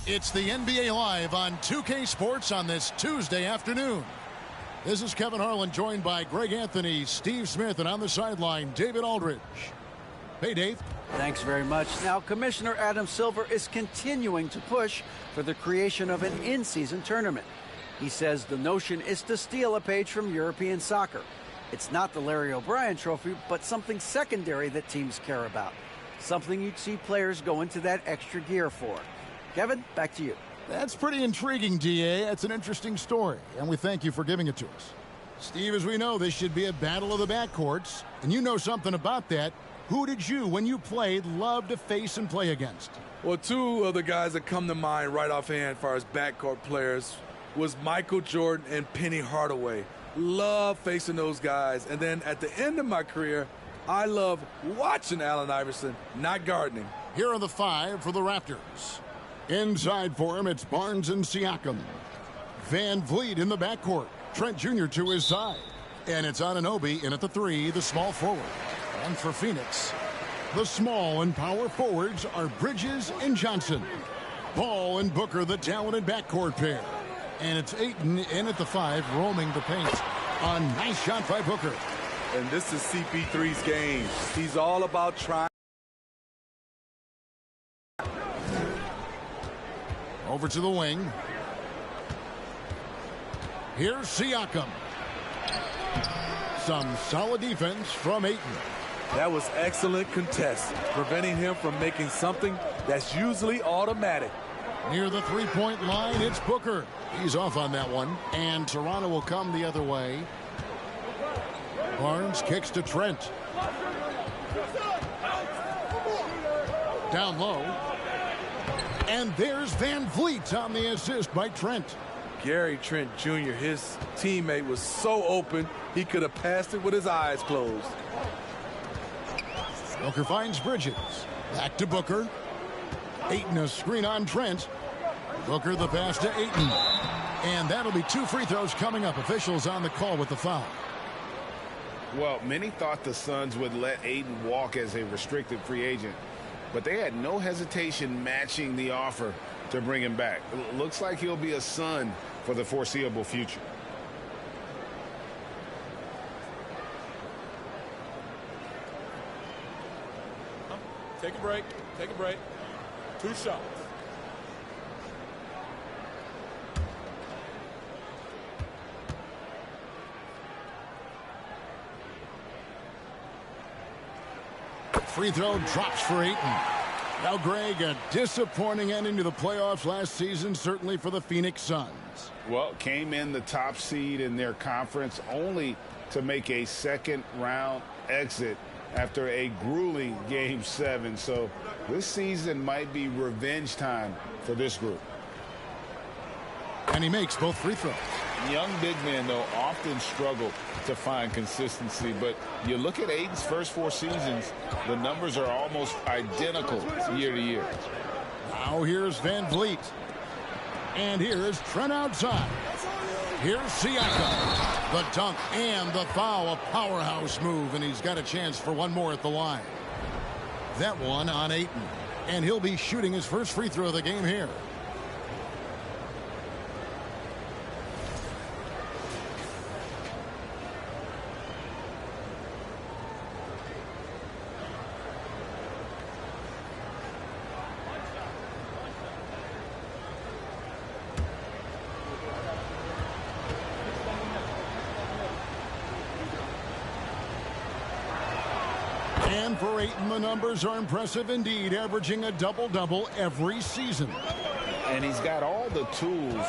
It's the NBA Live on 2K Sports on this Tuesday afternoon. This is Kevin Harlan, joined by Greg Anthony, Steve Smith, and on the sideline, David Aldridge. Hey, Dave. Thanks very much. Now, Commissioner Adam Silver is continuing to push for the creation of an in-season tournament. He says the notion is to steal a page from European soccer. It's not the Larry O'Brien Trophy, but something secondary that teams care about. Something you'd see players go into that extra gear for. Kevin, back to you. That's pretty intriguing, DA. That's an interesting story, and we thank you for giving it to us. Steve, as we know, this should be a battle of the backcourts, and you know something about that. Who did you, when you played, love to face and play against? Well, two of the guys that come to mind right offhand as far as backcourt players was Michael Jordan and Penny Hardaway. Love facing those guys. And then at the end of my career, I love watching Allen Iverson, not guarding him. Here are the five for the Raptors. Inside for him, it's Barnes and Siakam. Van Vliet in the backcourt. Trent Jr. to his side. And it's Anunoby in at the three, the small forward. And for Phoenix, the small and power forwards are Bridges and Johnson. Ball and Booker, the talented backcourt pair. And it's Ayton in at the five, roaming the paint. A nice shot by Booker. And this is CP3's game. He's all about trying. Over to the wing. Here's Siakam. Some solid defense from Ayton. That was excellent contest, preventing him from making something that's usually automatic. Near the three-point line, it's Booker. He's off on that one, and Toronto will come the other way. Barnes kicks to Trent. Down low. And there's Van Vliet on the assist by Trent. Gary Trent Jr., his teammate, was so open, he could have passed it with his eyes closed. Booker finds Bridges. Back to Booker. Ayton a screen on Trent. Booker the pass to Ayton. And that'll be two free throws coming up. Officials on the call with the foul. Well, many thought the Suns would let Ayton walk as a restricted free agent, but they had no hesitation matching the offer to bring him back. Looks like he'll be a Sun for the foreseeable future. Take a break. Take a break. 2 shots. Free throw drops for Ayton. Now, Greg, a disappointing ending to the playoffs last season, certainly for the Phoenix Suns. Well, came in the top seed in their conference only to make a second-round exit after a grueling Game 7. So this season might be revenge time for this group. And he makes both free throws. Young big men, though, often struggle to find consistency. But you look at Ayton's first 4 seasons, the numbers are almost identical year to year. Now here's Van Vliet. And here's Trent outside. Here's Siakam. The dunk and the foul, a powerhouse move, and he's got a chance for one more at the line. That one on Ayton. And he'll be shooting his first free throw of the game here. And for Ayton, the numbers are impressive indeed, averaging a double-double every season. And he's got all the tools.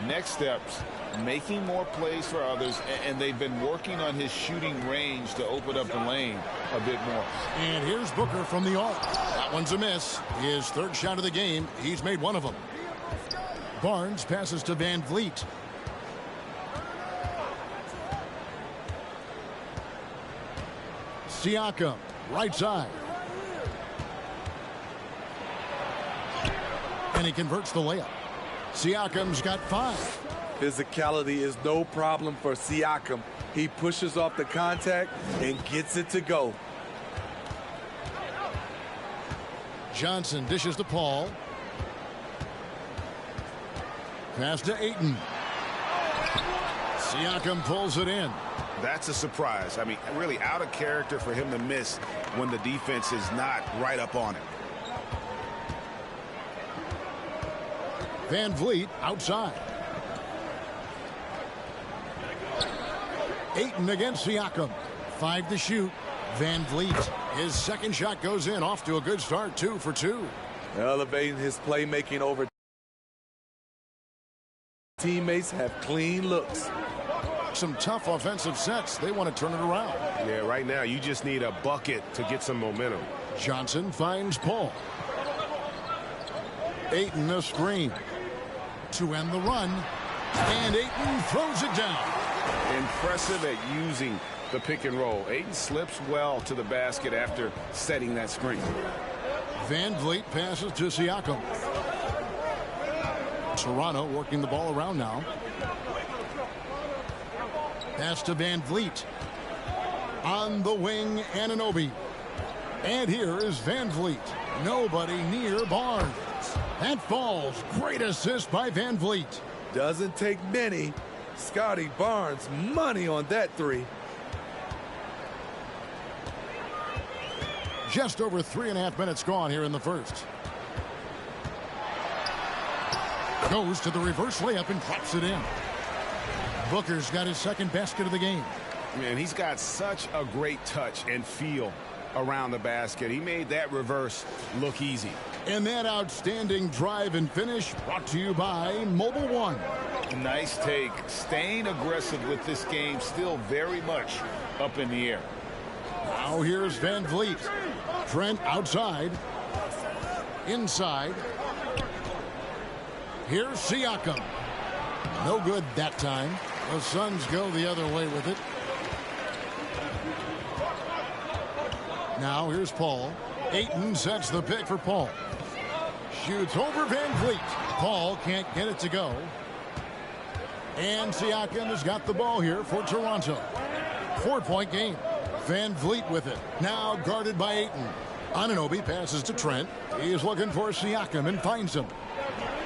Next steps, making more plays for others, and they've been working on his shooting range to open up the lane a bit more. And here's Booker from the arc. That one's a miss. His third shot of the game. He's made one of them. Barnes passes to Van Vliet. Siakam, right side. And he converts the layup. Siakam's got 5. Physicality is no problem for Siakam. He pushes off the contact and gets it to go. Johnson dishes to Paul. Pass to Ayton. Siakam pulls it in. That's a surprise. I mean, really out of character for him to miss when the defense is not right up on him. Van Vliet outside. Ayton against Siakam. 5 to shoot. Van Vliet. His second shot goes in. Off to a good start. 2 for 2. Elevating his playmaking over. Teammates have clean looks. Some tough offensive sets. They want to turn it around. Yeah, right now you just need a bucket to get some momentum. Johnson finds Paul. Ayton a screen to end the run. And Ayton throws it down. Impressive at using the pick and roll. Ayton slips well to the basket after setting that screen. Van Vliet passes to Siakam. Toronto working the ball around now. Pass to Van Vliet. On the wing, Anunoby. And here is Van Vliet. Nobody near Barnes. That falls. Great assist by Van Vliet. Doesn't take many. Scotty Barnes, money on that three. Just over 3.5 minutes gone here in the first. Goes to the reverse layup and drops it in. Booker's got his second basket of the game. Man, he's got such a great touch and feel around the basket. He made that reverse look easy. And that outstanding drive and finish brought to you by Mobile One. Nice take. Staying aggressive with this game, still very much up in the air. Now here's Van Vliet. Trent outside. Inside. Here's Siakam. No good that time. The Suns go the other way with it. Now here's Paul. Ayton sets the pick for Paul. Shoots over Van Vliet. Paul can't get it to go. And Siakam has got the ball here for Toronto. 4-point game. Van Vliet with it. Now guarded by Ayton. Anunoby passes to Trent. He is looking for Siakam and finds him.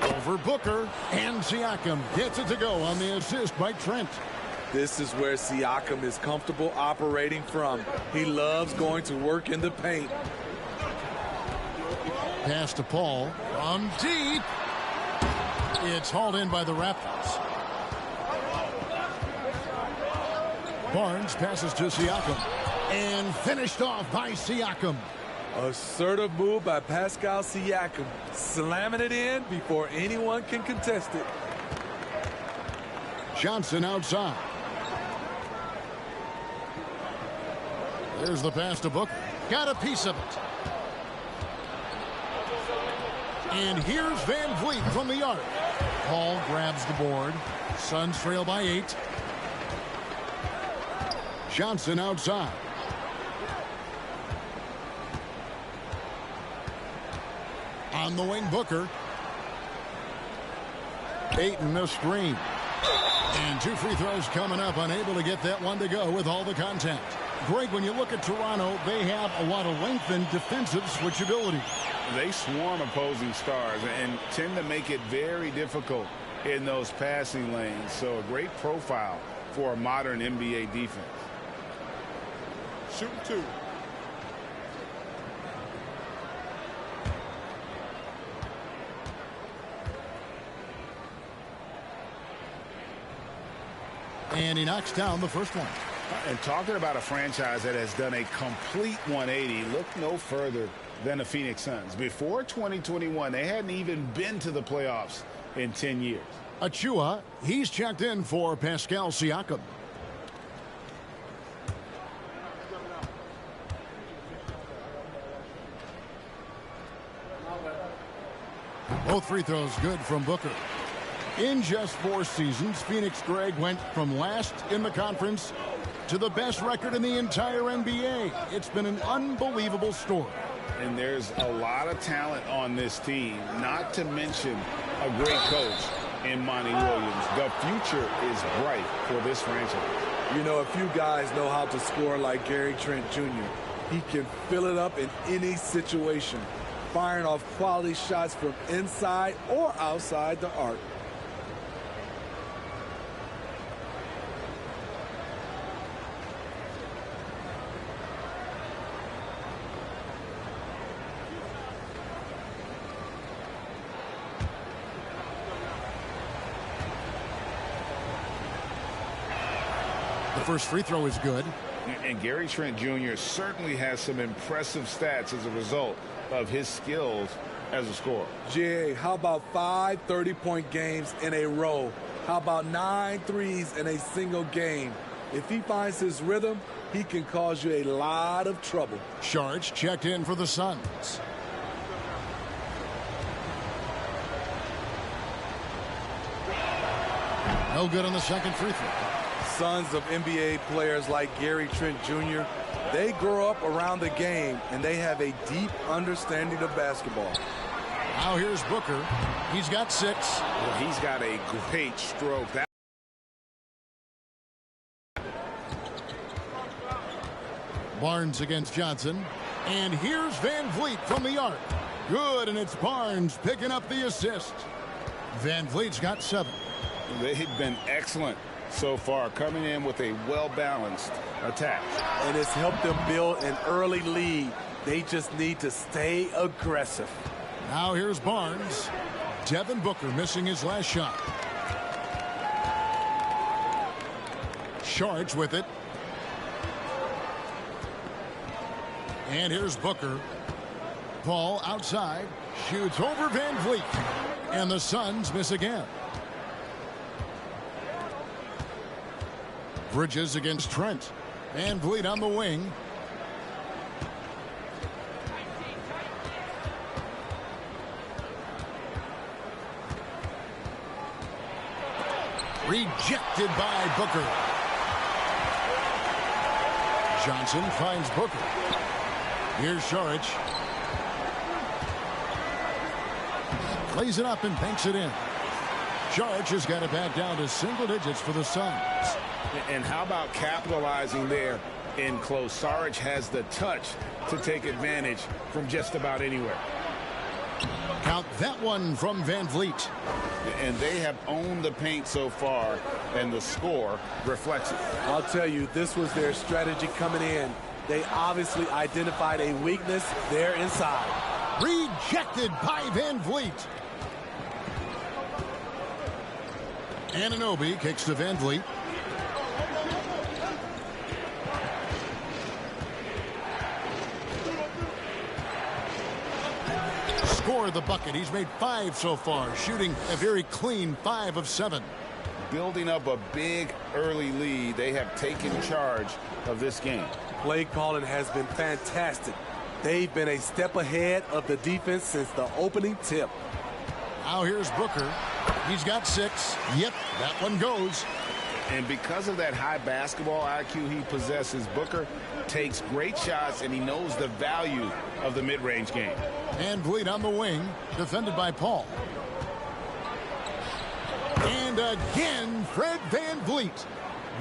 Over Booker. And Siakam gets it to go on the assist by Trent. This is where Siakam is comfortable operating from. He loves going to work in the paint. Pass to Paul from deep. It's hauled in by the Raptors. Barnes passes to Siakam. And finished off by Siakam. Assertive move by Pascal Siakam. Slamming it in before anyone can contest it. Johnson outside. There's the pass to Booker. Got a piece of it. And here's Van Vliet from the arc. Paul grabs the board. Suns trail by 8. Johnson outside. On the wing, Booker. Ayton a screen. And 2 free throws coming up. Unable to get that one to go with all the contact. Greg, when you look at Toronto, they have a lot of length and defensive switchability. They swarm opposing stars and tend to make it very difficult in those passing lanes. So a great profile for a modern NBA defense. Shooting 2. And he knocks down the first one. And talking about a franchise that has done a complete 180, look no further than the Phoenix Suns. Before 2021, they hadn't even been to the playoffs in 10 years. Achua, he's checked in for Pascal Siakam. Both free throws good from Booker. In just 4 seasons, Phoenix, Greg, went from last in the conference to the best record in the entire NBA. It's been an unbelievable story. And there's a lot of talent on this team, not to mention a great coach in Monty Williams. The future is bright for this franchise. You know, a few guys know how to score like Gary Trent Jr. He can fill it up in any situation, firing off quality shots from inside or outside the arc. The first free throw is good. And Gary Trent Jr. certainly has some impressive stats as a result of his skills as a scorer. GA, how about 5 30-point games in a row? How about 9 threes in a single game? If he finds his rhythm, he can cause you a lot of trouble. Sharge checked in for the Suns. No good on the second free throw. Sons of NBA players like Gary Trent Jr., they grow up around the game, and they have a deep understanding of basketball. Now here's Booker. He's got 6. Well, he's got a great stroke. Barnes against Johnson. And here's Van Vliet from the arc. Good, and it's Barnes picking up the assist. Van Vliet's got 7. They've been excellent so far, coming in with a well-balanced attack. And it's helped them build an early lead. They just need to stay aggressive. Now here's Barnes. Devin Booker missing his last shot. Sharge with it. And here's Booker. Ball outside. Shoots over Van Vliet. And the Suns miss again. Bridges against Trent. Van Vliet on the wing. Rejected by Booker. Johnson finds Booker. Here's Sharge. Plays it up and banks it in. Sharge has got it back down to single digits for the Suns. And how about capitalizing there in close? Saric has the touch to take advantage from just about anywhere. Count that one from Van Vliet. And they have owned the paint so far, and the score reflects it. I'll tell you, this was their strategy coming in. They obviously identified a weakness there inside. Rejected by Van Vliet. Anunoby kicks to Van Vliet. Score the bucket. He's made 5 so far, shooting a very clean 5 of 7. Building up a big early lead, they have taken charge of this game. Play calling has been fantastic. They've been a step ahead of the defense since the opening tip. Now here's Booker. He's got 6. Yep, that one goes. And because of that high basketball IQ he possesses, Booker takes great shots, and he knows the value of the mid-range game. Van Vliet on the wing, defended by Paul. And again, Fred Van Vliet.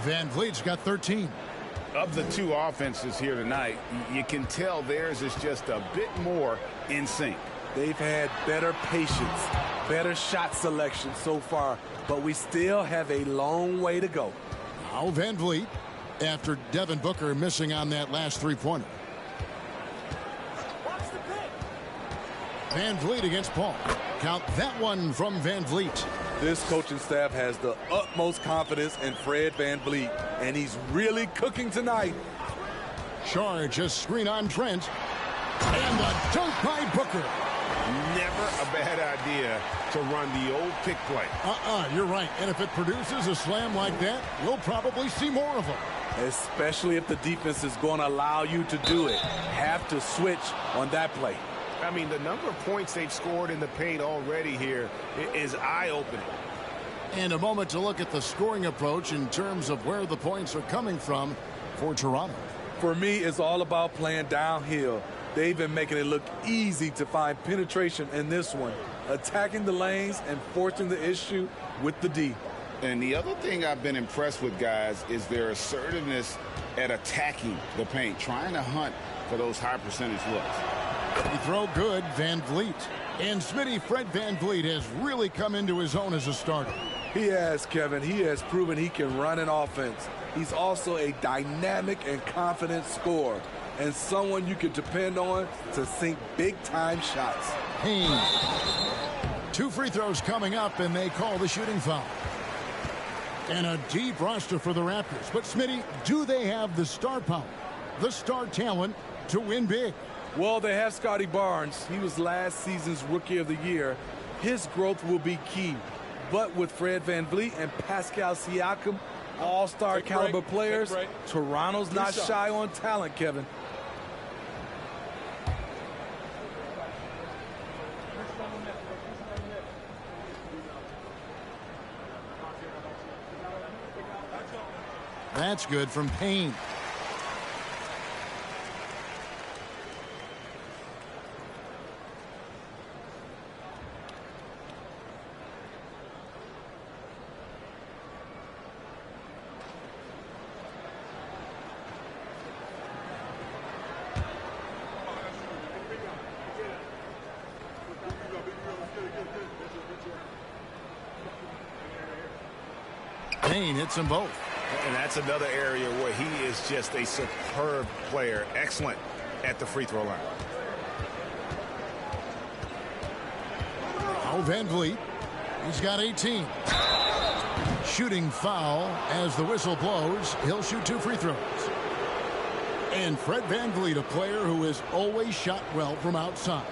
Van Vliet's got 13. Of the 2 offenses here tonight, you can tell theirs is just a bit more in sync. They've had better patience, better shot selection so far, but we still have a long way to go. Now Van Vliet, after Devin Booker missing on that last 3-pointer. Van Vliet against Paul. Count that one from Van Vliet. This coaching staff has the utmost confidence in Fred Van Vliet, and he's really cooking tonight. Sharge, a screen on Trent. And the dunk by Booker. Never a bad idea to run the old pick play. You're right. And if it produces a slam like that, we'll probably see more of them. Especially if the defense is going to allow you to do it. Have to switch on that play. I mean, the number of points they've scored in the paint already here is eye-opening. And a moment to look at the scoring approach in terms of where the points are coming from for Toronto. For me, it's all about playing downhill. They've been making it look easy to find penetration in this one, attacking the lanes and forcing the issue with the D. And the other thing I've been impressed with, guys, is their assertiveness at attacking the paint, trying to hunt for those high percentage looks. He throw good, Van Vliet. And Smitty, Fred Van Vliet has really come into his own as a starter. He has, Kevin. He has proven he can run an offense. He's also a dynamic and confident scorer, and someone you can depend on to sink big-time shots. Haynes. 2 free throws coming up, and they call the shooting foul. And a deep roster for the Raptors. But, Smitty, do they have the star power, the star talent to win big? Well, they have Scotty Barnes. He was last season's Rookie of the Year. His growth will be key. But with Fred VanVleet and Pascal Siakam, all-star caliber players, Toronto's not shy on talent, Kevin. That's good from Payne. Payne hits them both. And that's another area where he is just a superb player. Excellent at the free throw line. Now VanVleet. He's got 18. Shooting foul as the whistle blows. He'll shoot 2 free throws. And Fred VanVleet, a player who has always shot well from outside.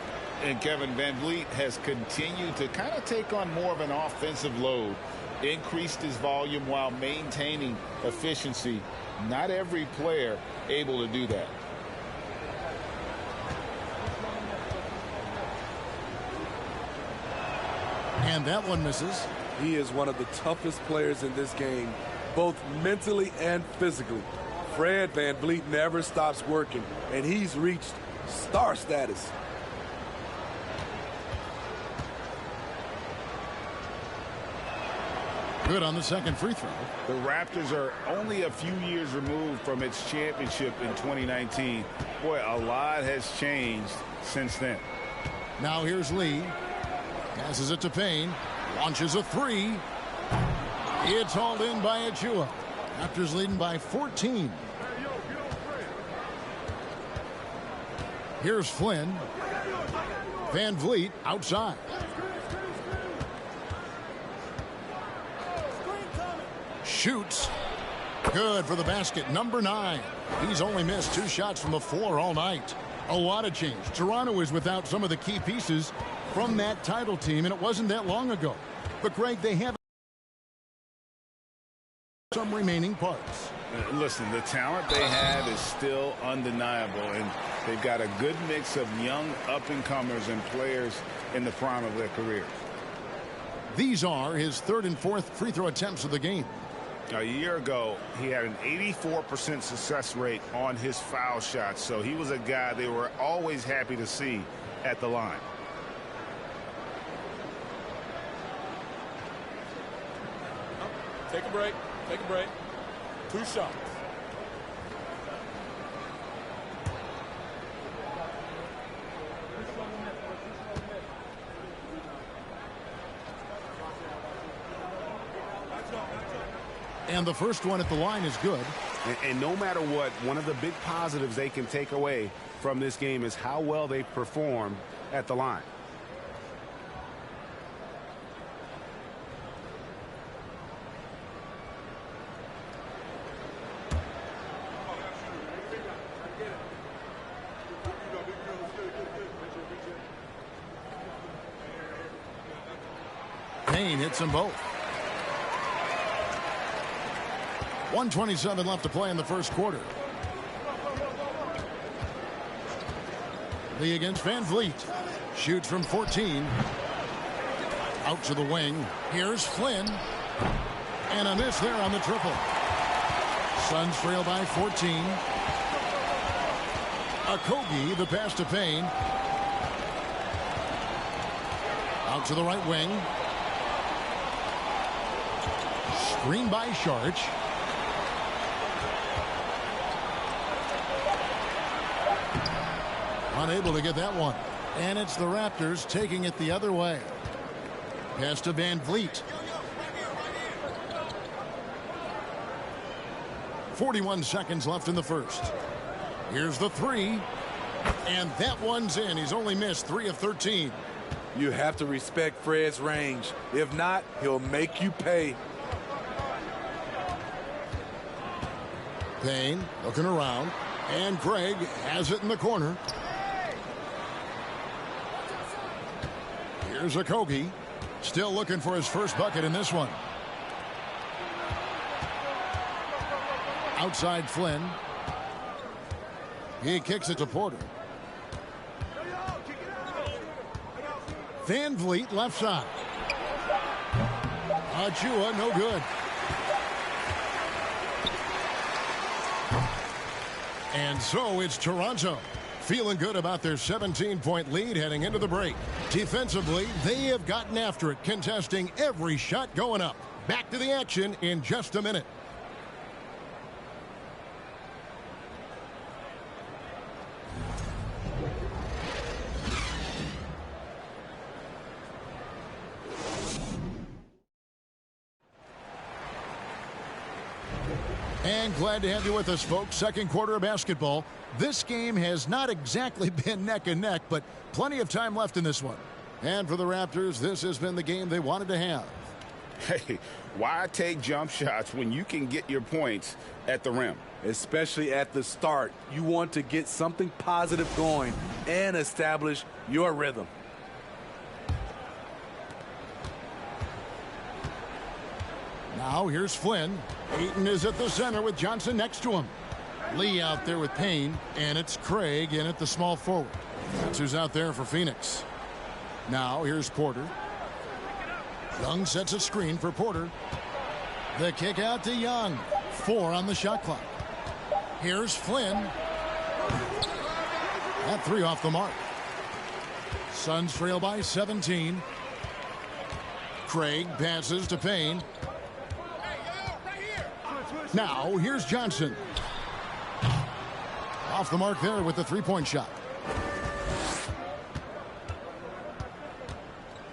And Kevin, VanVleet has continued to kind of take on more of an offensive load. Increased his volume while maintaining efficiency. Not every player able to do that. And that one misses. He is one of the toughest players in this game, both mentally and physically. Fred VanVleet never stops working, and he's reached star status. Good on the second free throw. The Raptors are only a few years removed from its championship in 2019. Boy, a lot has changed since then. Now here's Lee. Passes it to Payne. Launches a 3. It's hauled in by Achua. Raptors leading by 14. Here's Flynn. VanVleet outside. Shoots. Good for the basket. Number 9. He's only missed 2 shots from the floor all night. A lot of change. Toronto is without some of the key pieces from that title team, and it wasn't that long ago. But, Greg, they have some remaining parts. Listen, the talent they have is still undeniable, and they've got a good mix of young up-and-comers and players in the prime of their career. These are his 3rd and 4th free throw attempts of the game. A year ago, he had an 84% success rate on his foul shots, so he was a guy they were always happy to see at the line. Take a break. Take a break. 2 shots. And the first one at the line is good. And no matter what, one of the big positives they can take away from this game is how well they perform at the line. Payne hits them both. 1:27 left to play in the first quarter. Lee against VanVleet. Shoots from 14. Out to the wing. Here's Flynn. And a miss there on the triple. Suns trail by 14. Okogie, the pass to Payne. Out to the right wing. Screen by Sharch. Unable to get that one. And it's the Raptors taking it the other way. Pass to VanVleet. 41 seconds left in the first. Here's the 3. And that one's in. He's only missed 3 of 13. You have to respect Fred's range. If not, he'll make you pay. Payne looking around, and Craig has it in the corner. Here's Okogie, still looking for his first bucket in this one. Outside Flynn. He kicks it to Porter. Van Vliet left side. Achua, no good. And so it's Toronto, feeling good about their 17-point lead heading into the break. Defensively, they have gotten after it, contesting every shot going up. Back to the action in just a minute. And glad to have you with us, folks. Second quarter of basketball. This game has not exactly been neck and neck, but plenty of time left in this one. And for the Raptors, this has been the game they wanted to have. Hey, why take jump shots when you can get your points at the rim? Especially at the start. You want to get something positive going and establish your rhythm. Now here's Flynn. Ayton is at the center with Johnson next to him. Lee out there with Payne, and it's Craig in at the small forward. That's who's out there for Phoenix. Now here's Porter. Young sets a screen for Porter. The kick out to Young. 4 on the shot clock. Here's Flynn. That 3 off the mark. Suns trail by 17. Craig passes to Payne. Now here's Johnson. Off the mark there with the three-point shot.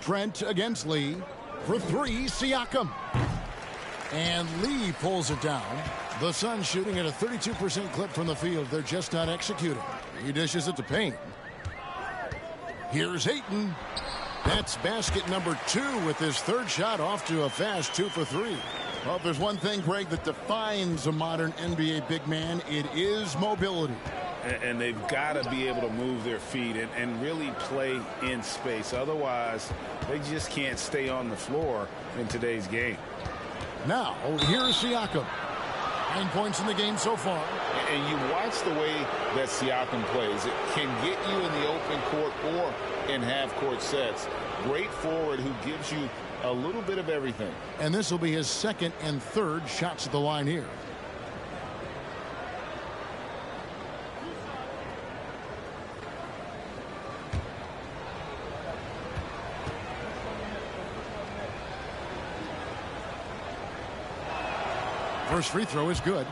Trent against Lee. For 3, Siakam. And Lee pulls it down. The Suns shooting at a 32% clip from the field. They're just not executing. He dishes it to Payne. Here's Ayton. That's basket number 2 with his third shot off to a fast 2 for 3. Well, if there's one thing, Greg, that defines a modern NBA big man, it is mobility. And they've got to be able to move their feet and really play in space. Otherwise, they just can't stay on the floor in today's game. Now, here's Siakam. 9 points in the game so far. And you watch the way that Siakam plays. It can get you in the open court or in half-court sets. Great forward who gives you a little bit of everything. And this will be his second and third shots at the line here. First free throw is good.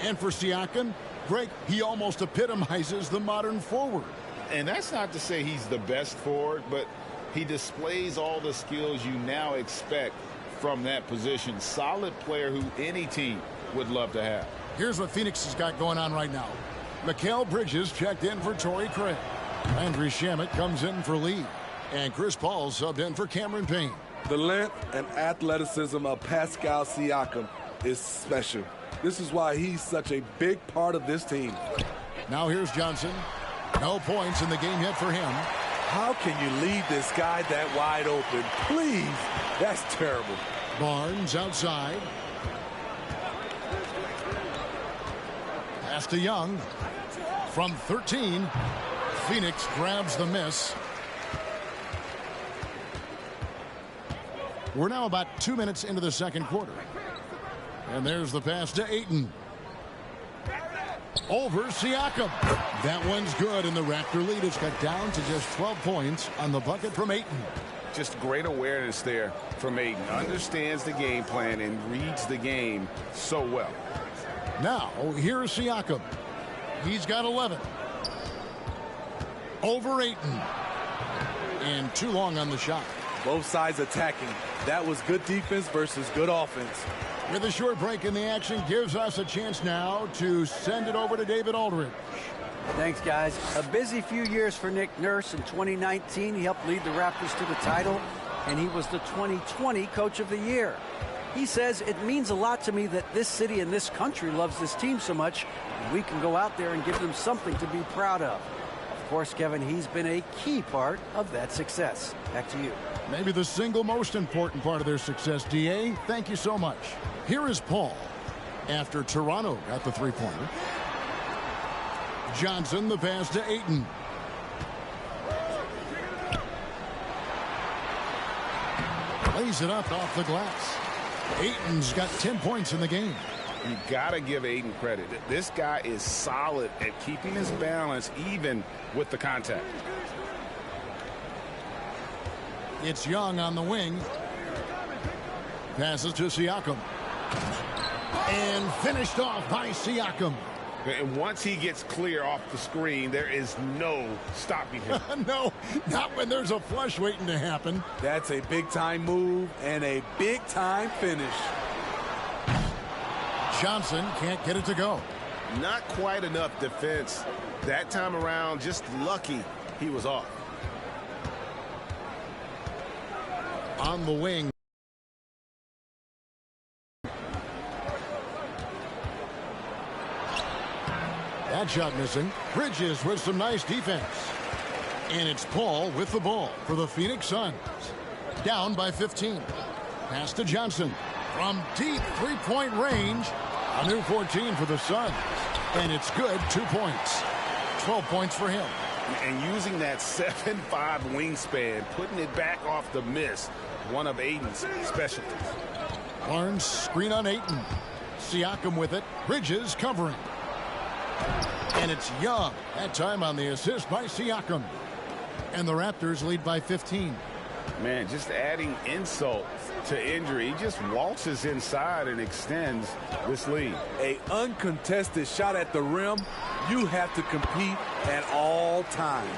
And for Siakam, Greg, he almost epitomizes the modern forward. And that's not to say he's the best forward, but he displays all the skills you now expect from that position. Solid player who any team would love to have. Here's what Phoenix has got going on right now. Mikal Bridges checked in for Torrey Craig. Landry Shamet comes in for Lee. And Chris Paul subbed in for Cameron Payne. The length and athleticism of Pascal Siakam is special. This is why he's such a big part of this team. Now here's Johnson. No points in the game yet for him. How can you leave this guy that wide open? Please, that's terrible. Barnes outside. Pass to Young. From 13, Phoenix grabs the miss. We're now about 2 minutes into the second quarter. And there's the pass to Ayton. Over Siakam. That one's good, and the Raptor lead has got down to just 12 points on the bucket from Ayton. Just great awareness there from Ayton. Understands the game plan and reads the game so well. Now, here's Siakam. He's got 11. Over Ayton. And too long on the shot. Both sides attacking. That was good defense versus good offense. With a short break in the action, gives us a chance now to send it over to David Aldridge. Thanks, guys. A busy few years for Nick Nurse. In 2019, he helped lead the Raptors to the title, and he was the 2020 Coach of the Year. He says, "It means a lot to me that this city and this country loves this team so much, and we can go out there and give them something to be proud of." Of course, Kevin, he's been a key part of that success. Back to you. Maybe the single most important part of their success, D.A. Thank you so much. Here is Paul after Toronto got the three-pointer. Johnson, the pass to Ayton. Lays it up off the glass. Ayton's got 10 points in the game. You gotta give Ayton credit. This guy is solid at keeping his balance even with the contact. It's Young on the wing. Passes to Siakam. And finished off by Siakam. And once he gets clear off the screen, there is no stopping him. No, not when there's a flush waiting to happen. That's a big-time move and a big-time finish. Johnson can't get it to go. Not quite enough defense. That time around, just lucky he was off. On the wing. That shot missing. Bridges with some nice defense. And it's Paul with the ball for the Phoenix Suns. Down by 15. Pass to Johnson. From deep three-point range. A new 14 for the Suns. And it's good, 2 points. 12 points for him. And using that 7'5" wingspan, putting it back off the miss, one of Ayton's specialties. Barnes screen on Ayton. Siakam with it. Bridges covering. And it's Young. That time on the assist by Siakam. And the Raptors lead by 15. Man, just adding insult to injury. He just waltzes inside and extends this lead. A uncontested shot at the rim. You have to compete at all times.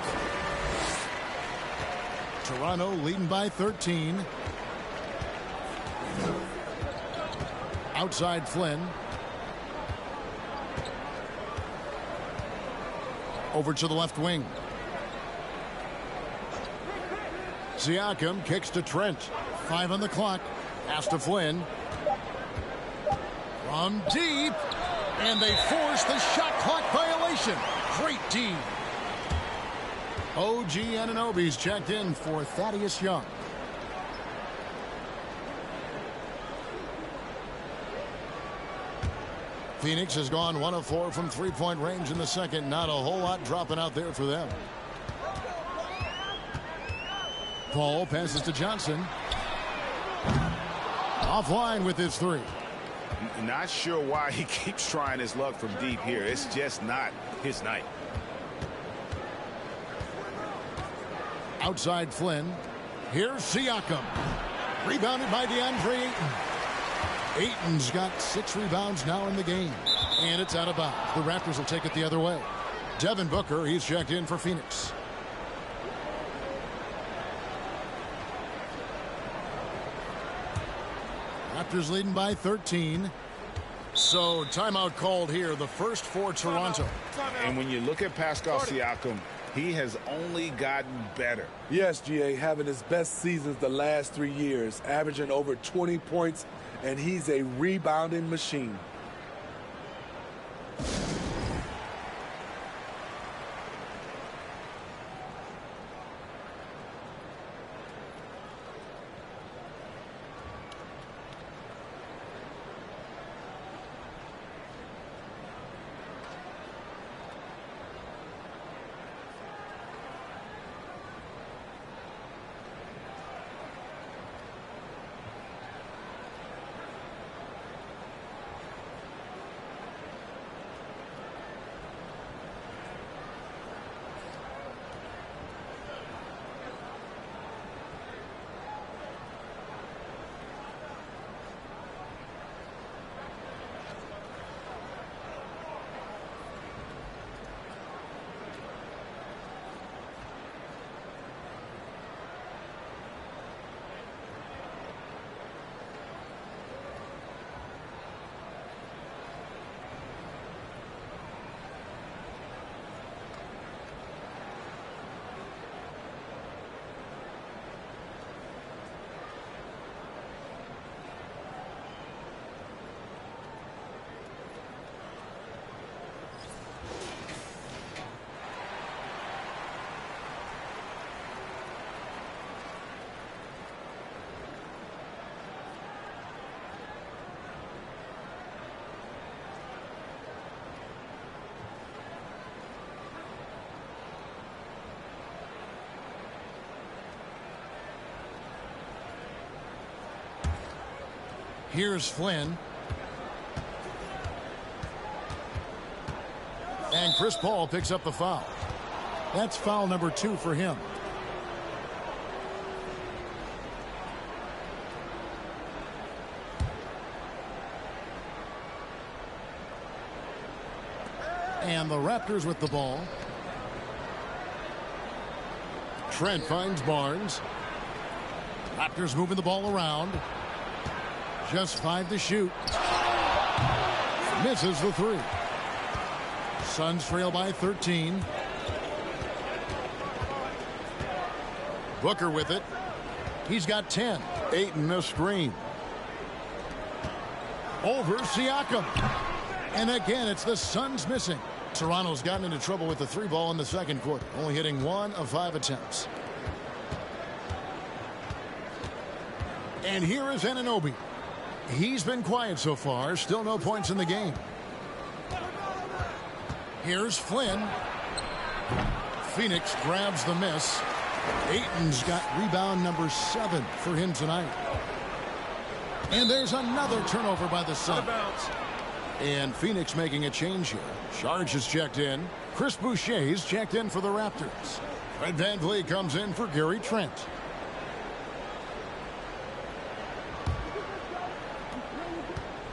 Toronto leading by 13. Outside Flynn. Over to the left wing. Siakam kicks to Trent. 5 on the clock. Pass to Flynn. From deep. And they force the shot clock violation. Great D. OG Anunoby's checked in for Thaddeus Young. Phoenix has gone 1 of 4 from three-point range in the second. Not a whole lot dropping out there for them. Paul passes to Johnson. Offline with his three. Not sure why he keeps trying his luck from deep here. It's just not his night. Outside Flynn. Here's Siakam. Rebounded by DeAndre Ayton. Ayton's got 6 rebounds now in the game. And it's out of bounds. The Raptors will take it the other way. Devin Booker, he's checked in for Phoenix. Raptors leading by 13. So timeout called here. The first for Toronto. And when you look at Pascal Siakam, he has only gotten better. Yes, GA, having his best seasons the last 3 years, averaging over 20 points, and he's a rebounding machine. Here's Flynn. And Chris Paul picks up the foul. That's foul number 2 for him. And the Raptors with the ball. Trent finds Barnes. Raptors moving the ball around. Just 5 to shoot. Misses the 3. Suns trail by 13. Booker with it. He's got 10. Ayton a screen. Over Siakam. And again, it's the Suns missing. Toronto's gotten into trouble with the 3 ball in the second quarter, only hitting 1 of 5 attempts. And here is Anunoby. He's been quiet so far. Still no points in the game. Here's Flynn. Phoenix grabs the miss. Ayton's got rebound number 7 for him tonight. And there's another turnover by the Suns. And Phoenix making a change here. Charge is checked in. Chris Boucher's checked in for the Raptors. Fred VanVleet comes in for Gary Trent.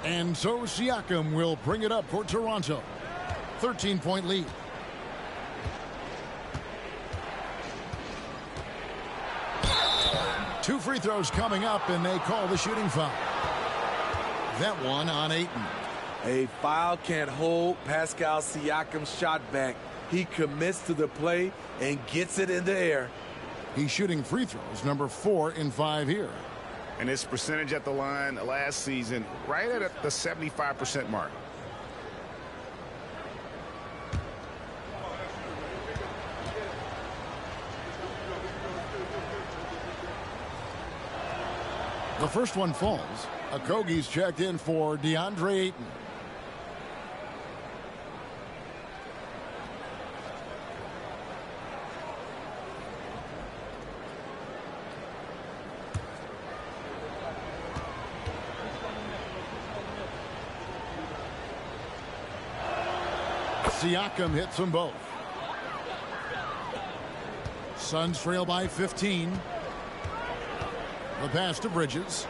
And so Siakam will bring it up for Toronto. 13-point lead. Two free throws coming up, and they call the shooting foul. That one on Ayton. A foul can't hold Pascal Siakam's shot back. He commits to the play and gets it in the air. He's shooting free throws, number 4 in 5 here. And his percentage at the line last season, right at the 75% mark. The first one falls. Okogie's checked in for DeAndre Ayton. Siakam hits them both. Suns trail by 15. The pass to Bridges.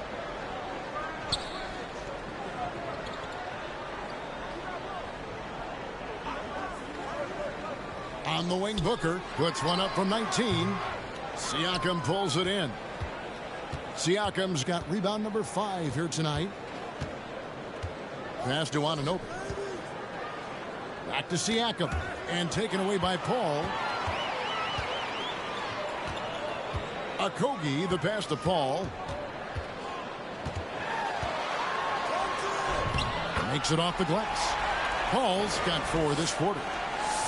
On the wing, Booker puts one up from 19. Siakam pulls it in. Siakam's got rebound number 5 here tonight. Pass to Anunoby. Back to Siakam. And taken away by Paul. Okogie, the pass to Paul. Makes it off the glass. Paul's got 4 this quarter.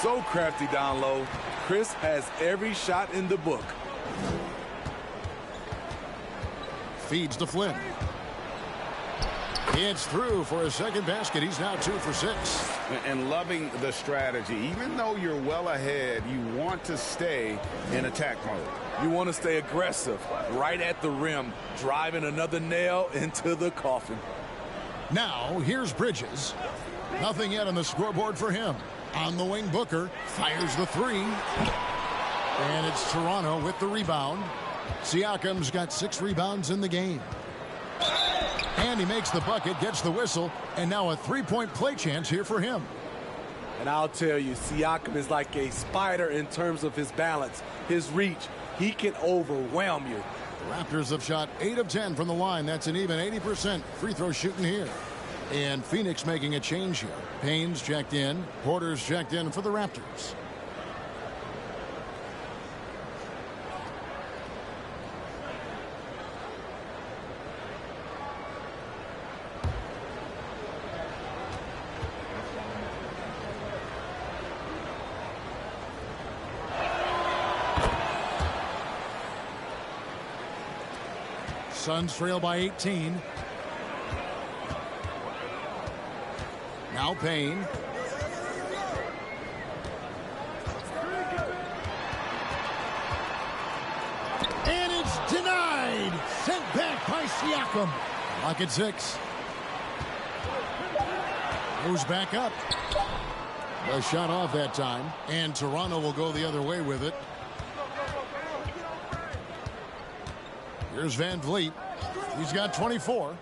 So crafty down low. Chris has every shot in the book. Feeds to Flynn. It's through for a second basket. He's now 2 for 6. And loving the strategy. Even though you're well ahead, you want to stay in attack mode. You want to stay aggressive, right at the rim, driving another nail into the coffin. Now, here's Bridges. Nothing yet on the scoreboard for him. On the wing, Booker fires the 3. And it's Toronto with the rebound. Siakam's got 6 rebounds in the game. And he makes the bucket, gets the whistle, and now a 3-point play chance here for him. And I'll tell you, Siakam is like a spider in terms of his balance, his reach. He can overwhelm you. The Raptors have shot 8 of 10 from the line. That's an even 80% free throw shooting here. And Phoenix making a change here. Payne's checked in. Porter's checked in for the Raptors. Suns trail by 18. Now Payne. And it's denied. Sent back by Siakam. Lock at 6. Moves back up. A shot off that time, and Toronto will go the other way with it. Here's Van Vliet. He's got 24.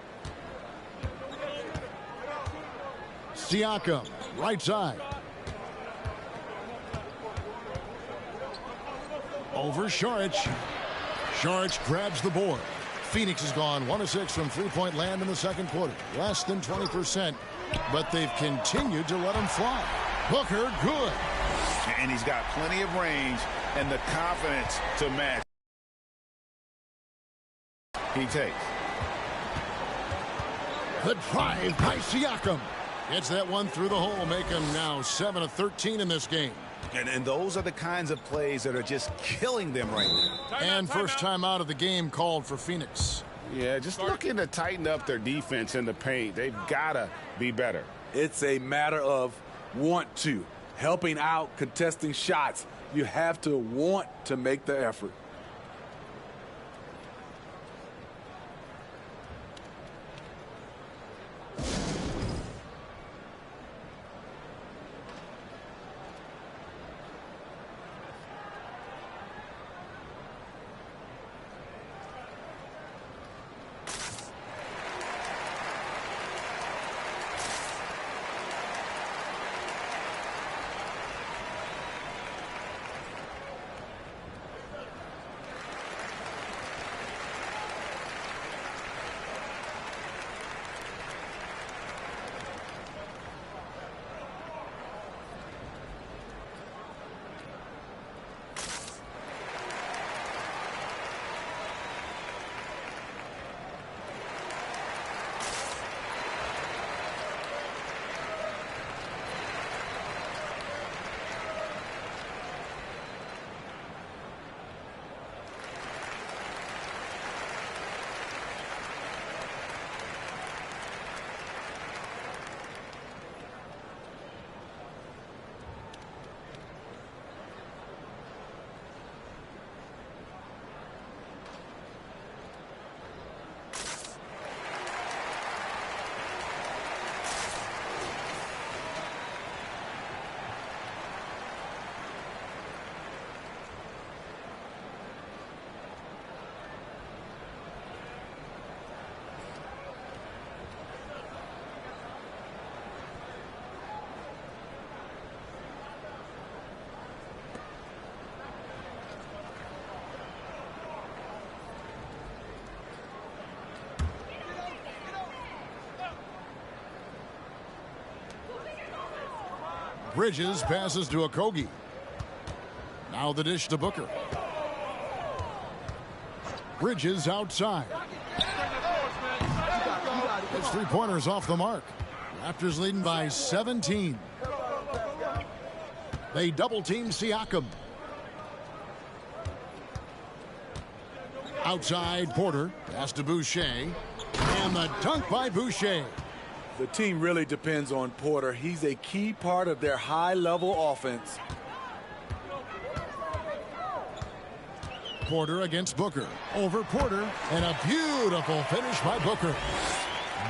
Siakam, right side. Over Šarić. Šarić grabs the board. Phoenix has gone 1 of 6 from three-point land in the second quarter. Less than 20%, but they've continued to let him fly. Booker, good. And he's got plenty of range and the confidence to match. He takes. The drive by Siakam. Gets that one through the hole, make him now 7 of 13 in this game. And those are the kinds of plays that are just killing them right now. And first time out of the game called for Phoenix. Yeah, just looking to tighten up their defense in the paint. They've got to be better. It's a matter of want to. Helping out, contesting shots. You have to want to make the effort. Bridges passes to Okogie. Now the dish to Booker. Bridges outside. His three-pointers off the mark. Raptors leading by 17. They double-team Siakam. Outside Porter. Pass to Boucher. And the dunk by Boucher. The team really depends on Porter. He's a key part of their high-level offense. Porter against Booker. Over Porter. And a beautiful finish by Booker.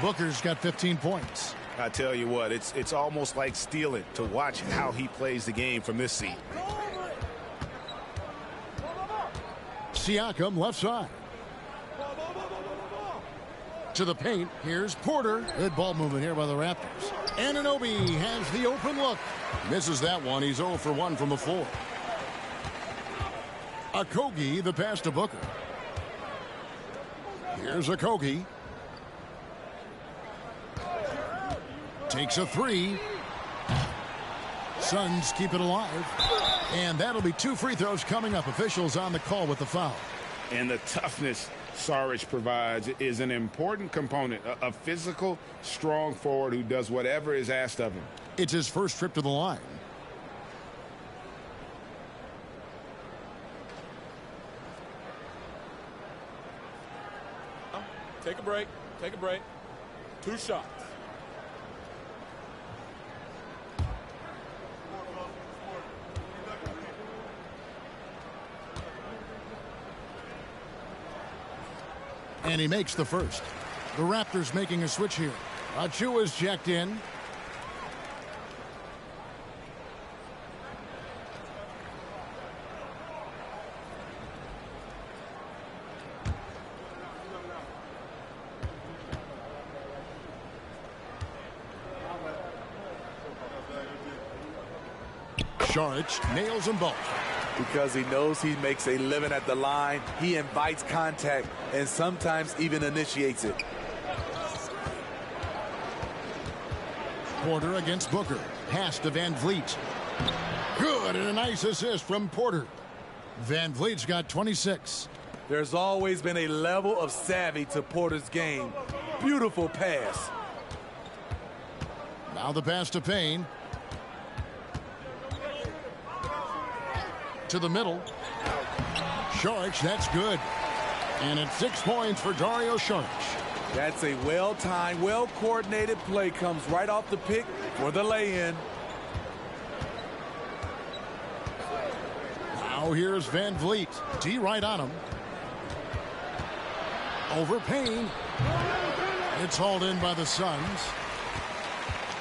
Booker's got 15 points. I tell you what, it's almost like stealing to watch how he plays the game from this seat. Siakam left side. To the paint. Here's Porter. Good ball movement here by the Raptors. Anunoby has the open look. Misses that one. He's 0 for 1 from the floor. Okogie, the pass to Booker. Here's Okogie. Takes a three. Suns keep it alive. And that'll be 2 free throws coming up. Officials on the call with the foul. And the toughness Šarić provides is an important component. A physical, strong forward who does whatever is asked of him. It's his first trip to the line. Take a break. Take a break. 2 shots. And he makes the first. The Raptors making a switch here. Achiuwa's checked in. Saric nails them both. Because he knows he makes a living at the line, he invites contact and sometimes even initiates it. Porter against Booker. Pass to Van Vliet. Good, and a nice assist from Porter. Van Vliet's got 26. There's always been a level of savvy to Porter's game. Beautiful pass. Now the pass to Payne. To the middle. Saric, that's good. And it's 6 points for Dario Saric. That's a well-timed, well-coordinated play. Comes right off the pick for the lay-in. Now here's Van Vliet. D right on him. Over Payne. It's hauled in by the Suns.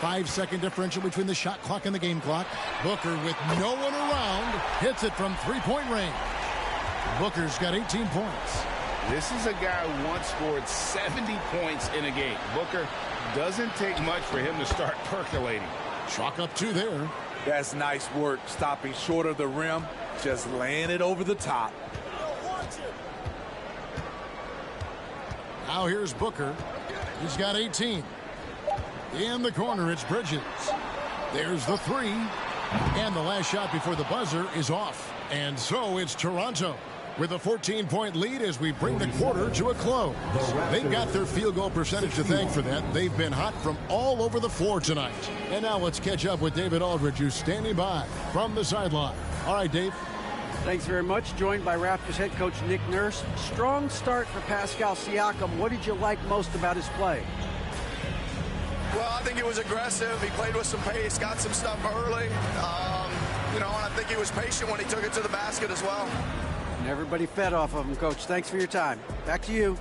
5-second differential between the shot clock and the game clock. Booker with no one around hits it from three-point range. Booker's got 18 points. This is a guy who once scored 70 points in a game. Booker doesn't take much for him to start percolating. Chalk up 2 there. That's nice work, stopping short of the rim, just laying it over the top. Now here's Booker. He's got 18. In the corner, it's Bridges. There's the 3. And the last shot before the buzzer is off. And so it's Toronto with a 14-point lead as we bring the quarter to a close. They've got their field goal percentage to thank for that. They've been hot from all over the floor tonight. And now let's catch up with David Aldridge, who's standing by from the sideline. All right, Dave. Thanks very much. Joined by Raptors head coach Nick Nurse. Strong start for Pascal Siakam. What did you like most about his play? Well, I think he was aggressive. He played with some pace, got some stuff early. And I think he was patient when he took it to the basket as well. And everybody fed off of him, Coach. Thanks for your time. Back to you.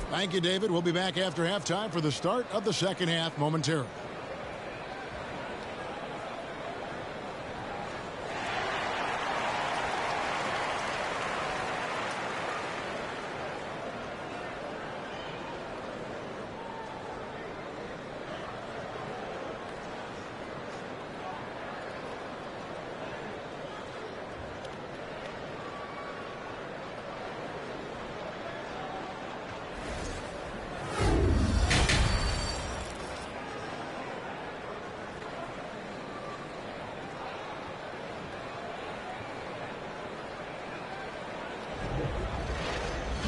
Thank you, David. We'll be back after halftime for the start of the second half momentarily.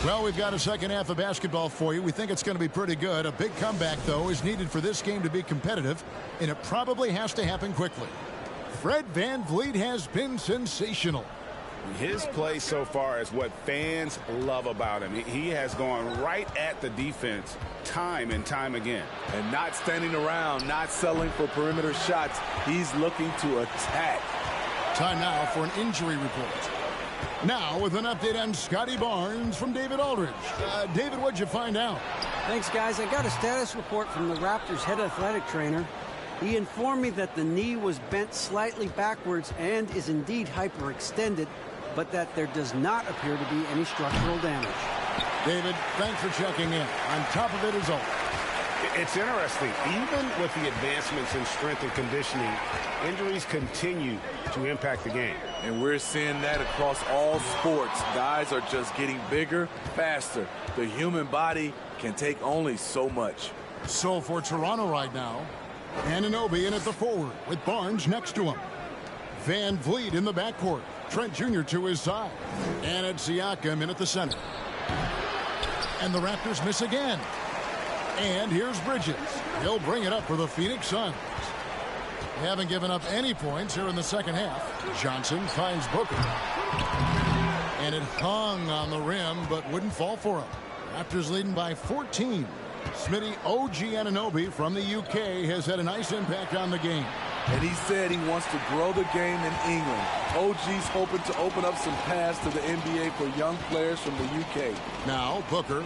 Well, we've got a second half of basketball for you. We think it's going to be pretty good. A big comeback, though, is needed for this game to be competitive, and it probably has to happen quickly. Fred VanVleet has been sensational. His play so far is what fans love about him. He has gone right at the defense time and time again. And not standing around, not settling for perimeter shots. He's looking to attack. Time now for an injury report. Now with an update on Scotty Barnes from David Aldridge. David, what'd you find out? Thanks, guys. I got a status report from the Raptors head athletic trainer. He informed me that the knee was bent slightly backwards and is indeed hyperextended, but that there does not appear to be any structural damage. David, thanks for checking in. On top of it is all. It's interesting. Even with the advancements in strength and conditioning, injuries continue to impact the game. And we're seeing that across all sports. Guys are just getting bigger, faster. The human body can take only so much. So for Toronto right now, Anunoby in at the forward with Barnes next to him. Van Vliet in the backcourt. Trent Jr. to his side. And it's Siakam in at the center. And the Raptors miss again. And here's Bridges. He'll bring it up for the Phoenix Suns. They haven't given up any points here in the second half. Johnson finds Booker. And it hung on the rim, but wouldn't fall for him. Raptors leading by 14. Smitty OG Anunoby from the UK has had a nice impact on the game. And he said he wants to grow the game in England. OG's hoping to open up some paths to the NBA for young players from the UK. Now Booker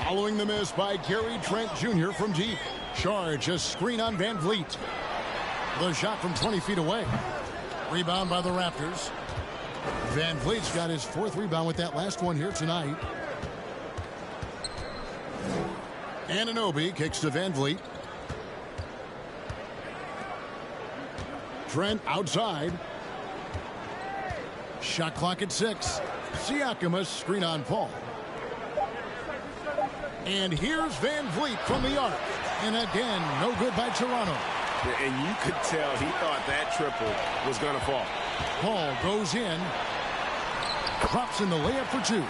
following the miss by Gary Trent Jr. from deep. Charge a screen on Van Vliet. The shot from 20 feet away. Rebound by the Raptors. Van Vliet's got his fourth rebound with that last one here tonight. Anunoby kicks to Van Vliet. Trent outside. Shot clock at 6. Siakam a screen on Paul. And here's Van Vliet from the arc. And again, no good by Toronto. And you could tell he thought that triple was going to fall. Paul goes in. Drops in the layup for 2.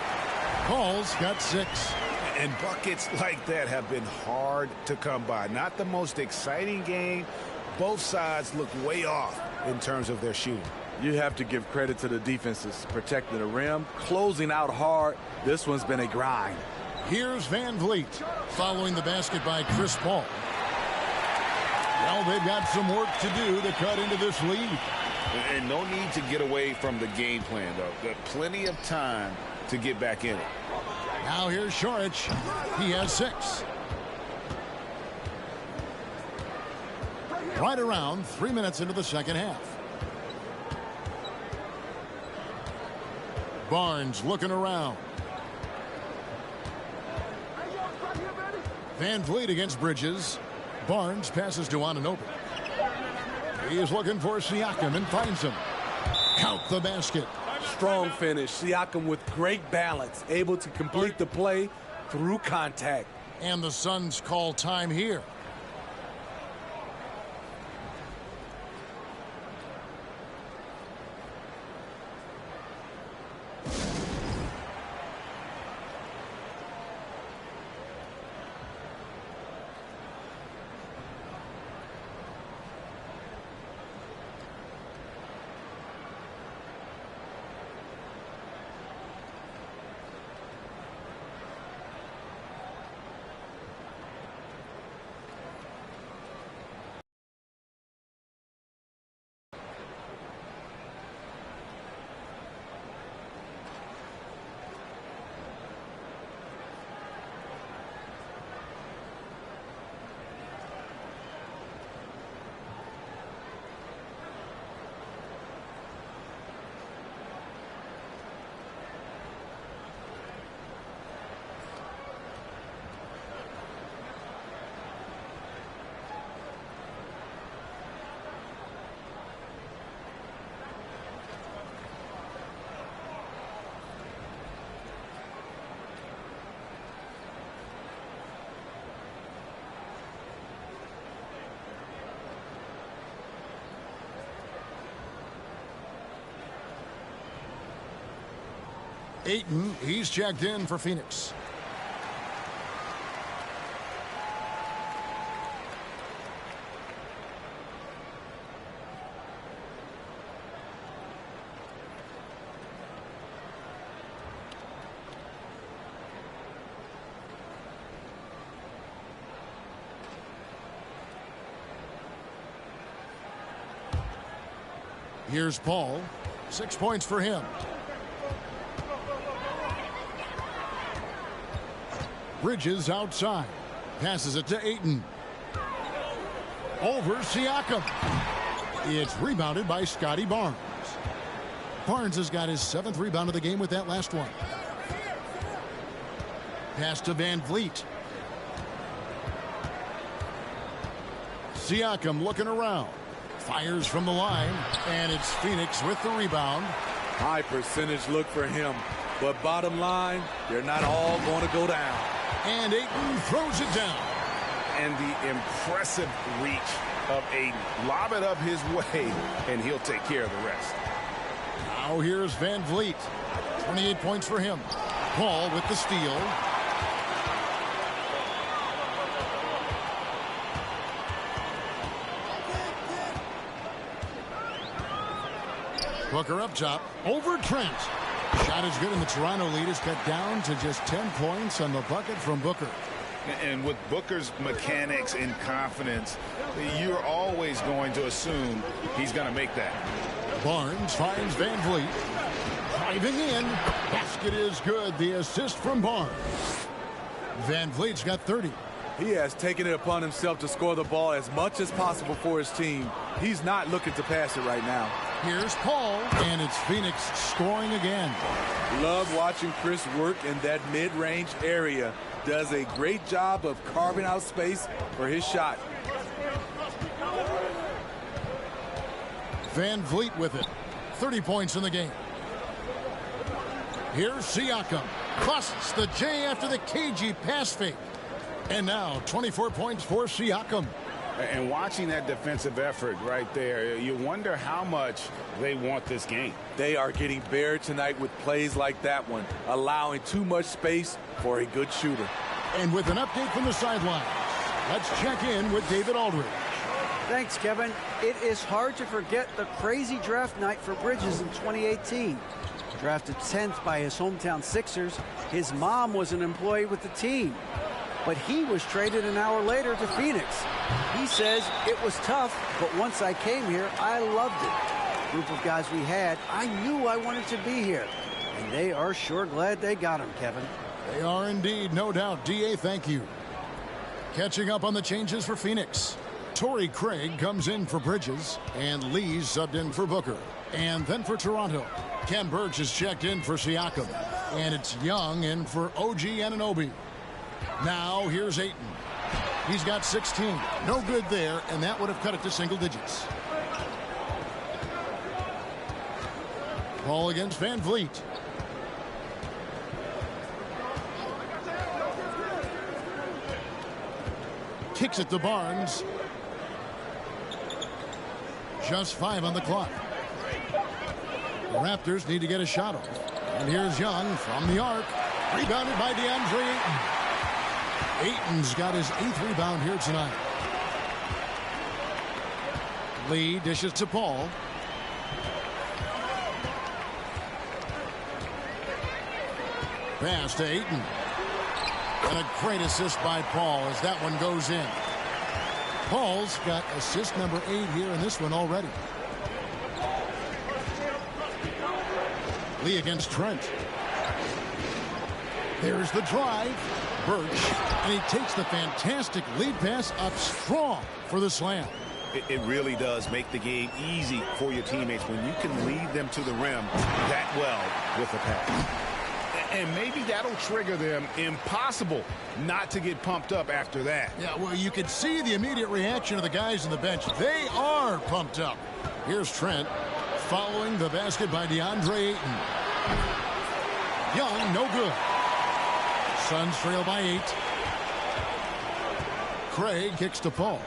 Paul's got 6. And buckets like that have been hard to come by. Not the most exciting game. Both sides look way off in terms of their shooting. You have to give credit to the defenses, protecting the rim, closing out hard. This one's been a grind. Here's Van Vliet following the basket by Chris Paul. Well, they've got some work to do to cut into this lead. And no need to get away from the game plan, though. Got plenty of time to get back in it. Now here's Šarić. He has 6. Right around 3 minutes into the second half. Barnes looking around. Van Vliet against Bridges. Barnes passes to Anunoby. He is looking for Siakam and finds him. Count the basket. Strong finish. Siakam with great balance, able to complete the play through contact. And the Suns call time here. Ayton, he's checked in for Phoenix. Here's Paul. 6 points for him. Bridges outside. Passes it to Ayton. Over Siakam. It's rebounded by Scotty Barnes. Barnes has got his 7th rebound of the game with that last one. Pass to Van Vliet. Siakam looking around. Fires from the line. And it's Phoenix with the rebound. High percentage look for him. But bottom line, they're not all going to go down. And Ayton throws it down. And the impressive reach of Ayton. Lob it up his way, and he'll take care of the rest. Now here's Van Vliet. 28 points for him. Paul with the steal. Booker up top. Over Trent. Shot is good, and the Toronto lead is cut down to just 10 points on the bucket from Booker. And with Booker's mechanics and confidence, you're always going to assume he's going to make that. Barnes finds Van Vliet. Driving in. Basket is good. The assist from Barnes. Van Vliet's got 30. He has taken it upon himself to score the ball as much as possible for his team. He's not looking to pass it right now. Here's Paul, and it's Phoenix scoring again. Love watching Chris work in that mid-range area. Does a great job of carving out space for his shot. Van Vliet with it. 30 points in the game. Here's Siakam. Busts the J after the cagey pass fake. And now 24 points for Siakam. And watching that defensive effort right there, you wonder how much they want this game. They are getting buried tonight with plays like that one, allowing too much space for a good shooter. And with an update from the sidelines, let's check in with David Aldridge. Thanks, Kevin. It is hard to forget the crazy draft night for Bridges in 2018. Drafted 10th by his hometown Sixers, his mom was an employee with the team. But he was traded an hour later to Phoenix. He says, it was tough, but once I came here, I loved it. Group of guys we had, I knew I wanted to be here. And they are sure glad they got him, Kevin. They are indeed, no doubt. D.A., thank you. Catching up on the changes for Phoenix. Torrey Craig comes in for Bridges, and Lee's subbed in for Booker. And then for Toronto, Ken Burch is checked in for Siakam. And it's Young in for OG Anunoby. Now here's Ayton. He's got 16. No good there, and that would have cut it to single digits. Ball against Van Vliet. Kicks it to Barnes. Just 5 on the clock. The Raptors need to get a shot off. And here's Young from the arc. Rebounded by DeAndre Ayton. Ayton's got his 8th rebound here tonight. Lee dishes to Paul. Pass to Ayton. And a great assist by Paul as that one goes in. Paul's got assist number 8 here in this one already. Lee against Trent. There's the drive. Burch, and he takes the fantastic lead pass up strong for the slam. It really does make the game easy for your teammates when you can lead them to the rim that well with the pass. And maybe that'll trigger them. Impossible not to get pumped up after that. Yeah, well, you can see the immediate reaction of the guys on the bench. They are pumped up. Here's Trent following the basket by DeAndre Ayton. Young, no good. Suns trail by 8. Craig kicks to Paul.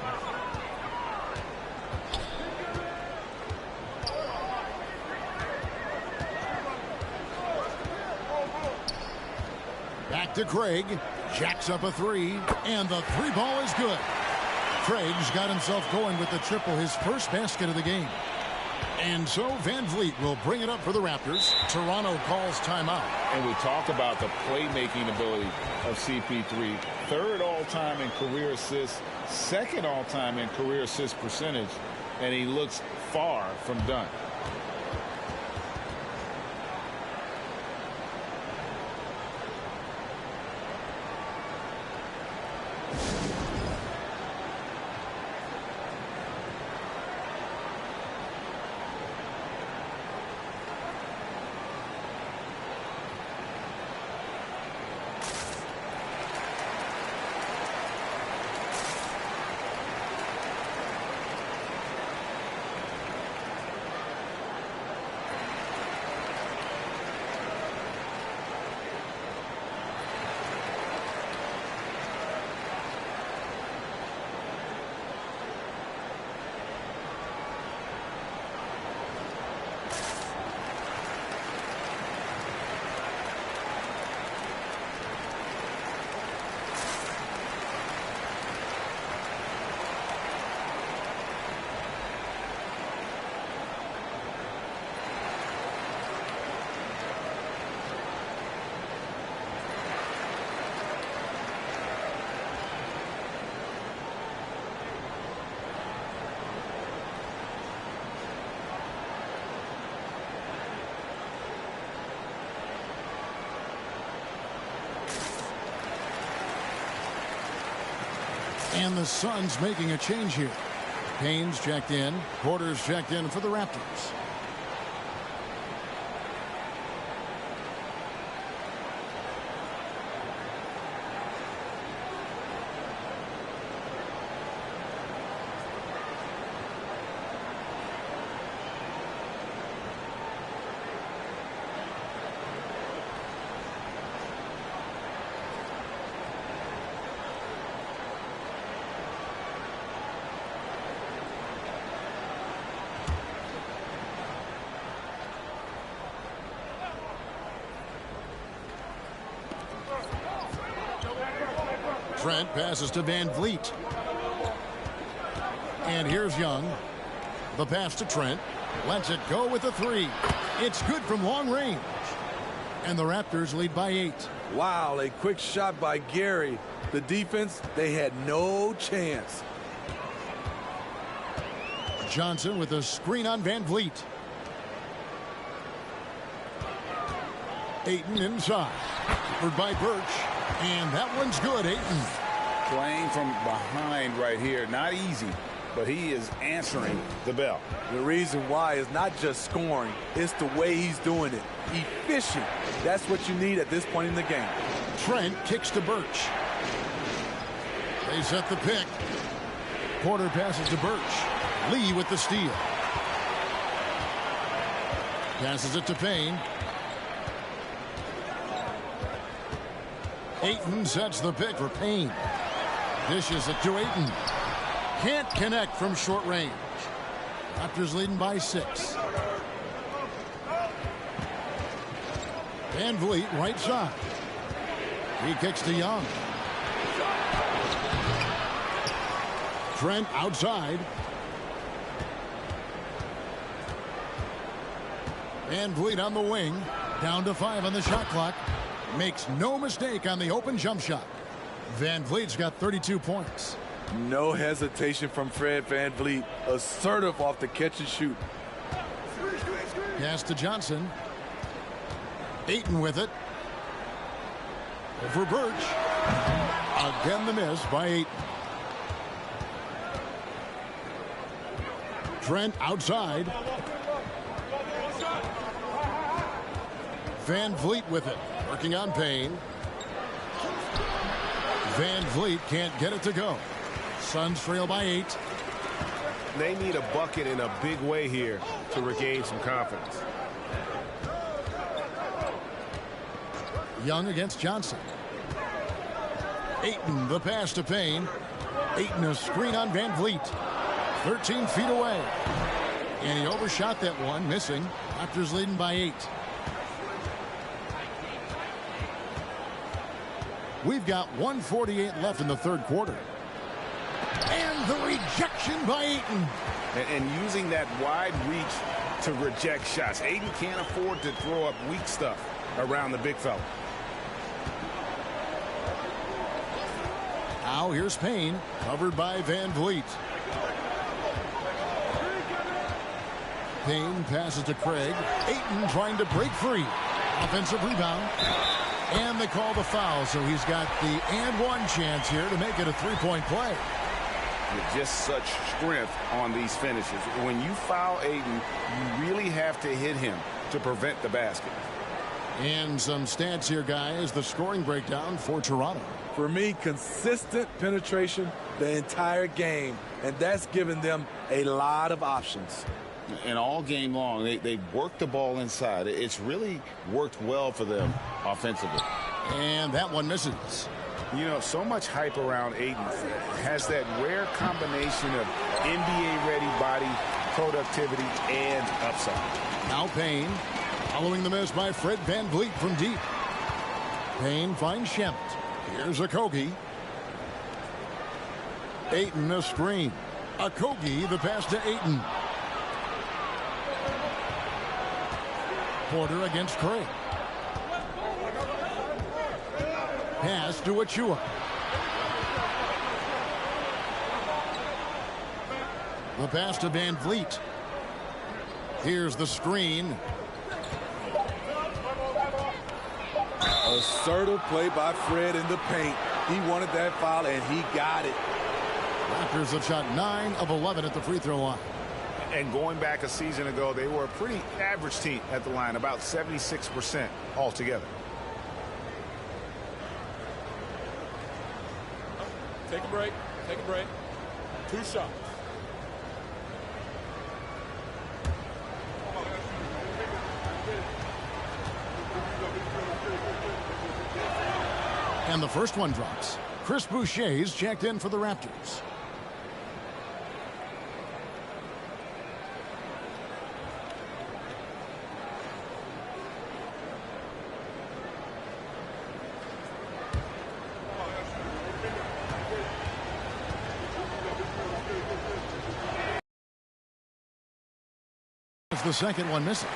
Back to Craig. Jacks up a 3. And the 3 ball is good. Craig's got himself going with the triple, his first basket of the game. And so Van Vliet will bring it up for the Raptors. Toronto calls timeout. And we talk about the playmaking ability of CP3. 3rd all-time in career assists, 2nd all-time in career assist percentage, and he looks far from done. And the Suns making a change here. Payne's checked in. Porter's checked in for the Raptors. Trent passes to Van Vliet. And here's Young. The pass to Trent. Lets it go with a three. It's good from long range. And the Raptors lead by 8. Wow, a quick shot by Gary. The defense, they had no chance. Johnson with a screen on Van Vliet. Ayton inside. Covered by Birch. And that one's good, Ayton. Playing from behind right here. Not easy, but he is answering the bell. The reason why is not just scoring. It's the way he's doing it. Efficient. That's what you need at this point in the game. Trent kicks to Birch. They set the pick. Porter passes to Birch. Lee with the steal. Passes it to Payne. Ayton sets the pick for Payne. Dishes it to Ayton. Can't connect from short range. Raptors leading by 6. Van Vliet right side. He kicks to Young. Trent outside. Van Vliet on the wing. Down to 5 on the shot clock. Makes no mistake on the open jump shot. Van Vliet's got 32 points. No hesitation from Fred Van Vliet. Assertive off the catch and shoot. Pass to Johnson. Ayton with it. Over Birch. Again the miss by Ayton. Trent outside. Van Vliet with it. Working on Payne. Van Vliet can't get it to go. Suns trail by 8. They need a bucket in a big way here to regain some confidence. Young against Johnson. Ayton the pass to Payne. Ayton a screen on Van Vliet. 13 feet away. And he overshot that one, missing. Raptors leading by 8. We've got 1:48 left in the third quarter. And the rejection by Ayton. And using that wide reach to reject shots. Ayton can't afford to throw up weak stuff around the big fella. Now here's Payne, covered by Van Vliet. Payne passes to Craig. Ayton trying to break free. Offensive rebound. And they call the foul, so he's got the and one chance here to make it a three-point play. With just such strength on these finishes. When you foul Ayton, you really have to hit him to prevent the basket. And some stats here, guys. The scoring breakdown for Toronto. For me, consistent penetration the entire game, and that's given them a lot of options. And all game long, they worked the ball inside. It's really worked well for them offensively. And that one misses. You know, so much hype around Ayton. Has that rare combination of NBA-ready body, productivity, and upside. Now Payne, following the miss by Fred Van Vliet from deep. Payne finds Shemet. Here's Okogie. Ayton a screen. Okogie the pass to Ayton. Porter against Craig. Pass to Achua. The pass to Van Vliet. Here's the screen. Assertive play by Fred in the paint. He wanted that foul, and he got it. Raptors have shot 9 of 11 at the free throw line. And going back a season ago, they were a pretty average team at the line, about 76% altogether. Take a break. Take a break. 2 shots. And the first one drops. Chris Boucher's checked in for the Raptors. as the second one misses.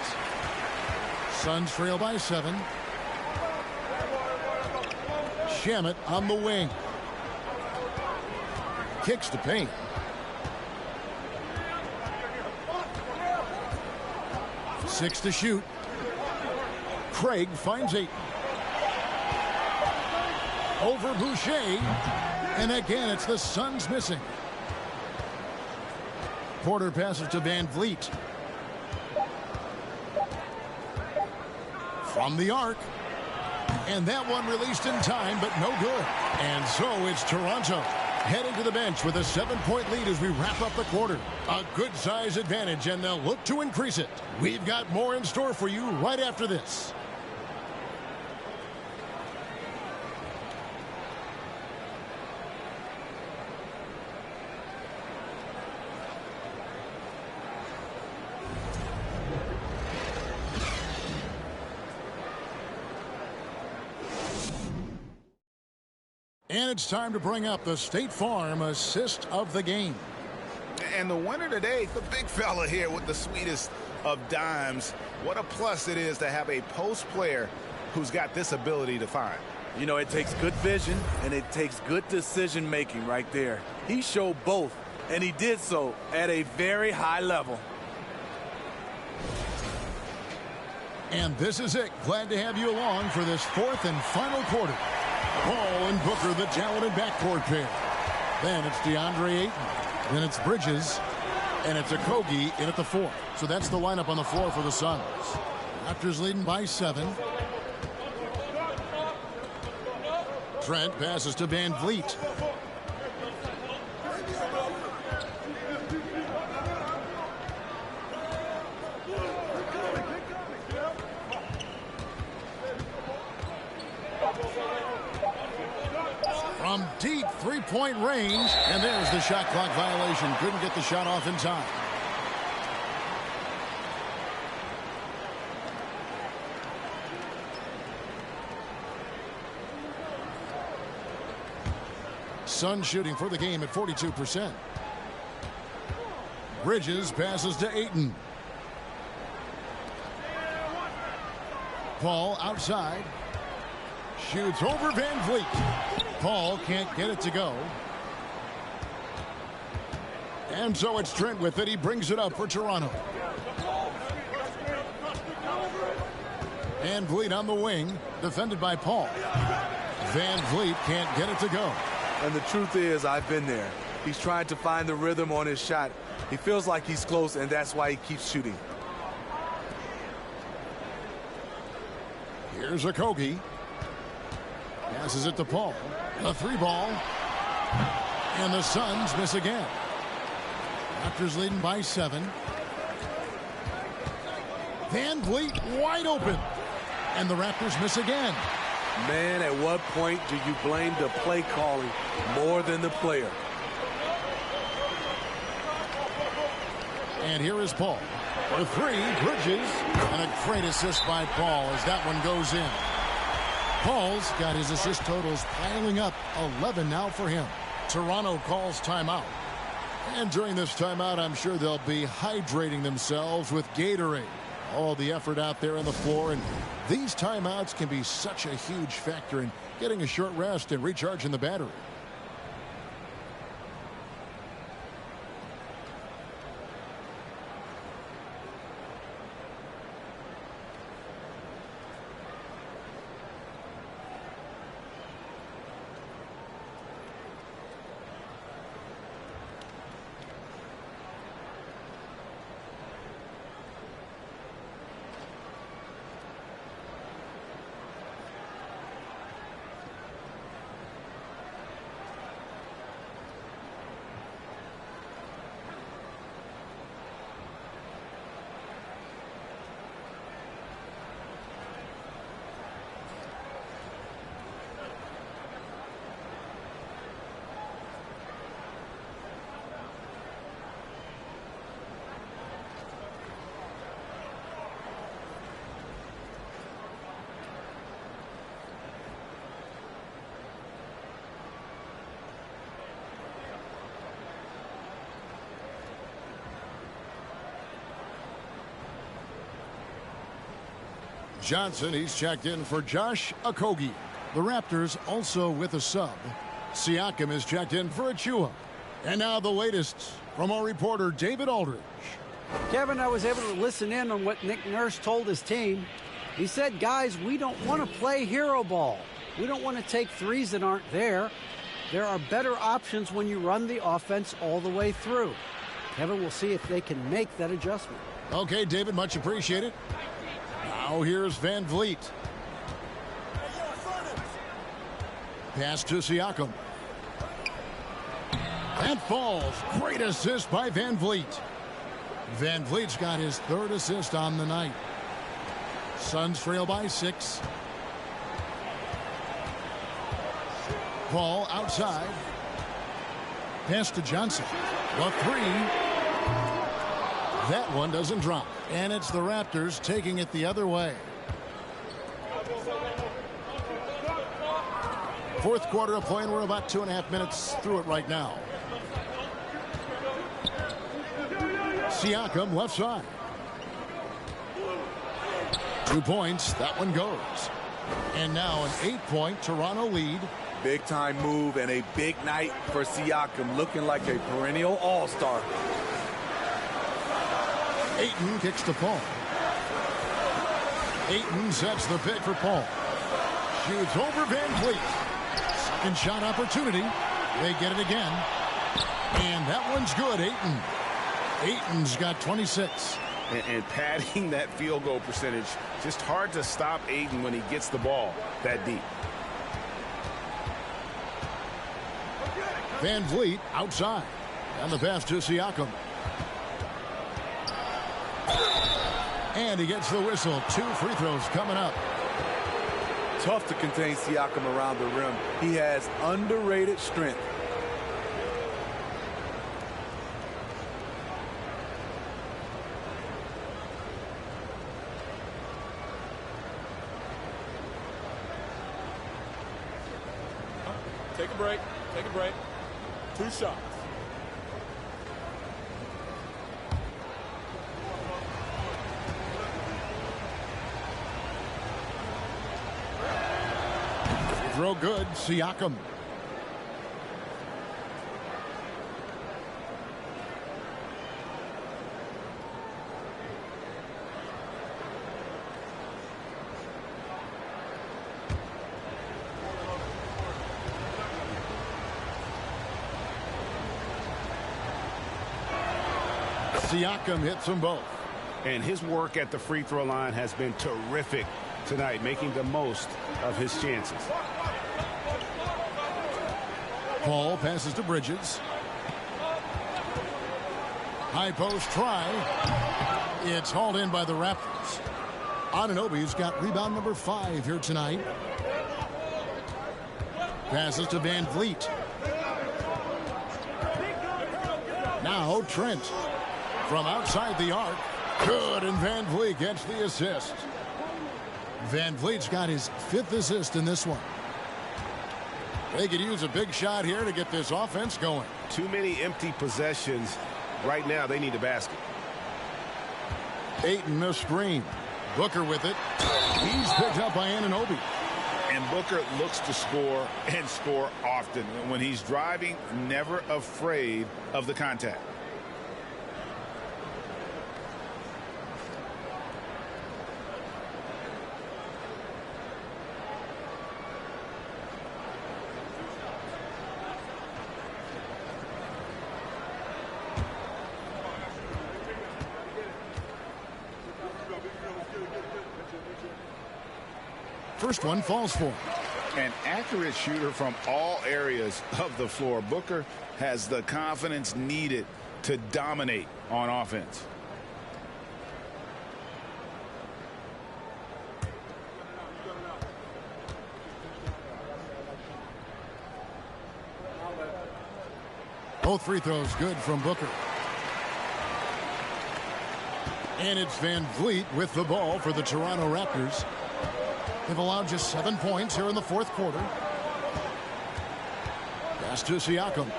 Suns trail by 7. Shamet on the wing. Kicks to Payne. Six to shoot. Craig finds 8. Over Boucher. And again, it's the Suns missing. Porter passes to Van Vliet. From the arc. And that one released in time, but no good. And so it's Toronto heading to the bench with a 7-point lead as we wrap up the quarter. A good size advantage, and they'll look to increase it. We've got more in store for you right after this. And it's time to bring up the State Farm assist of the game. And the winner today, the big fella here with the sweetest of dimes. What a plus it is to have a post player who's got this ability to find. You know, it takes good vision and it takes good decision making right there. He showed both, and he did so at a very high level. And this is it. Glad to have you along for this fourth and final quarter. Paul and Booker, the talented backcourt pair. Then it's DeAndre Ayton. Then it's Bridges. And it's Okogie in at the 4. So that's the lineup on the floor for the Suns. Raptors leading by 7. Trent passes to Van Vliet. From deep three-point range, and there's the shot clock violation. Couldn't get the shot off in time. Suns shooting for the game at 42%. Bridges passes to Ayton. Paul outside. Shoots over Van Vliet. Paul can't get it to go. And so it's Trent with it. He brings it up for Toronto. Van Vliet on the wing, defended by Paul. Van Vliet can't get it to go. And the truth is, I've been there. He's trying to find the rhythm on his shot. He feels like he's close, and that's why he keeps shooting. Here's Okogie. Passes it to Paul. The 3-ball. And the Suns miss again. Raptors leading by 7. Van Vliet wide open. And the Raptors miss again. Man, at what point do you blame the play calling more than the player? And here is Paul. For 3, Bridges. And a great assist by Paul as that one goes in. Paul's got his assist totals piling up. 11 now for him. Toronto calls timeout. And during this timeout, I'm sure they'll be hydrating themselves with Gatorade. All the effort out there on the floor, and these timeouts can be such a huge factor in getting a short rest and recharging the battery. Johnson, he's checked in for Josh Okogie. The Raptors also with a sub. Siakam is checked in for Achua. And now the latest from our reporter David Aldridge. Kevin, I was able to listen in on what Nick Nurse told his team. He said, guys, we don't want to play hero ball. We don't want to take threes that aren't there. There are better options when you run the offense all the way through. Kevin, we'll see if they can make that adjustment. Okay, David, much appreciated. Now here's Van Vliet. Pass to Siakam. That falls. Great assist by Van Vliet. Van Vliet's got his third assist on the night. Suns trail by 6. Ball outside. Pass to Johnson. The 3. That one doesn't drop. And it's the Raptors taking it the other way. Fourth quarter of play, and we're about 2.5 minutes through it right now. Siakam left side. 2 points. That one goes. And now an 8-point Toronto lead. Big time move and a big night for Siakam, looking like a perennial all-star. Ayton kicks to Paul. Ayton sets the pick for Paul. Shoots over Van Vliet. Second shot opportunity. They get it again. And that one's good, Ayton. Ayton's got 26. And padding that field goal percentage, just hard to stop Ayton when he gets the ball that deep. Van Vliet outside. And the pass to Siakam. And he gets the whistle. 2 free throws coming up. Tough to contain Siakam around the rim. He has underrated strength. Take a break. Take a break. 2 shots. Throw good. Siakam. Siakam hits them both. And his work at the free throw line has been terrific tonight, making the most of his chances. Paul passes to Bridges. High post try. It's hauled in by the Raptors. Anunoby's got rebound number 5 here tonight. Passes to Van Vliet. Now Trent from outside the arc. Good, and Van Vliet gets the assist. Van Vliet's got his 5th assist in this one. They could use a big shot here to get this offense going. Too many empty possessions. Right now, they need a basket. Ayton a screen. Booker with it. He's picked up by Anunoby. And Booker looks to score and score often. When he's driving, never afraid of the contact. First one falls for him. An accurate shooter from all areas of the floor. Booker has the confidence needed to dominate on offense. Both free throws good from Booker. And it's Van Vliet with the ball for the Toronto Raptors. They've allowed just 7 points here in the fourth quarter. Pass to Siakam.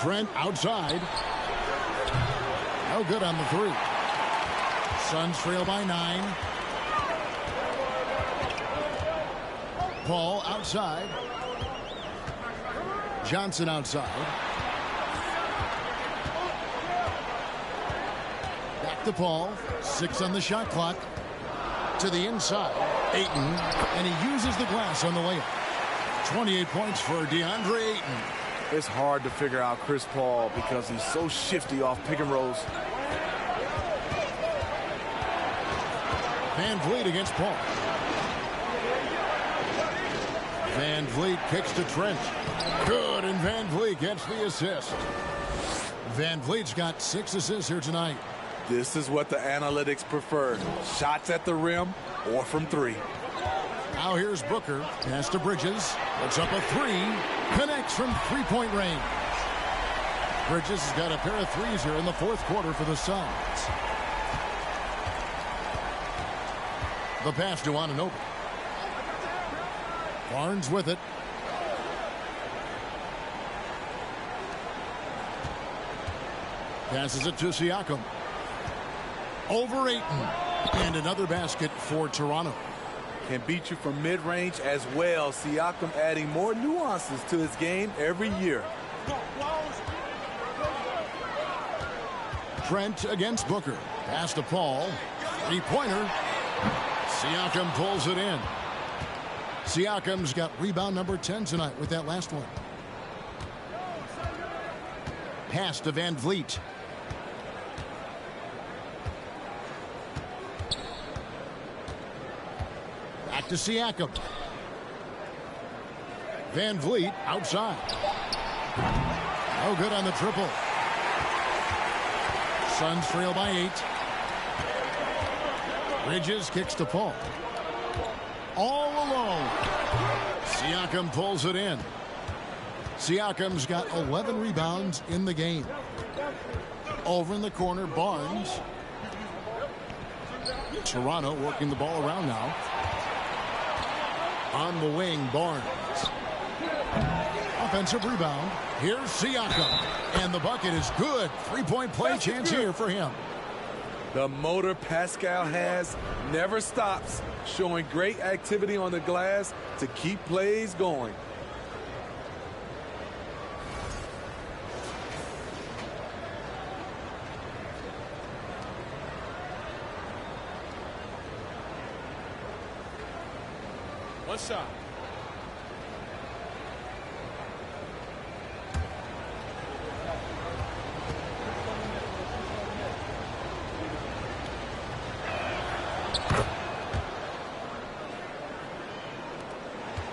Trent outside. No good on the 3. Suns trail by 9. Paul outside. Johnson outside. Back to Paul. 6 on the shot clock. To the inside. Ayton. And he uses the glass on the layup. 28 points for DeAndre Ayton. It's hard to figure out Chris Paul because he's so shifty off pick and rolls. Van Vliet against Paul. Van Vliet kicks to Trent. Good, and Van Vliet gets the assist. Van Vliet's got 6 assists here tonight. This is what the analytics prefer. Shots at the rim or from 3. Now here's Booker. Pass to Bridges. Puts up a 3. Connects from 3-point range. Bridges has got a pair of 3s here in the 4th quarter for the Suns. The pass to Anunoby. Barnes with it. Passes it to Siakam. Over Ayton. And another basket for Toronto. Can beat you from mid-range as well. Siakam adding more nuances to his game every year. Trent against Booker. Pass to Paul. 3-pointer. Siakam pulls it in. Siakam's got rebound number 10 tonight with that last one. Pass to Van Vliet. Back to Siakam. Van Vliet outside. No good on the triple. Suns trail by 8. Bridges kicks to Paul. All alone. Siakam pulls it in. Siakam's got 11 rebounds in the game. Over in the corner, Barnes. Toronto working the ball around now. On the wing, Barnes. Offensive rebound. Here's Siakam. And the bucket is good. 3-point play chance here for him. The motor Pascal has never stops, showing great activity on the glass to keep plays going. One shot.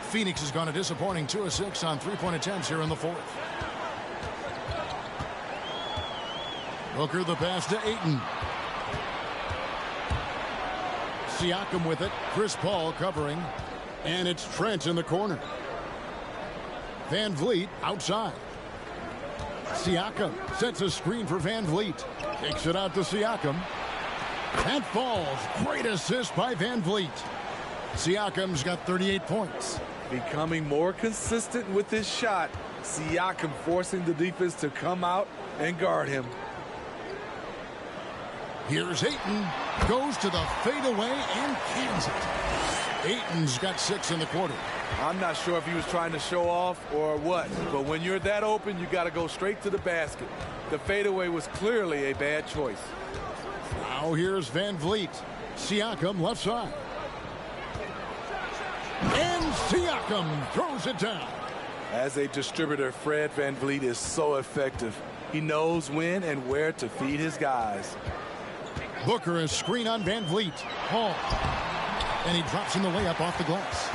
Phoenix has gone a disappointing 2 of 6 on 3-point attempts here in the 4th. Booker the pass to Ayton. Siakam with it. Chris Paul covering. And it's Trent in the corner. Van Vliet outside. Siakam sets a screen for Van Vliet. Kicks it out to Siakam. That falls. Great assist by Van Vliet. Siakam's got 38 points. Becoming more consistent with his shot. Siakam forcing the defense to come out and guard him. Here's Ayton. Goes to the fadeaway and cans it. Ayton's got 6 in the quarter. I'm not sure if he was trying to show off or what, but when you're that open, you got to go straight to the basket. The fadeaway was clearly a bad choice. Now here's Van Vliet. Siakam left side. And Siakam throws it down. As a distributor, Fred Van Vliet is so effective. He knows when and where to feed his guys. Booker is screen on Van Vliet. Paul. And he drops in the layup off the glass.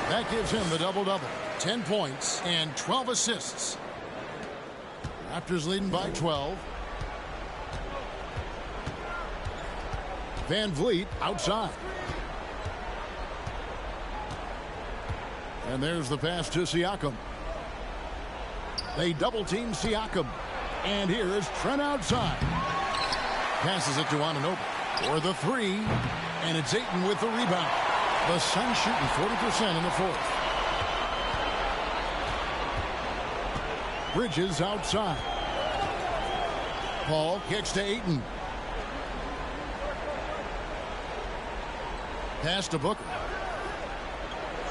That gives him the double-double. 10 points and 12 assists. Raptors leading by 12. Van Vliet outside. And there's the pass to Siakam. They double-team Siakam. And here is Trent outside. Passes it to Anunoby for the 3. And it's Ayton with the rebound. The Suns shooting 40% in the 4th. Bridges outside. Paul kicks to Ayton. Pass to Booker.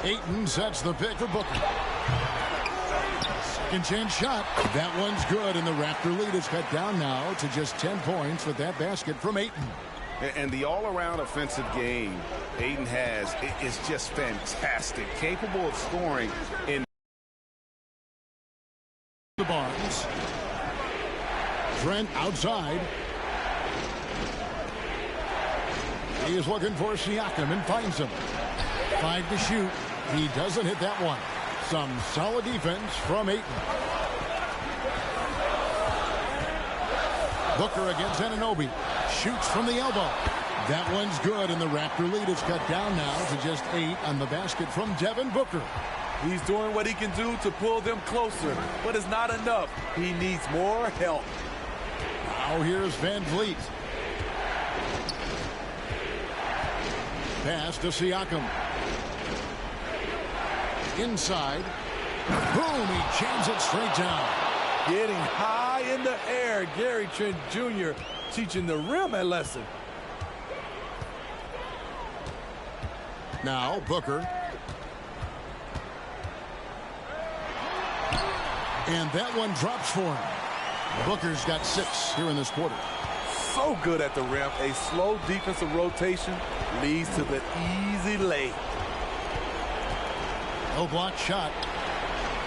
Ayton sets the pick for Booker. Second chance shot. That one's good, and the Raptor lead is cut down now to just 10 points with that basket from Ayton. And the all-around offensive game Ayton has is just fantastic. Capable of scoring in the Barnes. Trent outside. He is looking for Siakam and finds him. 5 to shoot. He doesn't hit that one. Some solid defense from Ayton. Booker against Anunoby. Shoots from the elbow. That one's good, and the Raptor lead is cut down now to just 8 on the basket from Devin Booker. He's doing what he can do to pull them closer, but it's not enough. He needs more help. Now here's Van Vliet. Pass to Siakam. Inside. Boom, he jams it straight down. Getting high in the air. Gary Trent Jr. teaching the rim a lesson. Now Booker. And that one drops for him. Booker's got 6 here in this quarter. So good at the rim. A slow defensive rotation leads to the easy lay. No block shot.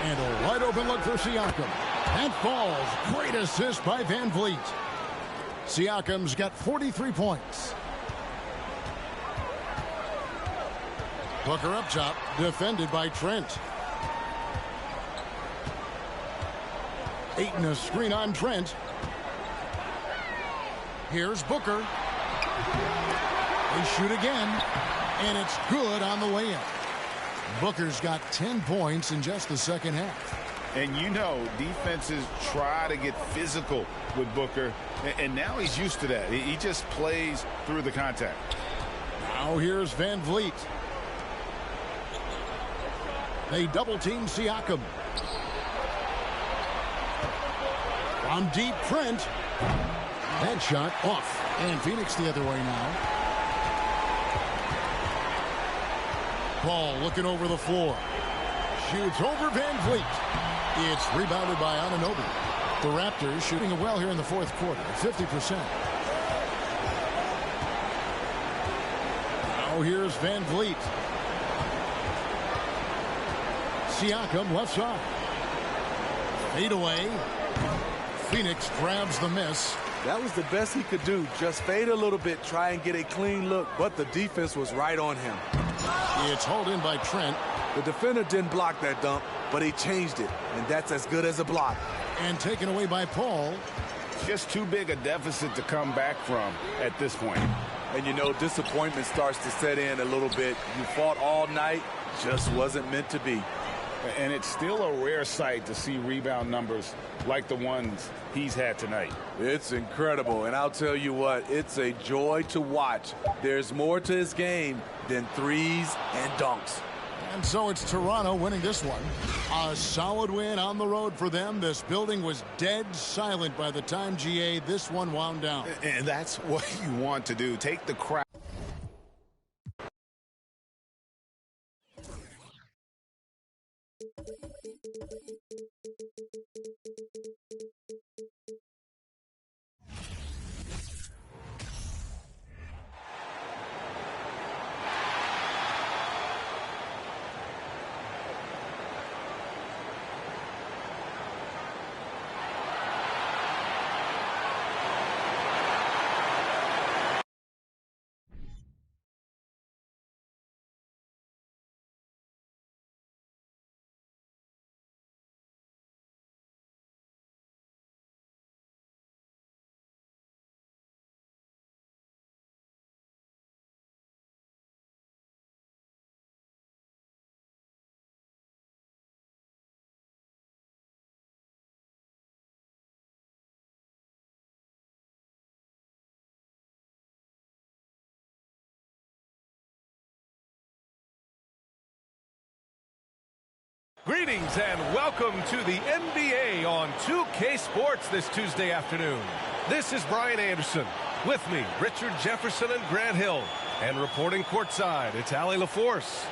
And a wide open look for Siakam. That falls. Great assist by Van Vliet. Siakam's got 43 points. Booker up top, defended by Trent. Ayton a screen on Trent. Here's Booker. They shoot again, and it's good on the way in. Booker's got 10 points in just the second half. And you know, defenses try to get physical with Booker, and now he's used to that. He just plays through the contact. Now here's Van Vliet. They double-team Siakam. From deep, Trent. That shot off. And Phoenix the other way now. Ball looking over the floor. Shoots over Van Vliet. It's rebounded by Anunoby. The Raptors shooting well here in the fourth quarter, 50%. Now here's Van Vliet. Siakam left side. Fade away. Phoenix grabs the miss. That was the best he could do. Just fade a little bit, try and get a clean look, but the defense was right on him. It's hauled in by Trent. The defender didn't block that dunk, but he changed it, and that's as good as a block. And taken away by Paul. Just too big a deficit to come back from at this point. And you know, disappointment starts to set in a little bit. You fought all night, just wasn't meant to be. And it's still a rare sight to see rebound numbers like the ones he's had tonight. It's incredible, and I'll tell you what, it's a joy to watch. There's more to his game than threes and dunks. And so it's Toronto winning this one. A solid win on the road for them. This building was dead silent by the time, GA, this one wound down. And that's what you want to do. Take the crowd. Greetings and welcome to the NBA on 2K Sports this Tuesday afternoon. This is Brian Anderson. With me, Richard Jefferson and Grant Hill. And reporting courtside, it's Allie LaForce.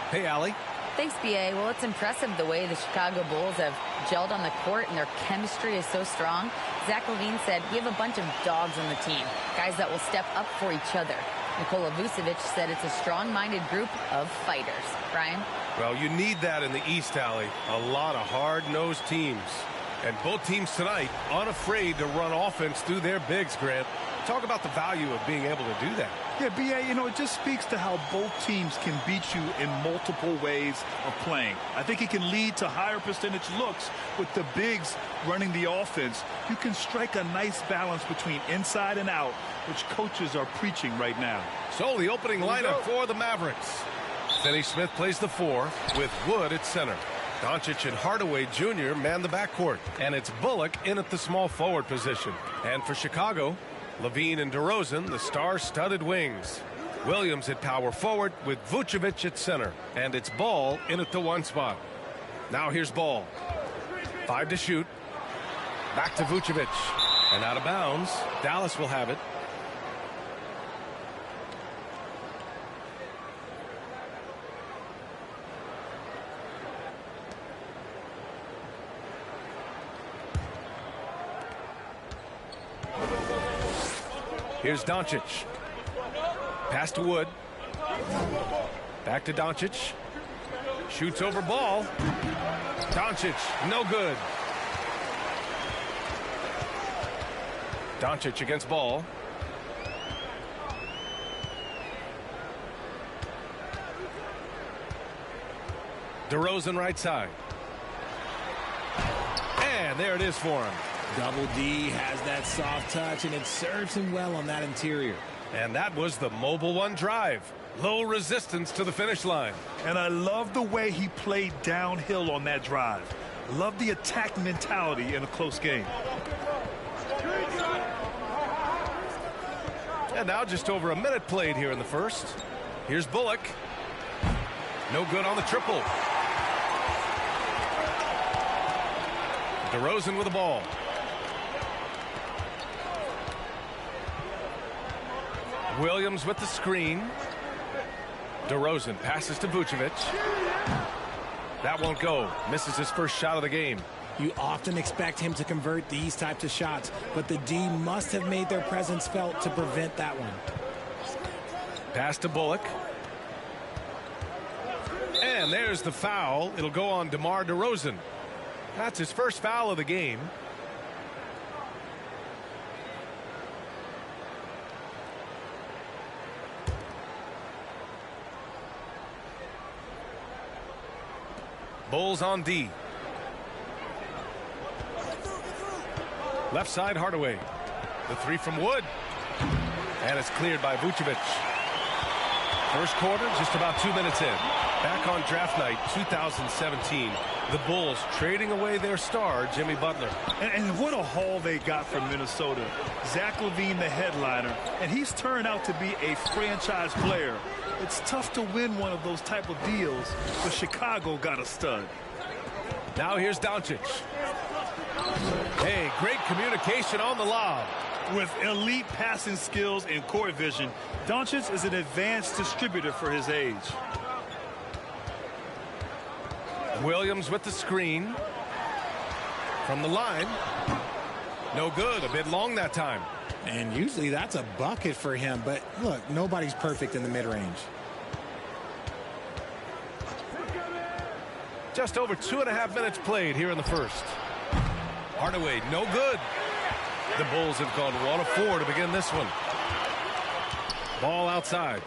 Hey, Allie. Thanks, B.A. Well, it's impressive the way the Chicago Bulls have gelled on the court and their chemistry is so strong. Zach LaVine said, we have a bunch of dogs on the team, guys that will step up for each other. Nikola Vucevic said it's a strong-minded group of fighters. Brian? Well, you need that in the East, Allie. A lot of hard-nosed teams. And both teams tonight unafraid to run offense through their bigs, Grant. Talk about the value of being able to do that. Yeah, B.A., it just speaks to how both teams can beat you in multiple ways of playing. I think it can lead to higher percentage looks with the bigs running the offense. You can strike a nice balance between inside and out, which coaches are preaching right now. So the opening lineup for the Mavericks. Finney Smith plays the 4 with Wood at center. Doncic and Hardaway Jr. man the backcourt. And it's Bullock in at the small forward position. And for Chicago, LaVine and DeRozan, the star-studded wings. Williams at power forward with Vucevic at center. And it's Ball in at the 1 spot. Now here's Ball. 5 to shoot. Back to Vucevic. And out of bounds. Dallas will have it. Here's Doncic. Pass to Wood. Back to Doncic. Shoots over Ball. Doncic, no good. Doncic against Ball. DeRozan right side. And there it is for him. Double D has that soft touch, and it serves him well on that interior. And that was the Mobile One drive. Low resistance to the finish line. And I love the way he played downhill on that drive. Love the attack mentality in a close game. And now just over a minute played here in the first. Here's Bullock. No good on the triple. DeRozan with the ball. Williams with the screen. DeRozan passes to Vucevic. That won't go. Misses his first shot of the game. You often expect him to convert these types of shots, but the D must have made their presence felt to prevent that one. Pass to Bullock. And there's the foul. It'll go on DeMar DeRozan. That's his first foul of the game. Bulls on D. Left side, Hardaway. The 3 from Wood. And it's cleared by Vucevic. First quarter, just about 2 minutes in. Back on draft night 2017. The Bulls trading away their star, Jimmy Butler. And what a haul they got from Minnesota. Zach LaVine, the headliner, and he's turned out to be a franchise player. It's tough to win one of those type of deals, but Chicago got a stud. Now here's Doncic. Hey, great communication on the lob. With elite passing skills and court vision, Doncic is an advanced distributor for his age. Williams with the screen. From the line. No good. A bit long that time. And usually that's a bucket for him, but look, nobody's perfect in the mid-range. Just over 2.5 minutes played here in the first. Hardaway, no good. The Bulls have gone 1 of 4 to begin this one. Ball outside.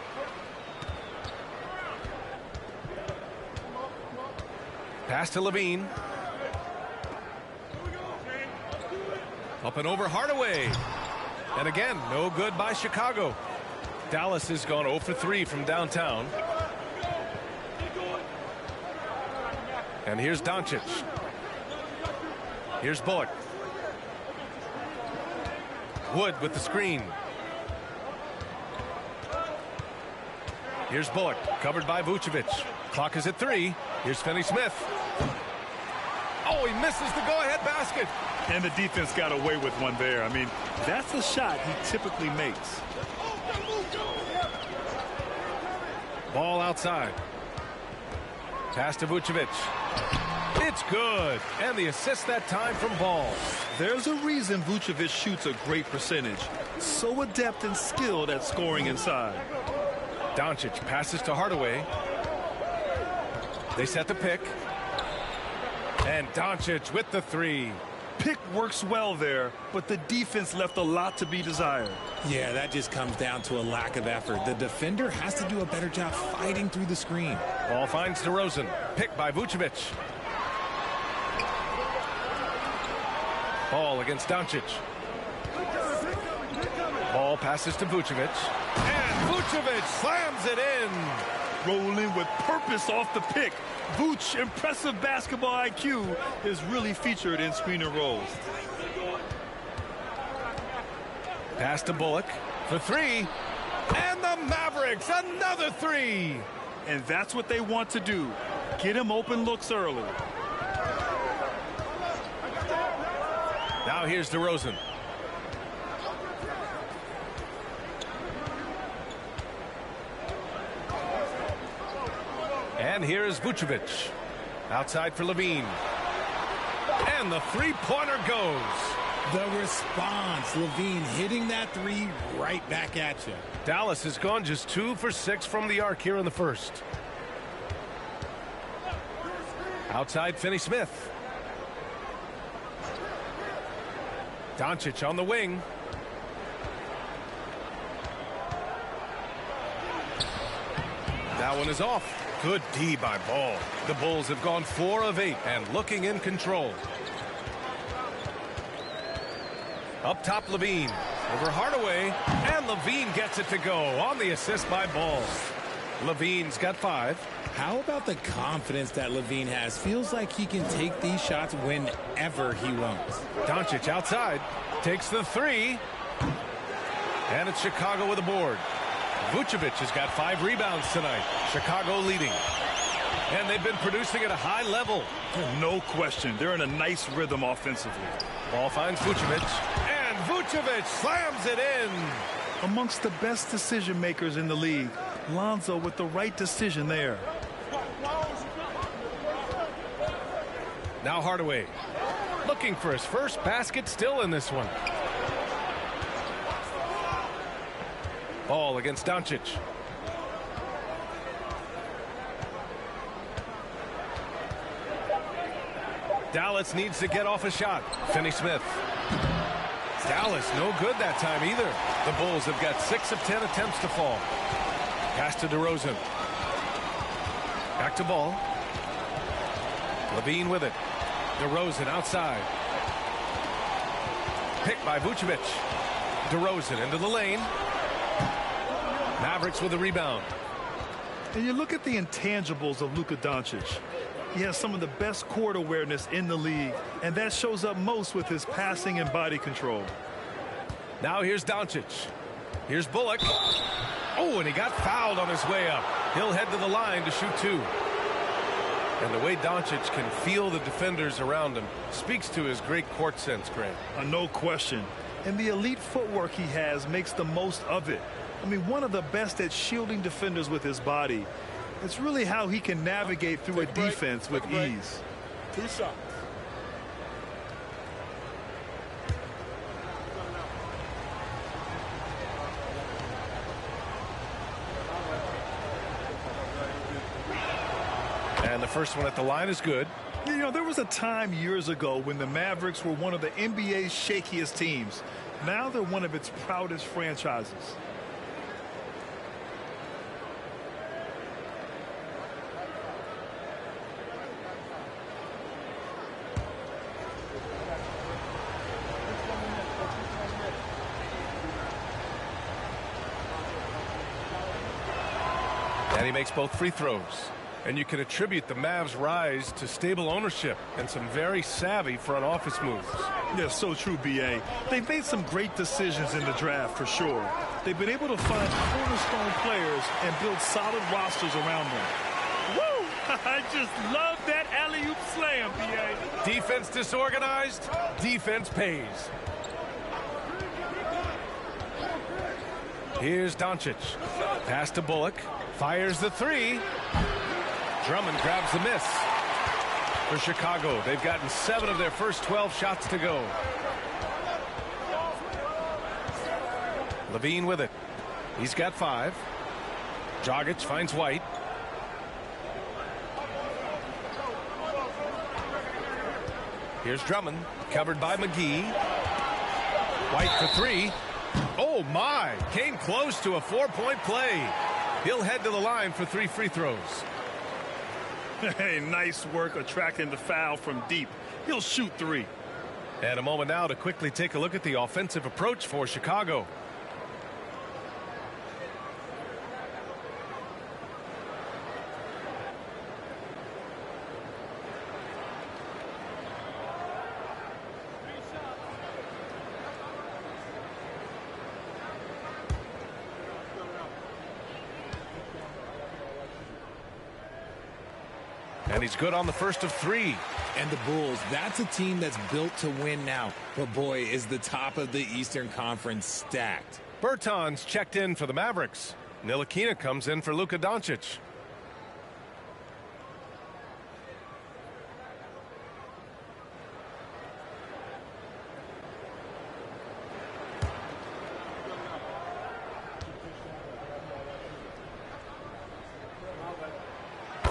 Pass to LaVine. Up and over Hardaway. And again, no good by Chicago. Dallas has gone 0 for 3 from downtown. And here's Doncic. Here's Bullock. Wood with the screen. Here's Bullock, covered by Vucevic. Clock is at 3. Here's Finney Smith. Oh, Oh, he misses the go-ahead basket. And the defense got away with one there. I mean, that's a shot he typically makes. Ball outside. Pass to Vucevic. It's good. And the assist that time from Ball. There's a reason Vucevic shoots a great percentage. So adept and skilled at scoring inside. Doncic passes to Hardaway. They set the pick. And Doncic with the three. Pick works well there, but the defense left a lot to be desired. Yeah, that just comes down to a lack of effort. The defender has to do a better job fighting through the screen. Ball finds DeRozan. Pick by Vucevic. Ball against Doncic. Ball passes to Vucevic. And Vucevic slams it in. Rolling with purpose off the pick. Vooch, impressive basketball IQ, is really featured in screen and rolls. Pass to Bullock for three. And the Mavericks, another three. And that's what they want to do. Get him open looks early. Now here's DeRozan. And here's Vucevic. Outside for Levine. And the three-pointer goes. The response, Levine hitting that three right back at you. Dallas has gone just 2 for 6 from the arc here in the first. Outside Finney-Smith. Doncic on the wing. That one is off. Good D by Ball. The Bulls have gone 4 of 8 and looking in control. Up top, Levine. Over Hardaway. And Levine gets it to go on the assist by Ball. Levine's got 5. How about the confidence that Levine has? Feels like he can take these shots whenever he wants. Doncic outside. Takes the 3. And it's Chicago with a board. Vucevic has got 5 rebounds tonight. Chicago leading. And they've been producing at a high level. No question. They're in a nice rhythm offensively. Ball finds Vucevic. And Vucevic slams it in. Amongst the best decision makers in the league. Lonzo with the right decision there. Now Hardaway. Looking for his first basket, still in this one. Ball against Doncic. Dallas needs to get off a shot. Finney-Smith. Dallas no good that time either. The Bulls have got 6 of 10 attempts to fall. Pass to DeRozan. Back to Ball. Levine with it. DeRozan outside. Picked by Vucevic. DeRozan into the lane. Mavericks with a rebound. And you look at the intangibles of Luka Doncic. He has some of the best court awareness in the league, and that shows up most with his passing and body control. Now here's Doncic. Here's Bullock. Oh, and he got fouled on his way up. He'll head to the line to shoot 2. And the way Doncic can feel the defenders around him speaks to his great court sense, Grant. No question. And the elite footwork he has makes the most of it. I mean, one of the best at shielding defenders with his body. It's really how he can navigate through a defense with ease. 2 shots. And the first one at the line is good. You know, there was a time years ago when the Mavericks were one of the NBA's shakiest teams. Now they're one of its proudest franchises. And he makes both free throws. And you can attribute the Mavs' rise to stable ownership and some very savvy front office moves. Yeah, so true, B.A. They've made some great decisions in the draft, for sure. They've been able to find cornerstone players and build solid rosters around them. Woo! I just love that alley-oop slam, B.A. Defense disorganized, defense pays. Here's Doncic. Pass to Bullock. Fires the three. Drummond grabs the miss. For Chicago, they've gotten 7 of their first 12 shots to go. Levine with it. He's got 5. Dragic finds White. Here's Drummond, covered by McGee. White for 3. Oh, my. Came close to a 4-point play. He'll head to the line for 3 free throws. Hey, nice work attracting the foul from deep. He'll shoot 3. And a moment now to quickly take a look at the offensive approach for Chicago. And he's good on the first of 3. And the Bulls, that's a team that's built to win now. But boy, is the top of the Eastern Conference stacked. Bertans checked in for the Mavericks. Ntilikina comes in for Luka Doncic.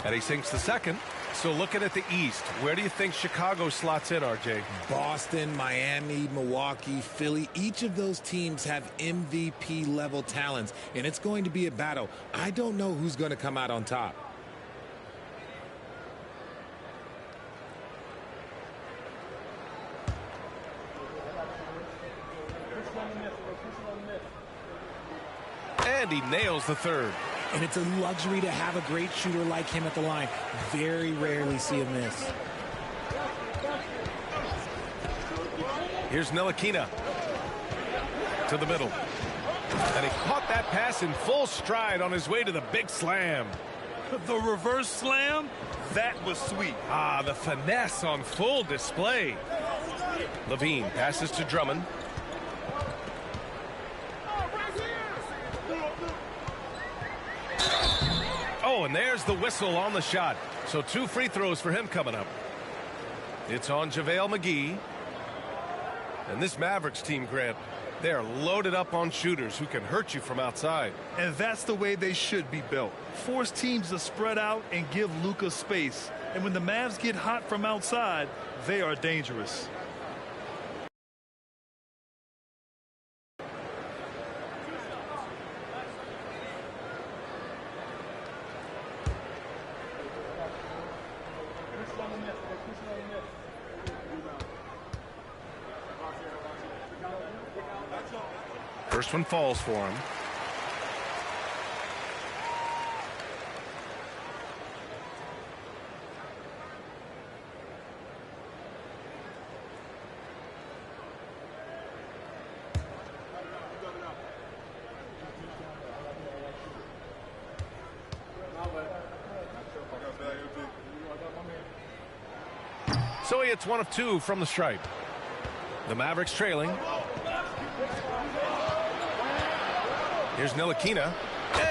And he sinks the second. So looking at the East, where do you think Chicago slots in, RJ? Boston, Miami, Milwaukee, Philly, each of those teams have MVP level talents, and it's going to be a battle. I don't know who's going to come out on top. And he nails the third. And it's a luxury to have a great shooter like him at the line. Very rarely see a miss. Here's Ntilikina to the middle. And he caught that pass in full stride on his way to the big slam. The reverse slam, that was sweet. Ah, the finesse on full display. Levine passes to Drummond. Oh, and there's the whistle on the shot. So 2 free throws for him coming up. It's on JaVale McGee. And this Mavericks team, Grant, they are loaded up on shooters who can hurt you from outside. And that's the way they should be built. Force teams to spread out and give Luka space. And when the Mavs get hot from outside, they are dangerous. First one falls for him. So he hits 1 of 2 from the stripe. The Mavericks trailing. Here's Ntilikina,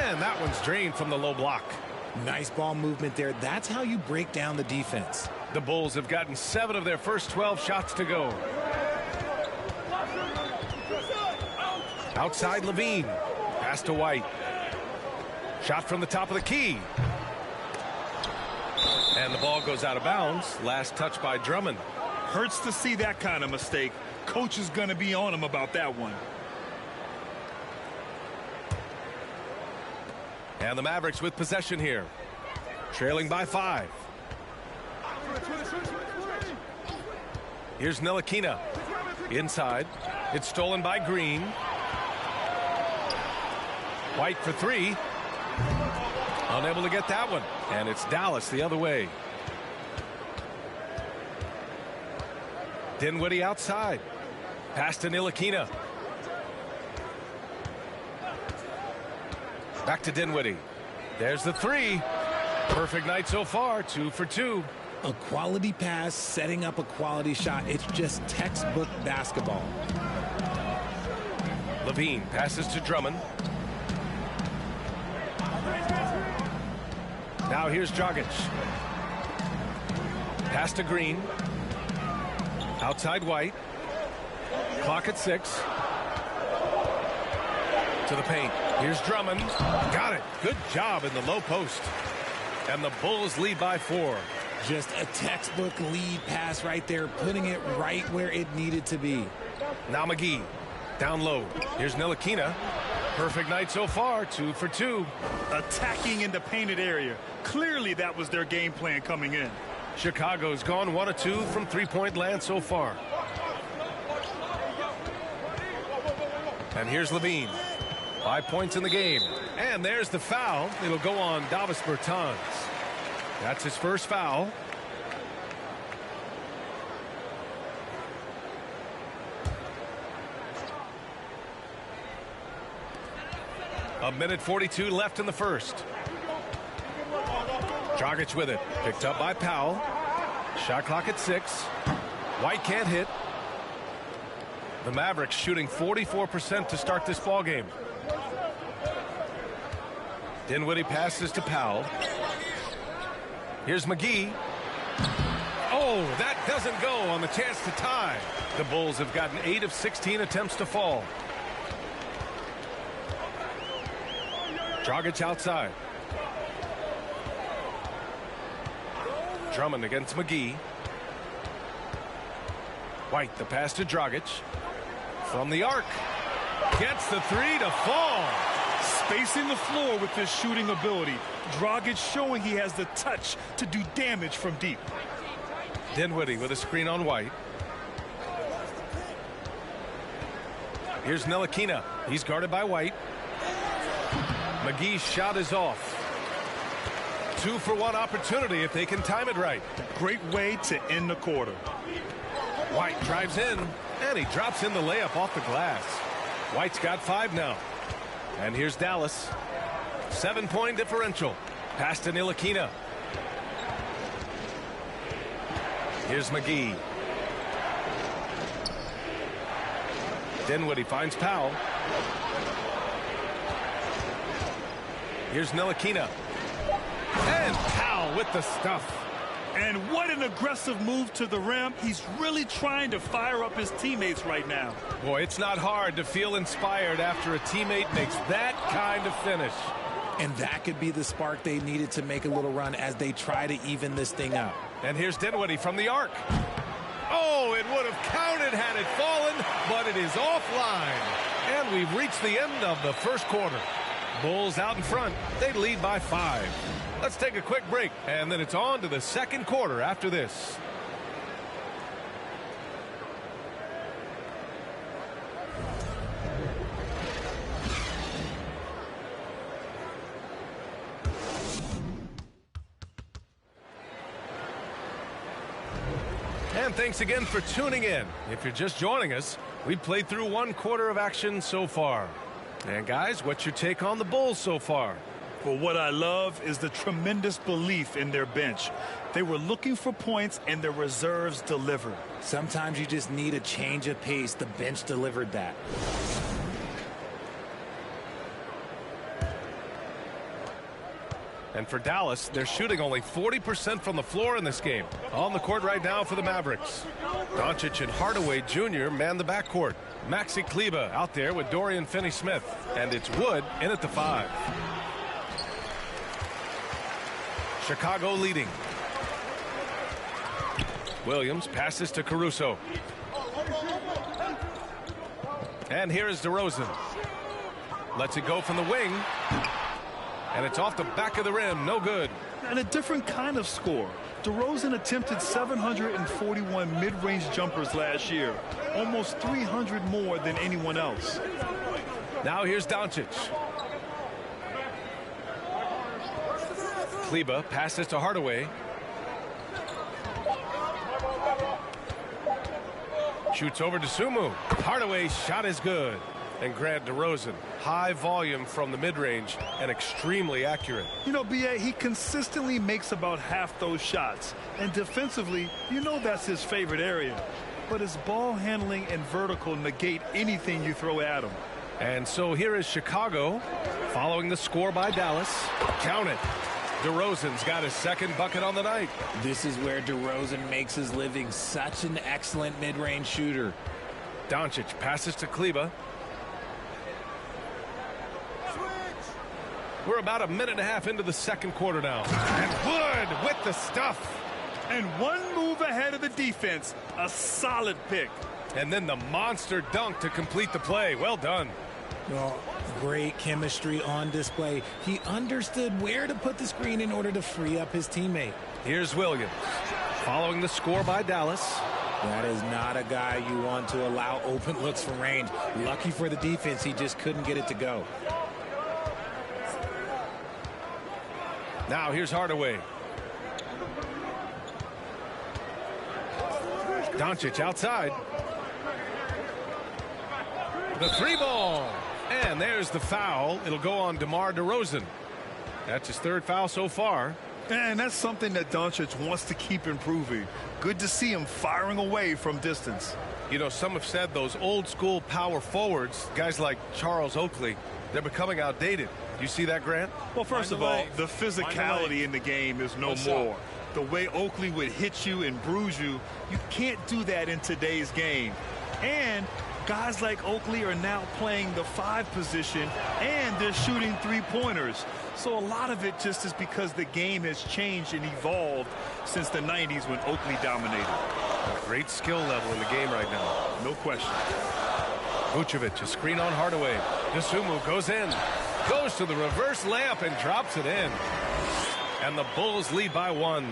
and that one's drained from the low block. Nice ball movement there. That's how you break down the defense. The Bulls have gotten 7 of their first 12 shots to go. Outside Levine. Pass to White. Shot from the top of the key. And the ball goes out of bounds. Last touch by Drummond. Hurts to see that kind of mistake. Coach is going to be on him about that one. And the Mavericks with possession here. Trailing by 5. Here's Ntilikina. Inside. It's stolen by Green. White for 3. Unable to get that one. And it's Dallas the other way. Dinwiddie outside. Pass to Ntilikina. Back to Dinwiddie. There's the 3. Perfect night so far, 2 for 2. A quality pass, setting up a quality shot. It's just textbook basketball. Levine passes to Drummond. Now here's Dragic. Pass to Green. Outside White. Clock at 6. To the paint. Here's Drummond. Got it. Good job in the low post. And the Bulls lead by 4. Just a textbook lead pass right there, putting it right where it needed to be. Now McGee. Down low. Here's Ntilikina. Perfect night so far, 2 for 2. Attacking in the painted area. Clearly that was their game plan coming in. Chicago's gone 1 of 2 from three-point land so far. And here's Levine. 5 points in the game. And there's the foul. It'll go on Davis Bertans. That's his first foul. A minute 42 left in the first. Dragic with it. Picked up by Powell. Shot clock at 6. White can't hit. The Mavericks shooting 44% to start this ball game. Dinwiddie passes to Powell. Here's McGee. Oh, that doesn't go on the chance to tie. The Bulls have gotten 8 of 16 attempts to fall. Dragic outside. Drummond against McGee. White, the pass to Dragic. From the arc. Gets the 3 to fall. Spacing the floor with his shooting ability. Dragic showing he has the touch to do damage from deep. Dinwiddie with a screen on White. Here's Ntilikina. He's guarded by White. McGee's shot is off. 2 for 1 opportunity if they can time it right. Great way to end the quarter. White drives in, and he drops in the layup off the glass. White's got 5 now. And here's Dallas. 7-point differential. Pass to Ntilikina. Here's McGee. Dinwiddie finds Powell. Here's Ntilikina. And Powell with the stuff. And what an aggressive move to the rim. He's really trying to fire up his teammates right now. Boy, it's not hard to feel inspired after a teammate makes that kind of finish. And that could be the spark they needed to make a little run as they try to even this thing up. And here's Dinwiddie from the arc. Oh, it would have counted had it fallen, but it is offline. And we've reached the end of the first quarter. Bulls out in front. They lead by 5. Let's take a quick break, and then it's on to the second quarter after this. And thanks again for tuning in. If you're just joining us, we've played through 1 quarter of action so far. And guys, what's your take on the Bulls so far? Well, what I love is the tremendous belief in their bench. They were looking for points, and their reserves delivered. Sometimes you just need a change of pace. The bench delivered that. And for Dallas, they're shooting only 40% from the floor in this game. On the court right now for the Mavericks. Doncic and Hardaway Jr. man the backcourt. Maxi Kleber out there with Dorian Finney-Smith. And it's Wood in at the 5. Chicago leading. Williams passes to Caruso. And here is DeRozan. Lets it go from the wing. And it's off the back of the rim. No good. And a different kind of score. DeRozan attempted 741 mid-range jumpers last year. Almost 300 more than anyone else. Now here's Doncic. Kleber passes to Hardaway. Shoots over to Sumu. Hardaway's shot is good. And Grant DeRozan High volume from the mid-range and extremely accurate. You know, B.A., he consistently makes about half those shots. And defensively, you know that's his favorite area. But his ball handling and vertical negate anything you throw at him. And so here is Chicago following the score by Dallas. Count it. DeRozan's got his second bucket on the night. This is where DeRozan makes his living. Such an excellent mid-range shooter. Doncic passes to Kleba. We're about a minute and a half into the second quarter now. And Wood with the stuff. And one move ahead of the defense. A solid pick. And then the monster dunk to complete the play. Well done. Well, great chemistry on display. He understood where to put the screen in order to free up his teammate. Here's Williams following the score by Dallas. That is not a guy you want to allow open looks from range. Lucky for the defense, he just couldn't get it to go. Now here's Hardaway. Doncic outside. The three ball. And there's the foul. It'll go on DeMar DeRozan. That's his third foul so far. And that's something that Doncic wants to keep improving. Good to see him firing away from distance. You know, some have said those old school power forwards, guys like Charles Oakley, they're becoming outdated. You see that, Grant? Well, first of all, the physicality in the game is no more. The way Oakley would hit you and bruise you, you can't do that in today's game. And guys like Oakley are now playing the 5 position, and they're shooting three-pointers. So a lot of it just is because the game has changed and evolved since the 90s when Oakley dominated. A great skill level in the game right now. No question. Vucevic, a screen on Hardaway. Dosunmu goes in, goes to the reverse layup and drops it in. And the Bulls lead by 1.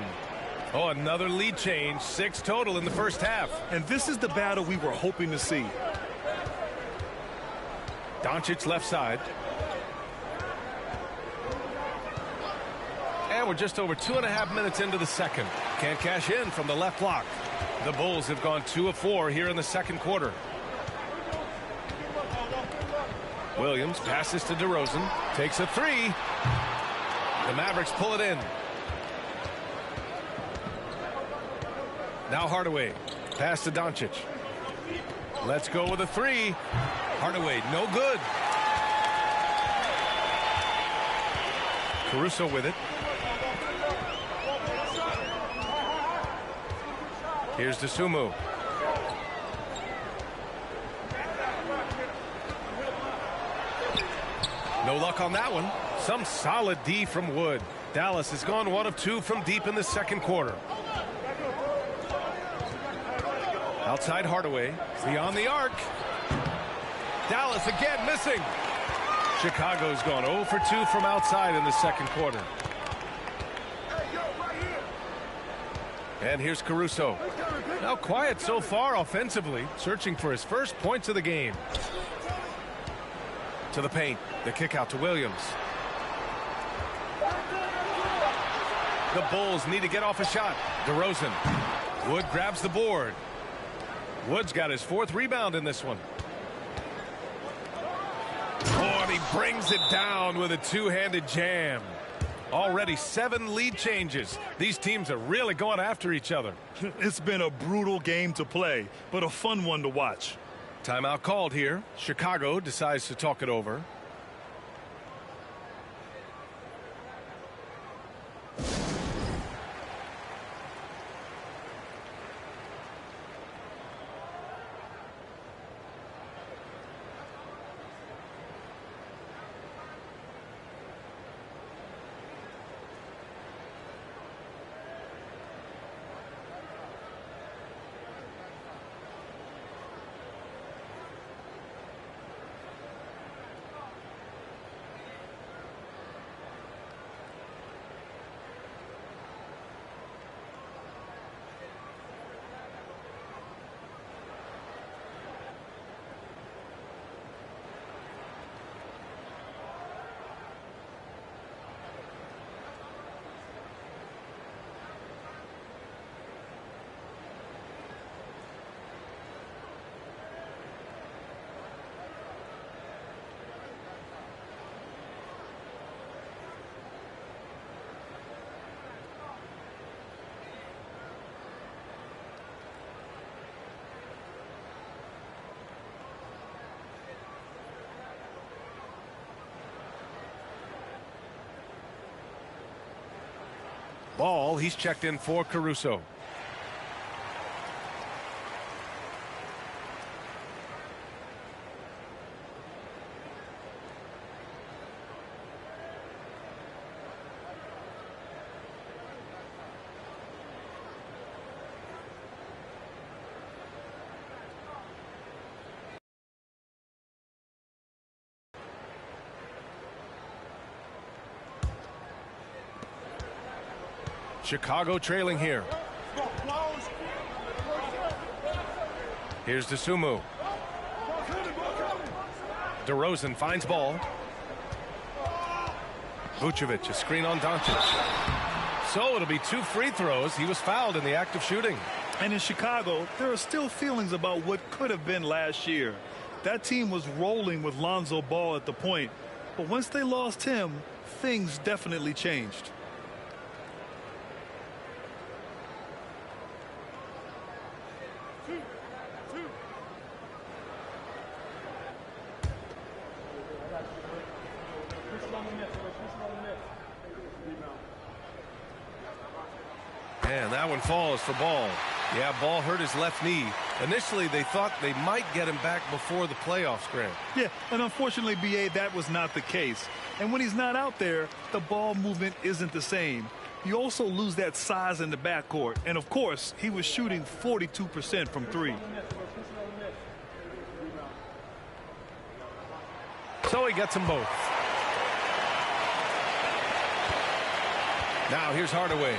Oh, another lead change. 6 total in the first half. And this is the battle we were hoping to see. Doncic left side. And we're just over 2.5 minutes into the second. Can't cash in from the left block. The Bulls have gone 2 of 4 here in the second quarter. Williams passes to DeRozan. Takes a 3. The Mavericks pull it in. Now Hardaway. Pass to Doncic. Let's go with a 3. Hardaway, no good. Caruso with it. Here's Dosunmu. No luck on that one. Some solid D from Wood. Dallas has gone 1 of 2 from deep in the second quarter. Outside Hardaway. Beyond the arc. Dallas again missing. Chicago's gone 0 for 2 from outside in the second quarter. And here's Caruso. Now quiet so far offensively, searching for his first points of the game. To the paint. The kick out to Williams. The Bulls need to get off a shot. DeRozan. Wood grabs the board. Wood's got his 4th rebound in this one. Oh, and he brings it down with a 2-handed jam. Already 7 lead changes. These teams are really going after each other. It's been a brutal game to play, but a fun one to watch. Timeout called here. Chicago decides to talk it over. Ball, he's checked in for Caruso. Chicago trailing here. Here's DeSumo. DeRozan finds ball. Vucevic, a screen on Doncic. So it'll be 2 free throws. He was fouled in the act of shooting. And in Chicago, there are still feelings about what could have been last year. That team was rolling with Lonzo Ball at the point. But once they lost him, things definitely changed. And that one falls for Ball. Yeah, Ball hurt his left knee. Initially, they thought they might get him back before the playoffs, Grant. Yeah, and unfortunately, B.A., that was not the case. And when he's not out there, the ball movement isn't the same. You also lose that size in the backcourt. And, of course, he was shooting 42% from 3. So he gets them both. Now here's Hardaway.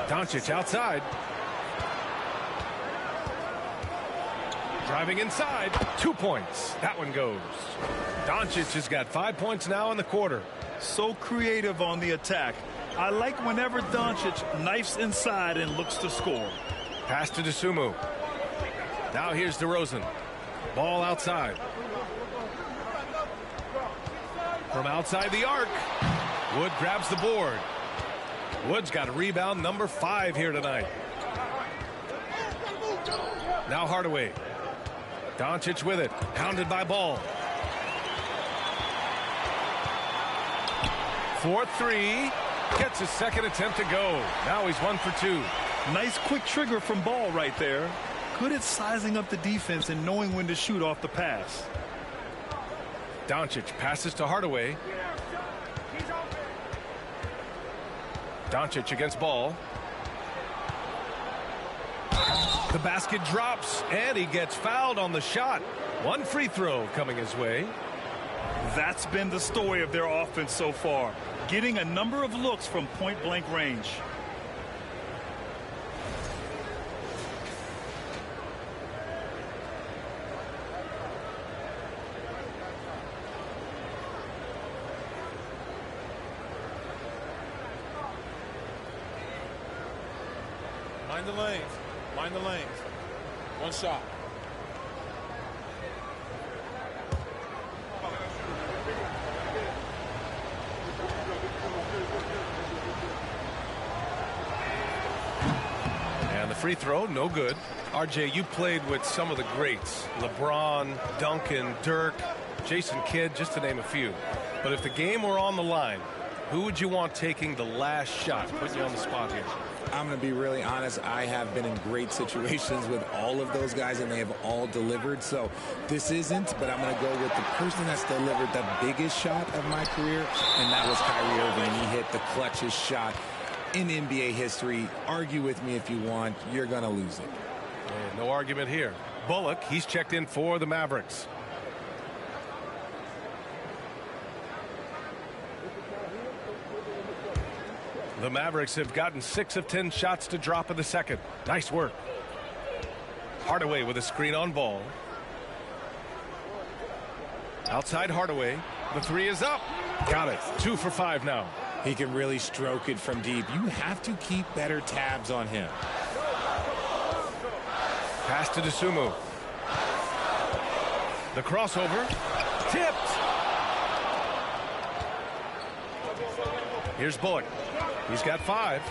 Doncic outside. Driving inside. 2 points. That one goes. Doncic has got 5 points now in the quarter. So creative on the attack. I like whenever Doncic knifes inside and looks to score. Pass to DeSumo. Now here's DeRozan. Ball outside. From outside the arc. Wood grabs the board. Wood's got rebound number 5 here tonight. Now Hardaway. Doncic with it. Hounded by Ball. 4-3. Gets his second attempt to go. Now he's 1 for 2. Nice quick trigger from Ball right there. Good at sizing up the defense and knowing when to shoot off the pass. Doncic passes to Hardaway. Doncic against Ball. The basket drops, and he gets fouled on the shot. 1 free throw coming his way. That's been the story of their offense so far. Getting a number of looks from point-blank range. Mind the lanes. Mind the lanes. 1 shot. And the free throw, no good. RJ, you played with some of the greats. LeBron, Duncan, Dirk, Jason Kidd, just to name a few. But if the game were on the line, who would you want taking the last shot? Putting you on the spot here. I'm going to be really honest. I have been in great situations with all of those guys, and they have all delivered. So this isn't, but I'm going to go with the person that's delivered the biggest shot of my career, and that was Kyrie Irving. He hit the clutchest shot in NBA history. Argue with me if you want. You're going to lose it. And no argument here. Bullock, he's checked in for the Mavericks. The Mavericks have gotten 6 of 10 shots to drop in the second. Nice work. Hardaway with a screen on Ball. Outside Hardaway. The 3 is up. Got it. 2 for 5 now. He can really stroke it from deep. You have to keep better tabs on him. Pass to DeSumo. The crossover. Tipped. Here's Bullock. He's got 5.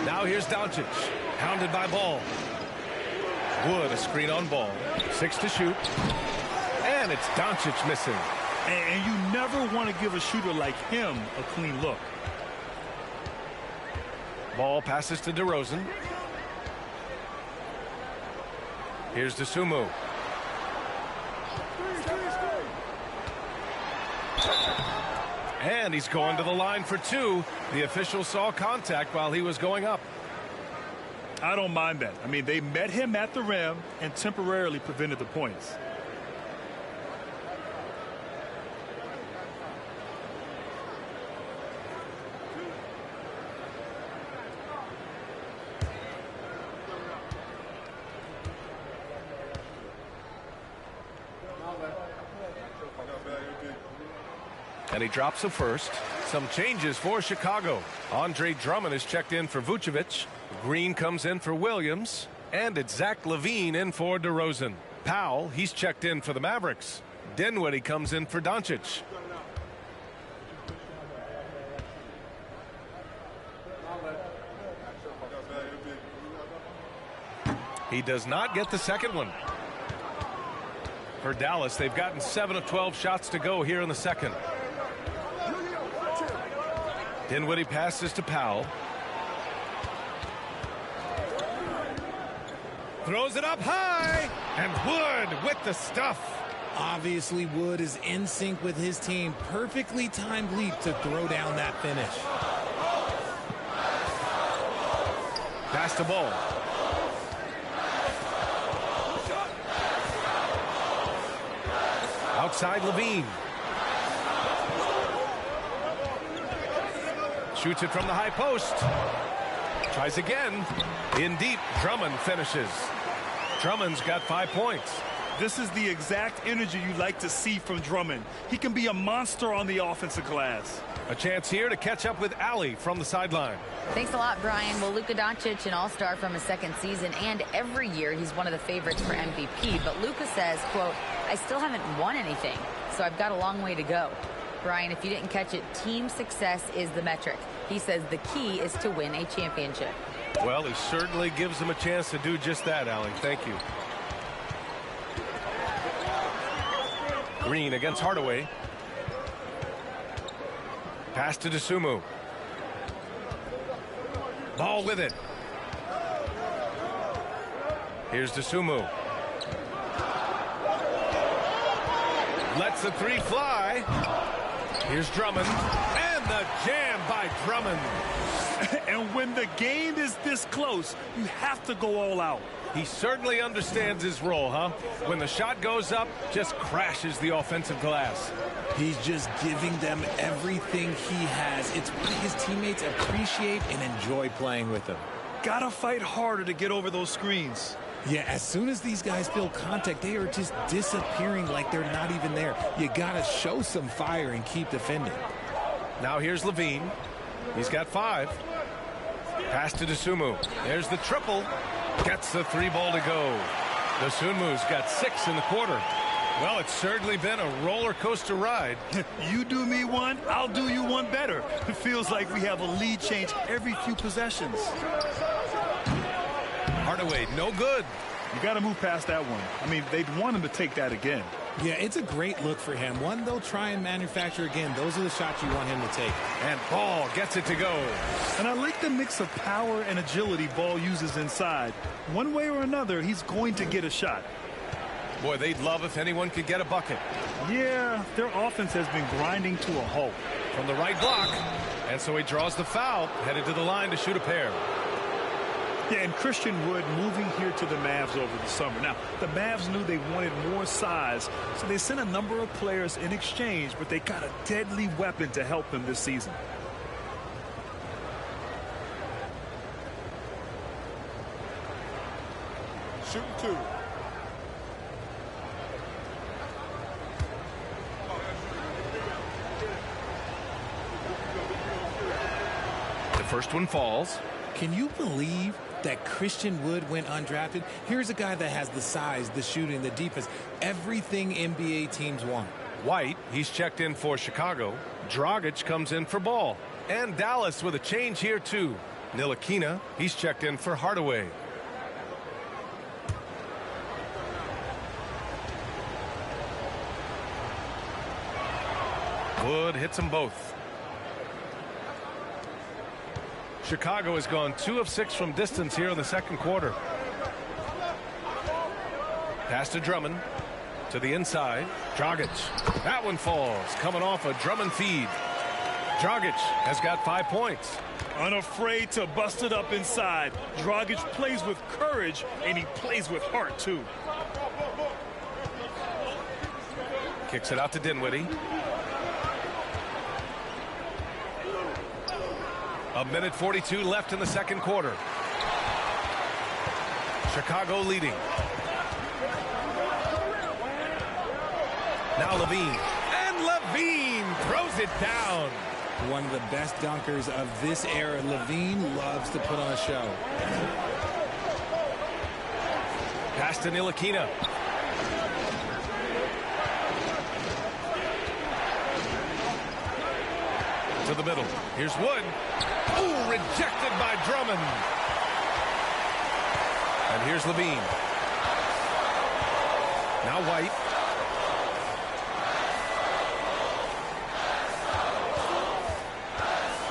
Now here's Doncic. Hounded by Ball. Wood, a screen on Ball. 6 to shoot. And it's Doncic missing. And you never want to give a shooter like him a clean look. Ball passes to DeRozan. Here's DeSumo. And he's going to the line for 2. The official saw contact while he was going up. I don't mind that. I mean, they met him at the rim and temporarily prevented the points. And he drops a first. Some changes for Chicago. Andre Drummond is checked in for Vucevic. Green comes in for Williams. And it's Zach LaVine in for DeRozan. Powell, he's checked in for the Mavericks. Dinwiddie comes in for Doncic. He does not get the second one. For Dallas, they've gotten 7 of 12 shots to go here in the second. Dinwiddie passes to Powell. Throws it up high. And Wood with the stuff. Obviously, Wood is in sync with his team. Perfectly timed leap to throw down that finish. Pass to Ball. Outside LaVine. Shoots it from the high post. Tries again. In deep. Drummond finishes. Drummond's got 5 points. This is the exact energy you like to see from Drummond. He can be a monster on the offensive glass. A chance here to catch up with Allie from the sideline. Thanks a lot, Brian. Well, Luka Doncic, an all-star from his second season, and every year he's one of the favorites for MVP. But Luka says, quote, I still haven't won anything, so I've got a long way to go. Brian, if you didn't catch it, team success is the metric. He says the key is to win a championship. Well, he certainly gives them a chance to do just that, Allie. Thank you. Green against Hardaway. Pass to DeSumo. Ball with it. Here's DeSumo. Lets the 3 fly. Here's Drummond. And the jam by Drummond. And when the game is this close, you have to go all out. He certainly understands his role, huh? When the shot goes up, just crashes the offensive glass. He's just giving them everything he has. It's why his teammates appreciate and enjoy playing with him. Gotta fight harder to get over those screens. Yeah, as soon as these guys feel contact, they are just disappearing like they're not even there. You gotta show some fire and keep defending. Now here's LaVine. He's got 5. Pass to DeSumo. There's the triple. Gets the 3 ball to go. DeSumu's got 6 in the quarter. Well, it's certainly been a roller coaster ride. You do me one, I'll do you one better. It feels like we have a lead change every few possessions. Hardaway, no good. You got to move past that one. I mean, they'd want him to take that again. Yeah, it's a great look for him. One they'll try and manufacture again. Those are the shots you want him to take. And Ball gets it to go. And I like the mix of power and agility Ball uses inside. One way or another, he's going to get a shot. Boy, they'd love if anyone could get a bucket. Yeah, their offense has been grinding to a halt. From the right block. And so he draws the foul, headed to the line to shoot a pair. Yeah, and Christian Wood moving here to the Mavs over the summer. Now, the Mavs knew they wanted more size, so they sent a number of players in exchange, but they got a deadly weapon to help them this season. Shooting 2. The first one falls. Can you believe that Christian Wood went undrafted? Here's a guy that has the size, the shooting, the defense, everything NBA teams want. White, he's checked in for Chicago. Dragic comes in for Ball. And Dallas with a change here, too. Ntilikina, he's checked in for Hardaway. Wood hits them both. Chicago has gone 2 of 6 from distance here in the second quarter. Pass to Drummond. To the inside. Dragic. That one falls. Coming off a Drummond feed. Dragic has got 5 points. Unafraid to bust it up inside. Dragic plays with courage, and he plays with heart, too. Kicks it out to Dinwiddie. A minute 42 left in the second quarter. Chicago leading. Now Levine. And Levine throws it down. One of the best dunkers of this era. Levine loves to put on a show. Pass to Ntilikina. To the middle. Here's Wood. Oh, rejected by Drummond. And here's Levine. Now White.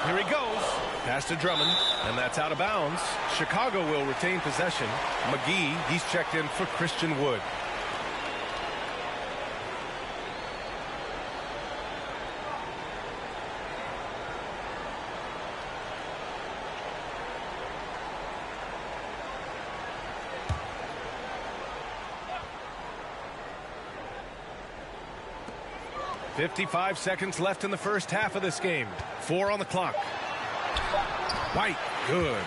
Here he goes. Pass to Drummond, and that's out of bounds. Chicago will retain possession. McGee, he's checked in for Christian Wood. .55 seconds left in the first half of this game. 4 on the clock. White, good.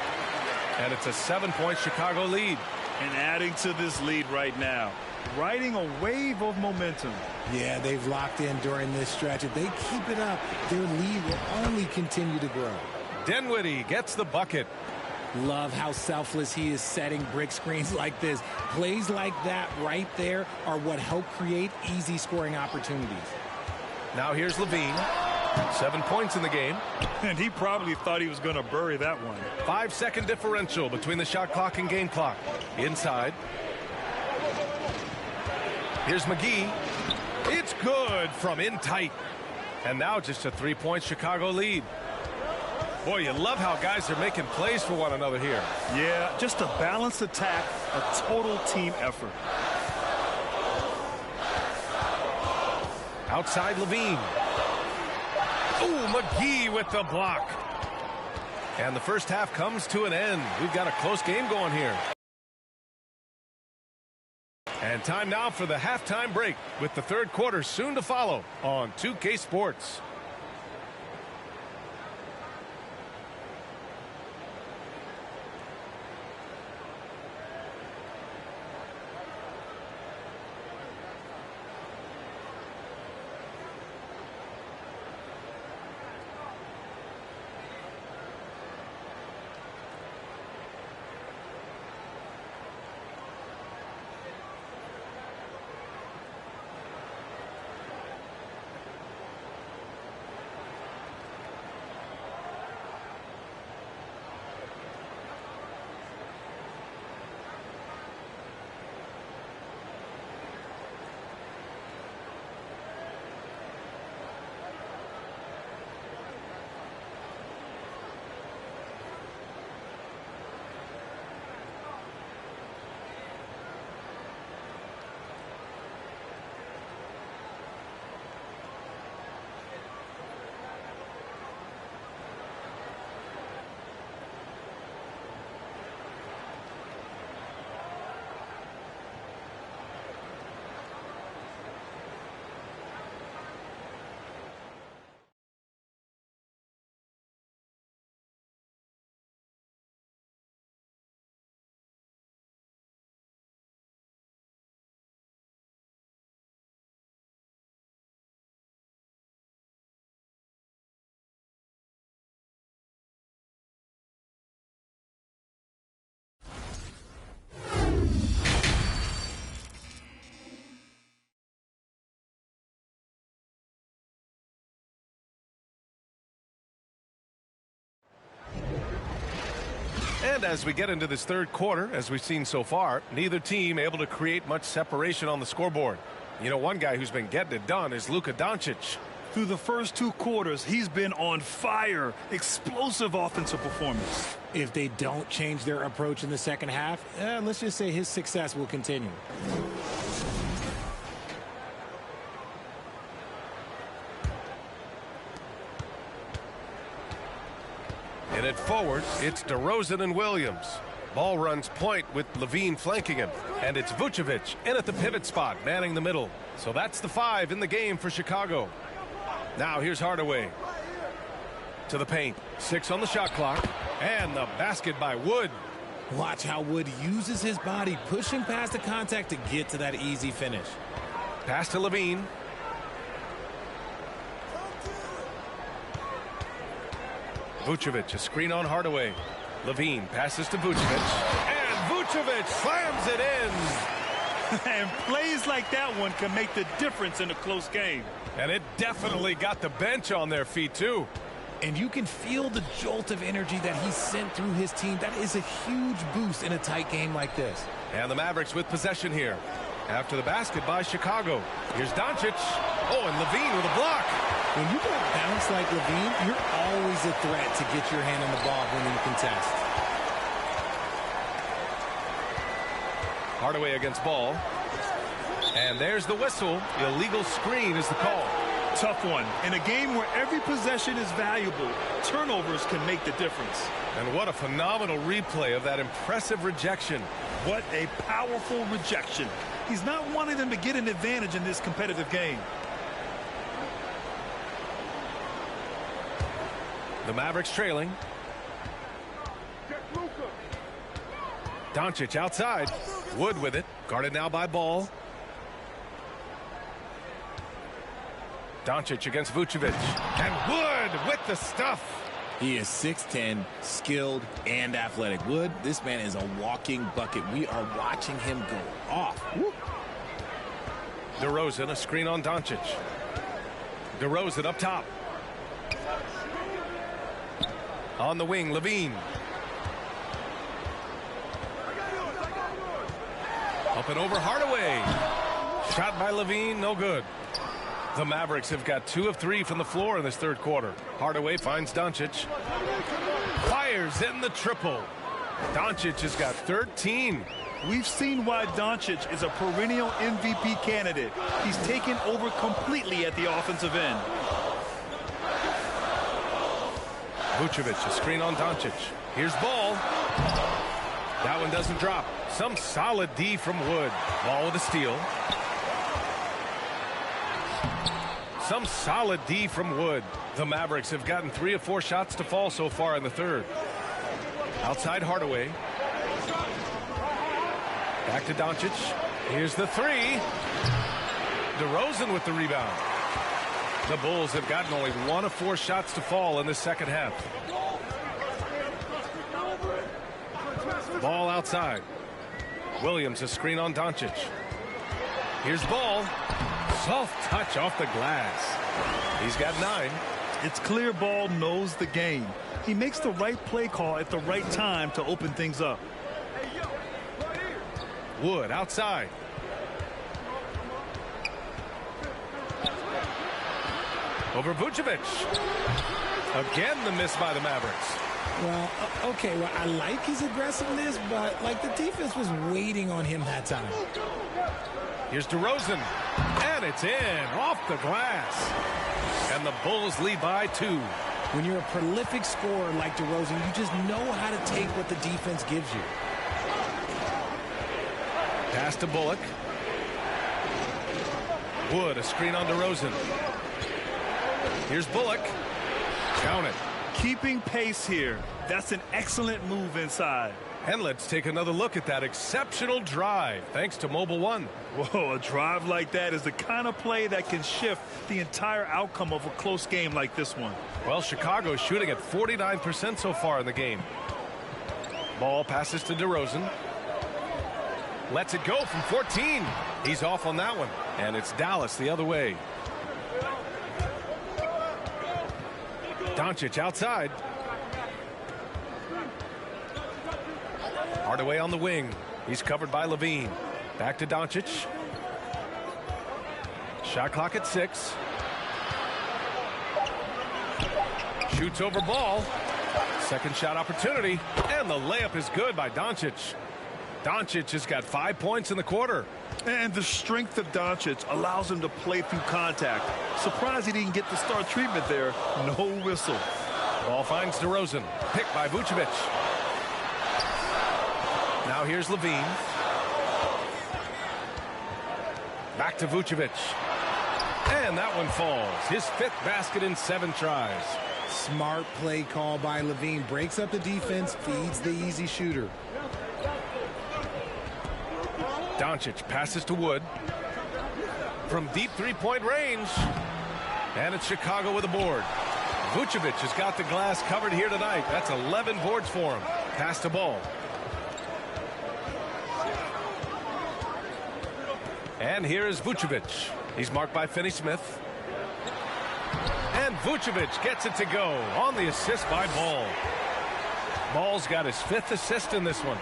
And it's a 7-point Chicago lead. And adding to this lead right now, riding a wave of momentum. Yeah, they've locked in during this stretch. If they keep it up, their lead will only continue to grow. Dinwiddie gets the bucket. Love how selfless he is setting brick screens like this. Plays like that right there are what help create easy scoring opportunities. Now here's Levine. 7 points in the game. And he probably thought he was going to bury that one. 5-second differential between the shot clock and game clock. Inside. Here's McGee. It's good from in tight. And now just a 3-point Chicago lead. Boy, you love how guys are making plays for one another here. Yeah, just a balanced attack, a total team effort. Outside Levine. Ooh, McGee with the block. And the first half comes to an end. We've got a close game going here. And time now for the halftime break, with the third quarter soon to follow on 2K Sports. And as we get into this third quarter, as we've seen so far, neither team able to create much separation on the scoreboard. You know, one guy who's been getting it done is Luka Doncic. Through the first 2 quarters, he's been on fire. Explosive offensive performance. If they don't change their approach in the second half, let's just say his success will continue. In it forward, it's DeRozan and Williams. Ball runs point with Levine flanking him. And it's Vucevic in at the pivot spot, manning the middle. So that's the 5 in the game for Chicago. Now here's Hardaway. To the paint. 6 on the shot clock. And the basket by Wood. Watch how Wood uses his body, pushing past the contact to get to that easy finish. Pass to Levine. Vucevic, a screen on Hardaway. Levine passes to Vucevic. And Vucevic slams it in. And plays like that one can make the difference in a close game. And it definitely got the bench on their feet, too. And you can feel the jolt of energy that he sent through his team. That is a huge boost in a tight game like this. And the Mavericks with possession here. After the basket by Chicago. Here's Doncic. Oh, and Levine with a block. When you got bounce like Levine, you're always a threat to get your hand on the ball when you contest. Hardaway against Ball. And there's the whistle. Illegal screen is the call. Tough one. In a game where every possession is valuable, turnovers can make the difference. And what a phenomenal replay of that impressive rejection. What a powerful rejection. He's not wanting them to get an advantage in this competitive game. The Mavericks trailing. Doncic outside. Wood with it. Guarded now by Ball. Doncic against Vucevic. And Wood with the stuff. He is 6'10", skilled, and athletic. Wood, this man is a walking bucket. We are watching him go off. Woo. DeRozan, a screen on Doncic. DeRozan up top. On the wing, Levine. Up and over Hardaway. Shot by Levine, no good. The Mavericks have got 2 of 3 from the floor in this third quarter. Hardaway finds Doncic. Fires in the triple. Doncic has got 13. We've seen why Doncic is a perennial MVP candidate. He's taken over completely at the offensive end. Vucevic, a screen on Doncic. Here's Ball. That one doesn't drop. Some solid D from Wood. Ball with a steal. Some solid D from Wood. The Mavericks have gotten 3 of 4 shots to fall so far in the third. Outside Hardaway. Back to Doncic. Here's the 3. DeRozan with the rebound. The Bulls have gotten only 1 of 4 shots to fall in the second half. Ball outside. Williams, a screen on Doncic. Here's Ball. Soft touch off the glass. He's got 9. It's clear Ball knows the game. He makes the right play call at the right time to open things up. Wood outside. Over Vucevic. Again, the miss by the Mavericks. Well, okay, well, I like his aggressiveness, but, like, the defense was waiting on him that time. Here's DeRozan. And it's in, off the glass. And the Bulls lead by 2. When you're a prolific scorer like DeRozan, you just know how to take what the defense gives you. Pass to Bullock. Wood, a screen on DeRozan. Here's Bullock. Count it. Keeping pace here. That's an excellent move inside. And let's take another look at that exceptional drive, thanks to Mobile One. Whoa, a drive like that is the kind of play that can shift the entire outcome of a close game like this one. Well, Chicago's shooting at 49% so far in the game. Ball passes to DeRozan. Lets it go from 14. He's off on that one. And it's Dallas the other way. Doncic outside. Hardaway on the wing. He's covered by Levine. Back to Doncic. Shot clock at 6. Shoots over ball. Second shot opportunity. And the layup is good by Doncic. Doncic has got 5 points in the quarter. And the strength of Doncic allows him to play through contact. Surprised he didn't get the star treatment there. No whistle. Ball finds DeRozan. Picked by Vucevic. Now here's Levine. Back to Vucevic. And that one falls. His 5th basket in 7 tries. Smart play call by Levine. Breaks up the defense, feeds the easy shooter. Doncic passes to Wood. From deep three-point range. And it's Chicago with a board. Vucevic has got the glass covered here tonight. That's 11 boards for him. Pass to Ball. And here is Vucevic. He's marked by Finney-Smith. And Vucevic gets it to go on the assist by Ball. Ball's got his 5th assist in this one.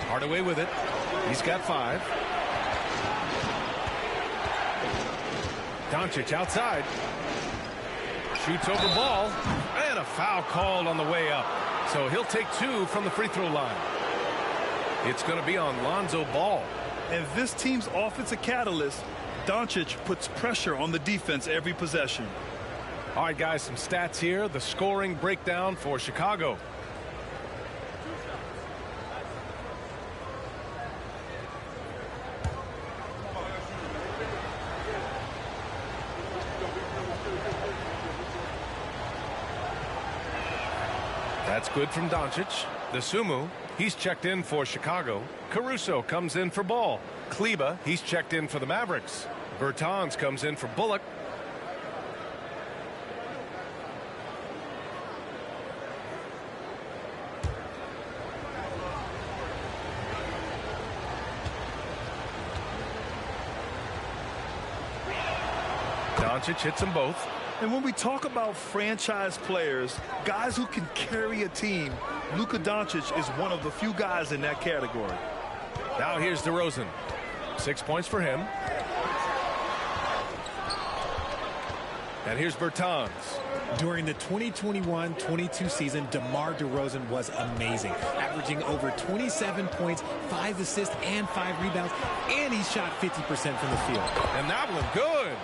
Hardaway with it. He's got 5. Doncic outside. Shoots over Ball. And a foul called on the way up. So he'll take 2 from the free throw line. It's going to be on Lonzo Ball. And this team's offensive catalyst, Doncic, puts pressure on the defense every possession. All right, guys, some stats here. The scoring breakdown for Chicago. That's good from Doncic. The Sumu, he's checked in for Chicago. Caruso comes in for Ball. Kleba, he's checked in for the Mavericks. Bertans comes in for Bullock. Doncic hits them both. And when we talk about franchise players, guys who can carry a team, Luka Doncic is one of the few guys in that category. Now here's DeRozan. 6 points for him. And here's Bertans. During the 2021-22 season, DeMar DeRozan was amazing, averaging over 27 points, 5 assists, and 5 rebounds, and he shot 50% from the field. And that one good.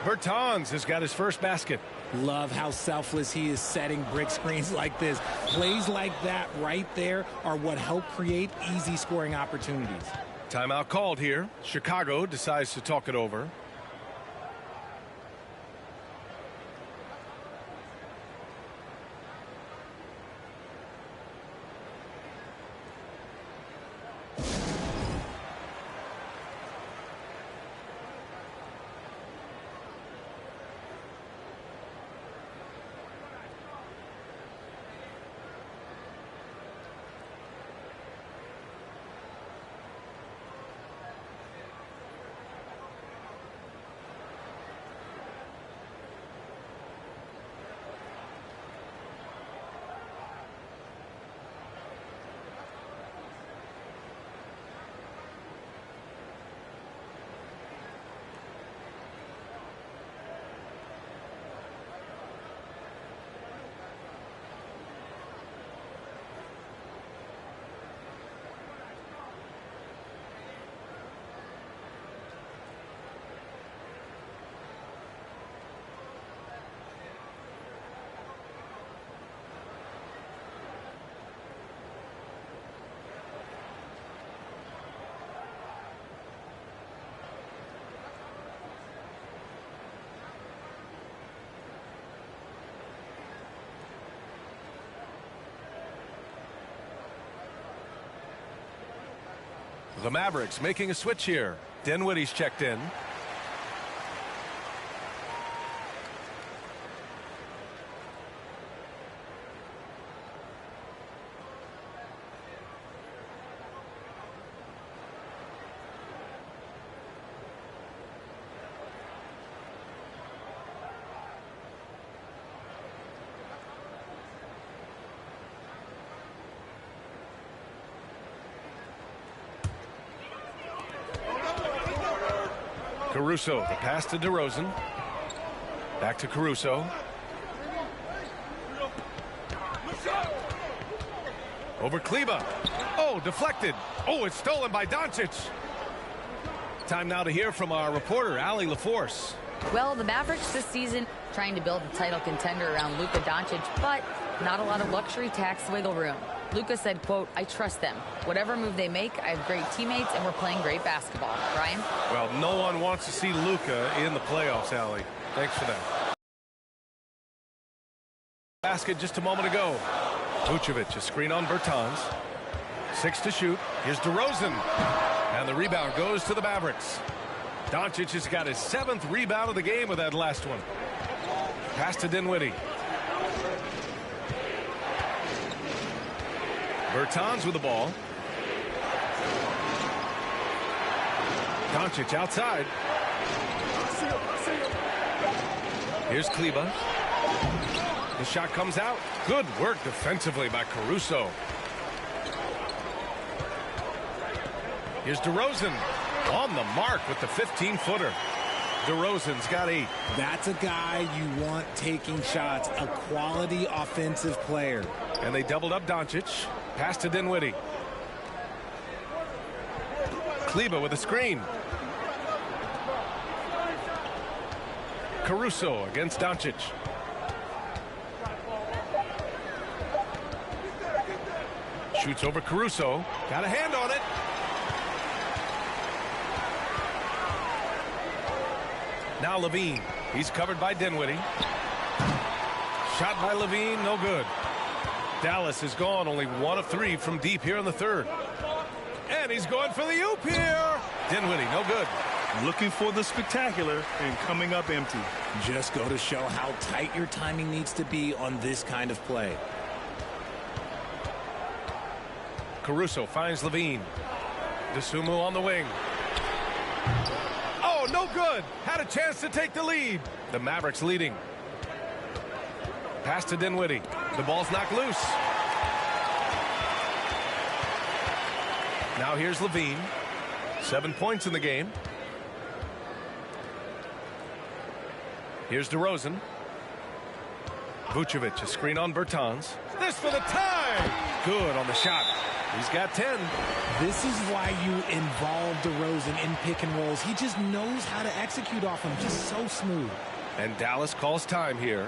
Bertans has got his first basket. Love how selfless he is setting brick screens like this. Plays like that right there are what help create easy scoring opportunities. Timeout called here. Chicago decides to talk it over. The Mavericks making a switch here. Dinwiddie's checked in. Caruso, the pass to DeRozan. Back to Caruso. Over Kleba. Oh, deflected. Oh, it's stolen by Doncic. Time now to hear from our reporter, Allie LaForce. Well, the Mavericks this season trying to build a title contender around Luka Doncic, but not a lot of luxury tax wiggle room. Luka said, quote, "I trust them. Whatever move they make, I have great teammates, and we're playing great basketball." Ryan? Well, no one wants to see Luka in the playoffs, Allie. Thanks for that. Basket just a moment ago. Vucevic, a screen on Bertans. 6 to shoot. Here's DeRozan. And the rebound goes to the Mavericks. Doncic has got his 7th rebound of the game with that last one. Pass to Dinwiddie. Bertans with the ball. Doncic outside. Here's Kleba. The shot comes out. Good work defensively by Caruso. Here's DeRozan on the mark with the 15-footer. DeRozan's got 8. That's a guy you want taking shots, a quality offensive player. And they doubled up Doncic. Pass to Dinwiddie. Kleba with a screen. Caruso against Doncic. Shoots over Caruso. Got a hand on it. Now Levine. He's covered by Dinwiddie. Shot by Levine, no good. Dallas is gone, only 1 of 3 from deep here in the 3rd. And he's going for the oop here. Dinwiddie, no good. Looking for the spectacular and coming up empty. Just go to show how tight your timing needs to be on this kind of play. Caruso finds Levine. DeSumo on the wing. Oh, no good. Had a chance to take the lead. The Mavericks leading. Pass to Dinwiddie. The ball's knocked loose. Now here's Levine. 7 points in the game. Here's DeRozan. Vucevic, a screen on Bertans. This for the tie. Good on the shot. He's got 10. This is why you involve DeRozan in pick and rolls. He just knows how to execute off him. Just so smooth. And Dallas calls time here.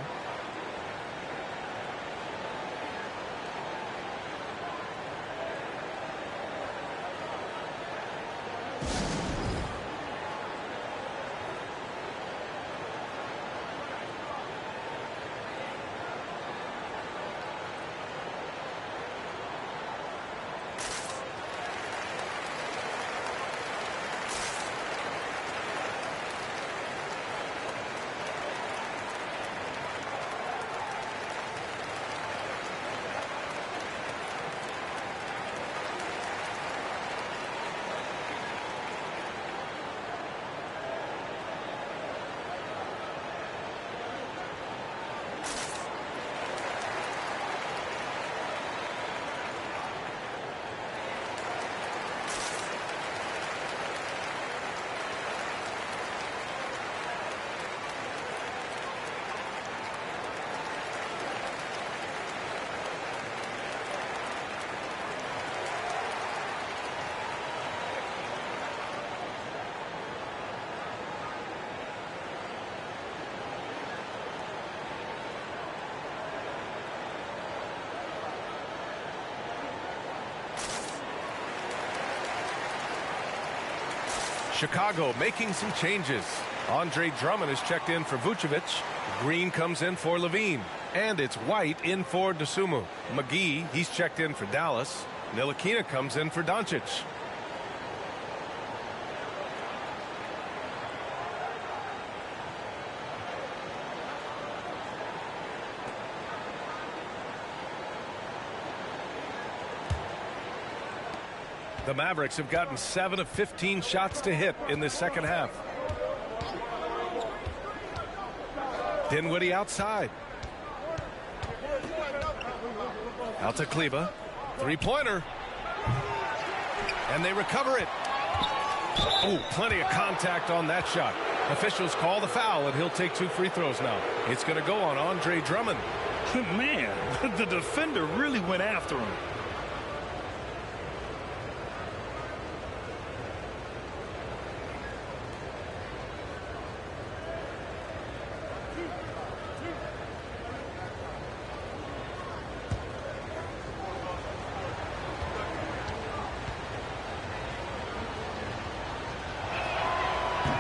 Chicago making some changes. Andre Drummond is checked in for Vucevic. Green comes in for Levine. And it's White in for DeSumo. McGee, he's checked in for Dallas. Ntilikina comes in for Doncic. The Mavericks have gotten 7 of 15 shots to hit in this second half. Dinwiddie outside. Out to Kleba. Three-pointer. And they recover it. Oh, plenty of contact on that shot. Officials call the foul, and he'll take 2 free throws now. It's going to go on Andre Drummond. Man, the defender really went after him.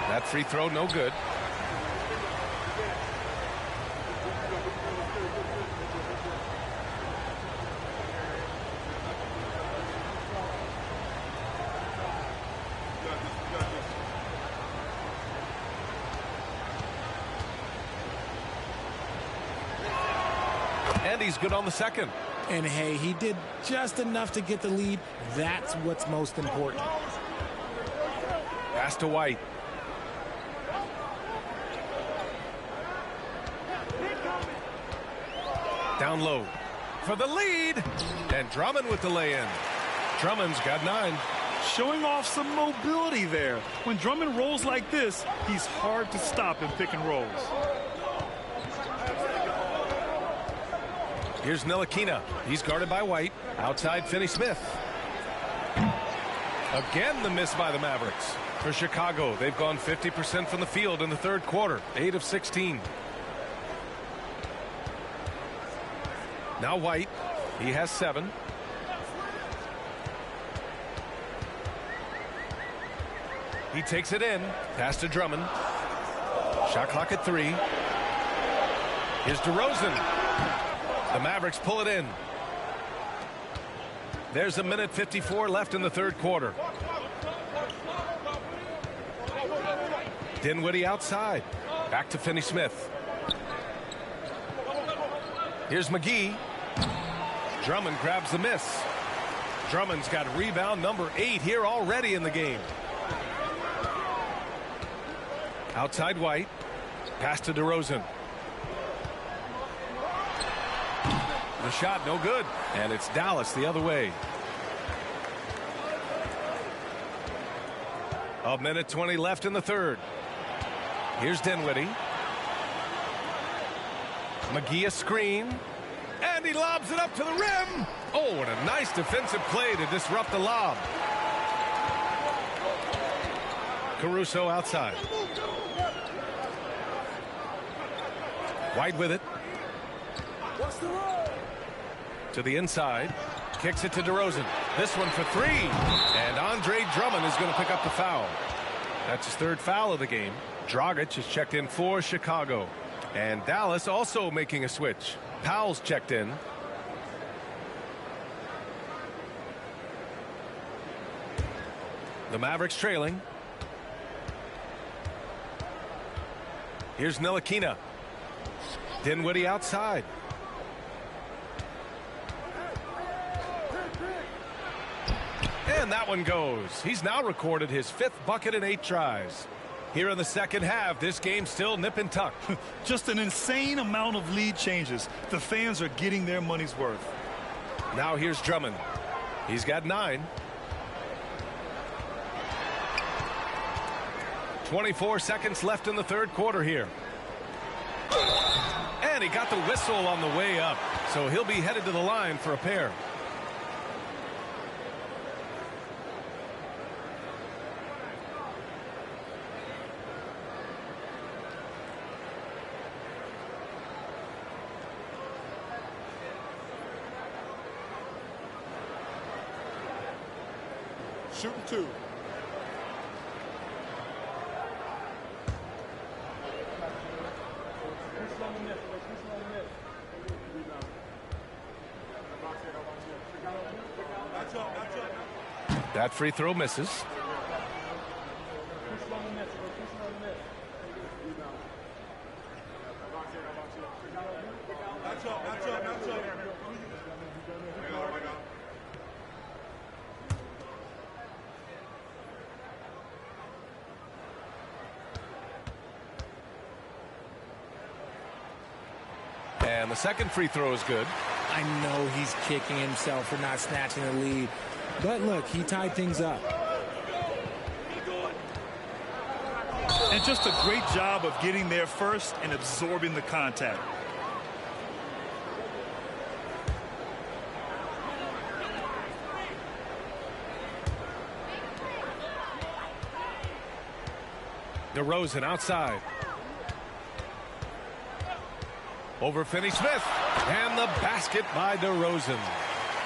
That free throw, no good. And he's good on the second. And hey, he did just enough to get the lead. That's what's most important. Pass to White. Down low for the lead. And Drummond with the lay-in. Drummond's got 9. Showing off some mobility there. When Drummond rolls like this, he's hard to stop in pick and rolls. Here's Ntilikina. He's guarded by White. Outside Finney-Smith. Again the miss by the Mavericks. For Chicago, they've gone 50% from the field in the third quarter. 8 of 16. Now White. He has 7. He takes it in. Pass to Drummond. Shot clock at 3. Here's DeRozan. The Mavericks pull it in. There's a minute 54 left in the third quarter. Dinwiddie outside. Back to Finney-Smith. Here's McGee. Drummond grabs the miss. Drummond's got rebound number 8 here already in the game. Outside White. Pass to DeRozan. The shot no good. And it's Dallas the other way. A minute 20 left in the third. Here's Dinwiddie. McGee a screen. And he lobs it up to the rim. Oh, what a nice defensive play to disrupt the lob. Caruso outside. White with it. To the inside. Kicks it to DeRozan. This one for 3. And Andre Drummond is going to pick up the foul. That's his 3rd foul of the game. Dragic is checked in for Chicago. And Dallas also making a switch. Powell's checked in. The Mavericks trailing. Here's Ntilikina. Dinwiddie outside. And that one goes. He's now recorded his 5th bucket in 8 tries. Here in the second half, this game's still nip and tuck. Just an insane amount of lead changes. The fans are getting their money's worth. Now here's Drummond. He's got 9. 24 seconds left in the third quarter here. And he got the whistle on the way up. So he'll be headed to the line for a pair. Shooting 2. That free throw misses. And the second free throw is good. I know he's kicking himself for not snatching the lead. But look, he tied things up. And just a great job of getting there first and absorbing the contact. DeRozan outside. Over Finney-Smith. And the basket by DeRozan.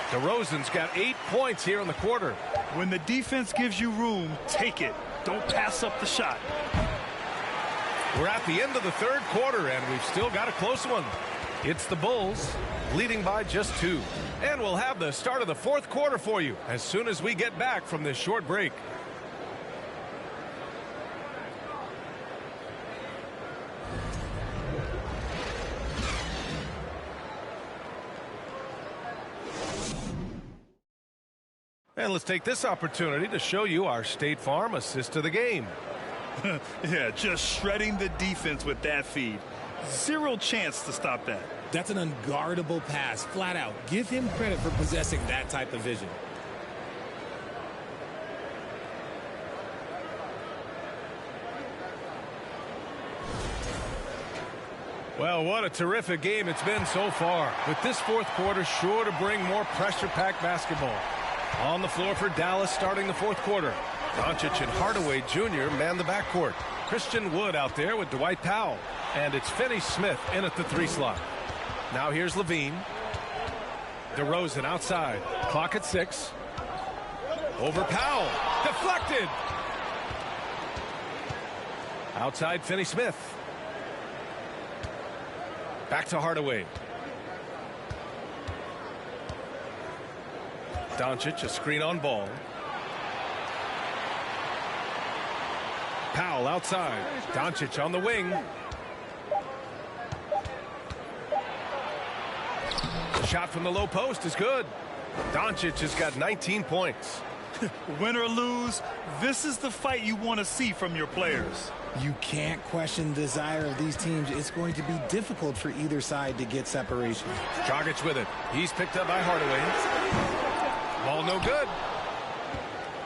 DeRozan's got 8 points here in the quarter. When the defense gives you room, take it. Don't pass up the shot. We're at the end of the third quarter, and we've still got a close one. It's the Bulls leading by just 2. And we'll have the start of the fourth quarter for you as soon as we get back from this short break. And let's take this opportunity to show you our State Farm assist to the game. Yeah, just shredding the defense with that feed. Zero chance to stop that. That's an unguardable pass, flat out. Give him credit for possessing that type of vision. Well, what a terrific game it's been so far. With this fourth quarter sure to bring more pressure-packed basketball. On the floor for Dallas starting the fourth quarter. Doncic and Hardaway Jr. man the backcourt. Christian Wood out there with Dwight Powell. And it's Finney-Smith in at the 3 slot. Now here's Levine. DeRozan outside. Clock at 6. Over Powell. Deflected. Outside Finney-Smith. Back to Hardaway. Doncic, a screen on ball. Powell outside. Doncic on the wing. Shot from the low post is good. Doncic has got 19 points. Win or lose, this is the fight you want to see from your players. You can't question the desire of these teams. It's going to be difficult for either side to get separation. Dragic with it. He's picked up by Hardaway. Ball no good.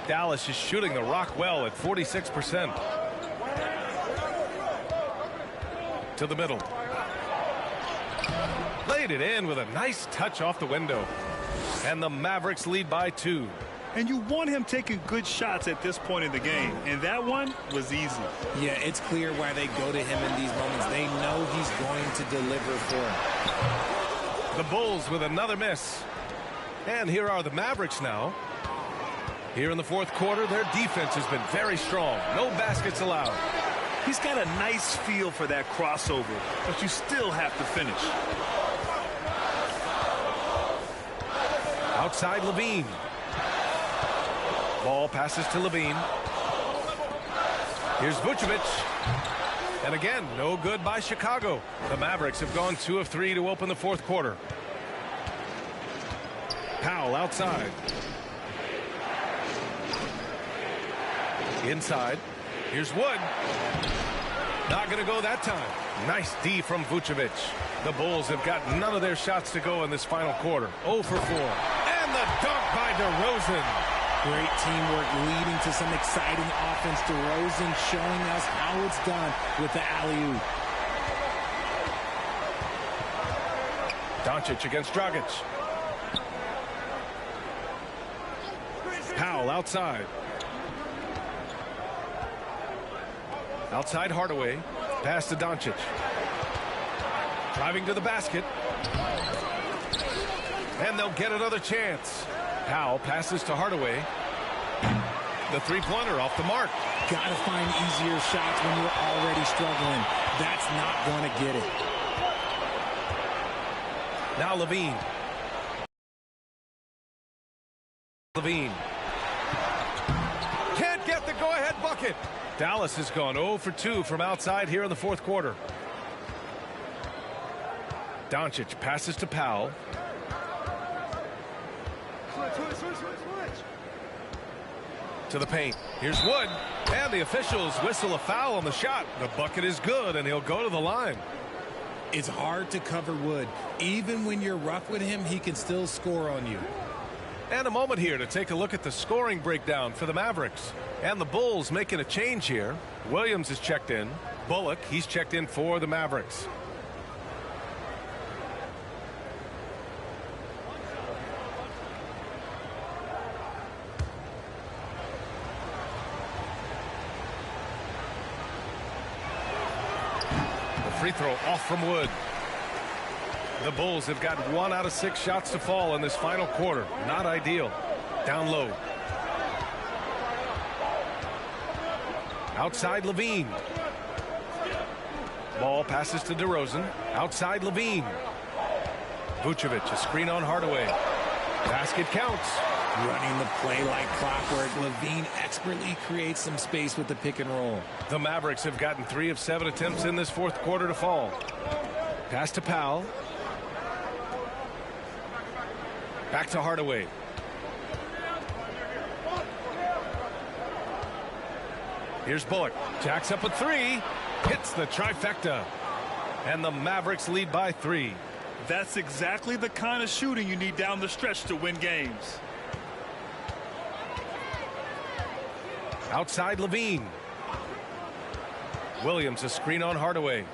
Dallas is shooting the rock well at 46%. To the middle. Laid it in with a nice touch off the window. And the Mavericks lead by 2. And you want him taking good shots at this point in the game. And that one was easy. Yeah, it's clear why they go to him in these moments. They know he's going to deliver for them. The Bulls with another miss. And here are the Mavericks now. Here in the fourth quarter, their defense has been very strong. No baskets allowed. He's got a nice feel for that crossover, but you still have to finish. Outside Levine. Ball passes to Levine. Here's Vucevic. And again, no good by Chicago. The Mavericks have gone 2 of 3 to open the fourth quarter. Powell outside. Inside. Here's Wood. Not going to go that time. Nice D from Vucevic. The Bulls have got none of their shots to go in this final quarter. 0 for 4. And the dunk by DeRozan. Great teamwork leading to some exciting offense. DeRozan showing us how it's done with the alley-oop. Doncic against Dragic. Powell outside. Outside Hardaway. Pass to Doncic. Driving to the basket. And they'll get another chance. Powell passes to Hardaway. The three-pointer off the mark. Gotta find easier shots when you're already struggling. That's not going to get it. Now Levine. Levine. Can't get the go-ahead bucket. Dallas has gone 0 for 2 from outside here in the fourth quarter. Doncic passes to Powell. To the paint. Here's Wood. And the officials whistle a foul on the shot. The bucket is good, and he'll go to the line. It's hard to cover Wood. Even when you're rough with him, he can still score on you. And a moment here to take a look at the scoring breakdown for the Mavericks. And the Bulls making a change here. Williams is checked in. Bullock, he's checked in for the Mavericks. The free throw off from Wood. The Bulls have got 1 out of 6 shots to fall in this final quarter. Not ideal. Down low. Outside Levine. Ball passes to DeRozan. Outside Levine. Vucevic, a screen on Hardaway. Basket counts. Running the play like clockwork, Levine expertly creates some space with the pick and roll. The Mavericks have gotten 3 of 7 attempts in this fourth quarter to fall. Pass to Powell. Back to Hardaway. Here's Bullock. Jacks up a 3. Hits the trifecta. And the Mavericks lead by 3. That's exactly the kind of shooting you need down the stretch to win games. Outside Levine. Williams, a screen on Hardaway.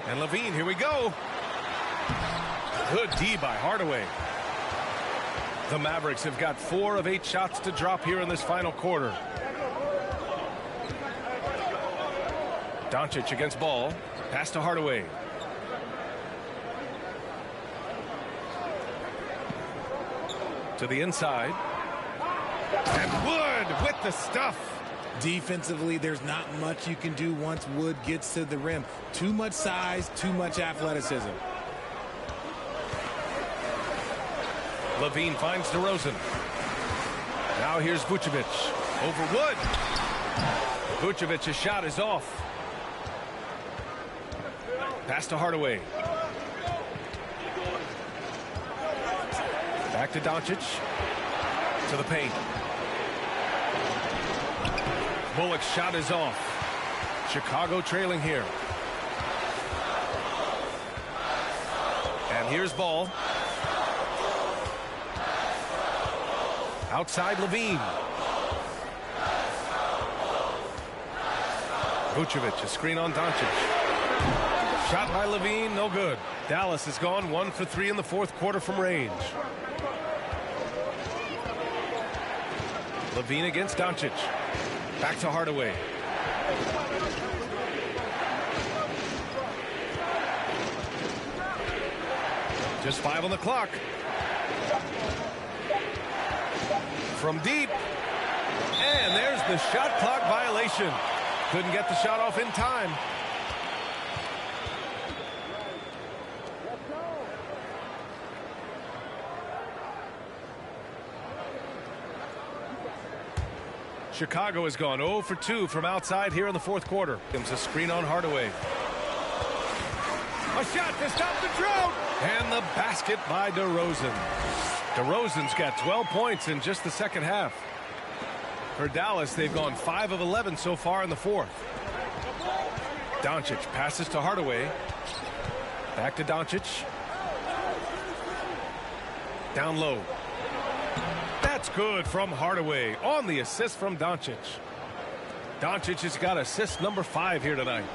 And Levine, here we go. Good D by Hardaway. The Mavericks have got 4 of 8 shots to drop here in this final quarter. Doncic against Ball. Pass to Hardaway. To the inside. And Wood with the stuff. Defensively, there's not much you can do once Wood gets to the rim. Too much size, too much athleticism. Levine finds DeRozan. Now here's Vucevic. Over Wood. Vucevic's shot is off. Pass to Hardaway. Back to Doncic. To the paint. Bullock's shot is off. Chicago trailing here. And here's Ball. Outside Levine. Vucevic, a screen on Doncic. Shot by Levine, no good. Dallas has gone 1 for 3 in the fourth quarter from range. Levine against Doncic. Back to Hardaway. Just 5 on the clock. From deep. And there's the shot clock violation. Couldn't get the shot off in time. Chicago has gone 0 for 2 from outside here in the fourth quarter. Comes a screen on Hardaway. A shot to stop the drought. And the basket by DeRozan. DeRozan's got 12 points in just the second half. For Dallas, they've gone 5 of 11 so far in the fourth. Doncic passes to Hardaway. Back to Doncic. Down low. That's good from Hardaway on the assist from Doncic. Doncic has got assist number 5 here tonight.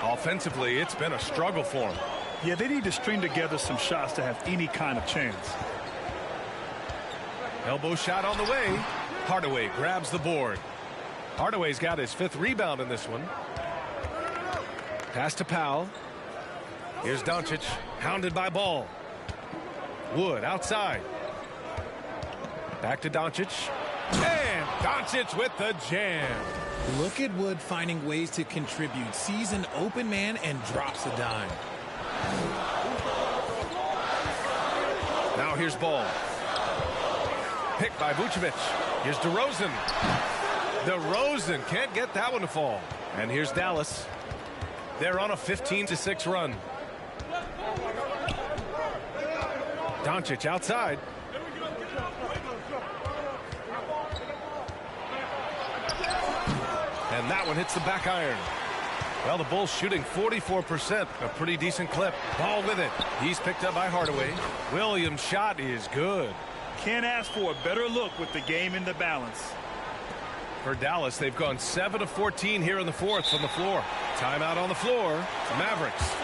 Offensively, it's been a struggle for him. Yeah, they need to string together some shots to have any kind of chance. Elbow shot on the way. Hardaway grabs the board. Hardaway's got his 5th rebound in this one. Pass to Powell. Here's Doncic, hounded by Ball. Wood outside. Back to Doncic. And Doncic with the jam. Look at Wood finding ways to contribute. Sees an open man and drops a dime. Now here's Ball. Picked by Vucevic. Here's DeRozan. DeRozan can't get that one to fall. And here's Dallas. They're on a 15-6 run. Doncic outside. And that one hits the back iron. Well, the Bulls shooting 44%, a pretty decent clip. Ball with it. He's picked up by Hardaway. Williams' shot is good. Can't ask for a better look with the game in the balance. For Dallas, they've gone 7 of 14 here in the fourth from the floor. Timeout on the floor. Mavericks.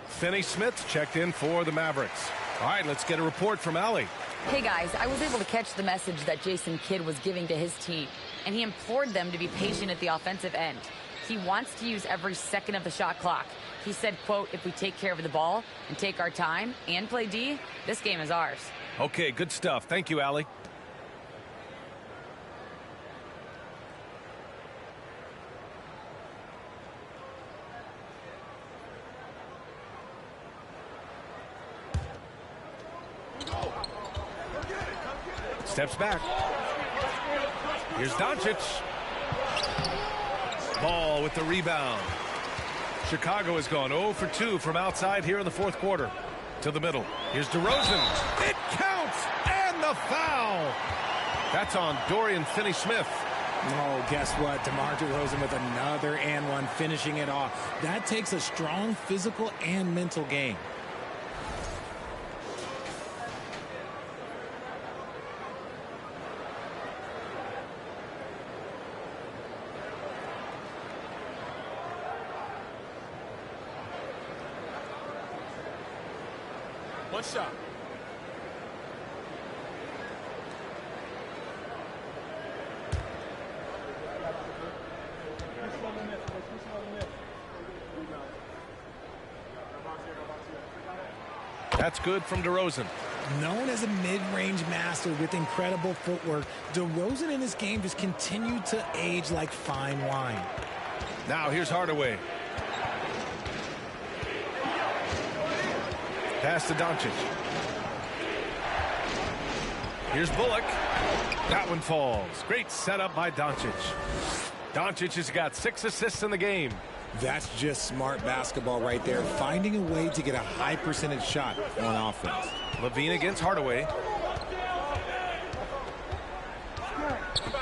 Finney Smith checked in for the Mavericks. All right, let's get a report from Allie. Hey guys, I was able to catch the message that Jason Kidd was giving to his team, and he implored them to be patient at the offensive end. He wants to use every second of the shot clock. He said, quote, if we take care of the ball and take our time and play D, this game is ours. Okay, good stuff. Thank you, Allie. Steps back. Here's Doncic. Ball with the rebound. Chicago has gone 0 for 2 from outside here in the fourth quarter. To the middle. Here's DeRozan. It counts! And the foul! That's on Dorian Finney-Smith. Oh, guess what? DeMar DeRozan with another and one, finishing it off. That takes a strong physical and mental game. One shot. That's good from DeRozan. Known as a mid-range master with incredible footwork, DeRozan in this game just continued to age like fine wine. Now here's Hardaway. Pass to Doncic. Here's Bullock. That one falls. Great setup by Doncic. Doncic has got 6 assists in the game. That's just smart basketball right there, finding a way to get a high percentage shot on offense. Levine against Hardaway.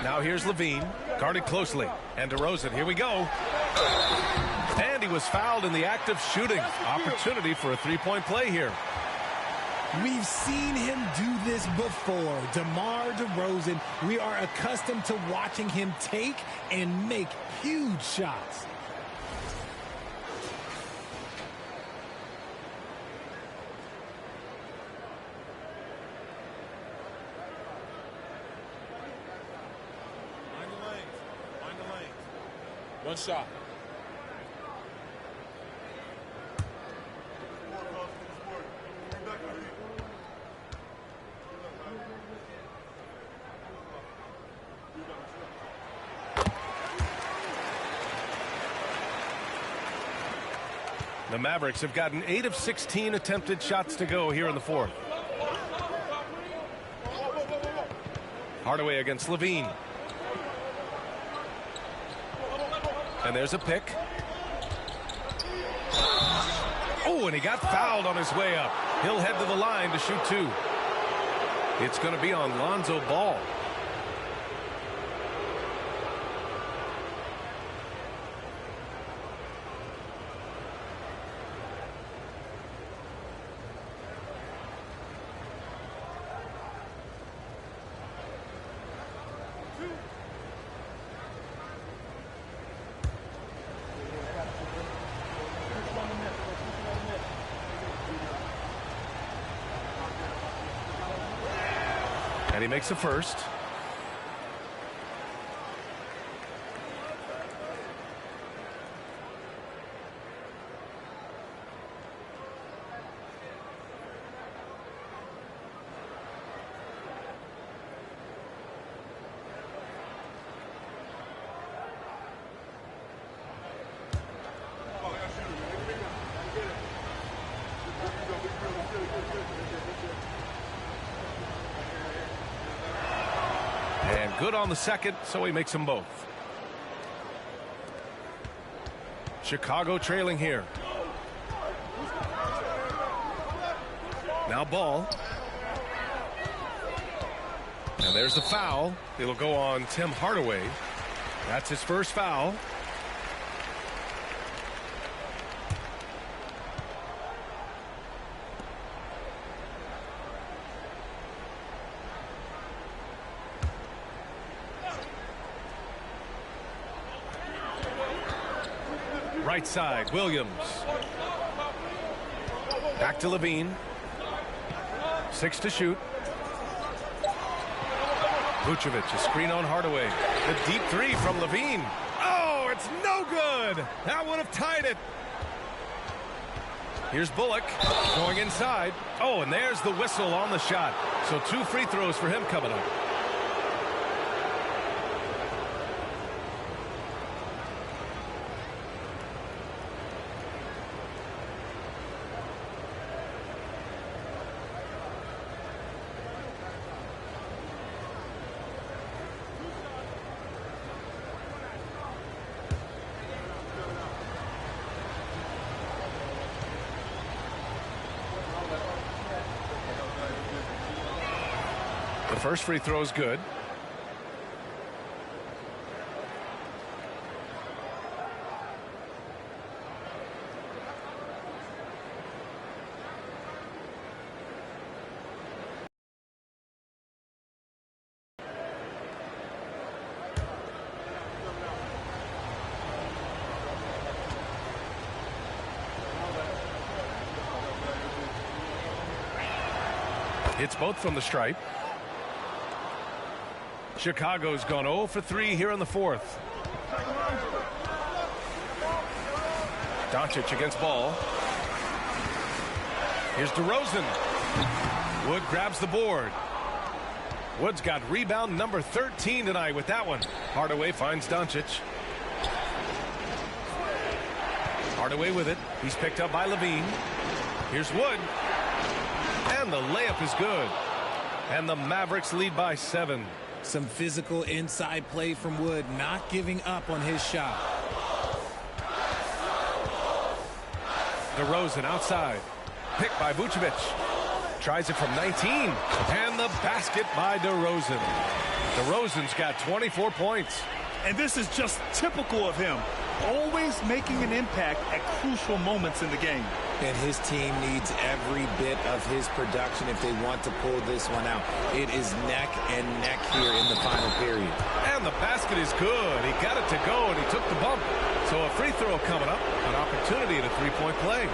Now here's Levine, guarded closely. And DeRozan, here we go. And he was fouled in the act of shooting. Opportunity for a three-point play here. We've seen him do this before. DeMar DeRozan, we are accustomed to watching him take and make huge shots. Find the lanes. One shot. The Mavericks have gotten 8 of 16 attempted shots to go here in the fourth. Hardaway against Levine. And there's a pick. Oh, and he got fouled on his way up. He'll head to the line to shoot 2. It's going to be on Lonzo Ball. And he makes a first. And good on the second, so he makes them both. Chicago trailing here. Now Ball. And there's the foul. It'll go on Tim Hardaway. That's his first foul. Right side, Williams. Back to Levine. 6 to shoot. Vucevic, a screen on Hardaway. The deep 3 from Levine. Oh, it's no good. That would have tied it. Here's Bullock going inside. Oh, and there's the whistle on the shot. So 2 free throws for him coming up. The first free throw is good. Hits both from the stripe. Chicago's gone 0 for 3 here in the fourth. Doncic against Ball. Here's DeRozan. Wood grabs the board. Wood's got rebound number 13 tonight with that one. Hardaway finds Doncic. Hardaway with it. He's picked up by Levine. Here's Wood. And the layup is good. And the Mavericks lead by 7. Some physical inside play from Wood, not giving up on his shot. DeRozan outside. Picked by Vucevic. Tries it from 19. And the basket by DeRozan. DeRozan's got 24 points. And this is just typical of him. Always making an impact at crucial moments in the game. And his team needs every bit of his production if they want to pull this one out. It is neck and neck here in the final period. And the basket is good. He got it to go, and he took the bump. So a free throw coming up. An opportunity at a three-point play.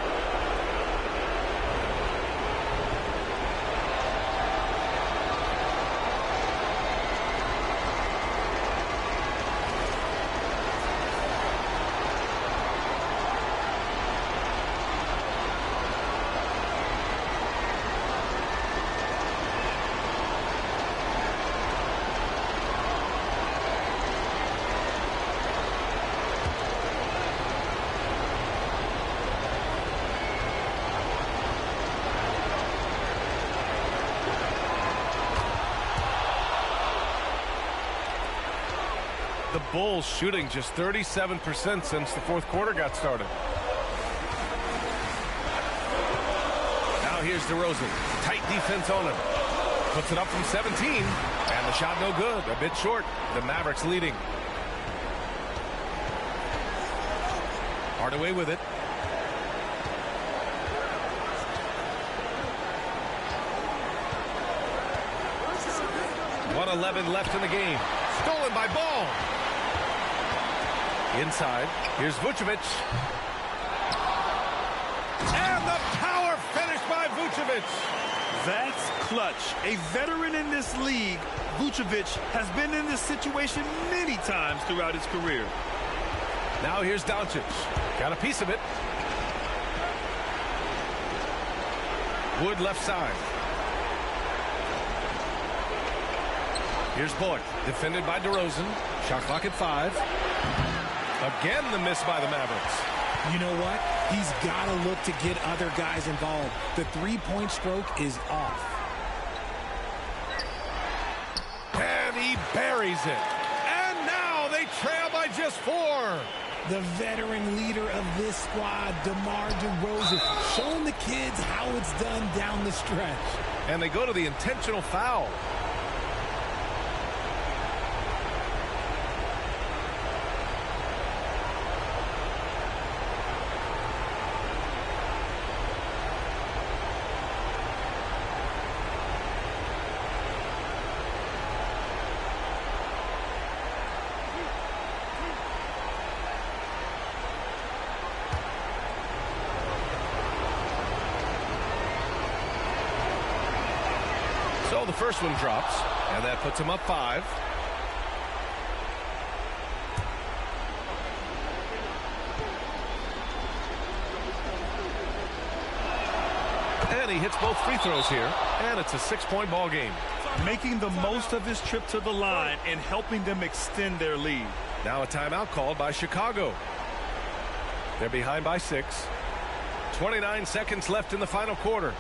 The Bulls shooting just 37% since the fourth quarter got started. Now here's Here's DeRozan. Tight defense on him. Puts it up from 17. And the shot no good. A bit short. The Mavericks leading. Hardaway with it. .111 left in the game. Stolen by Ball. Inside. Here's Vucevic. And the power finish by Vucevic. That's clutch. A veteran in this league, Vucevic has been in this situation many times throughout his career. Now here's Doncic. Got a piece of it. Wood left side. Here's Bullock. Defended by DeRozan. Shot clock at 5. Again the miss by the Mavericks. You know what? He's got to look to get other guys involved. The three-point stroke is off. And he buries it. And now they trail by just 4. The veteran leader of this squad, DeMar DeRozan, showing the kids how it's done down the stretch. And they go to the intentional foul. So the first one drops, and that puts him up 5. And he hits both free throws here, and it's a 6-point ball game. Making the most of his trip to the line and helping them extend their lead. Now a timeout called by Chicago. They're behind by 6. 29 seconds left in the final quarter.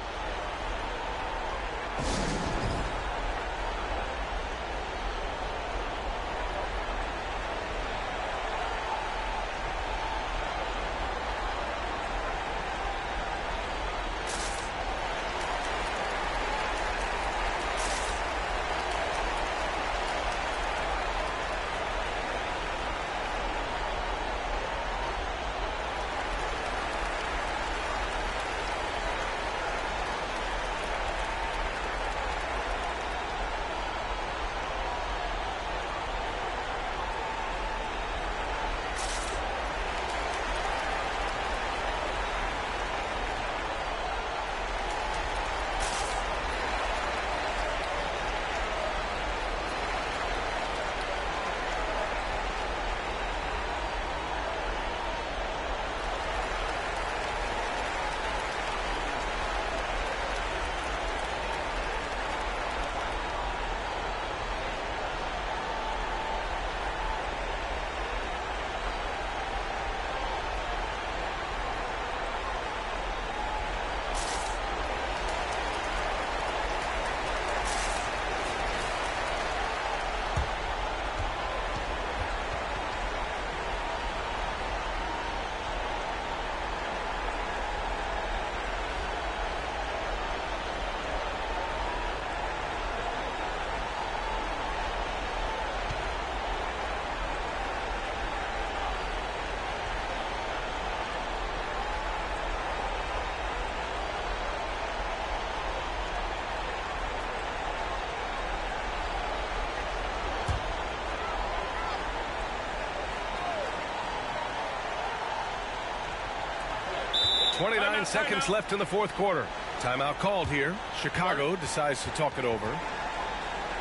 Nine seconds left in the fourth quarter. Timeout called here. Chicago decides to talk it over.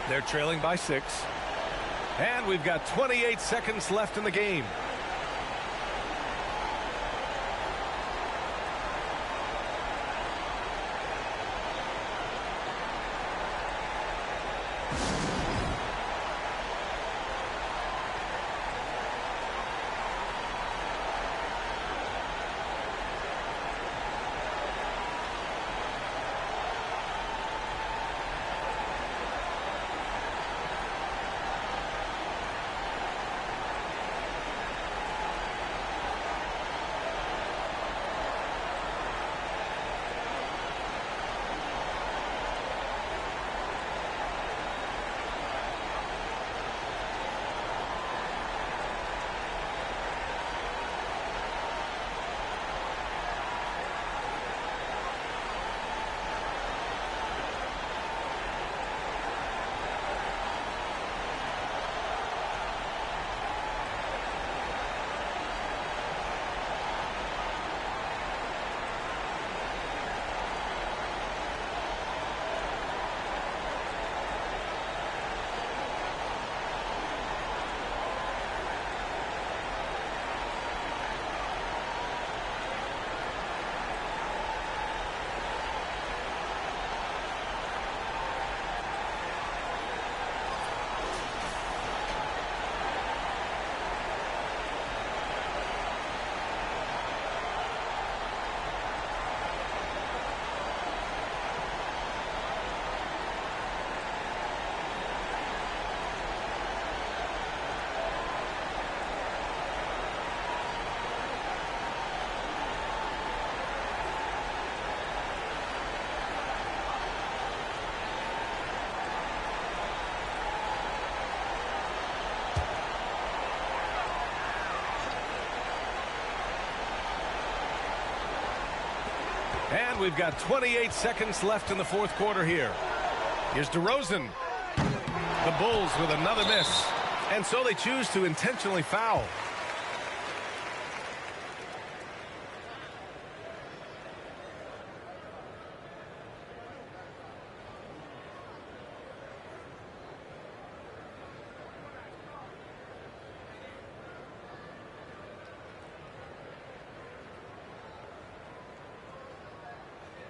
They're trailing by 6. And we've got 28 seconds left in the game. And we've got 28 seconds left in the fourth quarter here. Here's DeRozan. The Bulls with another miss. And so they choose to intentionally foul.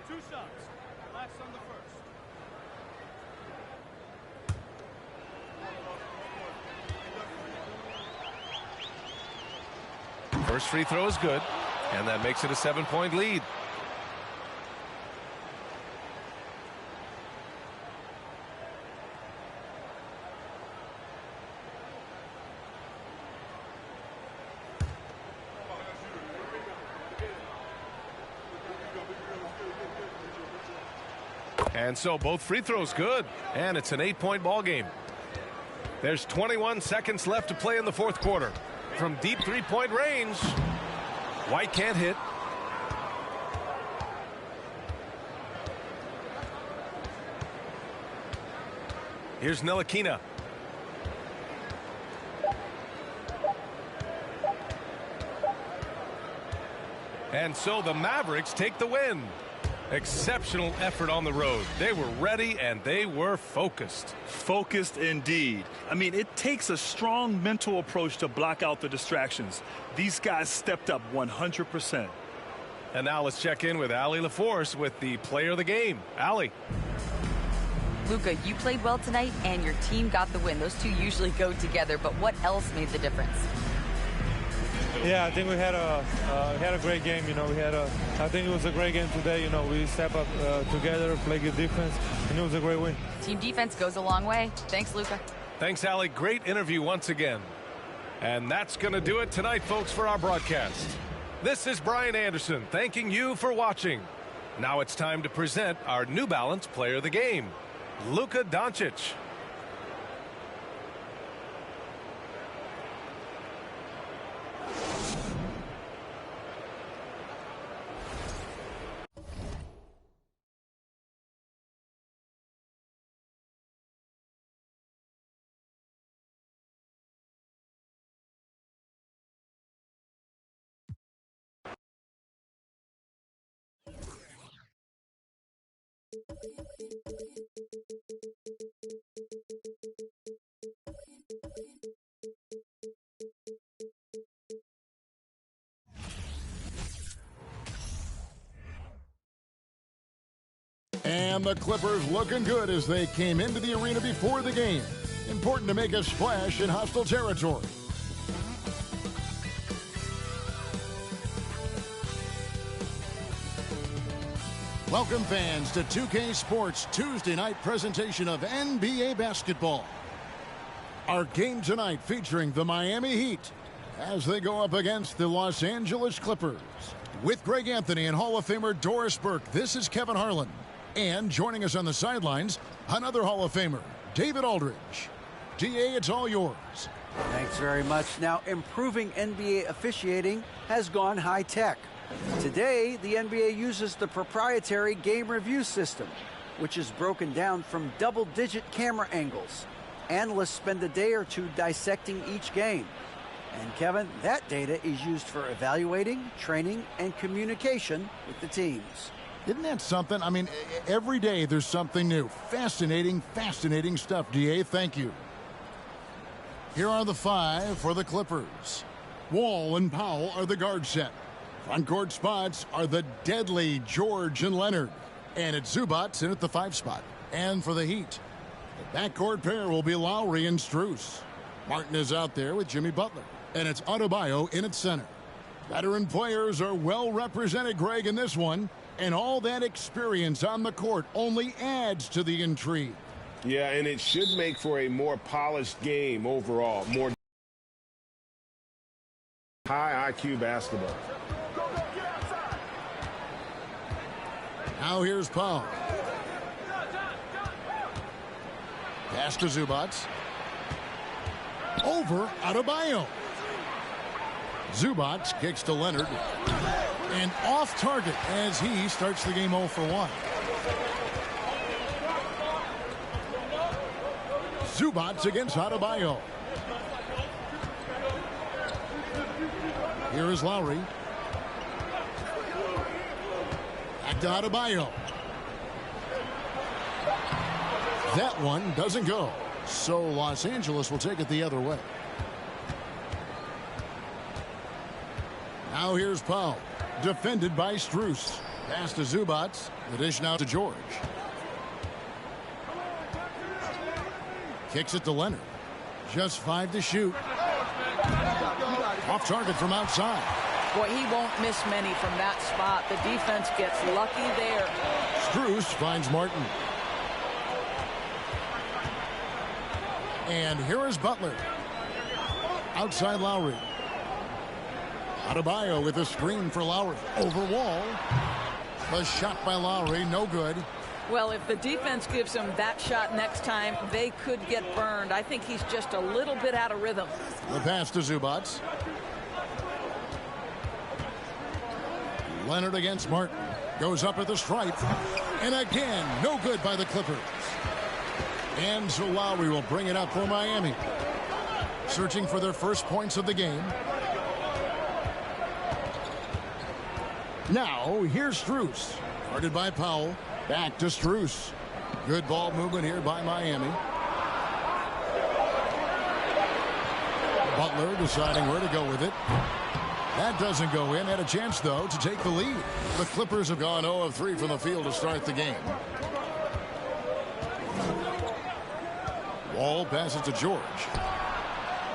Two shots. Last on the first. First free throw is good, and that makes it a 7-point lead. And so both free throws good, and it's an 8-point ball game. There's 21 seconds left to play in the fourth quarter. From deep three-point range, White can't hit. Here's Ntilikina. And so the Mavericks take the win. Exceptional effort on the road. They were ready and they were focused. Focused indeed. I mean, it takes a strong mental approach to block out the distractions. These guys stepped up 100%. And now let's check in with Allie LaForce with the player of the game. Allie. Luka, you played well tonight and your team got the win. Those two usually go together, but what else made the difference? Yeah, I think we had a great game. You know, I think it was a great game today. You know, we step up together, play good defense, and it was a great win. Team defense goes a long way. Thanks, Luka. Thanks, Allie. Great interview once again. And that's going to do it tonight, folks, for our broadcast. This is Brian Anderson thanking you for watching. Now it's time to present our New Balance player of the game, Luka Doncic. And the Clippers looking good as they came into the arena before the game. Important to make a splash in hostile territory. Welcome, fans, to 2K Sports Tuesday night presentation of NBA basketball. Our game tonight featuring the Miami Heat as they go up against the Los Angeles Clippers. With Greg Anthony and Hall of Famer Doris Burke, this is Kevin Harlan. And joining us on the sidelines, another Hall of Famer, David Aldridge. DA, it's all yours. Thanks very much. Now, improving NBA officiating has gone high-tech. Today, the NBA uses the proprietary game review system, which is broken down from double-digit camera angles. Analysts spend a day or two dissecting each game. And, Kevin, that data is used for evaluating, training, and communication with the teams. Isn't that something? I mean, every day there's something new. Fascinating, fascinating stuff, DA. Thank you. Here are the five for the Clippers. Wall and Powell are the guard set. Front court spots are the deadly George and Leonard. And it's Zubats in at the 5 spot. And for the Heat, the backcourt pair will be Lowry and Strus. Martin is out there with Jimmy Butler. And it's Adebayo in at center. Veteran players are well represented, Greg, in this one. And all that experience on the court only adds to the intrigue. Yeah, and it should make for a more polished game overall. More high IQ basketball. Now here's Powell. Pass to Zubats. Over Adebayo. Zubats kicks to Leonard. And off target as he starts the game 0 for 1. Zubats against Adebayo. Here is Lowry. Back to Adebayo. That one doesn't go. So Los Angeles will take it the other way. Now here's Powell. Defended by Strus. Pass to Zubats. The dish now to George. Kicks it to Leonard. Just 5 to shoot. Off target from outside. Boy, he won't miss many from that spot. The defense gets lucky there. Strus finds Martin. And here is Butler. Outside Lowry. Adebayo with a screen for Lowry. Over Wall. The shot by Lowry, no good. Well, if the defense gives him that shot next time, they could get burned. I think he's just a little bit out of rhythm. The pass to Zubats. Leonard against Martin. Goes up at the stripe. And again, no good by the Clippers. And so Lowry will bring it up for Miami. Searching for their first points of the game. Now, here's Strus. Guarded by Powell. Back to Strus. Good ball movement here by Miami. Butler deciding where to go with it. That doesn't go in. Had a chance, though, to take the lead. The Clippers have gone 0 of 3 from the field to start the game. Wall passes to George.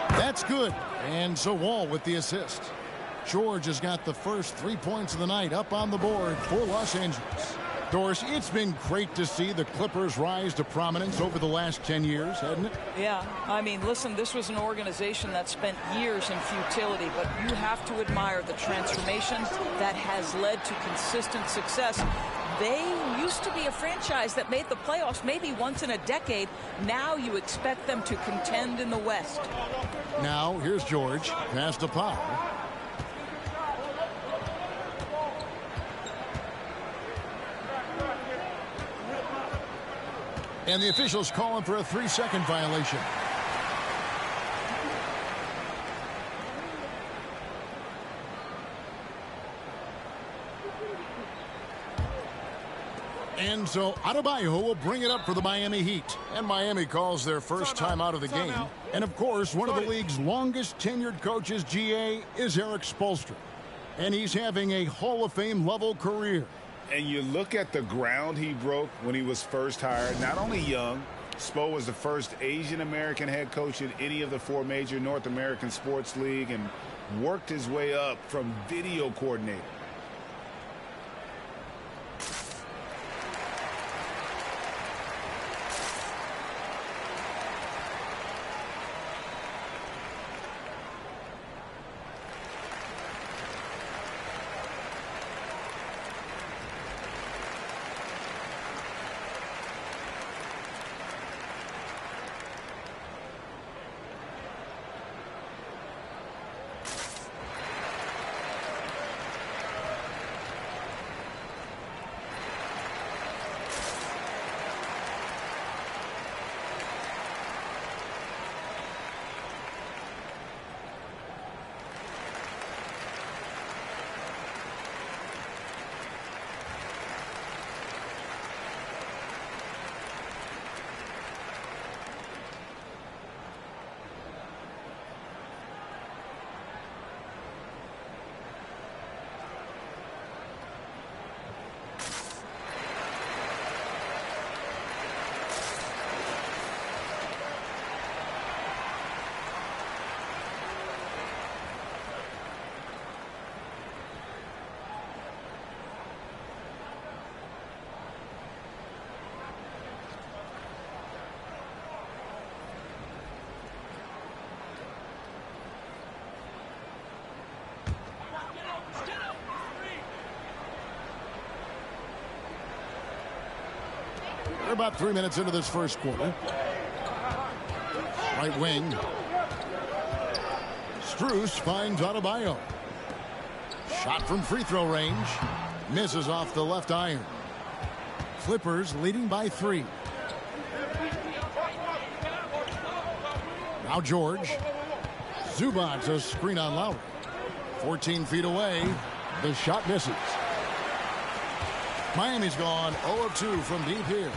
That's good. And so Wall with the assist. George has got the first 3 points of the night up on the board for Los Angeles. Doris, it's been great to see the Clippers rise to prominence over the last 10 years, hasn't it? Yeah, I mean, listen, this was an organization that spent years in futility, but you have to admire the transformation that has led to consistent success. They used to be a franchise that made the playoffs maybe once in a decade. Now you expect them to contend in the West. Now, here's George. Pass to Powell. And the officials calling for a 3-second violation. And so Adebayo will bring it up for the Miami Heat. And Miami calls their first time out of the game. And of course, one of the league's longest tenured coaches, GA, is Eric Spoelstra. And he's having a Hall of Fame level career. And you look at the ground he broke when he was first hired. Not only young, Spo was the first Asian-American head coach in any of the 4 major North American sports league and worked his way up from video coordinator. We're about 3 minutes into this first quarter. Right wing. Strus finds Adebayo. Shot from free throw range. Misses off the left iron. Clippers leading by 3. Now George. Zubac, a screen on Lowry. 14 feet away. The shot misses. Miami's gone 0 of 2 from deep here.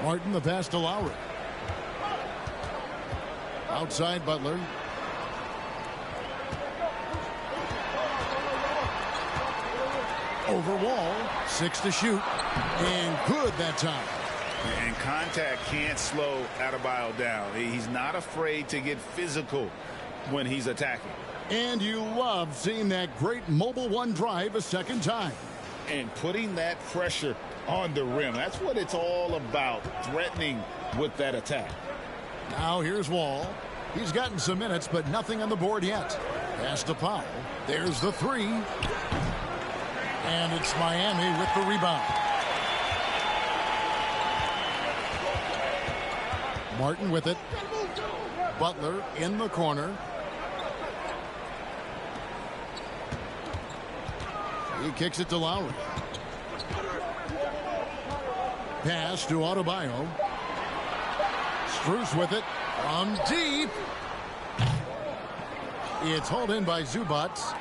Martin, the pass to Lowry. Outside Butler. Over Wall. 6 to shoot. And good that time. And contact can't slow Adebayo down. He's not afraid to get physical when he's attacking. And you love seeing that great mobile one drive a second time. And putting that pressure on the rim. That's what it's all about, threatening with that attack. Now here's Wall. He's gotten some minutes, but nothing on the board yet. Pass to Powell. There's the 3. And it's Miami with the rebound. Martin with it. Butler in the corner. He kicks it to Lowry. Pass to Adebayo. Strus with it. From deep. It's hauled in by Zubac.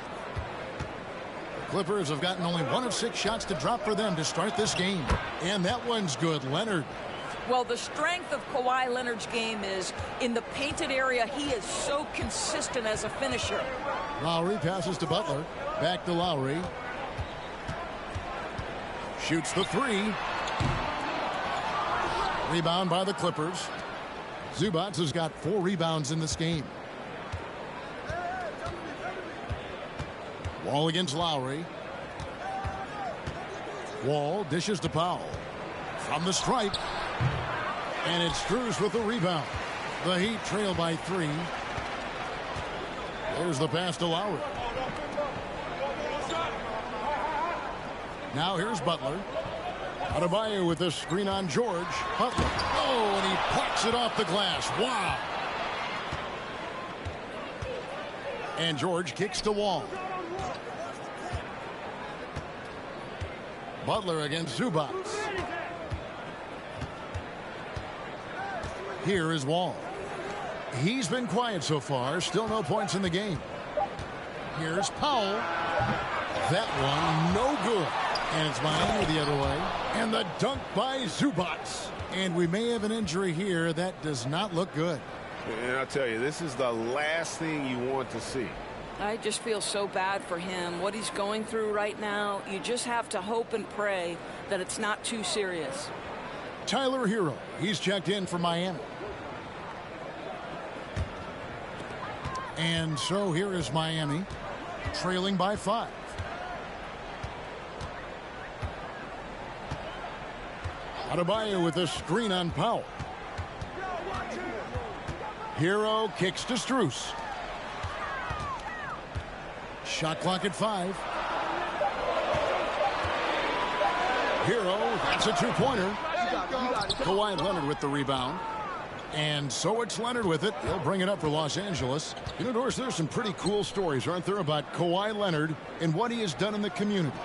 The Clippers have gotten only 1 of 6 shots to drop for them to start this game. And that one's good. Leonard. Well, the strength of Kawhi Leonard's game is in the painted area. He is so consistent as a finisher. Lowry passes to Butler. Back to Lowry. Shoots the 3. Rebound by the Clippers. Zubac has got 4 rebounds in this game. Wall against Lowry. Wall dishes to Powell. From the stripe. And it's Strus with the rebound. The Heat trail by 3. There's the pass to Lowry. Now here's Butler. Adebayo with the screen on George. Butler. Oh, and he plucks it off the glass. Wow. And George kicks to Wall. Butler against Zubac. Here is Wall. He's been quiet so far. Still no points in the game. Here's Powell. That one no good. And it's Miami the other way. And the dunk by Zubac. And we may have an injury here. That does not look good. And I'll tell you, this is the last thing you want to see. I just feel so bad for him. What he's going through right now, you just have to hope and pray that it's not too serious. Tyler Hero. He's checked in for Miami. And so here is Miami, trailing by 5. Adebayo with a screen on Powell. Hero kicks to Strus. Shot clock at 5. Hero, that's a 2-pointer. Kawhi Leonard with the rebound. And so it's Leonard with it. He'll bring it up for Los Angeles. You know, Doris, there's some pretty cool stories, aren't there, about Kawhi Leonard and what he has done in the community.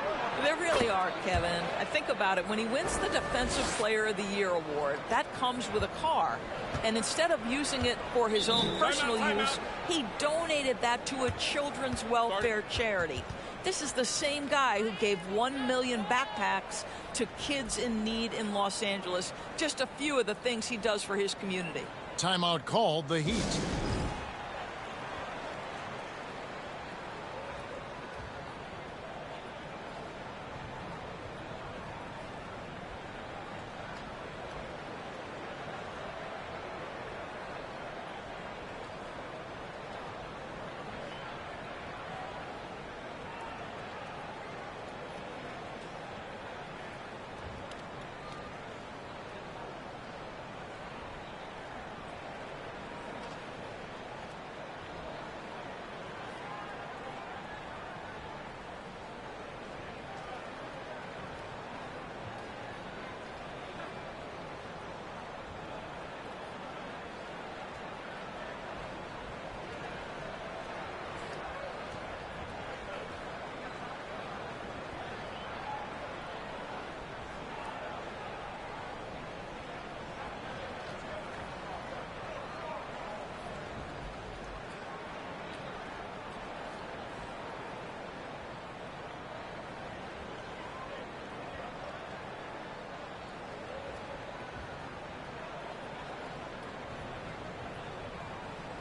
There really are, Kevin. I think about it. When he wins the Defensive Player of the Year award, that comes with a car. And instead of using it for his own personal use, he donated that to a children's welfare charity. This is the same guy who gave 1 million backpacks to kids in need in Los Angeles. Just a few of the things he does for his community. Timeout called, the Heat.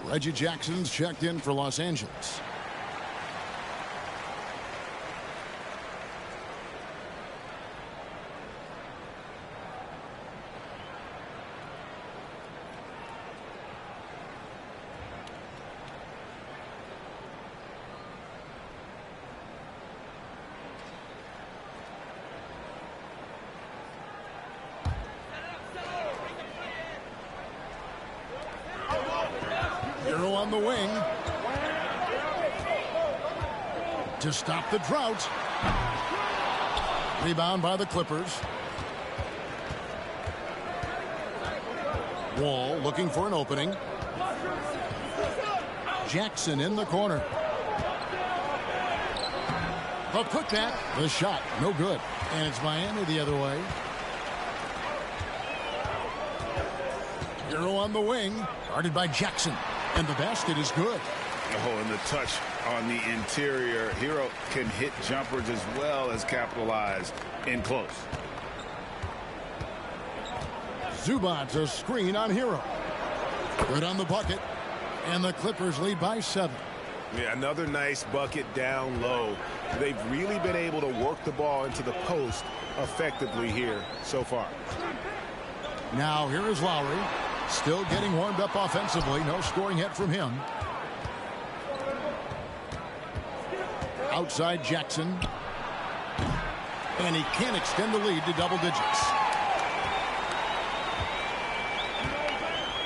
Reggie Jackson's checked in for Los Angeles. Hero on the wing to stop the drought. Rebound by the Clippers. Wall looking for an opening. Jackson in the corner. The putback. The shot. No good. And it's Miami the other way. Hero on the wing. Guarded by Jackson. And the basket is good. Oh, and the touch on the interior. Hero can hit jumpers as well as capitalize in close. Zubac's a screen on Hero. Good on the bucket. And the Clippers lead by 7. Yeah, another nice bucket down low. They've really been able to work the ball into the post effectively here so far. Now here is Lowry. Still getting warmed up offensively. No scoring hit from him. Outside Jackson. And he can't extend the lead to double digits.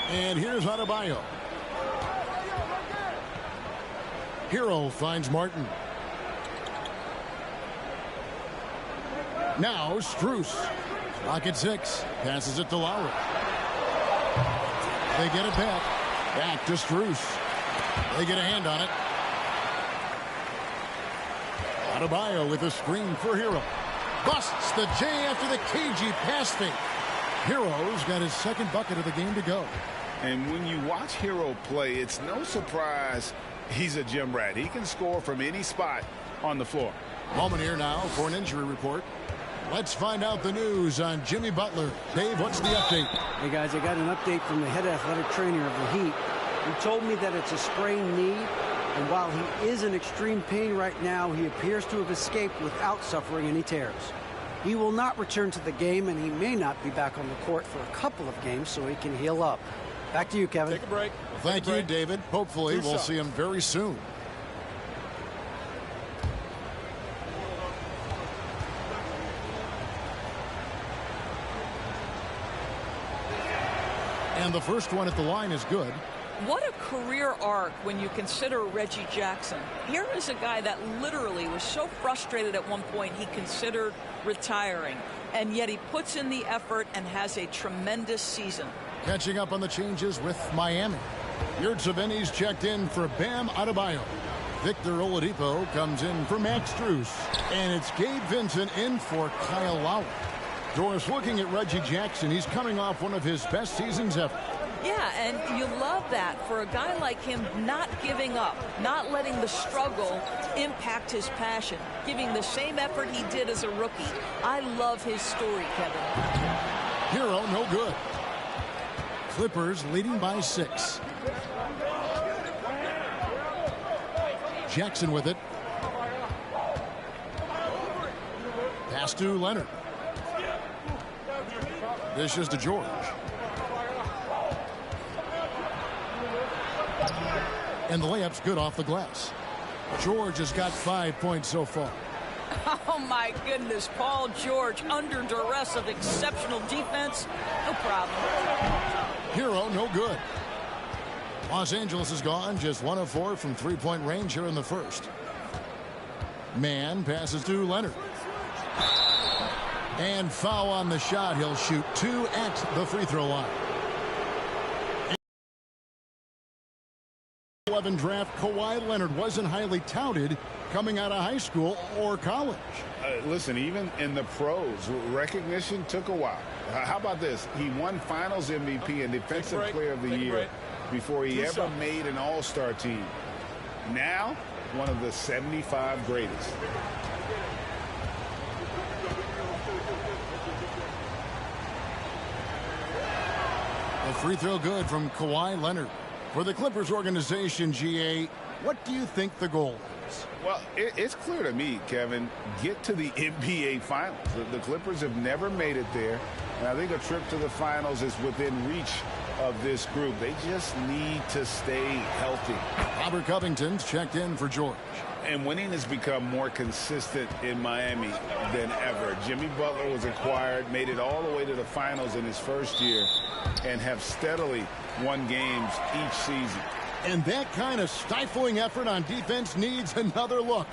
And here's Adebayo. Hero finds Martin. Now Strus. Clock at 6. Passes it to Lowry. They get it back. Back to Strus. They get a hand on it. Adebayo with a screen for Hero. Busts the J after the cagey pass fake. Hero's got his second bucket of the game to go. And when you watch Hero play, it's no surprise he's a gym rat. He can score from any spot on the floor. Moment here now for an injury report. Let's find out the news on Jimmy Butler. Dave, what's the update? Hey, guys, I got an update from the head athletic trainer of the Heat. He told me that it's a sprained knee, and while he is in extreme pain right now, he appears to have escaped without suffering any tears. He will not return to the game, and he may not be back on the court for a couple of games so he can heal up. Back to you, Kevin. Take a break. Well, thank you, David. Hopefully, we'll see him very soon. And the first one at the line is good. What a career arc when you consider Reggie Jackson. Here is a guy that literally was so frustrated at one point he considered retiring, and yet he puts in the effort and has a tremendous season. Catching up on the changes with Miami. Yurtseven's checked in for Bam Adebayo. Victor Oladipo comes in for Max Strus. And it's Gabe Vincent in for Kyle Lowry. Doris, looking at Reggie Jackson, he's coming off one of his best seasons ever. Yeah, and you love that for a guy like him, not giving up, not letting the struggle impact his passion, giving the same effort he did as a rookie. I love his story, Kevin. Hero, no good. Clippers leading by 6. Jackson with it. Pass to Leonard. Dishes to George. And the layup's good off the glass. George has got 5 points so far. Oh, my goodness. Paul George under duress of exceptional defense. No problem. Hero, no good. Los Angeles is gone. Just 1 of 4 from three-point range here in the first. Man passes to Leonard. And foul on the shot. He'll shoot 2 at the free throw line. 11 draft, Kawhi Leonard wasn't highly touted coming out of high school or college. Listen, even in the pros, recognition took a while. How about this? He won Finals MVP and Defensive Player of the Year before he ever made an All-Star team. Now, one of the 75 greatest. A free throw good from Kawhi Leonard. For the Clippers organization, GA, what do you think the goal is? Well, it's clear to me, Kevin, get to the NBA Finals. The Clippers have never made it there, and I think a trip to the Finals is within reach of this group. They just need to stay healthy. Robert Covington's checked in for George. And winning has become more consistent in Miami than ever. Jimmy Butler was acquired, made it all the way to the finals in his first year, and have steadily won games each season. And that kind of stifling effort on defense needs another look.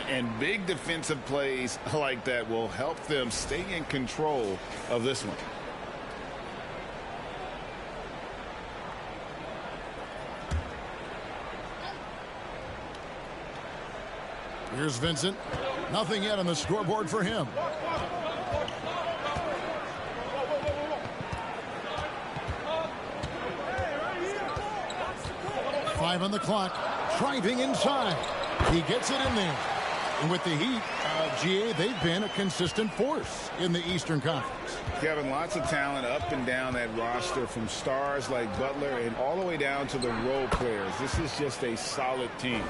And big defensive plays like that will help them stay in control of this one. Here's Vincent. Nothing yet on the scoreboard for him. Five on the clock. Driving inside. He gets it in there. And with the Heat, GA, they've been a consistent force in the Eastern Conference. Kevin, lots of talent up and down that roster, from stars like Butler and all the way down to the role players. This is just a solid team.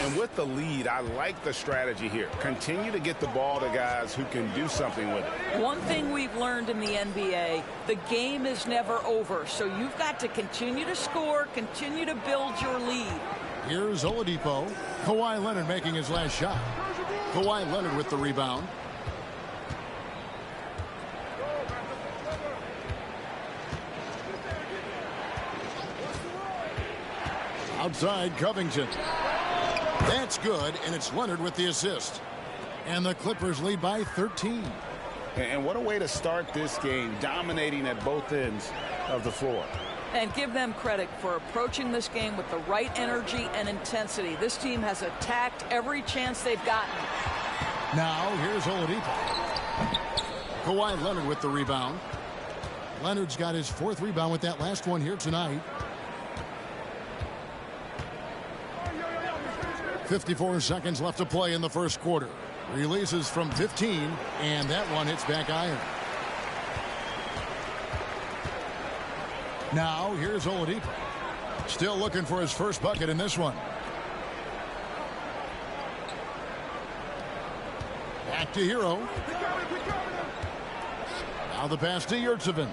And with the lead, I like the strategy here. Continue to get the ball to guys who can do something with it. One thing we've learned in the NBA, the game is never over. So you've got to continue to score, continue to build your lead. Here's Oladipo. Kawhi Leonard making his last shot. Kawhi Leonard with the rebound. Outside, Covington. That's good, and it's Leonard with the assist. And the Clippers lead by 13. And what a way to start this game, dominating at both ends of the floor. And give them credit for approaching this game with the right energy and intensity. This team has attacked every chance they've gotten. Now, here's Oladipo. Kawhi Leonard with the rebound. Leonard's got his fourth rebound with that last one here tonight. 54 seconds left to play in the first quarter. Releases from 15, and that one hits back iron. Now, here's Oladipo. Still looking for his first bucket in this one. Back to Hero. Now the pass to Yurtsevin.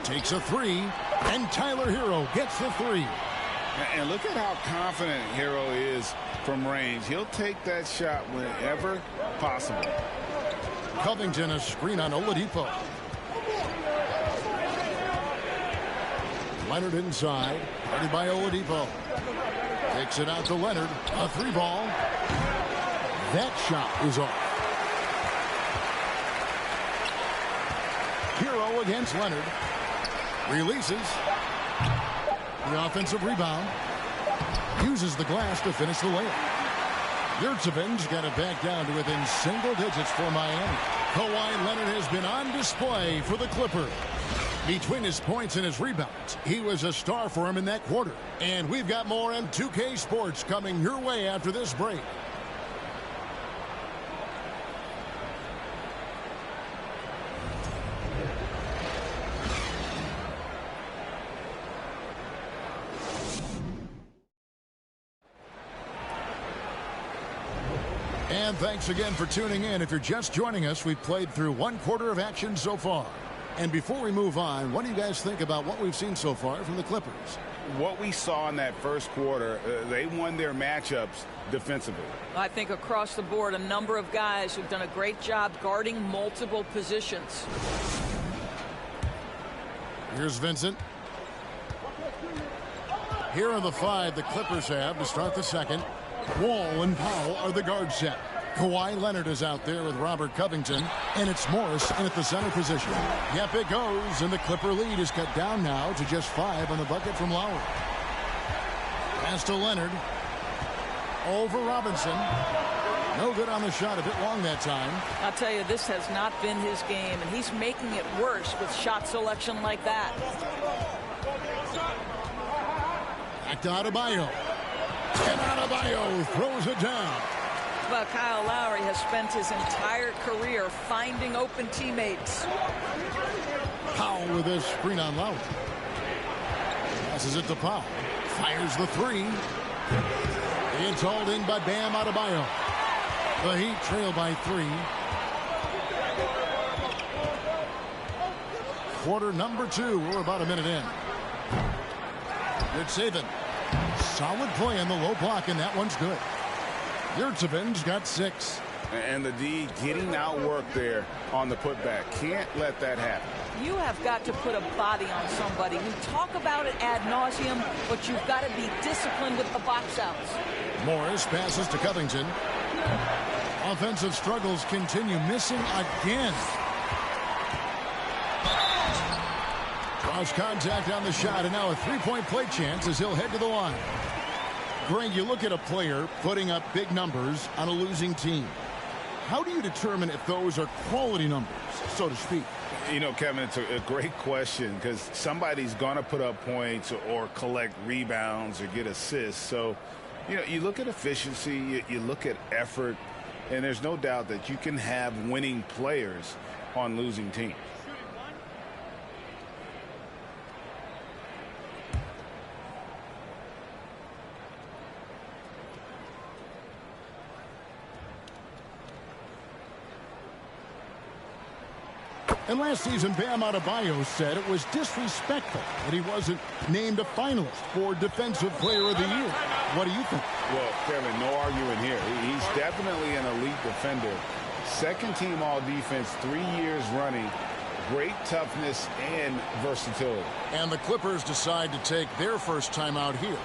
Takes a three, and Tyler Hero gets the three. And look at how confident Hero is from range. He'll take that shot whenever possible. Covington, a screen on Oladipo. Leonard inside. Ready by Oladipo. Takes it out to Leonard. A three ball. That shot is off. Hero against Leonard. Releases. The offensive rebound. Uses the glass to finish the layup. Yurtseven's got it back down to within single digits for Miami. Kawhi Leonard has been on display for the Clippers. Between his points and his rebounds, he was a star for him in that quarter. And we've got more M2K Sports coming your way after this break. And thanks again for tuning in. If you're just joining us, we've played through one quarter of action so far. And before we move on, what do you guys think about what we've seen so far from the Clippers? What we saw in that first quarter, they won their matchups defensively. I think across the board, a number of guys who've done a great job guarding multiple positions. Here's Vincent. Here are the five the Clippers have to start the second. Wall and Powell are the guard set. Kawhi Leonard is out there with Robert Covington, and it's Morris in at the center position. Yep, it goes, and the Clipper lead is cut down now to just 5 on the bucket from Lowry. Pass to Leonard. Over Robinson. No good on the shot, a bit long that time. I'll tell you, this has not been his game, and he's making it worse with shot selection like that. Back to Adebayo. And Adebayo throws it down. Well, Kyle Lowry has spent his entire career finding open teammates. Powell with a screen on Lowry. Passes it to Powell. Fires the three. It's hauled in by Bam Adebayo. The Heat trail by 3. Quarter number 2. We're about a minute in. It's Saban. Solid play in the low block, and that one's good. Yurtseven's got 6. And the D getting outworked there on the putback. Can't let that happen. You have got to put a body on somebody. We talk about it ad nauseum, but you've got to be disciplined with the box outs. Morris passes to Covington. Offensive struggles continue, missing again. Cross contact on the shot, and now a three-point play chance as he'll head to the line. Greg, you look at a player putting up big numbers on a losing team. How do you determine if those are quality numbers, so to speak? You know, Kevin, it's a great question because somebody's going to put up points or collect rebounds or get assists. So, you know, you look at efficiency, you look at effort, and there's no doubt that you can have winning players on losing teams. And last season, Bam Adebayo said it was disrespectful that he wasn't named a finalist for Defensive Player of the Year. What do you think? Well, Kevin, no arguing here. He's definitely an elite defender. Second team all defense, 3 years running. Great toughness and versatility. And the Clippers decide to take their first time out here.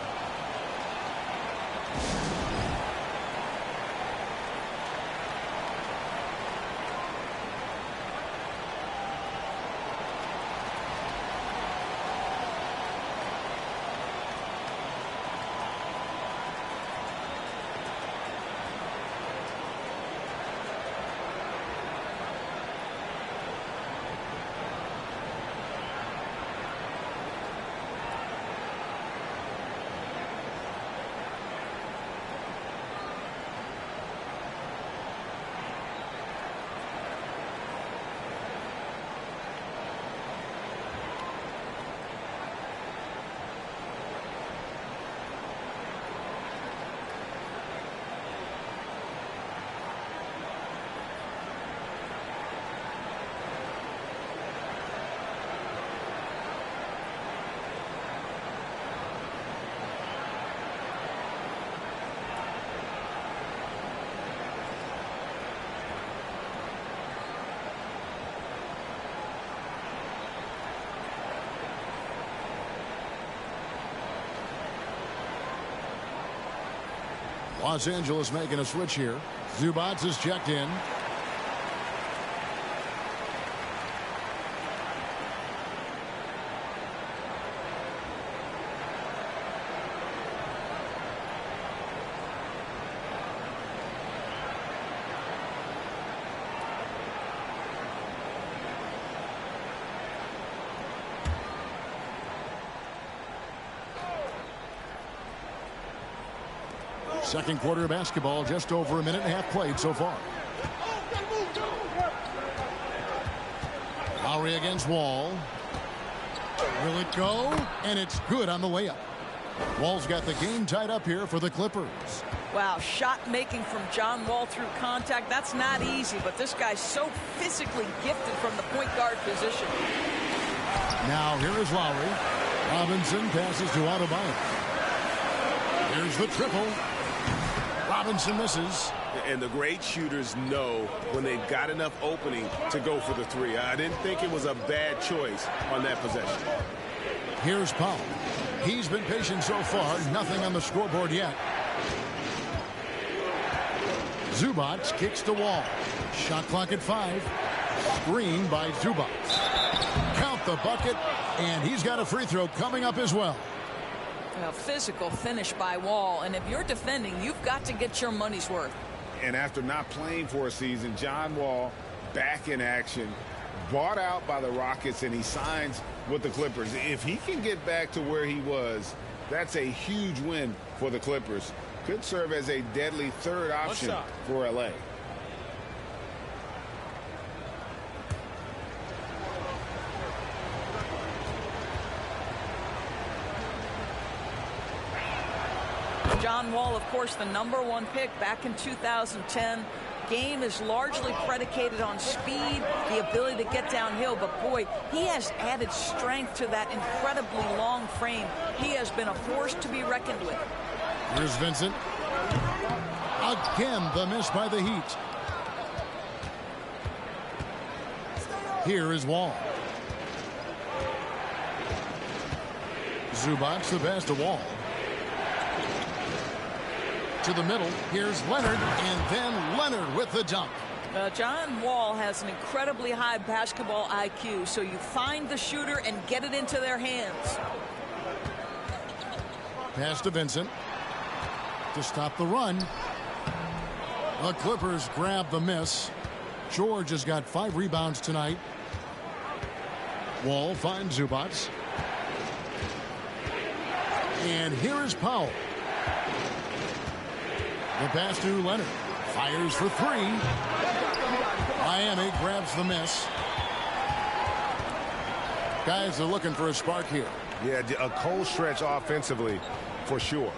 Los Angeles making a switch here. Zubac is checked in. Second quarter of basketball, just over a minute and a half played so far. Lowry against Wall. Will it go? And it's good on the layup. Wall's got the game tied up here for the Clippers. Wow, shot making from John Wall through contact. That's not easy, but this guy's so physically gifted from the point guard position. Now here is Lowry. Robinson passes to Adebayo. Here's the triple. Robinson misses. And the great shooters know when they've got enough opening to go for the three. I didn't think it was a bad choice on that possession. Here's Powell. He's been patient so far. Nothing on the scoreboard yet. Zubac kicks to Wall. Shot clock at 5. Screen by Zubac. Count the bucket, and he's got a free throw coming up as well. A physical finish by Wall, and if you're defending, you've got to get your money's worth. And after not playing for a season, John Wall back in action, bought out by the Rockets, and he signs with the Clippers. If he can get back to where he was, that's a huge win for the Clippers. Could serve as a deadly third option for LA. John Wall, of course, the #1 pick back in 2010. Game is largely predicated on speed, the ability to get downhill, but boy, he has added strength to that incredibly long frame. He has been a force to be reckoned with. Here's Vincent. Again, the miss by the Heat. Here is Wall. Zubac, the pass to Wall. To the middle. Here's Leonard, and then Leonard with the dunk. John Wall has an incredibly high basketball IQ, so you find the shooter and get it into their hands. Pass to Vincent to stop the run. The Clippers grab the miss. George has got 5 rebounds tonight. Wall finds Zubac. And here is Powell. The pass to Leonard. Fires for 3. Miami grabs the miss. Guys are looking for a spark here. Yeah, a cold stretch offensively for sure.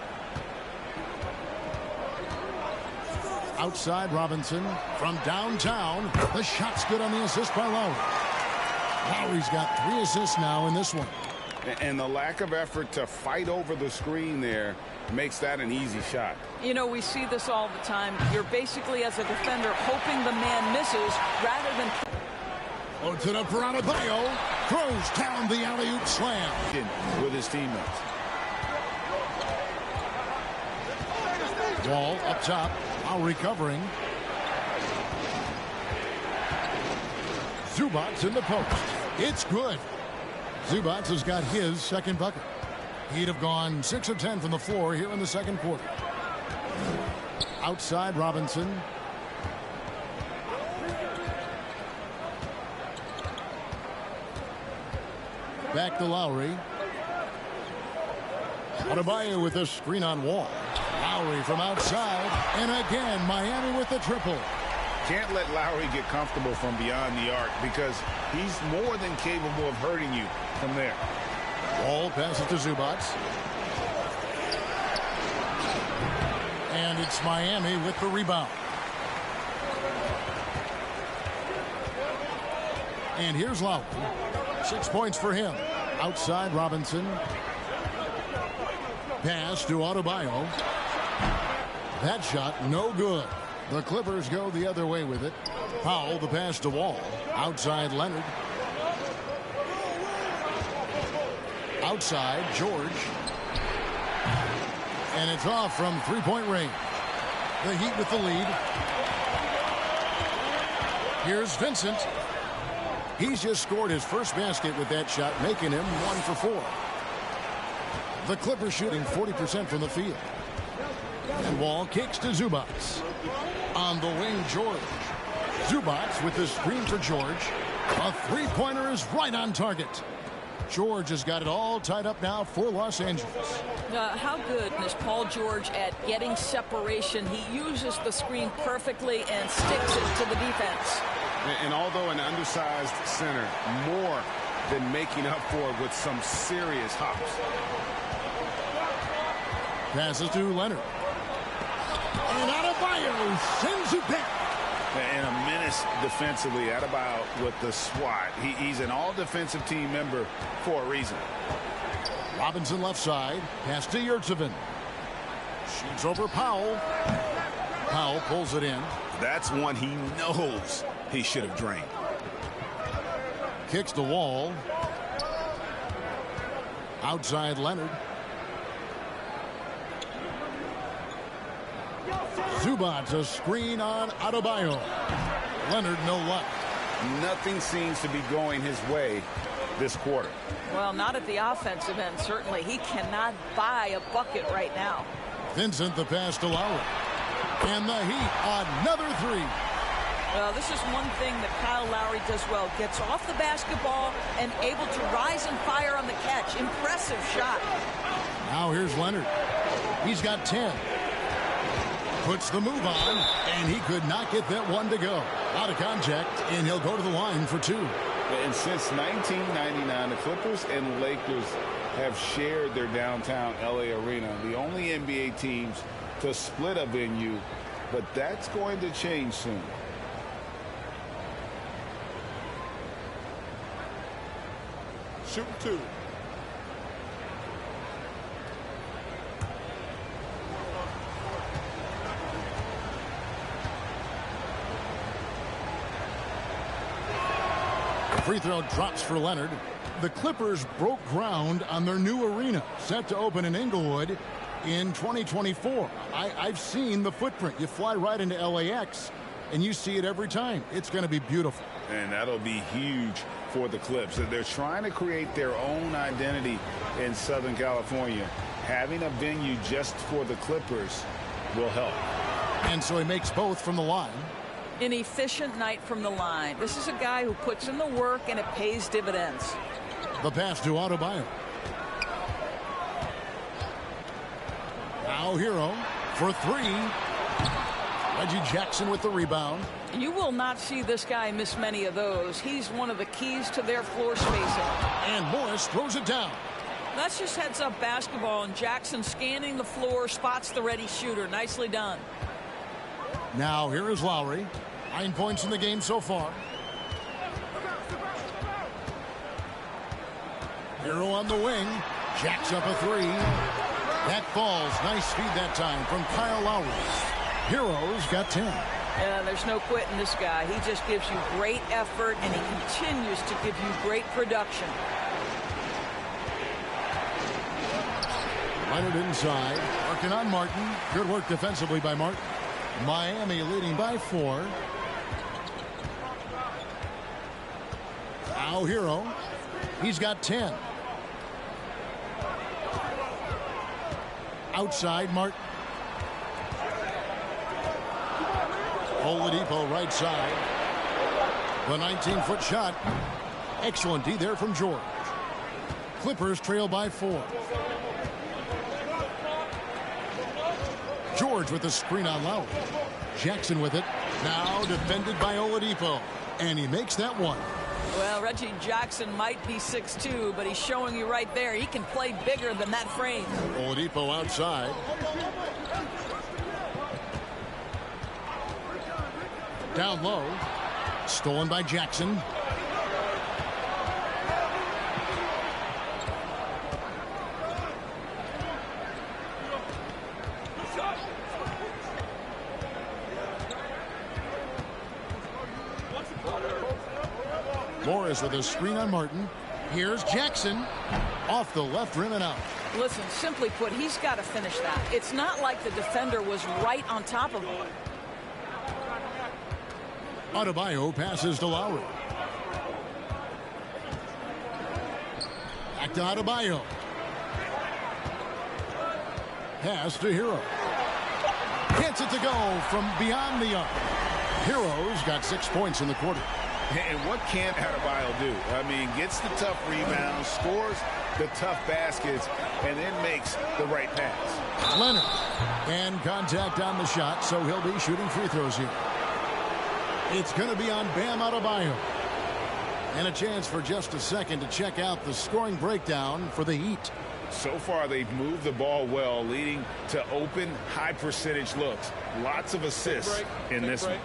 Outside Robinson from downtown. The shot's good on the assist by Lowry. Lowry's got 3 assists now in this one. And the lack of effort to fight over the screen there makes that an easy shot. You know, we see this all the time. You're basically, as a defender, hoping the man misses rather than... To the Adebayo. Throws down the alley-oop slam. With his teammates. Wall up top. Lowry covering. Zubac in the post. It's good. Zubac has got his second bucket. He'd have gone 6 of 10 from the floor here in the second quarter. Outside Robinson. Back to Lowry. Adebayo with a screen on Wall. Lowry from outside. And again, Miami with the triple. Can't let Lowry get comfortable from beyond the arc because he's more than capable of hurting you from there. Wall passes to Zubac. And it's Miami with the rebound. And here's Lowry. 6 points for him. Outside Robinson. Pass to Adebayo. That shot no good. The Clippers go the other way with it. Powell, the pass to Wall. Outside Leonard. Outside George. And it's off from 3-point range. The Heat with the lead. Here's Vincent. He's just scored his first basket with that shot, making him 1 for 4. The Clippers shooting 40% from the field. And Wall kicks to Zubac. On the wing, George. Zubac with the screen for George. A 3-pointer is right on target. George has got it all tied up now for Los Angeles. How good is Paul George at getting separation? He uses the screen perfectly and sticks it to the defense. And although an undersized center, more than making up for it with some serious hops. Passes to Leonard. And Adebayo sends it back. And a menace defensively. Adebayo with the swat. He's an all-defensive team member for a reason. Robinson left side. Pass to Yurtseven. Shoots over Powell. Powell pulls it in. That's one he knows he should have drained. Kicks the Wall. Outside Leonard. Zubac, a screen on Adebayo. Leonard, no luck. Nothing seems to be going his way this quarter. Well, not at the offensive end, certainly. He cannot buy a bucket right now. Vincent, the pass to Lowry. And the Heat, another 3. Well, this is one thing that Kyle Lowry does well. Gets off the basketball and able to rise and fire on the catch. Impressive shot. Now here's Leonard. He's got 10. Puts the move on, and he could not get that one to go. Out of contact, and he'll go to the line for 2. And since 1999, the Clippers and Lakers have shared their downtown LA arena. The only NBA teams to split a venue, but that's going to change soon. Shooting 2. The free throw drops for Leonard. The Clippers broke ground on their new arena, set to open in Inglewood in 2024. I've seen the footprint. You fly right into LAX, and you see it every time. It's going to be beautiful. And that'll be huge for the Clips. They're trying to create their own identity in Southern California. Having a venue just for the Clippers will help. And so he makes both from the line. An efficient night from the line. This is a guy who puts in the work, and it pays dividends. The pass to Adebayo. Now Hero for 3. Reggie Jackson with the rebound. You will not see this guy miss many of those. He's one of the keys to their floor spacing. And Morris throws it down. That's just heads-up basketball, and Jackson scanning the floor, spots the ready shooter. Nicely done. Now here is Lowry. 9 points in the game so far. Hero on the wing. Jacks up a 3. That falls. Nice feed that time from Kyle Lowry. Hero's got 10. Yeah, there's no quitting this guy. He just gives you great effort, and he continues to give you great production. Leonard inside. Working on Martin. Good work defensively by Martin. Miami leading by 4. Now Hero. He's got 10. Outside Martin. Oladipo right side. The 19-foot shot. Excellent D there from George. Clippers trail by 4. George with the screen on Lowry. Jackson with it. Now defended by Oladipo. And he makes that one. Well, Reggie Jackson might be 6'2", but he's showing you right there he can play bigger than that frame. Oladipo outside. Down low. Stolen by Jackson. Morris with a screen on Martin. Here's Jackson. Off the left rim and out. Listen, simply put, he's got to finish that. It's not like the defender was right on top of him. Adebayo passes to Lowry. Back to Adebayo. Pass to Hero. Gets it to go from beyond the arc. Hero's got 6 points in the quarter. And what can Adebayo do? I mean, gets the tough rebounds, scores the tough baskets, and then makes the right pass. Leonard. And contact on the shot, so he'll be shooting free throws here. It's going to be on Bam Adebayo. And a chance for just a second to check out the scoring breakdown for the Heat. So far, they've moved the ball well, leading to open, high-percentage looks. Lots of assists in this one.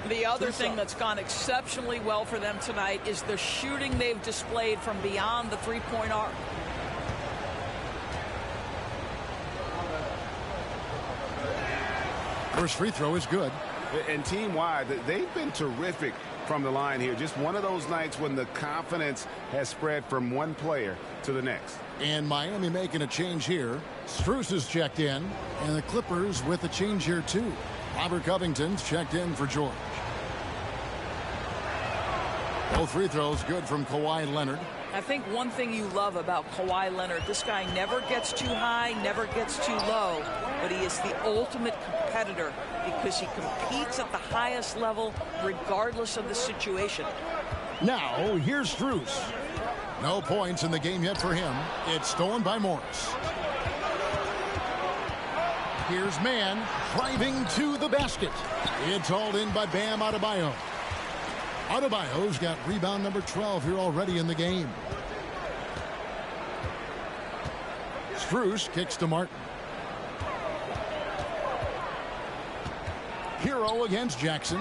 The other thing that's gone exceptionally well for them tonight is the shooting they've displayed from beyond the three-point arc. First free throw is good. And team-wide, they've been terrific from the line here. Just one of those nights when the confidence has spread from one player to the next. And Miami making a change here. Strus is checked in, and the Clippers with a change here too. Robert Covington's checked in for George. Both free throws good from Kawhi Leonard. I think one thing you love about Kawhi Leonard, this guy never gets too high, never gets too low, but he is the ultimate competitor because he competes at the highest level regardless of the situation. Now, here's Strus. No points in the game yet for him. It's stolen by Morris. Here's Mann driving to the basket. It's hauled in by Bam Adebayo. Adebayo's got rebound number 12 here already in the game. Strus kicks to Martin. Hero against Jackson.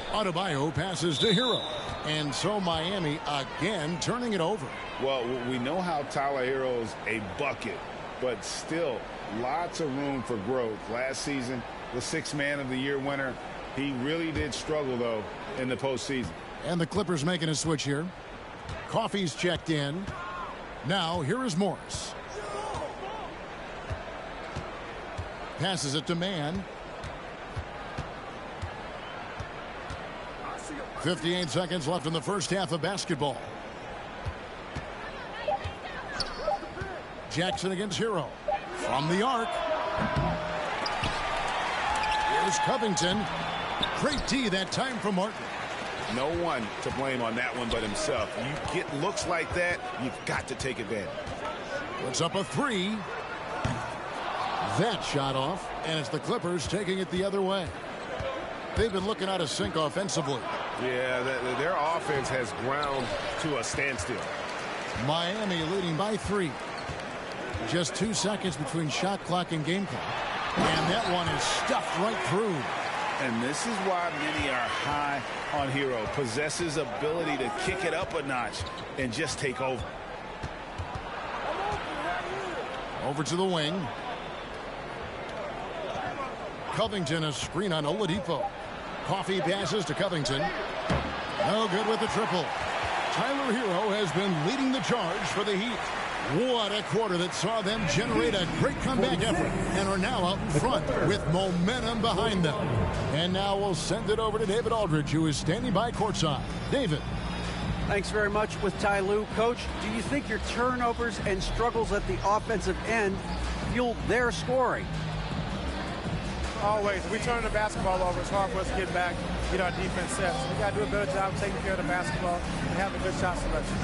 Adebayo passes to Hero. And so Miami again turning it over. Well, we know how Tyler Hero's a bucket, but still lots of room for growth. Last season, the Sixth Man of the Year winner. He really did struggle, though, in the postseason. And the Clippers making a switch here. Coffey's checked in. Now here is Morris. Passes it to Mann. 58 seconds left in the first half of basketball. Jackson against Hero. From the arc. Here's Covington. Great D that time from Martin. No one to blame on that one but himself. You get looks like that, you've got to take advantage. Puts up a three. That shot off, and it's the Clippers taking it the other way. They've been looking out of sync offensively. Yeah, their offense has ground to a standstill. Miami leading by 3. Just 2 seconds between shot clock and game clock. And that one is stuffed right through. And this is why many are high on Hero. Possesses ability to kick it up a notch and just take over. Over to the wing. Covington, a screen on Oladipo. Coffey passes to Covington. No good with the triple. Tyler Hero has been leading the charge for the Heat. What a quarter that saw them generate a great comeback effort and are now out in front with momentum behind them. And now we'll send it over to David Aldridge, who is standing by courtside. David. Thanks very much with Ty Lue. Coach, do you think your turnovers and struggles at the offensive end fueled their scoring? Always. If we turn the basketball over, it's hard for us to get back, get our defense set. So we got to do a better job taking care of the basketball and having good shot selection.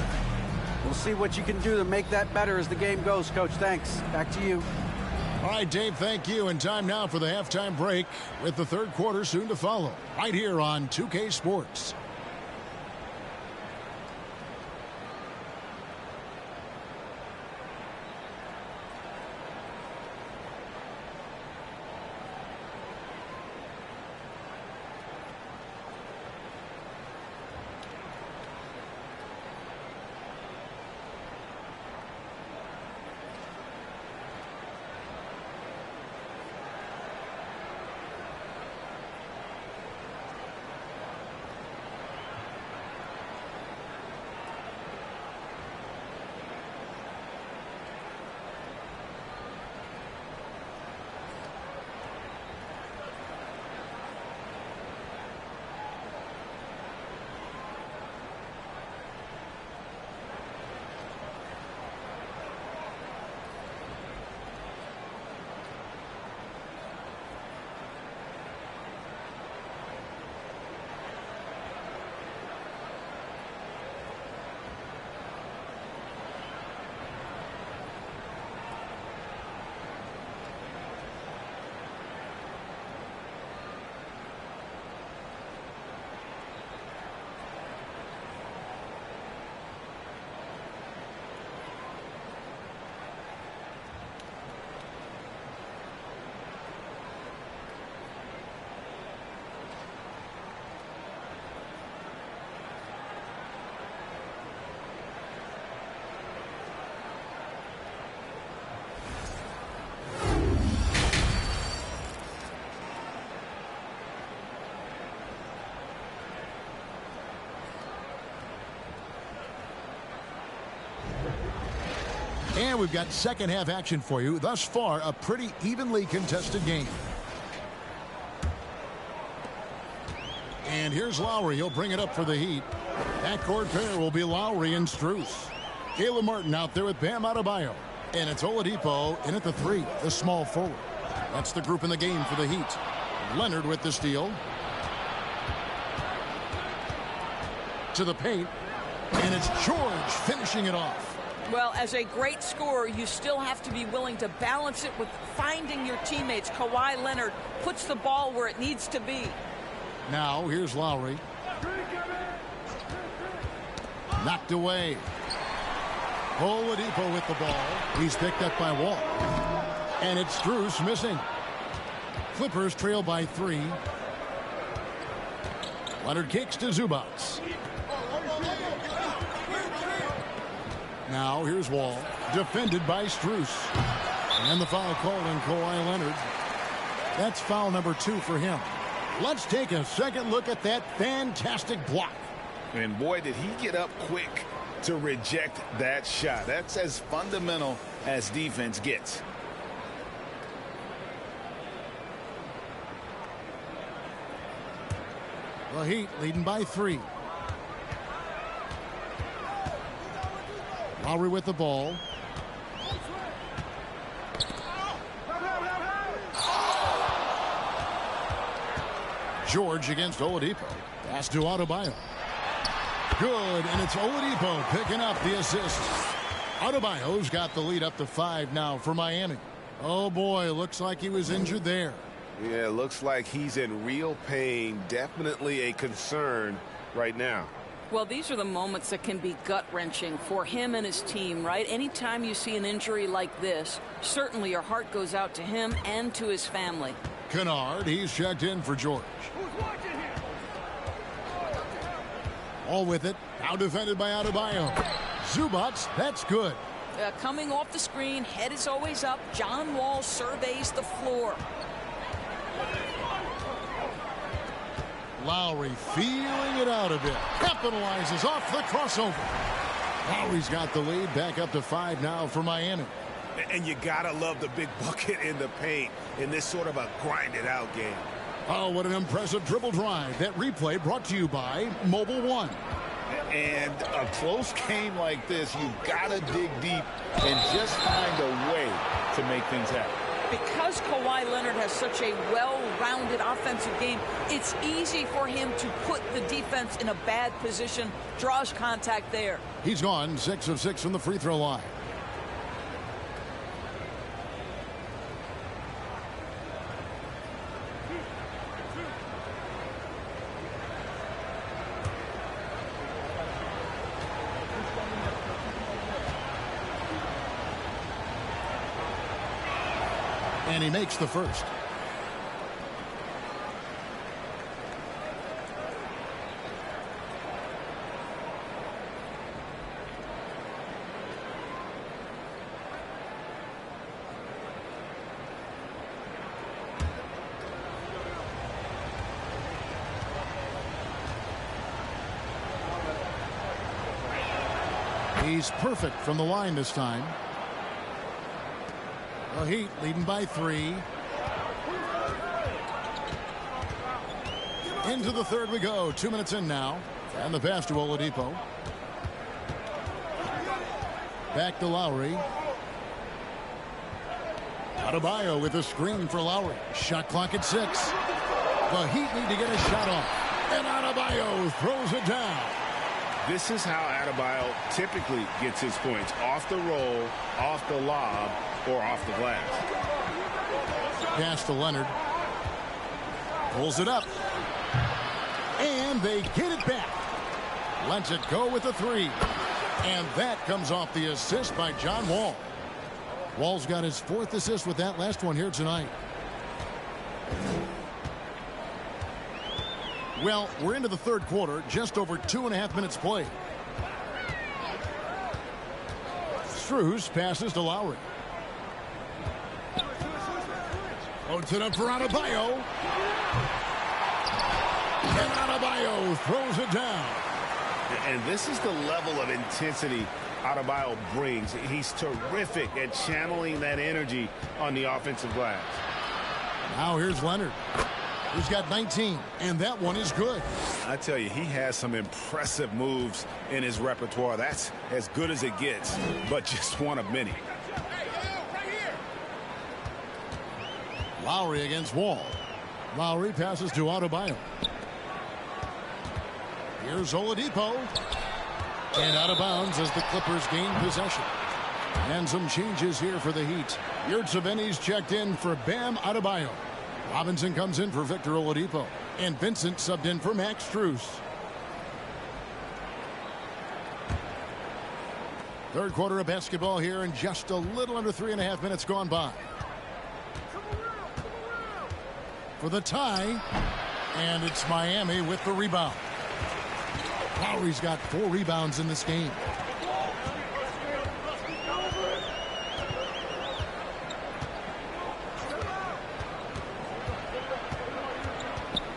We'll see what you can do to make that better as the game goes, Coach. Thanks. Back to you. All right, Dave, thank you. And time now for the halftime break with the third quarter soon to follow right here on 2K Sports. And we've got second half action for you. Thus far, a pretty evenly contested game. And here's Lowry. He'll bring it up for the Heat. Backcourt pair will be Lowry and Strus. Caleb Martin out there with Bam Adebayo. And it's Oladipo in at the 3, the small forward. That's the group in the game for the Heat. Leonard with the steal. To the paint. And it's George finishing it off. Well, as a great scorer, you still have to be willing to balance it with finding your teammates. Kawhi Leonard puts the ball where it needs to be. Now, here's Lowry. Knocked away. Oladipo with the ball. He's picked up by Wall. And it's Strus missing. Clippers trail by 3. Leonard kicks to Zubac. Now here's Wall. Defended by Strus. And the foul called on Kawhi Leonard. That's foul number 2 for him. Let's take a second look at that fantastic block. And boy, did he get up quick to reject that shot. That's as fundamental as defense gets. The Heat leading by 3. Lowry with the ball. George against Oladipo. Pass to Adebayo. Good, and it's Oladipo picking up the assist. Adebayo's got the lead up to 5 now for Miami. Oh boy, looks like he was injured there. Yeah, looks like he's in real pain. Definitely a concern right now. Well, these are the moments that can be gut-wrenching for him and his team, right? Anytime you see an injury like this, certainly your heart goes out to him and to his family. Kennard, he's checked in for George. All with it. Now defended by Adebayo. Zubac, that's good. Coming off the screen, head is always up. John Wall surveys the floor. Lowry feeling it out a bit. Capitalizes off the crossover. Lowry's got the lead back up to 5 now for Miami. And you gotta love the big bucket in the paint in this sort of a grinded out game. Oh, what an impressive dribble drive. That replay brought to you by Mobile One. And a close game like this, you've got to dig deep and just find a way to make things happen. Because Kawhi Leonard has such a well-rounded offensive game, it's easy for him to put the defense in a bad position, draws contact there. He's gone 6 of 6 from the free throw line. And he makes the first. He's perfect from the line this time. The Heat leading by 3. Into the third we go. 2 minutes in now. And the pass to Oladipo. Back to Lowry. Adebayo with a screen for Lowry. Shot clock at 6. The Heat need to get a shot off. And Adebayo throws it down. This is how Adebayo typically gets his points. Off the roll, off the lob, or off the glass. Pass to Leonard. Pulls it up. And they get it back. Lets it go with a 3. And that comes off the assist by John Wall. Wall's got his 4th assist with that last one here tonight. Well, we're into the third quarter, just over 2.5 minutes played. Strus passes to Lowry. Puts it up for Adebayo. And Adebayo throws it down. And this is the level of intensity Adebayo brings. He's terrific at channeling that energy on the offensive glass. Now here's Leonard. He's got 19, and that one is good. I tell you, he has some impressive moves in his repertoire. That's as good as it gets, but just one of many. Lowry against Wall. Lowry passes to Adebayo. Here's Oladipo. And out of bounds as the Clippers gain possession. And some changes here for the Heat. Yurtseven's checked in for Bam Adebayo. Robinson comes in for Victor Oladipo. And Vincent subbed in for Max Strus. Third quarter of basketball here, and just a little under 3.5 minutes gone by. For the tie, and it's Miami with the rebound. Lowry's got 4 rebounds in this game.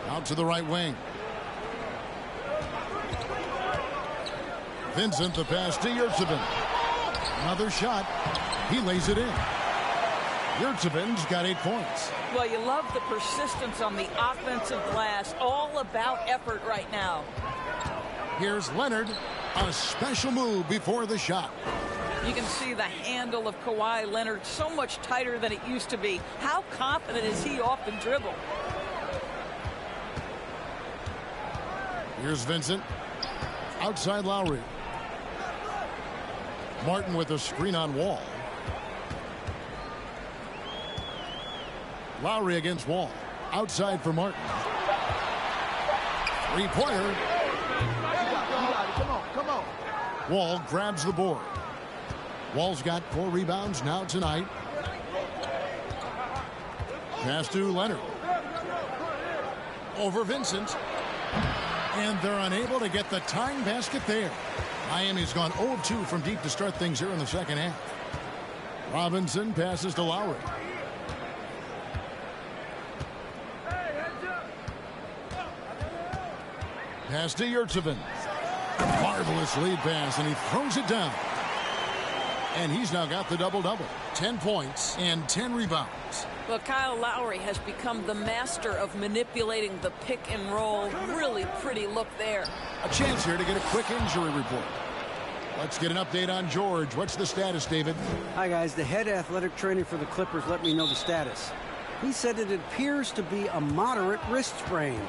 Out to the right wing. Vincent, the pass to Yurtsevin. Another shot. He lays it in. Yurtsevin's got 8 points. Well, you love the persistence on the offensive glass. All about effort right now. Here's Leonard. A special move before the shot. You can see the handle of Kawhi Leonard so much tighter than it used to be. How confident is he off the dribble? Here's Vincent. Outside Lowry. Martin with a screen on Wall. Lowry against Wall. Outside for Martin. Three-pointer. Come on. Wall grabs the board. Wall's got 4 rebounds now tonight. Pass to Leonard. Over Vincent. And they're unable to get the tying basket there. Miami's gone 0-2 from deep to start things here in the second half. Robinson passes to Lowry. Pass to Yurtsevin. Marvelous lead pass, and he throws it down. And he's now got the double-double. 10 points and 10 rebounds. Well, Kyle Lowry has become the master of manipulating the pick and roll. Really pretty look there. A chance here to get a quick injury report. Let's get an update on George. What's the status, David? Hi, guys. The head athletic trainer for the Clippers let me know the status. He said it appears to be a moderate wrist sprain.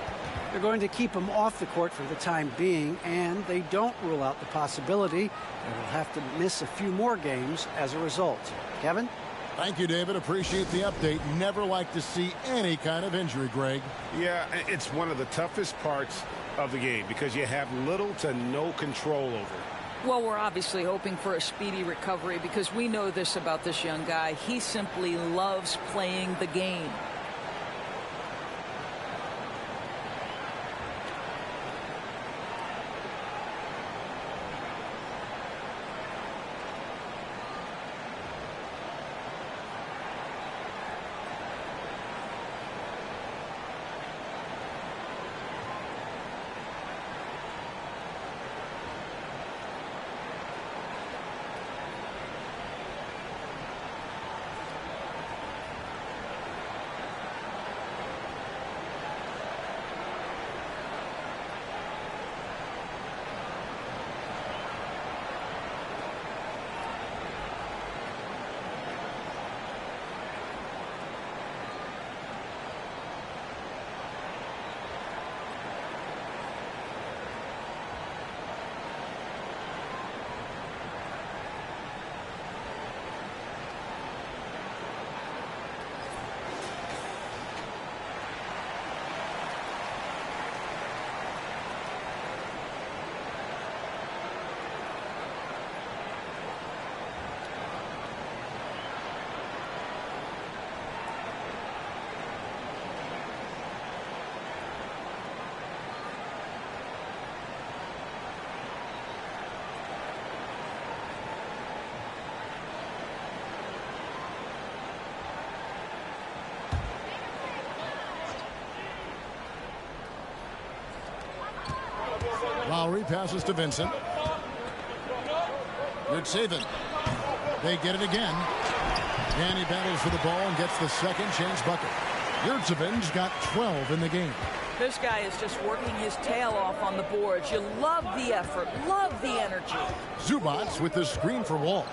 They're going to keep him off the court for the time being, and they don't rule out the possibility that he'll have to miss a few more games as a result. Kevin? Thank you, David. Appreciate the update. Never like to see any kind of injury, Greg. Yeah, it's one of the toughest parts of the game because you have little to no control over it. Well, we're obviously hoping for a speedy recovery because we know this about this young guy. He simply loves playing the game. Lowry passes to Vincent. Yurtsevin. They get it again. And he battles for the ball and gets the second chance bucket. Yurtsevin's got 12 in the game. This guy is just working his tail off on the boards. You love the effort, love the energy. Zubats with the screen for Wall.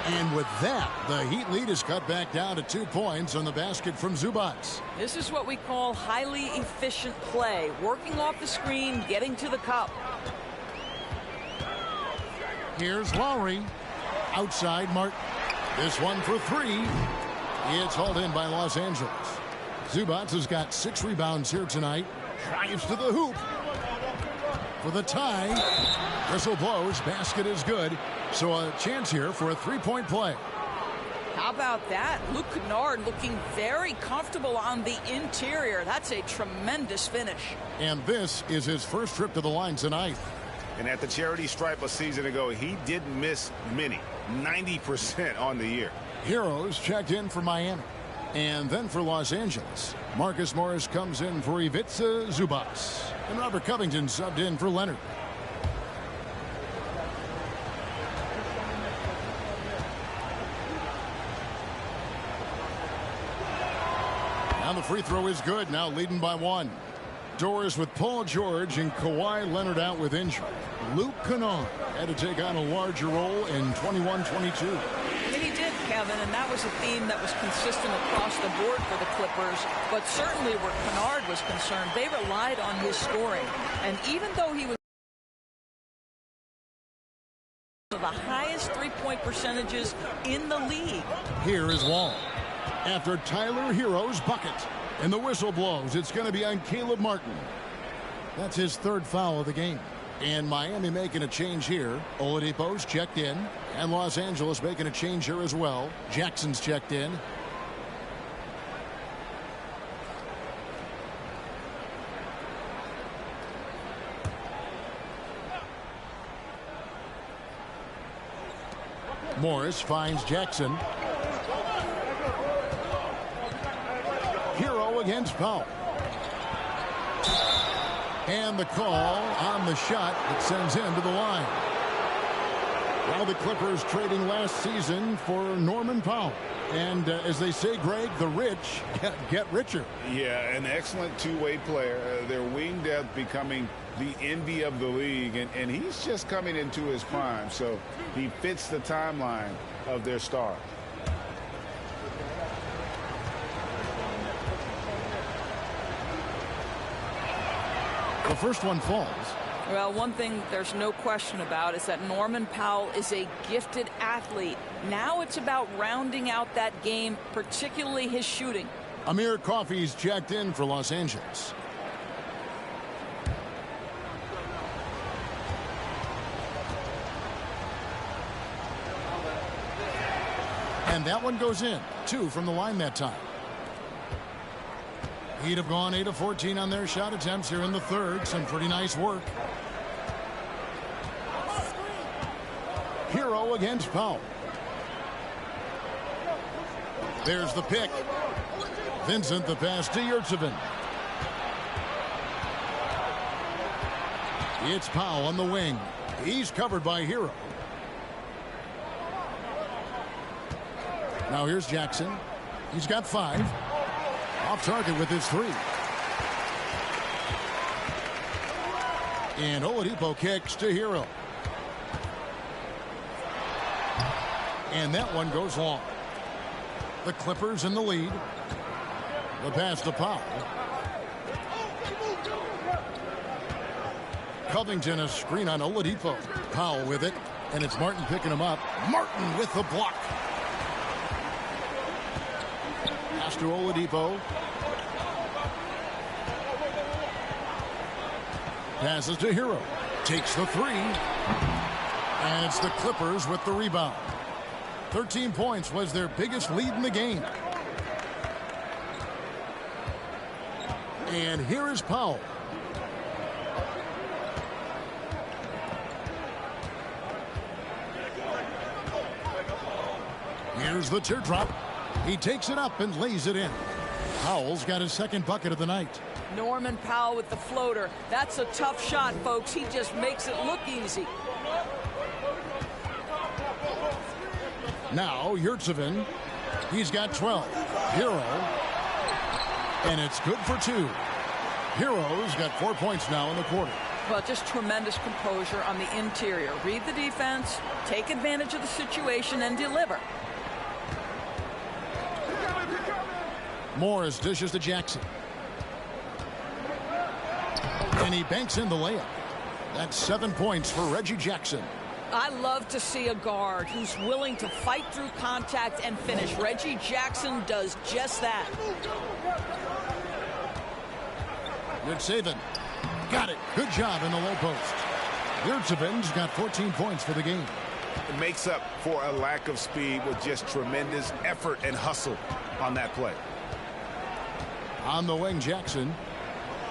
And with that, the Heat lead is cut back down to 2 points on the basket from Zubats. This is what we call highly efficient play. Working off the screen, getting to the cup. Here's Lowry. Outside Martin. This one for 3. It's hauled in by Los Angeles. Zubats has got 6 rebounds here tonight. Drives to the hoop. for the tie. Whistle blows. Basket is good. So a chance here for a three-point play. How about that? Luke Kennard looking very comfortable on the interior. That's a tremendous finish. And this is his first trip to the line tonight. And at the charity stripe a season ago, he didn't miss many. 90% on the year. Heroes checked in for Miami. And then for Los Angeles, Marcus Morris comes in for Ivica Zubac. And Robert Covington subbed in for Leonard. Now the free throw is good. Now leading by one. Doors with Paul George and Kawhi Leonard out with injury. Luke Kennard had to take on a larger role in 21-22. He did, Kevin, and that was a theme that was consistent across the board for the Clippers. But certainly where Kennard was concerned, they relied on his scoring. And even though he was the highest three-point percentages in the league. Here is Wall. After Tyler Hero's bucket. And the whistle blows. It's going to be on Caleb Martin. That's his third foul of the game. And Miami making a change here. Oladipo's checked in. And Los Angeles making a change here as well. Jackson's checked in. Morris finds Jackson. Hero against Powell. And the call on the shot that sends him to the line. Now the Clippers trading last season for Norman Powell. And as they say, Greg, the rich get richer. Yeah, an excellent two-way player. Their wing depth becoming the envy of the league. And he's just coming into his prime. So he fits the timeline of their star. The first one falls. Well, one thing there's no question about is that Norman Powell is a gifted athlete. Now it's about rounding out that game, particularly his shooting. Amir Coffey's checked in for Los Angeles. And that one goes in. 2 from the line that time. He'd have gone 8 of 14 on their shot attempts here in the third. Some pretty nice work. Hero against Powell. There's the pick. Vincent the pass to Yurtseven. It's Powell on the wing. He's covered by Hero. Now here's Jackson. He's got 5. Off target with his 3. And Oladipo kicks to Hero. And that one goes long. The Clippers in the lead. The pass to Powell. Covington a screen on Oladipo. Powell with it. And it's Martin picking him up. Martin with the block. Pass to Oladipo. Passes to Hero. Takes the 3. And it's the Clippers with the rebound. 13 points was their biggest lead in the game. And here is Powell. Here's the teardrop. He takes it up and lays it in. Powell's got his second bucket of the night. Norman Powell with the floater. That's a tough shot, folks. He just makes it look easy. Now Yurtseven. He's got 12. Hero. And it's good for 2. Hero's got 4 points now in the quarter. Well, just tremendous composure on the interior. Read the defense, take advantage of the situation, and deliver. Morris dishes to Jackson. And he banks in the layup. That's 7 points for Reggie Jackson. I love to see a guard who's willing to fight through contact and finish. Reggie Jackson does just that. Yurtseven Got it. Good job in the low post. Yurtseven's got 14 points for the game. It makes up for a lack of speed with just tremendous effort and hustle on that play. On the wing, Jackson.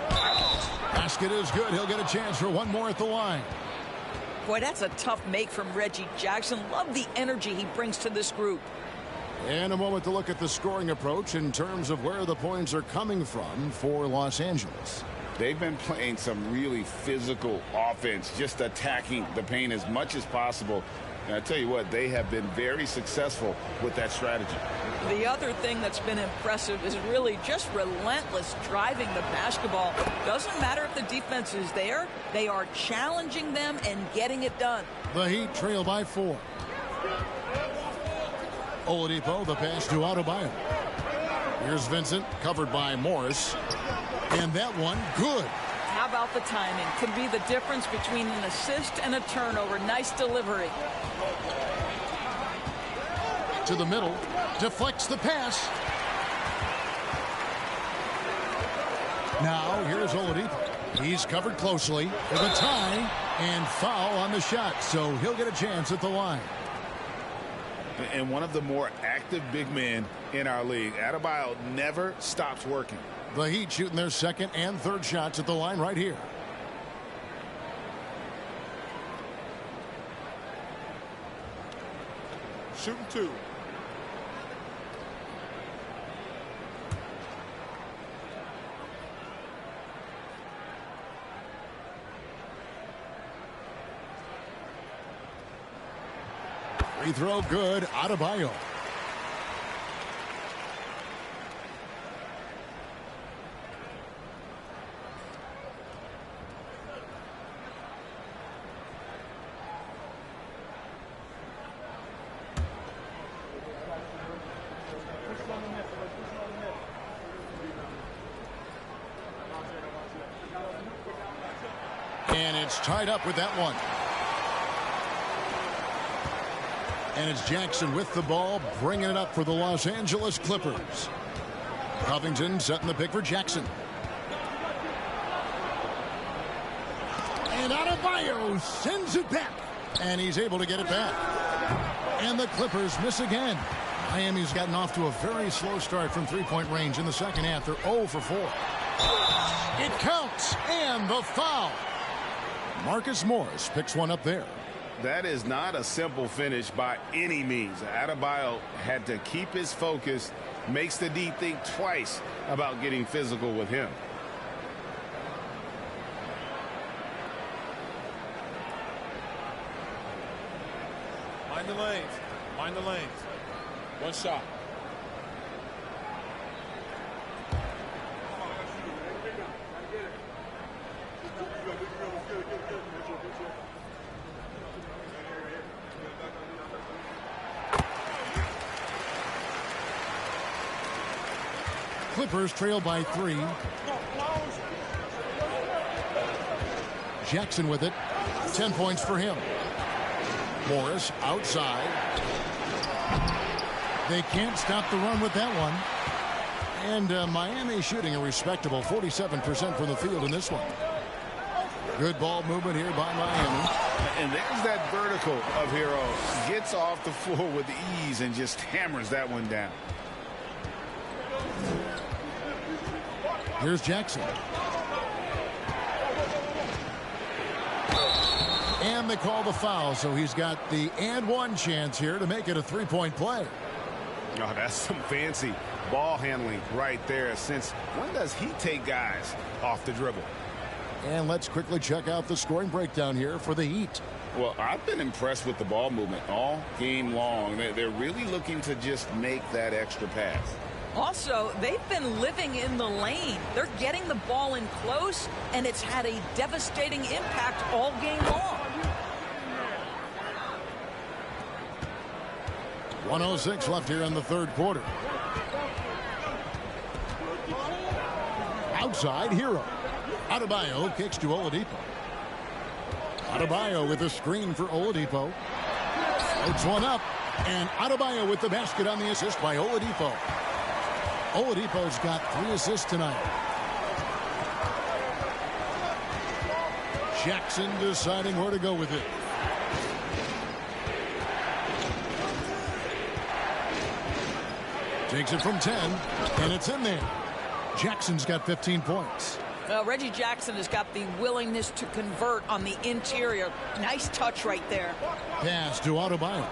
Basket is good. He'll get a chance for one more at the line. Boy, that's a tough make from Reggie Jackson. Love the energy he brings to this group. And a moment to look at the scoring approach in terms of where the points are coming from for Los Angeles. They've been playing some really physical offense, just attacking the paint as much as possible. And I tell you what, they have been very successful with that strategy. The other thing that's been impressive is really just relentless driving the basketball. Doesn't matter if the defense is there, they are challenging them and getting it done. The Heat trail by 4. Oladipo, the pass to Adebayo. Here's Vincent, covered by Morris. And that one, good. How about the timing? Could be the difference between an assist and a turnover. Nice delivery. To the middle, deflects the pass. Now, here's Oladipo. He's covered closely with a tie and foul on the shot, so he'll get a chance at the line. And one of the more active big men in our league. Adebayo never stops working. The Heat shooting their second and third shots at the line right here. Shooting 2. Free throw good. Adebayo. And it's tied up with that one. And it's Jackson with the ball, bringing it up for the Los Angeles Clippers. Covington setting the pick for Jackson. And Adebayo sends it back. And he's able to get it back. And the Clippers miss again. Miami's gotten off to a very slow start from three-point range in the second half. They're 0 for 4. It counts. And the foul. Marcus Morris picks one up there. That is not a simple finish by any means. Adebayo had to keep his focus, makes the D think twice about getting physical with him. Mind the lanes. Mind the lanes. One shot. Clippers trail by 3. Jackson with it. 10 points for him. Morris outside. They can't stop the run with that one. And Miami shooting a respectable 47% from the field in this one. Good ball movement here by Miami. And there's that vertical of Hero. Gets off the floor with ease and just hammers that one down. Here's Jackson. And they call the foul, so he's got the and one chance here to make it a three-point play. Oh, that's some fancy ball handling right there. Since when does he take guys off the dribble? And let's quickly check out the scoring breakdown here for the Heat. Well, I've been impressed with the ball movement all game long. They're really looking to just make that extra pass. Also, they've been living in the lane. They're getting the ball in close, and it's had a devastating impact all game long. 1:06 left here in the third quarter. Outside, Hero. Adebayo kicks to Oladipo. Adebayo with a screen for Oladipo. Floats one up, and Adebayo with the basket on the assist by Oladipo. Oladipo's got 3 assists tonight. Jackson deciding where to go with it. Takes it from 10, and it's in there. Jackson's got 15 points. Well, Reggie Jackson has got the willingness to convert on the interior. Nice touch right there. Pass to Adebayo.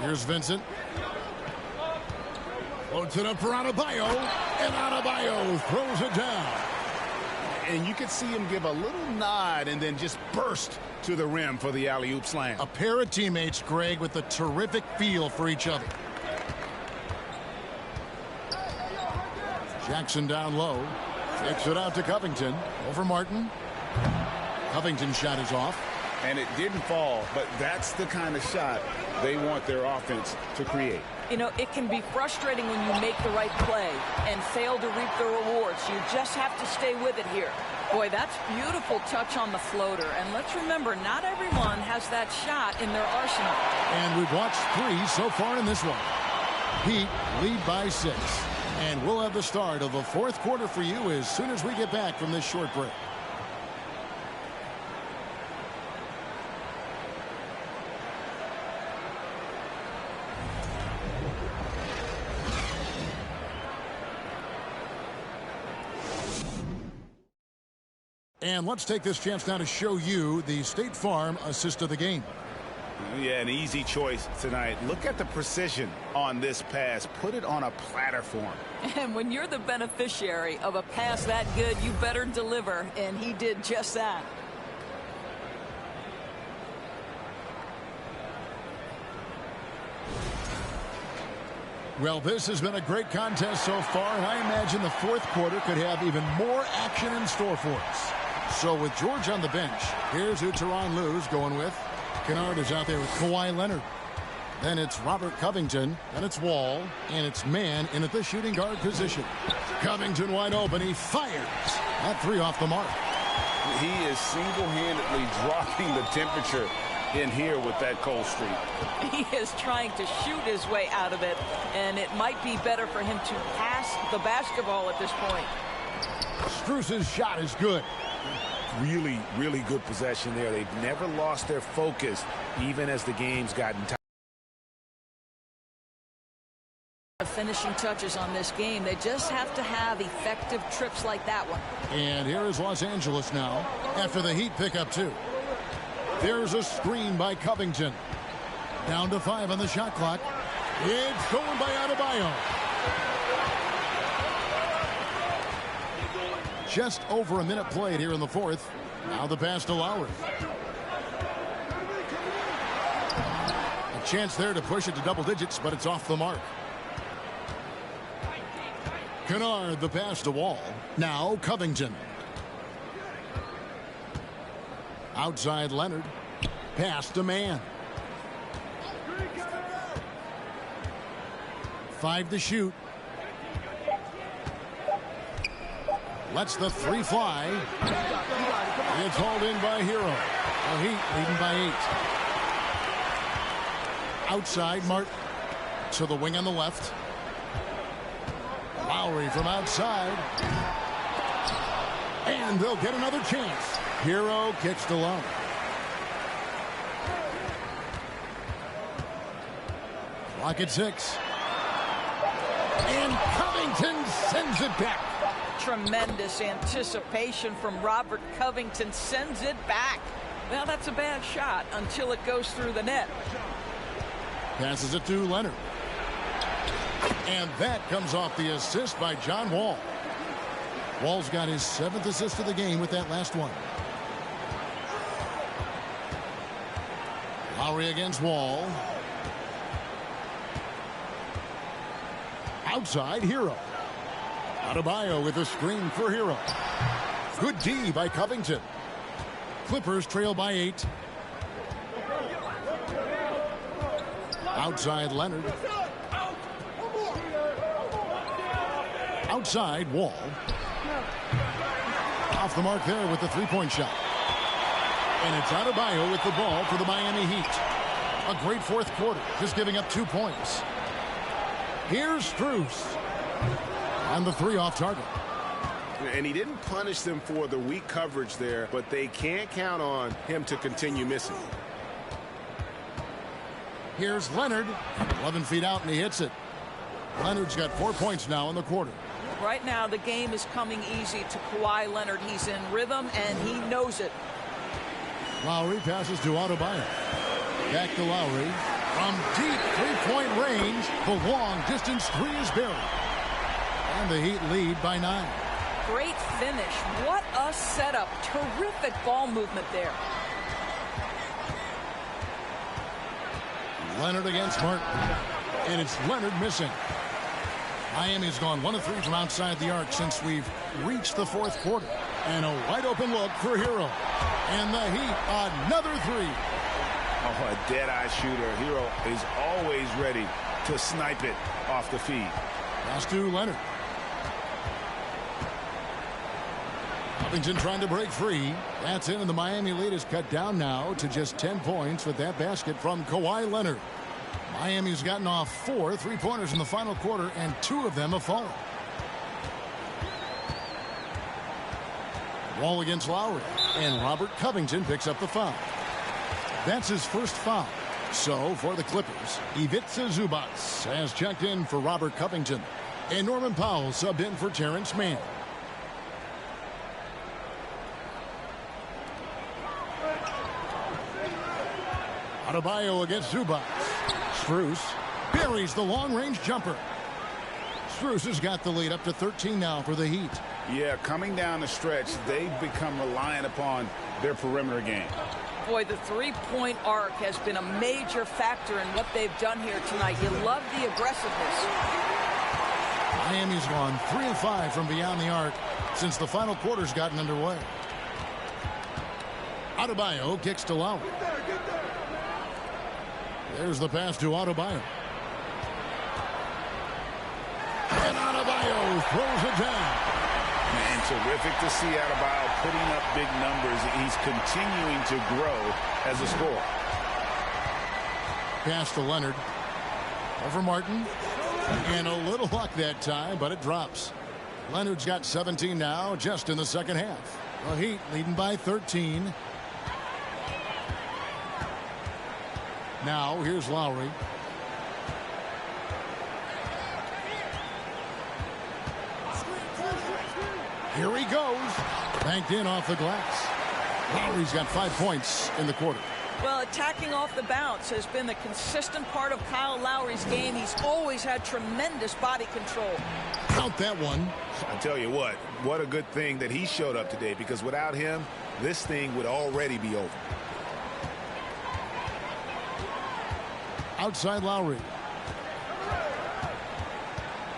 Here's Vincent. Floats it up for Adebayo, and Adebayo throws it down. And you could see him give a little nod and then just burst to the rim for the alley-oop slam. A pair of teammates, Greg, with a terrific feel for each other. Jackson down low. Takes it out to Covington. Over Martin. Covington's shot is off. And it didn't fall, but that's the kind of shot they want their offense to create. You know, it can be frustrating when you make the right play and fail to reap the rewards. You just have to stay with it here. Boy, that's beautiful touch on the floater. And let's remember, not everyone has that shot in their arsenal. And we've watched 3 so far in this one. Heat lead by 6. And we'll have the start of the 4th quarter for you as soon as we get back from this short break. And let's take this chance now to show you the State Farm assist of the game. Yeah, an easy choice tonight. Look at the precision on this pass. Put it on a platter for him. And when you're the beneficiary of a pass that good, you better deliver. And he did just that. Well, this has been a great contest so far, and I imagine the 4th quarter could have even more action in store for us. So with George on the bench, here's who Tyronn Lue's going with. Kennard is out there with Kawhi Leonard. Then it's Robert Covington, and it's Wall, and it's Mann in at the shooting guard position. Covington wide open. He fires. That 3 off the mark. He is single-handedly dropping the temperature in here with that cold streak. He is trying to shoot his way out of it, and it might be better for him to pass the basketball at this point. Strus's shot is good. Really, really good possession there. They've never lost their focus, even as the game's gotten tight. Finishing touches on this game. They just have to have effective trips like that one. And here is Los Angeles now after the Heat pick up 2. There's a screen by Covington. Down to 5 on the shot clock. It's stolen by Adebayo. Just over a minute played here in the 4th. Now the pass to Lowry. A chance there to push it to double digits, but it's off the mark. Kennard, the pass to Wall. Now Covington. Outside Leonard. Pass to Mann. 5 to shoot. Lets the 3 fly. It's hauled in by Hero. The Heat leading by 8. Outside Martin. To the wing on the left. Lowry from outside. And they'll get another chance. Hero kicks to Lowry. Clock at 6. And Covington sends it back. Tremendous anticipation from Robert Covington. Sends it back. Well, that's a bad shot until it goes through the net. Passes it to Leonard. And that comes off the assist by John Wall. Wall's got his 7th assist of the game with that last one. Lowry against Wall. Outside, Hero. Adebayo with a screen for Hero. Good D by Covington. Clippers trail by 8. Outside, Leonard. Outside, Wall. Off the mark there with the 3-point shot. And it's Adebayo with the ball for the Miami Heat. A great 4th quarter, just giving up 2 points. Here's Strus. And the 3 off target. And he didn't punish them for the weak coverage there, but they can't count on him to continue missing. Here's Leonard, 11 feet out, and he hits it. Leonard's got 4 points now in the quarter. Right now, the game is coming easy to Kawhi Leonard. He's in rhythm, and he knows it. Lowry passes to Adebayo. Back to Lowry. From deep three-point range, the long-distance three is buried. And the Heat lead by 9. Great finish. What a setup. Terrific ball movement there. Leonard against Martin. And it's Leonard missing. Miami's gone 1 of 3 from outside the arc since we've reached the fourth quarter. And a wide-open look for Hero. And the Heat, another three. Oh, a dead-eye shooter. Hero is always ready to snipe it off the feed. Pass to Leonard. Covington trying to break free. That's in, and the Miami lead is cut down now to just 10 points with that basket from Kawhi Leonard. Miami's gotten off 4 3-pointers in the final quarter, and 2 of them have fallen. Wall against Lowry, and Robert Covington picks up the foul. That's his first foul. So for the Clippers, Ivica Zubac has checked in for Robert Covington, and Norman Powell subbed in for Terrence Mann. Adebayo against Zubac. Strus buries the long-range jumper. Strus has got the lead up to 13 now for the Heat. Yeah, coming down the stretch, they've become reliant upon their perimeter game. Boy, the three-point arc has been a major factor in what they've done here tonight. You love the aggressiveness. Miami's gone 3 of 5 from beyond the arc since the final quarter's gotten underway. Adebayo kicks to Lowry. There's the pass to Adebayo. And Adebayo throws it down. Man, terrific to see Adebayo putting up big numbers. He's continuing to grow as a scorer. Pass to Leonard. Over Martin. And a little luck that time, but it drops. Leonard's got 17 now, just in the second half. The Heat leading by 13. Now, here's Lowry. Here he goes. Banked in off the glass. Lowry's got 5 points in the quarter. Well, attacking off the bounce has been the consistent part of Kyle Lowry's game. He's always had tremendous body control. Count that one. I tell you what a good thing that he showed up today, because without him, this thing would already be over. Outside Lowry.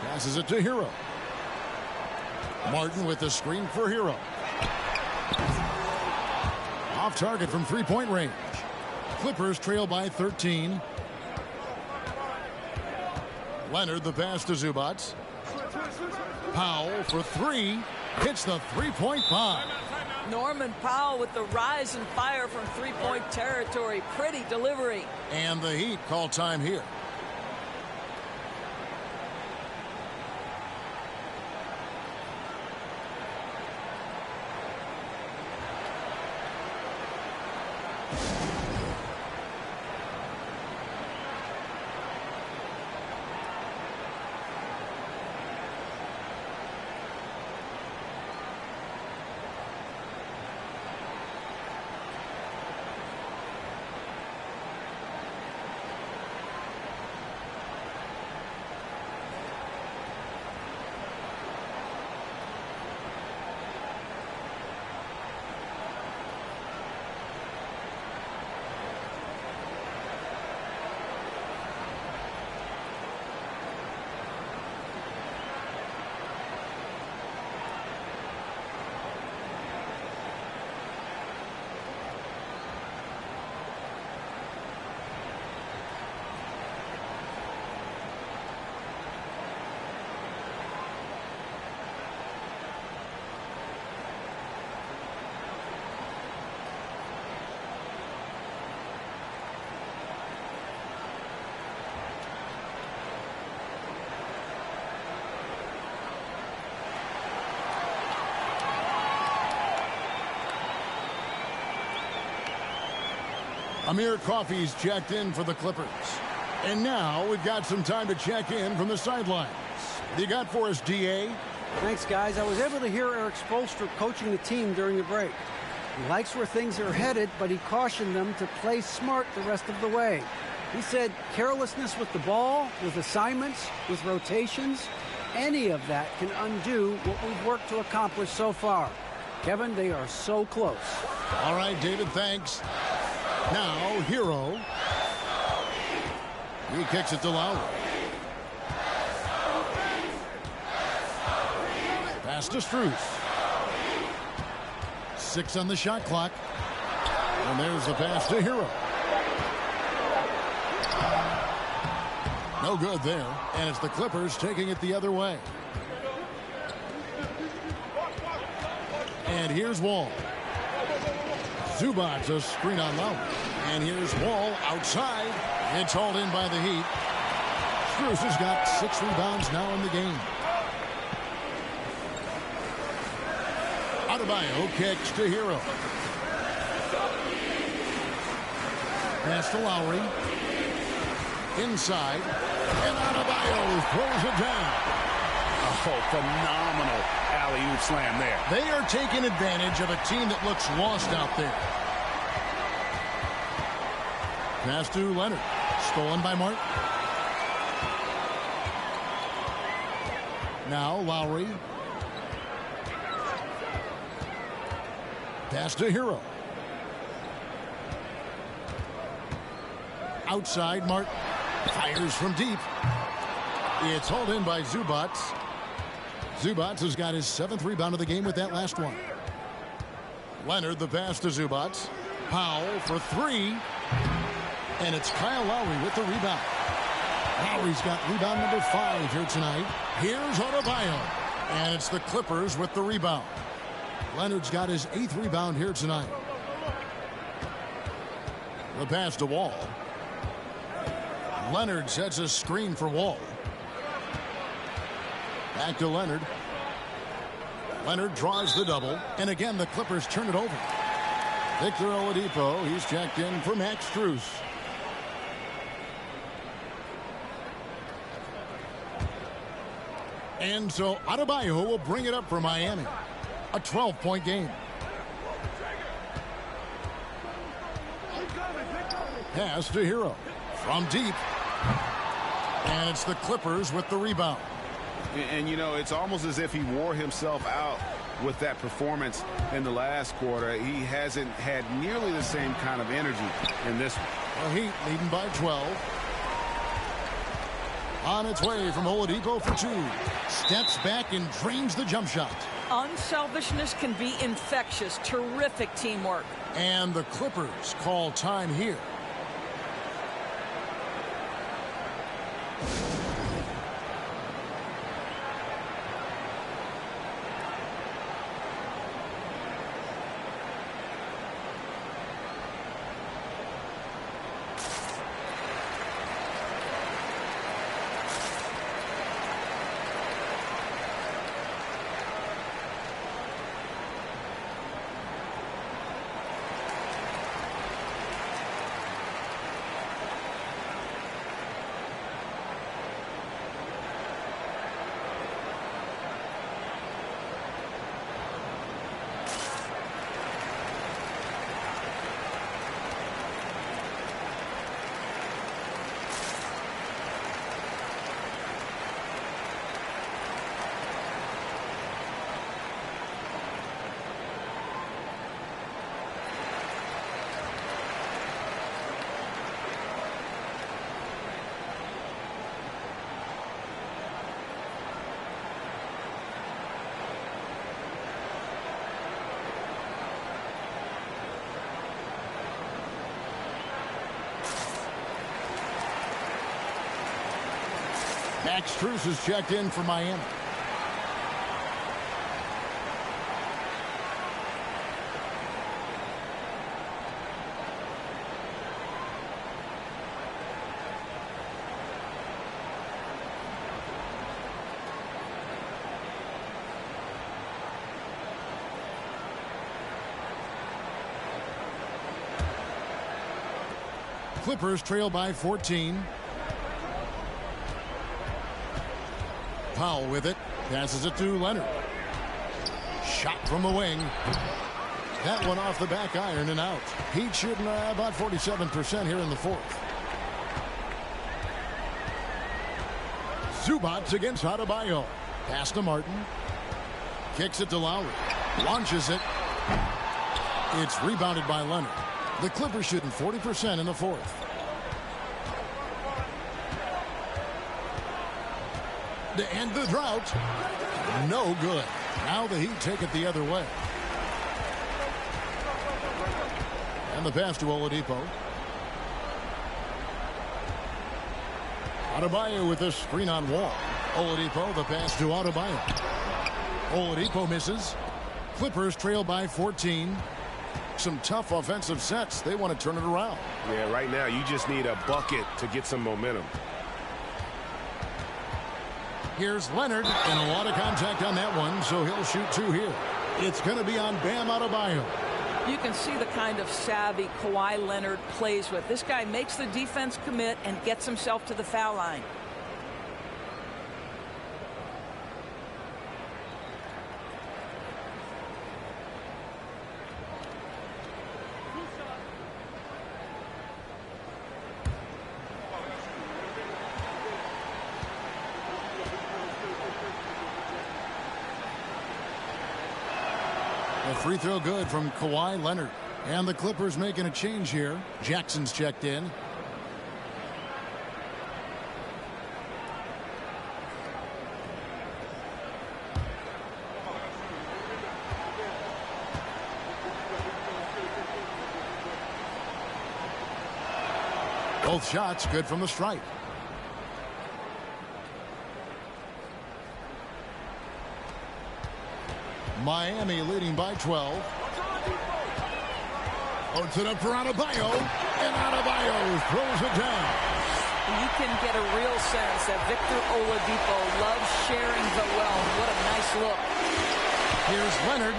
Passes it to Hero. Martin with the screen for Hero. Off target from three-point range. Clippers trail by 13. Leonard the pass to Zubac. Powell for 3. Hits the three-point bomb. Norman Powell with the rise and fire from three-point territory. Pretty delivery. And the Heat call time here. Amir Coffey's checked in for the Clippers. And now we've got some time to check in from the sidelines. What do you got for us, D.A.? Thanks, guys. I was able to hear Eric Spoelstra coaching the team during the break. He likes where things are headed, but he cautioned them to play smart the rest of the way. He said carelessness with the ball, with assignments, with rotations, any of that can undo what we've worked to accomplish so far. Kevin, they are so close. All right, David, thanks. Now, Hero. He kicks it to Lowry. Pass to Strus. 6 on the shot clock. And there's the pass to Hero. No good there. And it's the Clippers taking it the other way. And here's Wall. Zubac, a screen on Lowry. And here's Wall outside. It's hauled in by the Heat. Strus has got 6 rebounds now in the game. Adebayo kicks to Hero. Pass to Lowry. Inside. And Adebayo throws it down. Oh, phenomenal alley-oop slam there. They are taking advantage of a team that looks lost out there. Pass to Leonard. Stolen by Martin. Now Lowry. Pass to Hero. Outside, Martin. Fires from deep. It's hauled in by Zubac. Zubac has got his 7th rebound of the game with that last one. Leonard, the pass to Zubac. Powell for 3. And it's Kyle Lowry with the rebound. Lowry's got rebound number 5 here tonight. Here's Adebayo. And it's the Clippers with the rebound. Leonard's got his 8th rebound here tonight. The pass to Wall. Leonard sets a screen for Wall. Back to Leonard. Leonard draws the double. And again, the Clippers turn it over. Victor Oladipo, he's checked in for Max Strus. And so Adebayo will bring it up for Miami. A 12-point game. Pass to Hero. From deep. And it's the Clippers with the rebound. And, you know, it's almost as if he wore himself out with that performance in the last quarter. He hasn't had nearly the same kind of energy in this one. The Heat leading by 12. On its way from Oladipo for 2. Steps back and drains the jump shot. Unselfishness can be infectious. Terrific teamwork. And the Clippers call time here. Max Strus is checked in for Miami. Clippers trail by 14. Powell with it. Passes it to Leonard. Shot from the wing. That one off the back iron and out. Heat shooting about 47% here in the fourth. Zubac against Adebayo. Pass to Martin. Kicks it to Lowry. Launches it. It's rebounded by Leonard. The Clippers shooting 40% in the fourth. To end the drought. No good. Now the Heat take it the other way. And the pass to Oladipo. Adebayo with a screen on Wall. Oladipo, the pass to Adebayo. Oladipo misses. Clippers trail by 14. Some tough offensive sets. They want to turn it around. Yeah, right now you just need a bucket to get some momentum. Here's Leonard, and a lot of contact on that one, so he'll shoot two here. It's going to be on Bam Adebayo. You can see the kind of savvy Kawhi Leonard plays with. This guy makes the defense commit and gets himself to the foul line. A free throw good from Kawhi Leonard. And the Clippers making a change here. Jackson's checked in. Both shots good from the stripe. Miami leading by 12. Loads it up for Adebayo, and Adebayo throws it down. You can get a real sense that Victor Oladipo loves sharing the wealth. What a nice look. Here's Leonard.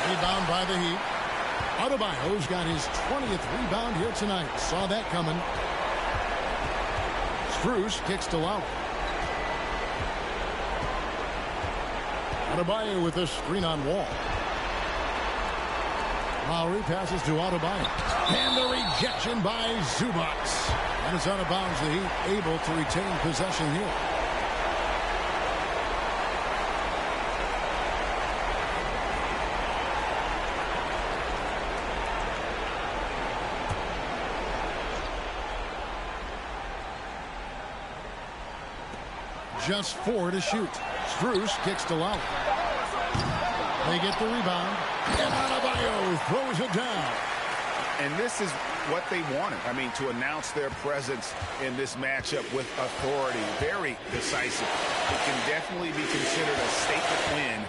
Rebound by the Heat. Adebayo's got his 20th rebound here tonight. Saw that coming. Strus kicks to Lowry. Adebayo with a screen on Wall. Lowry passes to Adebayo. And the rejection by Zubac. And it's out of bounds. The Heat able to retain possession here. Just 4 to shoot. Strus kicks to Lowry. They get the rebound. And Adebayo throws it down. And this is what they wanted. I mean, to announce their presence in this matchup with authority. Very decisive. It can definitely be considered a statement win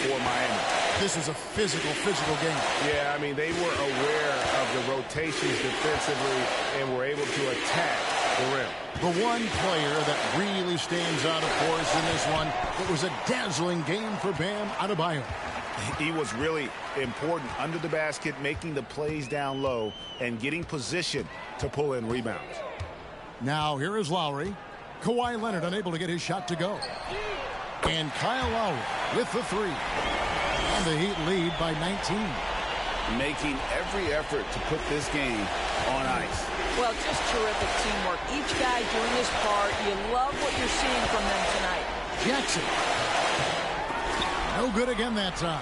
for Miami. This was a physical game. Yeah, I mean, they were aware of the rotations defensively and were able to attack the rim. The one player that really stands out, of course, in this one, it was a dazzling game for Bam Adebayo. He was really important under the basket, making the plays down low and getting position to pull in rebounds. Now here is Lowry. Kawhi Leonard unable to get his shot to go. And Kyle Lowry with the three. And the Heat lead by 19. Making every effort to put this game on ice. Well, just terrific teamwork. Each guy doing his part. You love what you're seeing from them tonight. Jackson. No good again that time.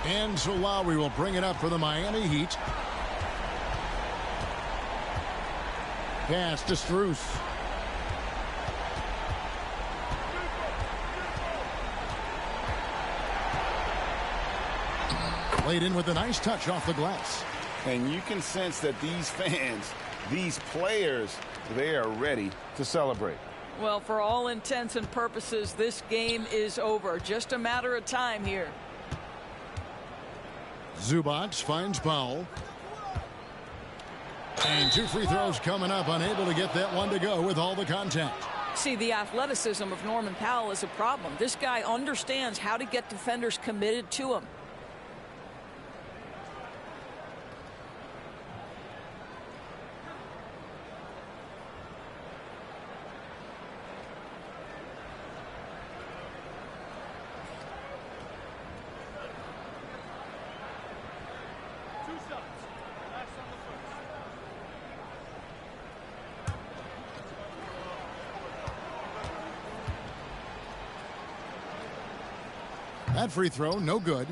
And so Lowry will bring it up for the Miami Heat. Pass to Strus. Played in with a nice touch off the glass. And you can sense that these fans, these players, they are ready to celebrate. Well, for all intents and purposes, this game is over. Just a matter of time here. Zubac finds Powell. And 2 free throws coming up. Unable to get that one to go with all the contact. See, the athleticism of Norman Powell is a problem. This guy understands how to get defenders committed to him. That free throw, no good.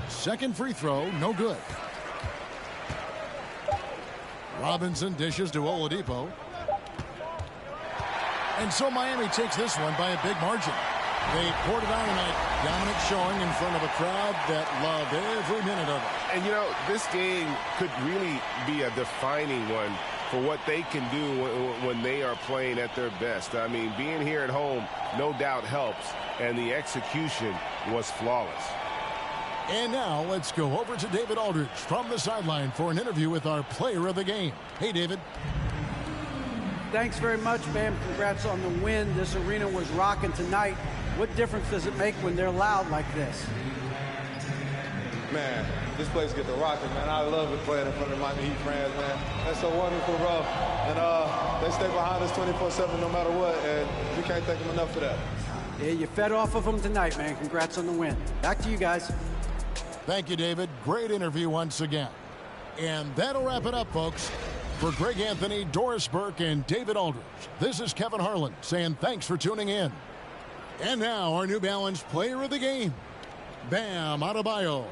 Second free throw, no good. Robinson dishes to Oladipo. And so Miami takes this one by a big margin. They poured it on tonight. Dominant showing in front of a crowd that loved every minute of it. And, you know, this game could really be a defining one for what they can do when they are playing at their best. I mean, being here at home no doubt helps, and the execution was flawless. And now let's go over to David Aldridge from the sideline for an interview with our player of the game. Hey, David. Thanks very much, Bam. Congrats on the win. This arena was rocking tonight. What difference does it make when they're loud like this? Man, this place get the rocking, man. I love it playing in front of Miami Heat fans, man. That's so wonderful, bro. And they stay behind us 24/7 no matter what, and we can't thank them enough for that. Yeah, you fed off of them tonight, man. Congrats on the win. Back to you guys. Thank you, David. Great interview once again. And that'll wrap it up, folks. For Greg Anthony, Doris Burke, and David Aldridge, this is Kevin Harlan saying thanks for tuning in. And now our New Balance player of the game, Bam Adebayo.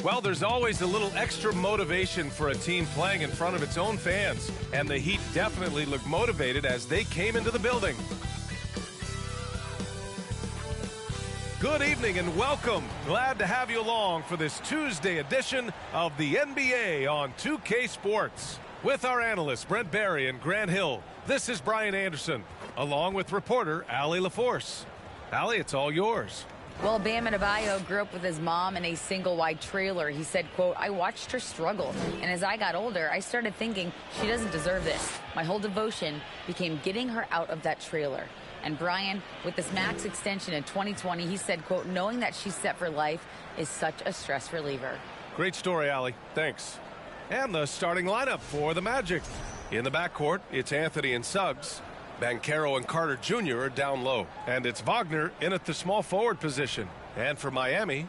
Well, there's always a little extra motivation for a team playing in front of its own fans, and the Heat definitely looked motivated as they came into the building. Good evening and welcome. Glad to have you along for this Tuesday edition of the NBA on 2K Sports. With our analysts Brent Barry and Grant Hill, this is Brian Anderson, along with reporter Allie LaForce. Allie, it's all yours. Well, Bam Adebayo grew up with his mom in a single-wide trailer. He said, quote, I watched her struggle, and as I got older, I started thinking she doesn't deserve this. My whole devotion became getting her out of that trailer. And Brian, with this max extension in 2020, he said, quote, knowing that she's set for life is such a stress reliever. Great story, Allie. Thanks. And the starting lineup for the Magic. In the backcourt, it's Anthony and Suggs. Banchero and Carter Jr. are down low. And it's Wagner in at the small forward position. And for Miami,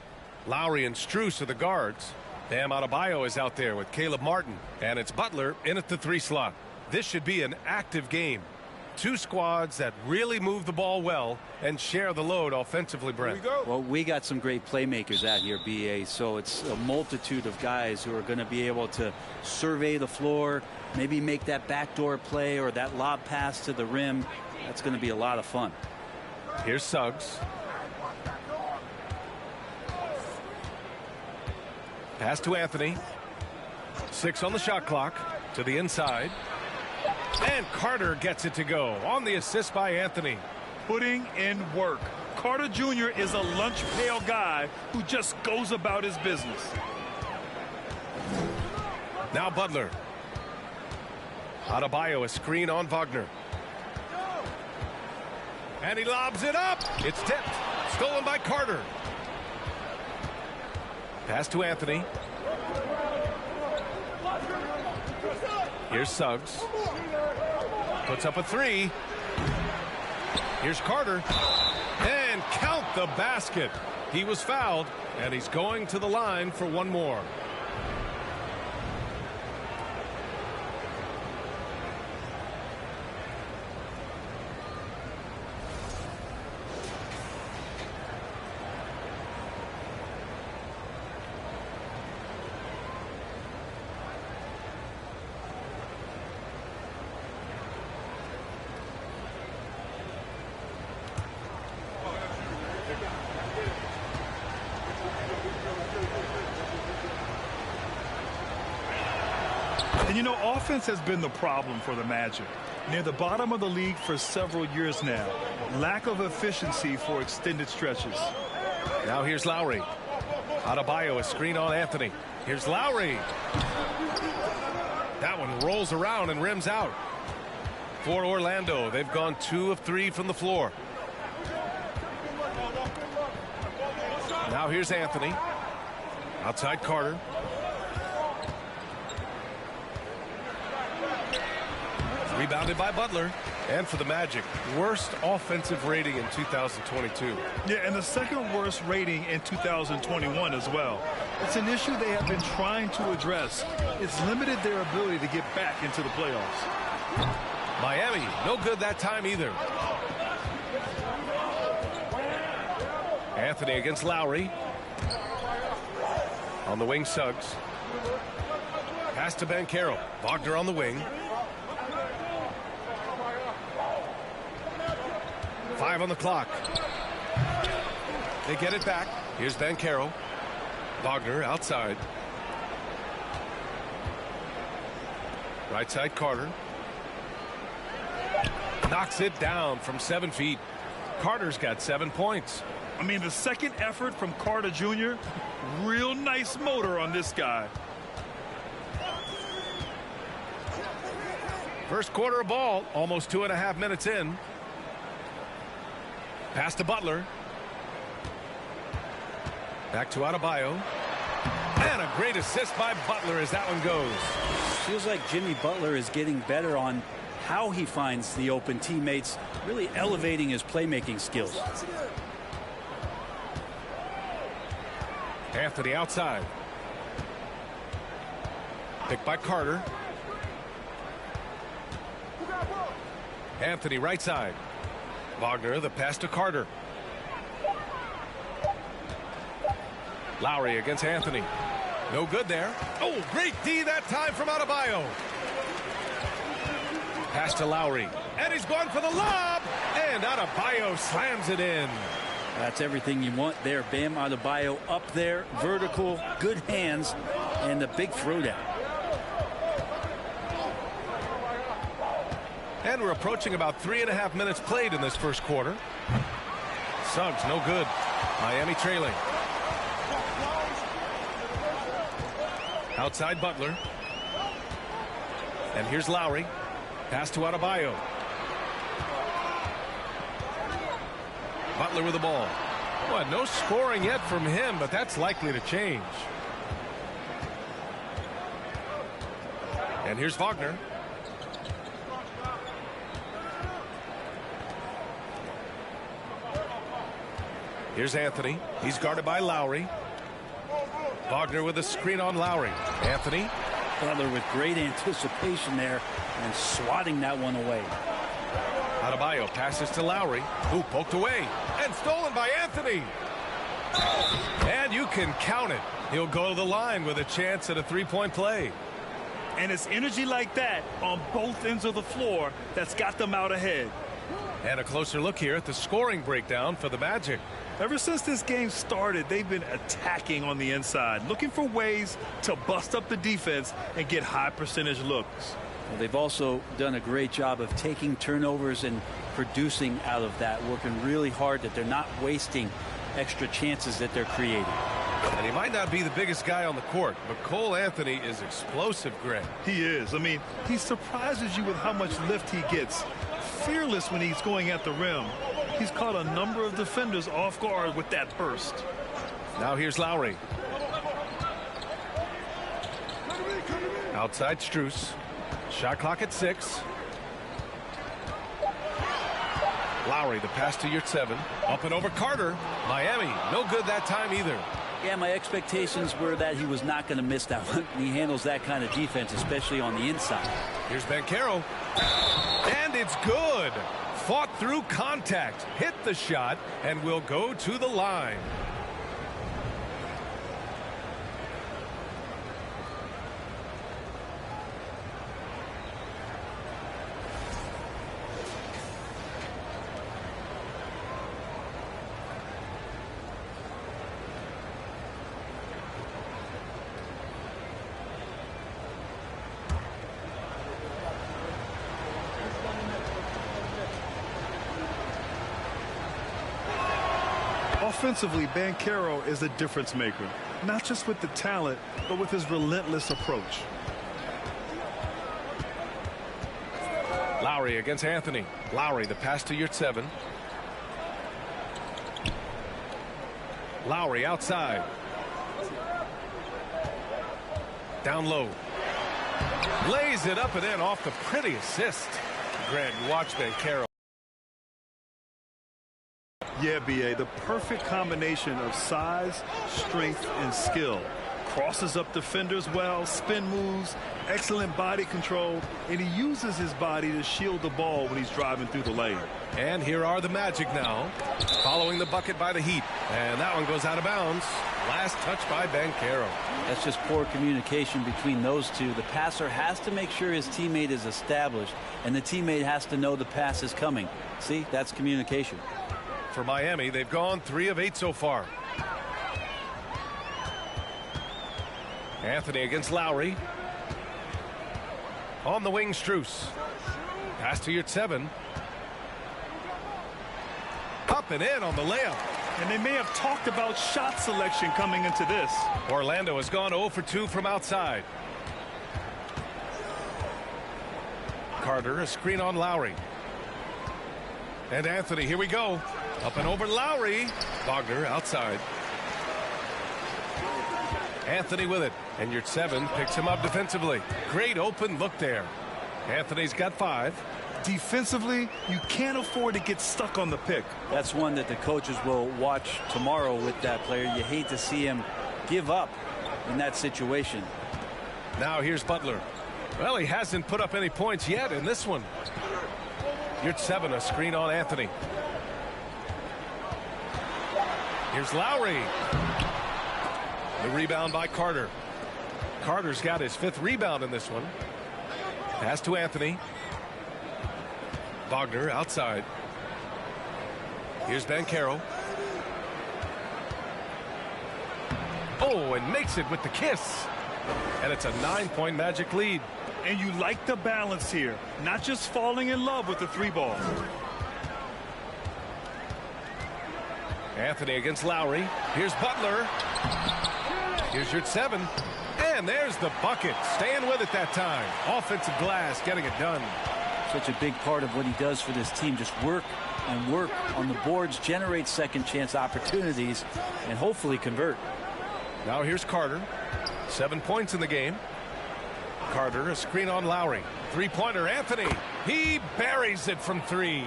Lowry and Strus are the guards. Bam Adebayo is out there with Caleb Martin. And it's Butler in at the 3 slot. This should be an active game. Two squads that really move the ball well and share the load offensively, Brent. Well, we got some great playmakers out here, BA, so it's a multitude of guys who are going to be able to survey the floor, maybe make that backdoor play or that lob pass to the rim. That's going to be a lot of fun. Here's Suggs. Pass to Anthony. 6 on the shot clock. To the inside. And Carter gets it to go on the assist by Anthony. Putting in work. Carter Jr. is a lunch pail guy who just goes about his business. Now Butler. Adebayo, a screen on Wagner. And he lobs it up. It's tipped. Stolen by Carter. Pass to Anthony. Here's Suggs. Puts up a 3. Here's Carter. And count the basket. He was fouled, and he's going to the line for one more. And you know, offense has been the problem for the Magic. Near the bottom of the league for several years now. Lack of efficiency for extended stretches. Now here's Lowry. Adebayo, a screen on Anthony. Here's Lowry. That one rolls around and rims out. For Orlando, they've gone 2 of 3 from the floor. Now here's Anthony. Outside Carter. Rebounded by Butler. And for the Magic, worst offensive rating in 2022. Yeah, and the second worst rating in 2021 as well. It's an issue they have been trying to address. It's limited their ability to get back into the playoffs. Miami, no good that time either. Anthony against Lowry. On the wing, Suggs. Pass to Banchero. Wagner on the wing. 5 on the clock. They get it back. Here's Banchero. Wagner outside. Right side Carter. Knocks it down from 7 feet. Carter's got 7 points. I mean, the second effort from Carter Jr., real nice motor on this guy. First quarter of ball, almost 2.5 minutes in. Pass to Butler. Back to Adebayo. And a great assist by Butler as that one goes. Feels like Jimmy Butler is getting better on how he finds the open teammates, really elevating his playmaking skills. Anthony outside. Picked by Carter. Anthony right side. Wagner, the pass to Carter. Lowry against Anthony. No good there. Oh, great D that time from Adebayo. Pass to Lowry. And he's going for the lob. And Adebayo slams it in. That's everything you want there. Bam Adebayo up there, vertical, good hands, and the big throwdown. And we're approaching about 3.5 minutes played in this first quarter. Suggs, no good. Miami trailing. Outside Butler. And here's Lowry. Pass to Adebayo. Butler with the ball. Well, no scoring yet from him, but that's likely to change. And here's Wagner. Here's Anthony. He's guarded by Lowry. Wagner with a screen on Lowry. Anthony. Butler with great anticipation there and swatting that one away. Adebayo passes to Lowry, who poked away and stolen by Anthony. And you can count it. He'll go to the line with a chance at a three-point play. And it's energy like that on both ends of the floor that's got them out ahead. And a closer look here at the scoring breakdown for the Magic. Ever since this game started, they've been attacking on the inside, looking for ways to bust up the defense and get high percentage looks. Well, they've also done a great job of taking turnovers and producing out of that, working really hard that they're not wasting extra chances that they're creating. And he might not be the biggest guy on the court, but Cole Anthony is explosive, Greg. He is. I mean, he surprises you with how much lift he gets. Fearless when he's going at the rim. He's caught a number of defenders off guard with that burst. Now here's Lowry. Outside Strus. Shot clock at 6. Lowry, the pass to Yurtseven. Up and over Carter. Miami, no good that time either. Yeah, my expectations were that he was not going to miss that one. He handles that kind of defense, especially on the inside. Here's Banchero. And it's good. Fought through contact, hit the shot, and will go to the line. Offensively, Banchero is a difference maker, not just with the talent, but with his relentless approach. Lowry against Anthony. Lowry, the pass to Yurtseven. Lowry outside. Down low. Lays it up and in off the pretty assist. Greg, watch Banchero. Yeah, B.A., the perfect combination of size, strength, and skill. Crosses up defenders well, spin moves, excellent body control, and he uses his body to shield the ball when he's driving through the lane. And here are the Magic now, following the bucket by the Heat. And that one goes out of bounds. Last touch by Banchero. That's just poor communication between those two. The passer has to make sure his teammate is established, and the teammate has to know the pass is coming. See, that's communication. For Miami, they've gone 3 of 8 so far. Anthony against Lowry. On the wing, Strus. Pass to Yurtseven. Up and in on the layup. And they may have talked about shot selection coming into this. Orlando has gone 0 for 2 from outside. Carter, a screen on Lowry. And Anthony, here we go. Up and over Lowry. Wagner outside. Anthony with it. And Yurtseven picks him up defensively. Great open look there. Anthony's got 5. Defensively, you can't afford to get stuck on the pick. That's one that the coaches will watch tomorrow with that player. You hate to see him give up in that situation. Now here's Butler. Well, he hasn't put up any points yet in this one. Yurtseven, a screen on Anthony. Here's Lowry. The rebound by Carter. Carter's got his 5th rebound in this one. Pass to Anthony. Wagner outside. Here's Banchero. Oh, and makes it with the kiss. And it's a 9-point Magic lead. And you like the balance here, not just falling in love with the 3-ball. Anthony against Lowry. Here's Butler. Here's Yurtseven. And there's the bucket. Staying with it that time. Offensive glass, getting it done. Such a big part of what he does for this team. Just work and work on the boards, generate second chance opportunities, and hopefully convert. Now here's Carter. 7 points in the game. Carter, a screen on Lowry. Three-pointer, Anthony. He buries it from three.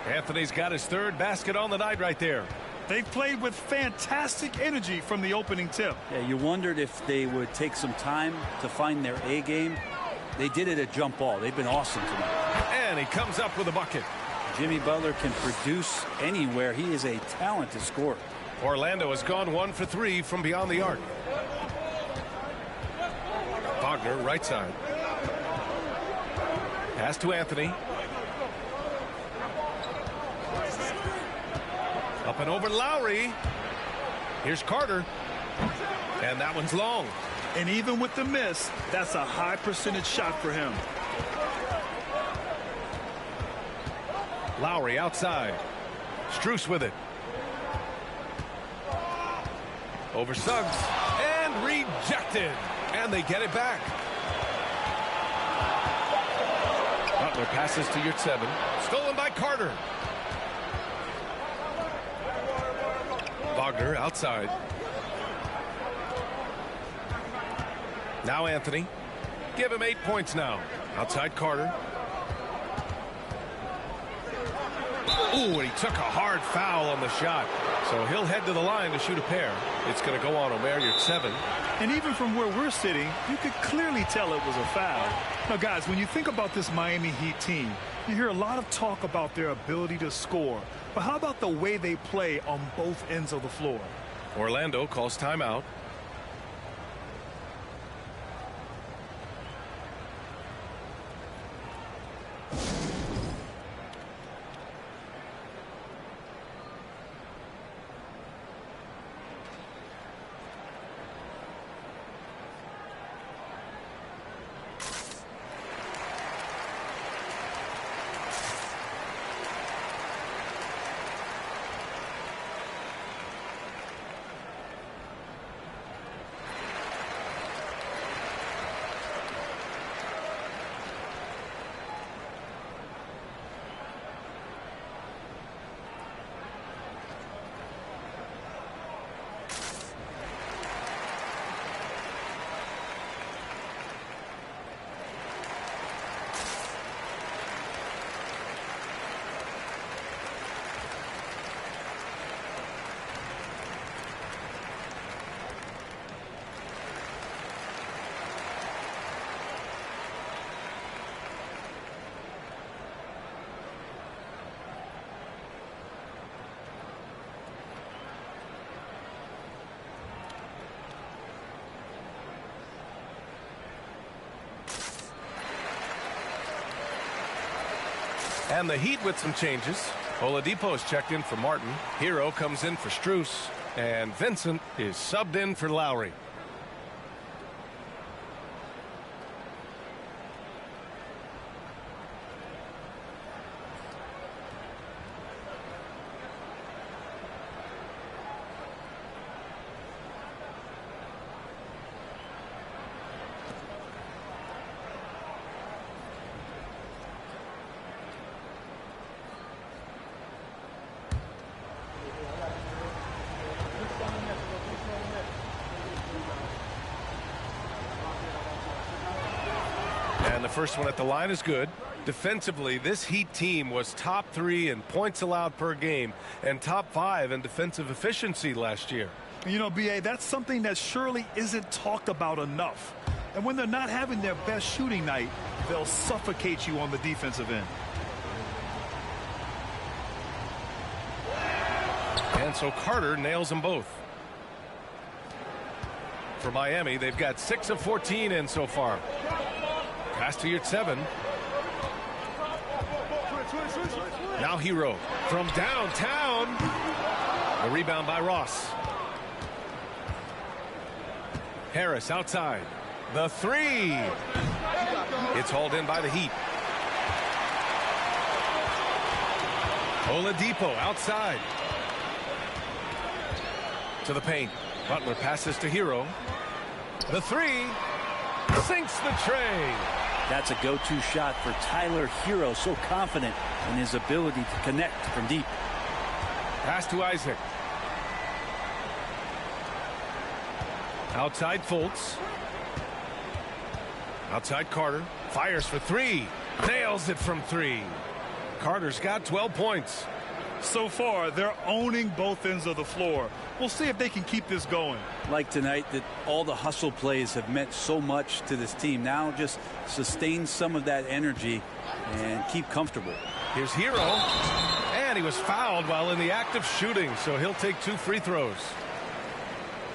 Anthony's got his third basket on the night right there. They've played with fantastic energy from the opening tip. Yeah, you wondered if they would take some time to find their A game. They did it at jump ball. They've been awesome tonight. And he comes up with a bucket. Jimmy Butler can produce anywhere. He is a talented scorer. Orlando has gone 1 for 3 from beyond the arc. Wagner, right side. Pass to Anthony. Up and over Lowry. Here's Carter. And that one's long. And even with the miss, that's a high percentage shot for him. Lowry outside. Strus with it. Over Suggs. And rejected. And they get it back. Butler passes to Yurtseven. Stolen by Carter. Wagner outside. Now Anthony. Give him 8 points now. Outside Carter. Ooh, and he took a hard foul on the shot. So he'll head to the line to shoot a pair. It's going to go on Omer Yurtseven. And even from where we're sitting, you could clearly tell it was a foul. Now, guys, when you think about this Miami Heat team, you hear a lot of talk about their ability to score. But how about the way they play on both ends of the floor? Orlando calls timeout. And the Heat with some changes. Oladipo's checked in for Martin. Hero comes in for Strus. And Vincent is subbed in for Lowry. And the first one at the line is good. Defensively, this Heat team was top 3 in points allowed per game and top 5 in defensive efficiency last year. You know, B.A., that's something that surely isn't talked about enough. And when they're not having their best shooting night, they'll suffocate you on the defensive end. And so Carter nails them both. For Miami, they've got 6 of 14 in so far. Pass to Yurtseven. Now Hero from downtown. A rebound by Ross. Harris outside. The three. It's hauled in by the Heat. Oladipo outside. To the paint. Butler passes to Hero. The three. Sinks the tray. That's a go-to shot for Tyler Hero, so confident in his ability to connect from deep. Pass to Isaac. Outside Fultz. Outside Carter. Fires for three. Nails it from three. Carter's got 12 points. So far, they're owning both ends of the floor. We'll see if they can keep this going. Like tonight, that all the hustle plays have meant so much to this team. Now just sustain some of that energy and keep comfortable. Here's Hero. And he was fouled while in the act of shooting, so he'll take 2 free throws.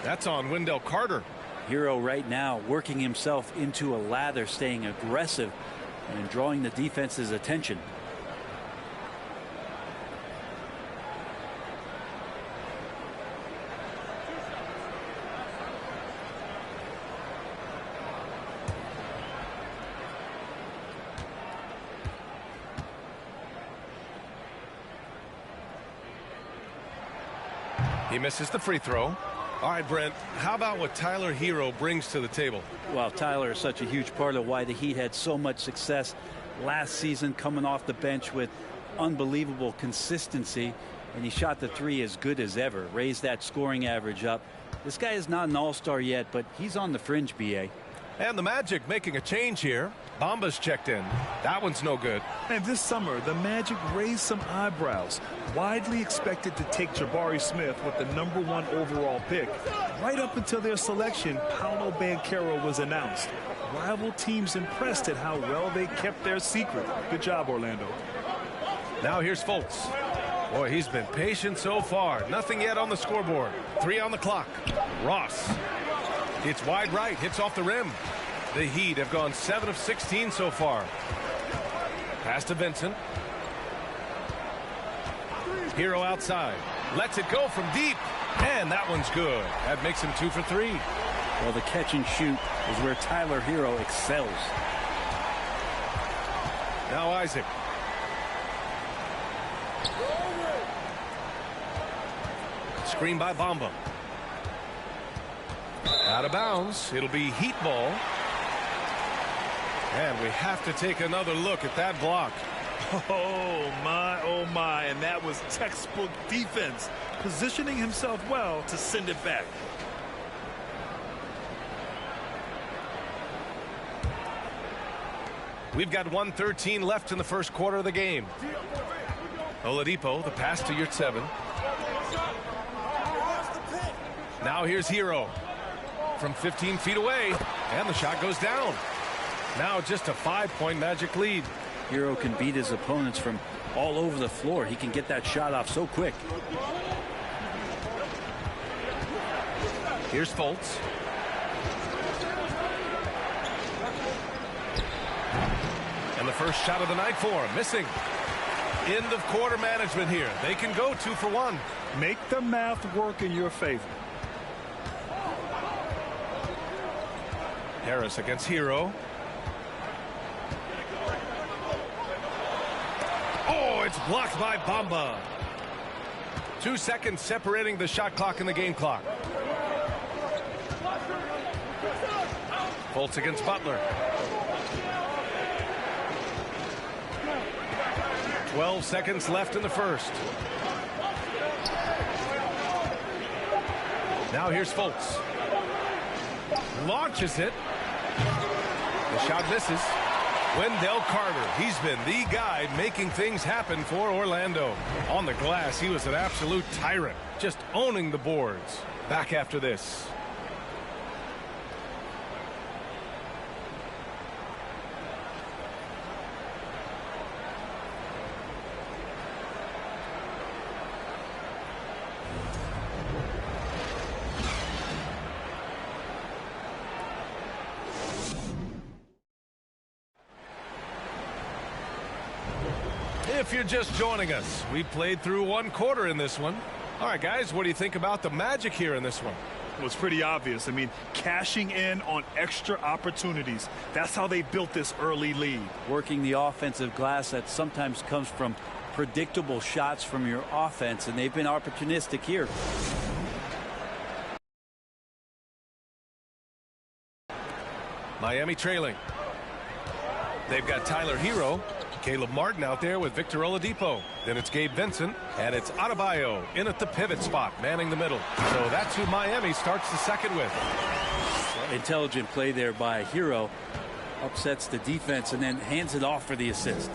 That's on Wendell Carter. Hero right now working himself into a lather, staying aggressive and drawing the defense's attention. He misses the free throw. All right, Brent, how about what Tyler Hero brings to the table? Well, Tyler is such a huge part of why the Heat had so much success last season, coming off the bench with unbelievable consistency, and he shot the three as good as ever, raised that scoring average up. This guy is not an all-star yet, but he's on the fringe, BA. And the Magic making a change here. Bamba's checked in. That one's no good. And this summer, the Magic raised some eyebrows. Widely expected to take Jabari Smith with the #1 overall pick. Right up until their selection, Paolo Banchero was announced. Rival teams impressed at how well they kept their secret. Good job, Orlando. Now here's Fultz. Boy, he's been patient so far. Nothing yet on the scoreboard. 3 on the clock. Ross. It's wide right. Hits off the rim. The Heat have gone 7 of 16 so far. Pass to Vincent. Hero outside. Lets it go from deep. And that one's good. That makes him 2 for 3. Well, the catch and shoot is where Tyler Hero excels. Now Isaac. Screen by Bamba. Out of bounds. It'll be Heat ball. And we have to take another look at that block. Oh my, and that was textbook defense, positioning himself well to send it back. We've got 1:13 left in the first quarter of the game. Oladipo, the pass to Yurtseven. Now here's Hero from 15 feet away, and the shot goes down. Now just a 5-point Magic lead. Hero can beat his opponents from all over the floor. He can get that shot off so quick. Here's Fultz. And the first shot of the night for him, missing. End of quarter management here. They can go 2 for 1. Make the math work in your favor. Harris against Hero. Oh, it's blocked by Bamba. 2 seconds separating the shot clock and the game clock. Fultz against Butler. 12 seconds left in the first. Now here's Fultz. Launches it. The shot misses. Wendell Carter, he's been the guy making things happen for Orlando. On the glass, he was an absolute tyrant, just owning the boards. Back after this. If you're just joining us, we played through 1 quarter in this one. All right, guys, what do you think about the Magic here in this one? Well, it's pretty obvious. I mean, cashing in on extra opportunities. That's how they built this early lead. Working the offensive glass that sometimes comes from predictable shots from your offense, and they've been opportunistic here. Miami trailing. They've got Tyler Hero. Caleb Martin out there with Victor Oladipo. Then it's Gabe Vincent, and it's Adebayo in at the pivot spot, manning the middle. So that's who Miami starts the second with. Intelligent play there by Hero. upsets the defense and then hands it off for the assist.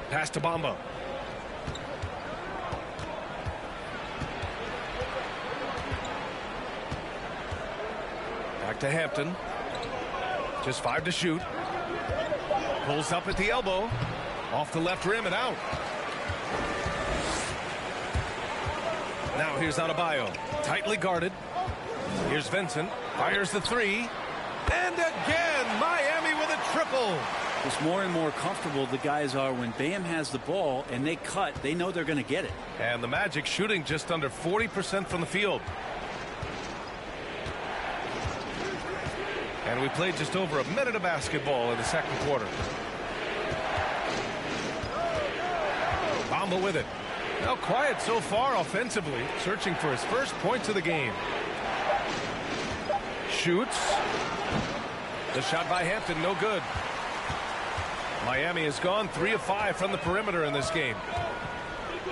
Pass to Bamba. Back to Hampton. Just 5 to shoot. Pulls up at the elbow. Off the left rim and out. Now here's Adebayo. Tightly guarded. Here's Vincent. Fires the three. And again, Miami with a triple. It's more and more comfortable the guys are when Bam has the ball and they cut. They know they're going to get it. And the Magic shooting just under 40% from the field. And we played just over a minute of basketball in the second quarter. Bamba with it. Now quiet so far offensively, searching for his first points of the game. Shoots. The shot by Hampton, no good. Miami has gone 3 of 5 from the perimeter in this game.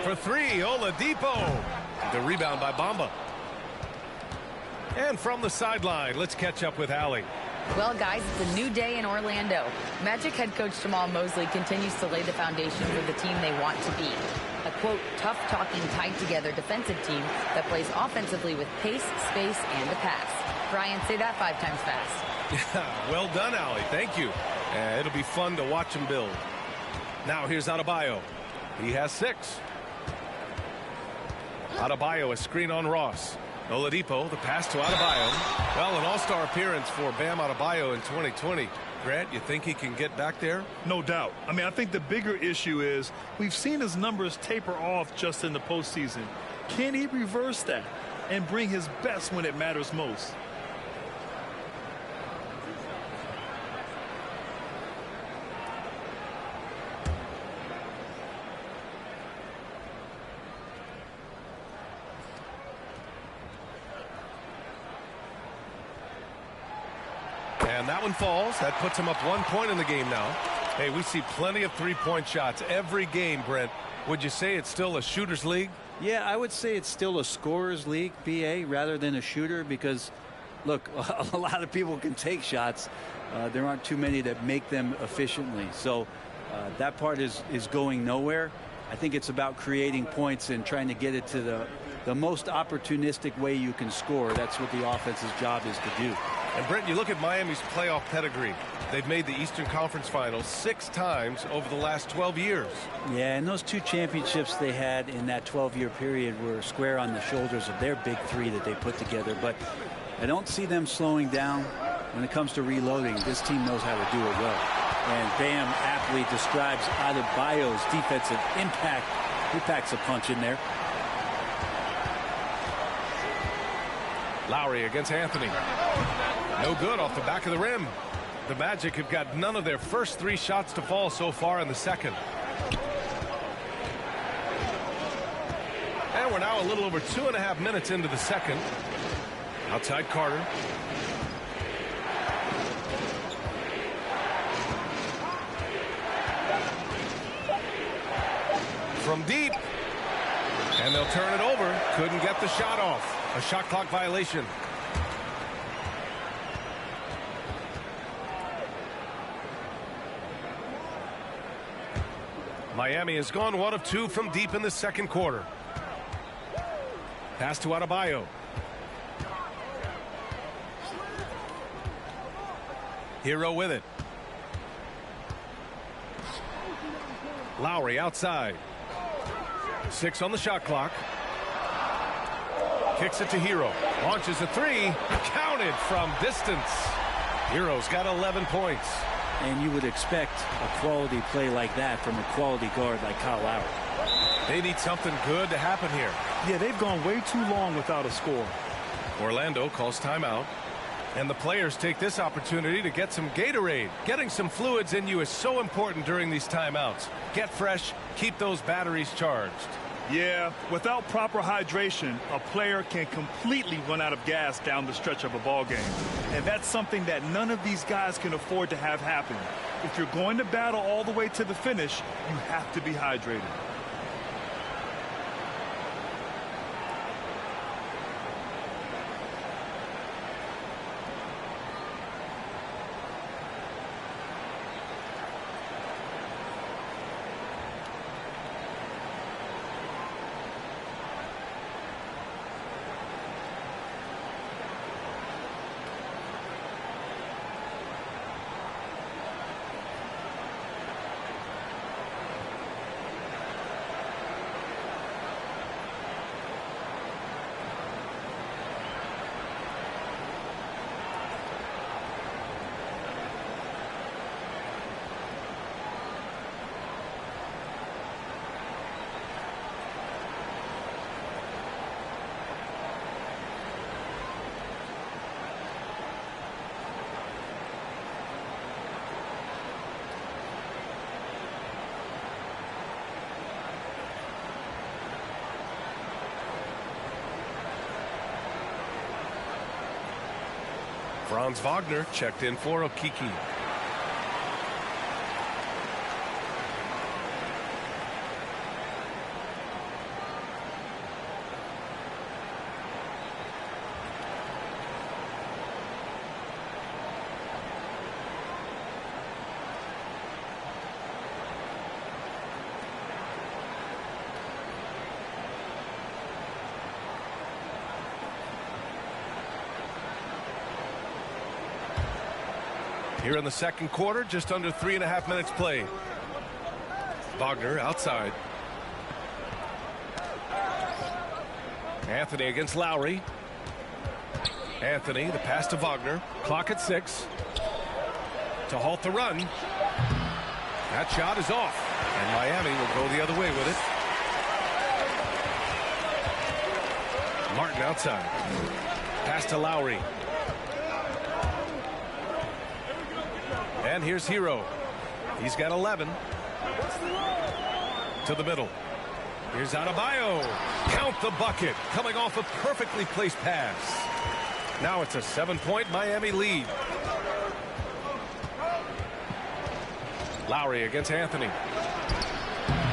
For 3, Oladipo. The rebound by Bamba. And from the sideline, let's catch up with Allie. Well, guys, it's a new day in Orlando. Magic head coach Jamal Mosley continues to lay the foundation for the team they want to be. A, quote, tough-talking, tied-together defensive team that plays offensively with pace, space, and the pass. Brian, say that 5 times fast. Yeah, well done, Allie. Thank you. It'll be fun to watch him build. Now here's Adebayo. He has 6. Adebayo, a screen on Ross. Oladipo, the pass to Adebayo. Well, an all-star appearance for Bam Adebayo in 2020. Grant, you think he can get back there? No doubt. I mean, I think the bigger issue is we've seen his numbers taper off just in the postseason. Can he reverse that and bring his best when it matters most? And that one falls. That puts him up 1 point in the game now. Hey, we see plenty of three-point shots every game, Brent. Would you say it's still a shooter's league? Yeah, I would say it's still a scorer's league, BA, rather than a shooter because, look, a lot of people can take shots. There aren't too many that make them efficiently. So that part is going nowhere. I think it's about creating points and trying to get it to the most opportunistic way you can score. That's what the offense's job is to do. And Brent, you look at Miami's playoff pedigree. They've made the Eastern Conference Finals 6 times over the last 12 years. Yeah, and those 2 championships they had in that 12-year period were square on the shoulders of their big 3 that they put together. But I don't see them slowing down when it comes to reloading. This team knows how to do it well. And Bam aptly describes Adebayo's defensive impact. He packs a punch in there. Lowry against Anthony. No good off the back of the rim. The Magic have got none of their first 3 shots to fall so far in the second. And we're now a little over 2.5 minutes into the second. Outside Carter. From deep. And they'll turn it over. Couldn't get the shot off. A shot clock violation. Miami has gone 1 of 2 from deep in the second quarter. Pass to Adebayo. Hero with it. Lowry outside. 6 on the shot clock. Kicks it to Hero. Launches a 3. Counted from distance. Hero's got 11 points. And you would expect a quality play like that from a quality guard like Kyle Lowry. They need something good to happen here. Yeah, they've gone way too long without a score. Orlando calls timeout. And the players take this opportunity to get some Gatorade. Getting some fluids in you is so important during these timeouts. Get fresh, keep those batteries charged. Yeah, without proper hydration, a player can completely run out of gas down the stretch of a ball game. And that's something that none of these guys can afford to have happen. If you're going to battle all the way to the finish, you have to be hydrated. Franz Wagner checked in for Okiki. Here in the second quarter, just under 3.5 minutes played. Wagner outside. Anthony against Lowry. Anthony, the pass to Wagner. Clock at 6. To halt the run. That shot is off. And Miami will go the other way with it. Martin outside. Pass to Lowry. And here's Hero. He's got 11. To the middle. Here's Adebayo. Count the bucket. Coming off a perfectly placed pass. Now it's a 7-point Miami lead. Lowry against Anthony.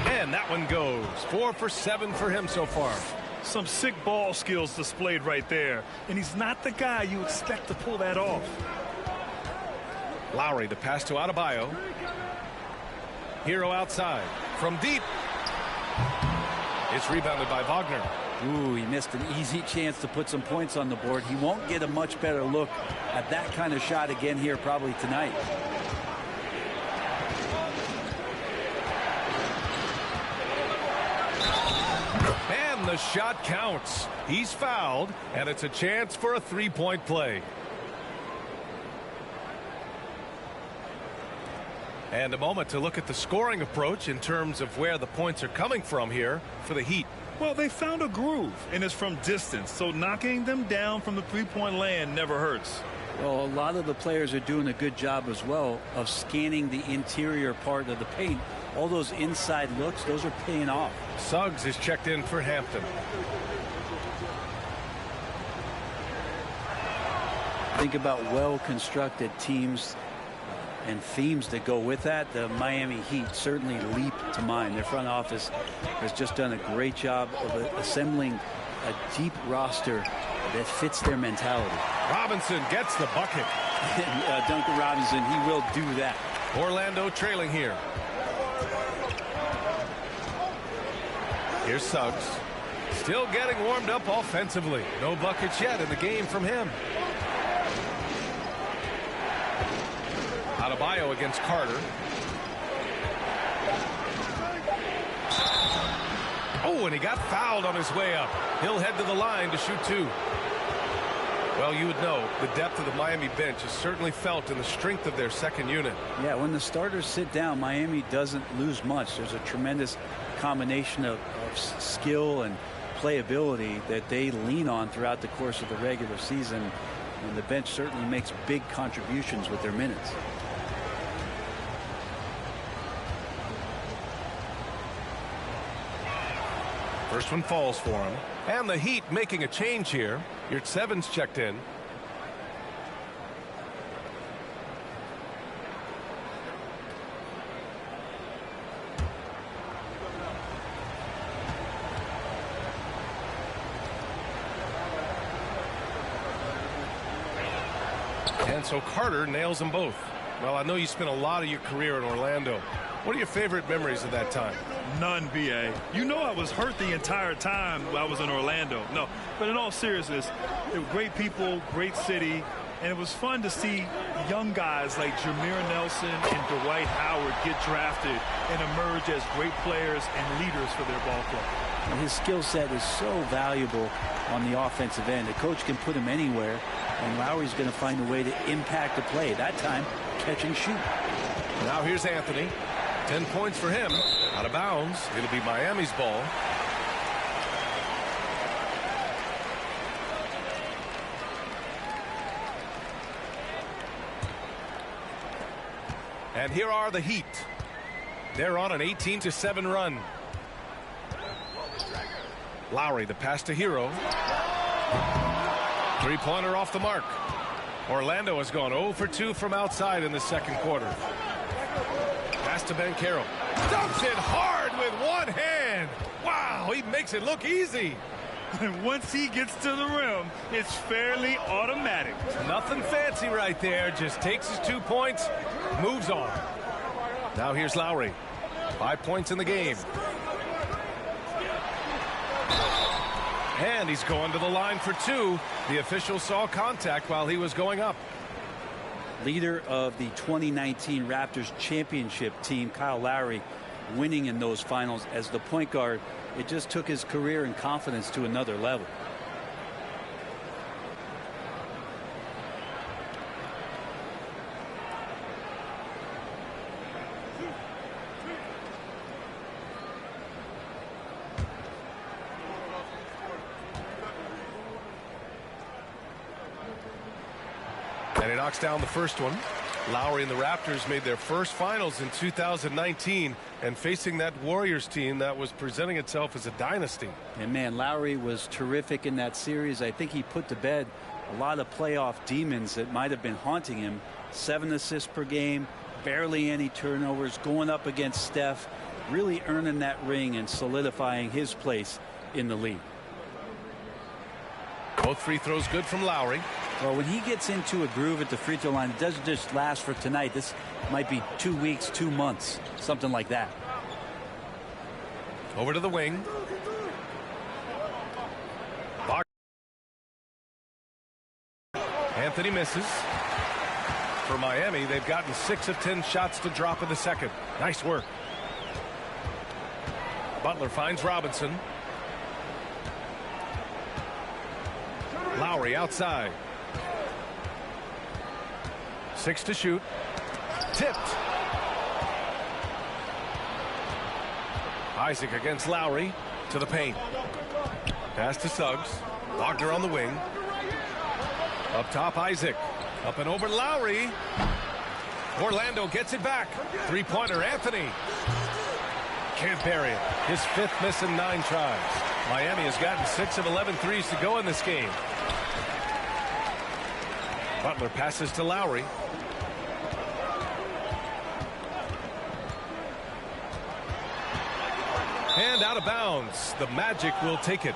And that one goes. 4 for 7 for him so far. Some sick ball skills displayed right there. And he's not the guy you expect to pull that off. Lowry, the pass to Adebayo. Hero outside. From deep. It's rebounded by Wagner. Ooh, he missed an easy chance to put some points on the board. He won't get a much better look at that kind of shot again here probably tonight. And the shot counts. He's fouled, and it's a chance for a three-point play. And a moment to look at the scoring approach in terms of where the points are coming from here for the Heat. Well, they found a groove, and it's from distance, so knocking them down from the three-point land never hurts. Well, a lot of the players are doing a good job as well of scanning the interior part of the paint. All those inside looks, those are paying off. Suggs is checked in for Hampton. Think about well-constructed teams and themes that go with that. The Miami Heat certainly leap to mind. Their front office has just done a great job of assembling a deep roster that fits their mentality. Robinson gets the bucket. Duncan Robinson, he will do that. Orlando trailing here. Here's Suggs. Still getting warmed up offensively. No buckets yet in the game from him. Adebayo against Carter. Oh, and he got fouled on his way up. He'll head to the line to shoot 2. Well, you would know the depth of the Miami bench is certainly felt in the strength of their second unit. Yeah, when the starters sit down, Miami doesn't lose much. There's a tremendous combination of skill and playability that they lean on throughout the course of the regular season. And the bench certainly makes big contributions with their minutes. First one falls for him. And the Heat making a change here. Yurtsevens checked in. And so Carter nails them both. Well, I know you spent a lot of your career in Orlando. What are your favorite memories of that time? None, B.A. You know I was hurt the entire time I was in Orlando. No, but in all seriousness, they were great people, great city, and it was fun to see young guys like Jameer Nelson and Dwight Howard get drafted and emerge as great players and leaders for their ball club. And his skill set is so valuable on the offensive end. The coach can put him anywhere, and Lowry's going to find a way to impact the play. That time, catch and shoot. Now here's Anthony. 10 points for him. Out of bounds. It'll be Miami's ball. And here are the Heat. They're on an 18-7 run. Lowry, the pass to Hero. Three-pointer off the mark. Orlando has gone 0 for 2 from outside in the second quarter. Pass to Banchero. Dumps it hard with one hand. Wow, he makes it look easy. And once he gets to the rim, it's fairly automatic. Nothing fancy right there. Just takes his 2 points, moves on. Now here's Lowry. 5 points in the game. And he's going to the line for 2. The official saw contact while he was going up. Leader of the 2019 Raptors championship team, Kyle Lowry, winning in those finals as the point guard. It just took his career and confidence to another level. And he knocks down the first one. Lowry and the Raptors made their first finals in 2019, and facing that Warriors team that was presenting itself as a dynasty. And man, Lowry was terrific in that series. I think he put to bed a lot of playoff demons that might have been haunting him. 7 assists per game, barely any turnovers, going up against Steph, really earning that ring and solidifying his place in the league. Both free throws good from Lowry. Well, when he gets into a groove at the free throw line, it doesn't just last for tonight. This might be 2 weeks, 2 months, something like that. Over to the wing. Anthony misses. For Miami, they've gotten 6 of 10 shots to drop in the second. Nice work. Butler finds Robinson. Lowry outside. 6 to shoot. Tipped. Isaac against Lowry to the paint. Pass to Suggs. Wagner on the wing. Up top, Isaac. Up and over Lowry. Orlando gets it back. Three-pointer, Anthony. Can't bury it. His 5th miss in 9 tries. Miami has gotten 6 of 11 threes to go in this game. Butler passes to Lowry. And out of bounds. The Magic will take it.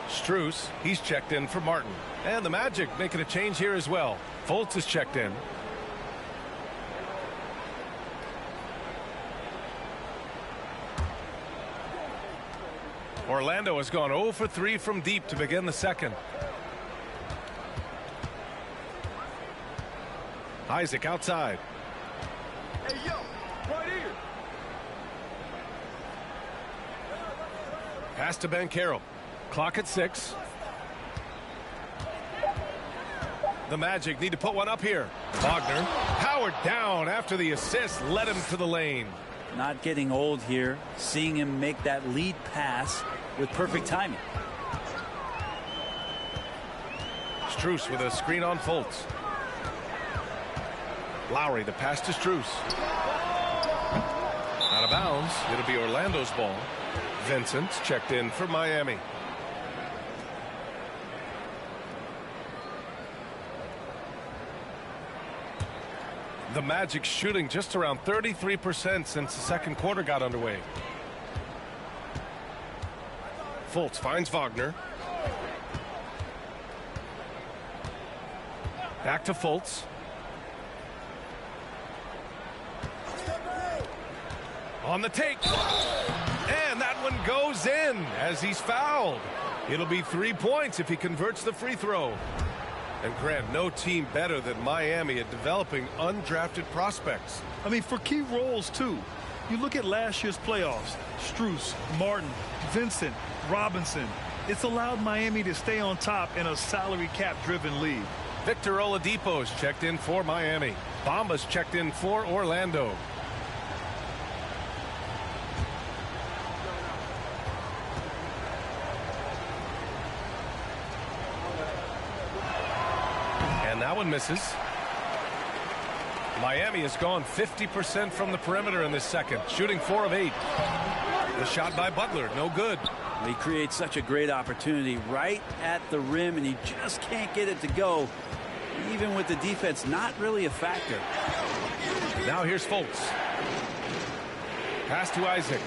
Strus, he's checked in for Martin. And the Magic making a change here as well. Fultz is checked in. Orlando has gone 0 for 3 from deep to begin the second. Isaac outside. Hey, yo, right here. Pass to Banchero. Clock at 6. The Magic need to put one up here. Wagner powered down after the assist led him to the lane. Not getting old here. Seeing him make that lead pass with perfect timing. Strus with a screen on Fultz. Lowry, the pass to Strus. Out of bounds. It'll be Orlando's ball. Vincent checked in for Miami. The Magic shooting just around 33% since the second quarter got underway. Fultz finds Wagner. Back to Fultz. On the take. And that one goes in as he's fouled. It'll be 3 points if he converts the free throw. And Grant, no team better than Miami at developing undrafted prospects. I mean, for key roles, too. You look at last year's playoffs. Strus, Martin, Vincent, Robinson. It's allowed Miami to stay on top in a salary cap-driven league. Victor Oladipo's checked in for Miami. Bamba's checked in for Orlando. And that one misses. Miami has gone 50% from the perimeter in this second, shooting 4 of 8. The shot by Butler, no good. He creates such a great opportunity right at the rim, and he just can't get it to go. Even with the defense, not really a factor. Now here's Fultz. Pass to Isaac.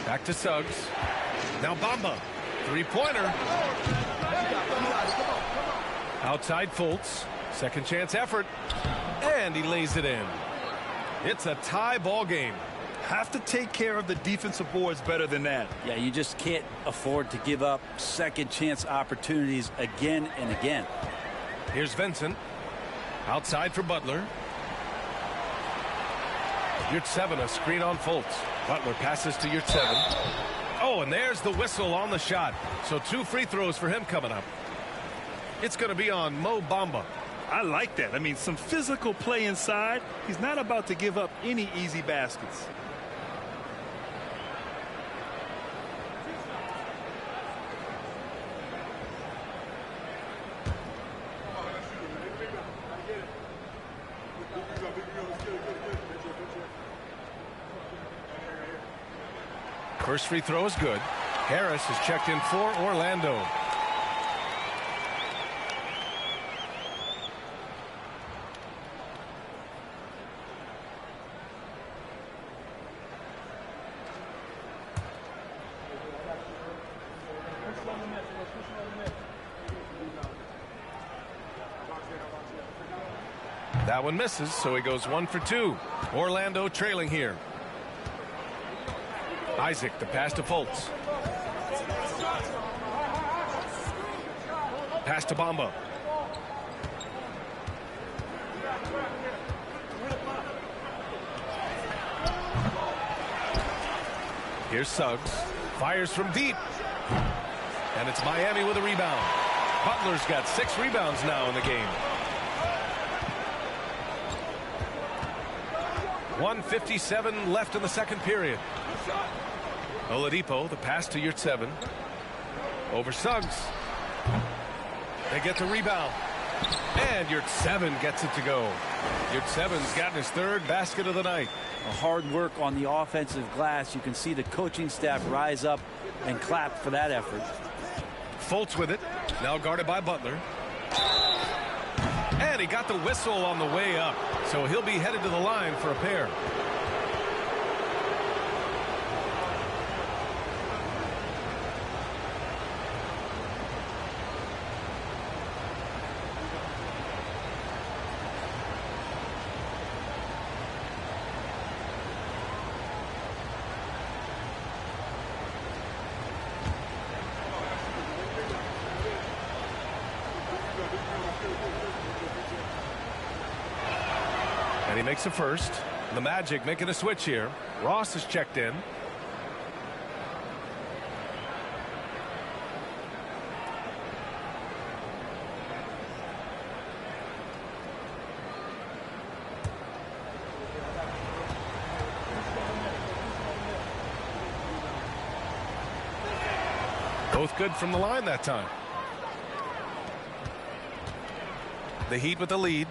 Back to Suggs. Now Bamba. Three-pointer. Outside Fultz. Second chance effort. And he lays it in. It's a tie ball game. Have to take care of the defensive boards better than that. Yeah, you just can't afford to give up second chance opportunities again and again. Here's Vincent. Outside for Butler. Yurtseven, a screen on Fultz. Butler passes to Yurtseven. Oh, and there's the whistle on the shot. So 2 free throws for him coming up. It's going to be on Mo Bamba. I like that. I mean, some physical play inside. He's not about to give up any easy baskets. First free throw is good. Harris is checked in for Orlando. That one misses, so he goes 1 for 2. Orlando trailing here. Isaac, the pass to Fultz. Pass to Bamba. Here's Suggs. Fires from deep. And it's Miami with a rebound. Butler's got 6 rebounds now in the game. 1:57 left in the second period. Oladipo, the pass to Yurtseven. Over Suggs. They get the rebound. And Yurtseven gets it to go. Yurtseven's gotten his 3rd basket of the night. A hard work on the offensive glass. You can see the coaching staff rise up and clap for that effort. Fultz with it. Now guarded by Butler. And he got the whistle on the way up. So he'll be headed to the line for a pair. And he makes a first. The Magic making a switch here. Ross is checked in. Both good from the line that time. The Heat with the lead.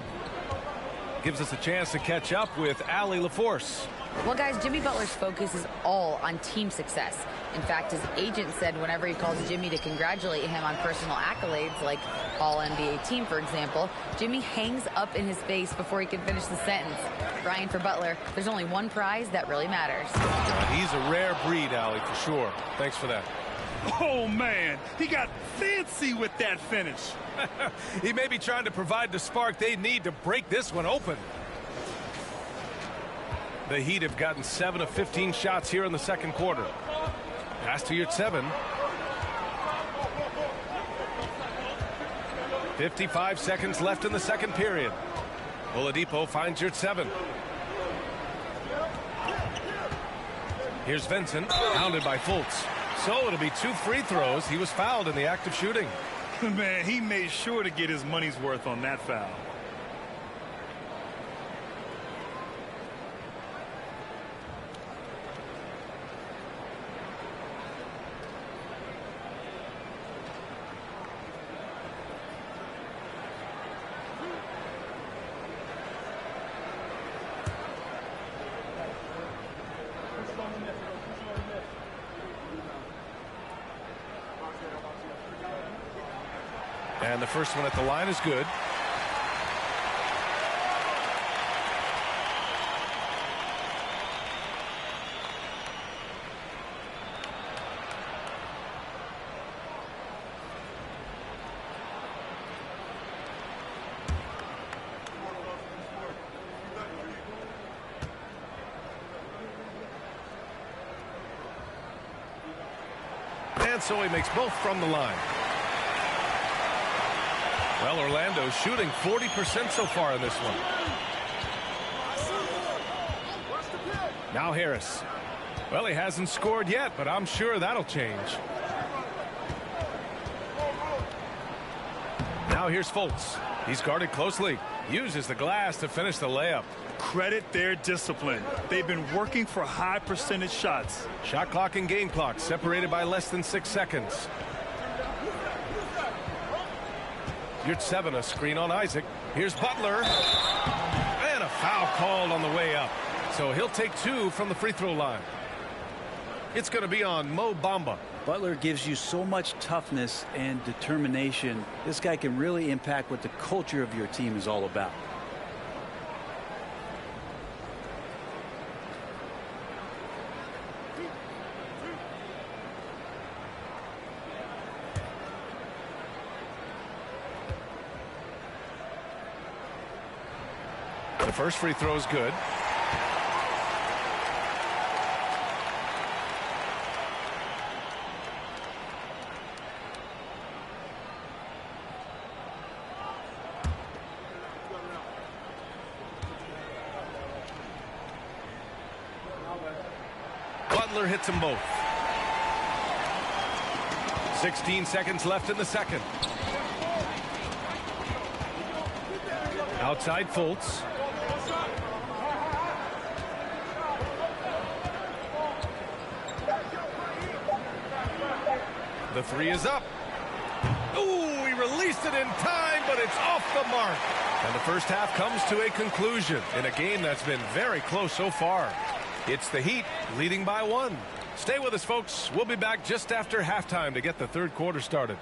Gives us a chance to catch up with Allie LaForce. Well, guys, Jimmy Butler's focus is all on team success. In fact, his agent said whenever he calls Jimmy to congratulate him on personal accolades, like All-NBA team, for example, Jimmy hangs up in his face before he can finish the sentence. Brian, for Butler, there's only one prize that really matters. He's a rare breed, Allie, for sure. Thanks for that. Oh, man, he got fancy with that finish. He may be trying to provide the spark they need to break this one open. The Heat have gotten 7 of 15 shots here in the second quarter. Pass to Yurtseven. 55 seconds left in the second period. Oladipo finds Yurtseven. Here's Vincent, pounded by Fultz. So it'll be 2 free throws. He was fouled in the act of shooting. Man, he made sure to get his money's worth on that foul. And the first one at the line is good. And so he makes both from the line. Well, Orlando's shooting 40% so far in this one. Now Harris. Well, he hasn't scored yet, but I'm sure that'll change. Now here's Fultz. He's guarded closely. Uses the glass to finish the layup. Credit their discipline. They've been working for high percentage shots. Shot clock and game clock separated by less than 6 seconds. Yurtseven, a screen on Isaac. Here's Butler. And a foul called on the way up. So he'll take 2 from the free throw line. It's going to be on Mo Bamba. Butler gives you so much toughness and determination. This guy can really impact what the culture of your team is all about. The first free throw is good. Butler hits them both. 16 seconds left in the second. Outside Fultz. The three is up. Ooh, he released it in time, but it's off the mark. And the first half comes to a conclusion in a game that's been very close so far. It's the Heat leading by 1. Stay with us, folks. We'll be back just after halftime to get the third quarter started.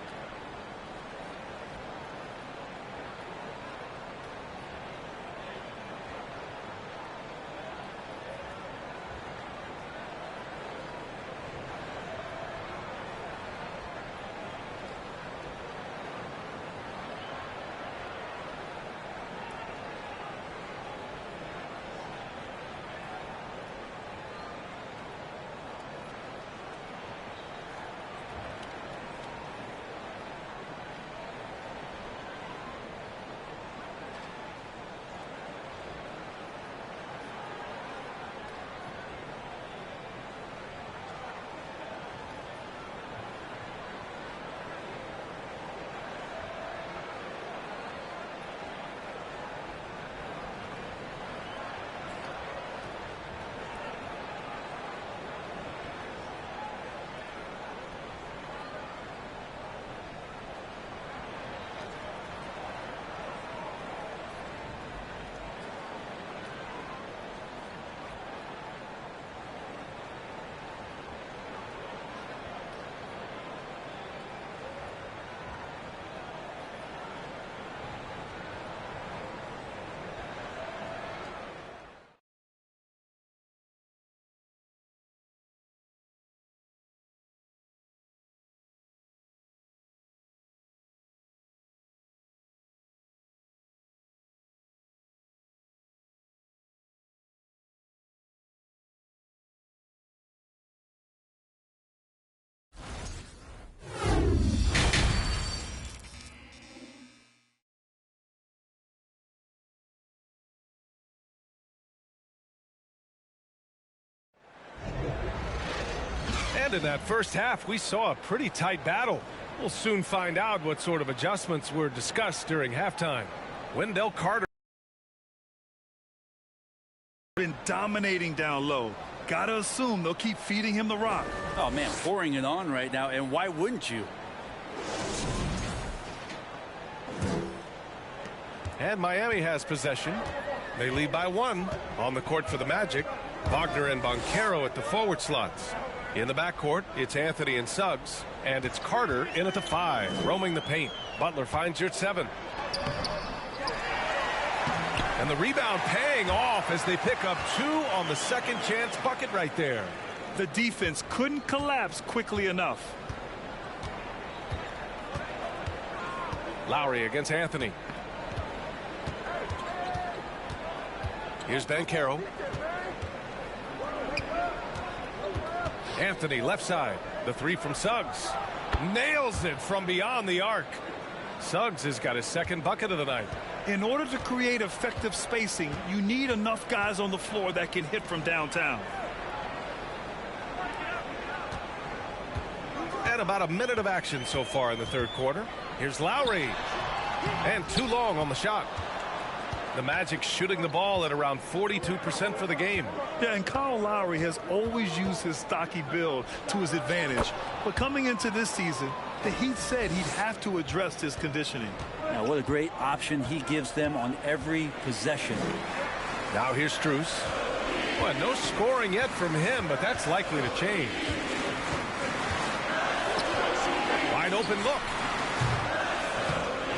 And in that first half, we saw a pretty tight battle. We'll soon find out what sort of adjustments were discussed during halftime. Wendell Carter been dominating down low. Gotta assume they'll keep feeding him the rock. Oh man, pouring it on right now, and why wouldn't you? And Miami has possession. They lead by 1 on the court for the Magic. Wagner and Banchero at the forward slots. In the backcourt, it's Anthony and Suggs, and it's Carter in at the 5, roaming the paint. Butler finds you at 7. And the rebound paying off as they pick up 2 on the second chance bucket right there. The defense couldn't collapse quickly enough. Lowry against Anthony. Here's Banchero. Anthony left side. The 3 from Suggs. Nails it from beyond the arc. Suggs has got his second bucket of the night. In order to create effective spacing, you need enough guys on the floor that can hit from downtown. And about a minute of action so far in the third quarter. Here's Lowry. And too long on the shot. The Magic shooting the ball at around 42% for the game. Yeah, and Kyle Lowry has always used his stocky build to his advantage. But coming into this season, the Heat said he'd have to address his conditioning. Now, what a great option he gives them on every possession. Now here's Strus. Well, no scoring yet from him, but that's likely to change. Wide open look.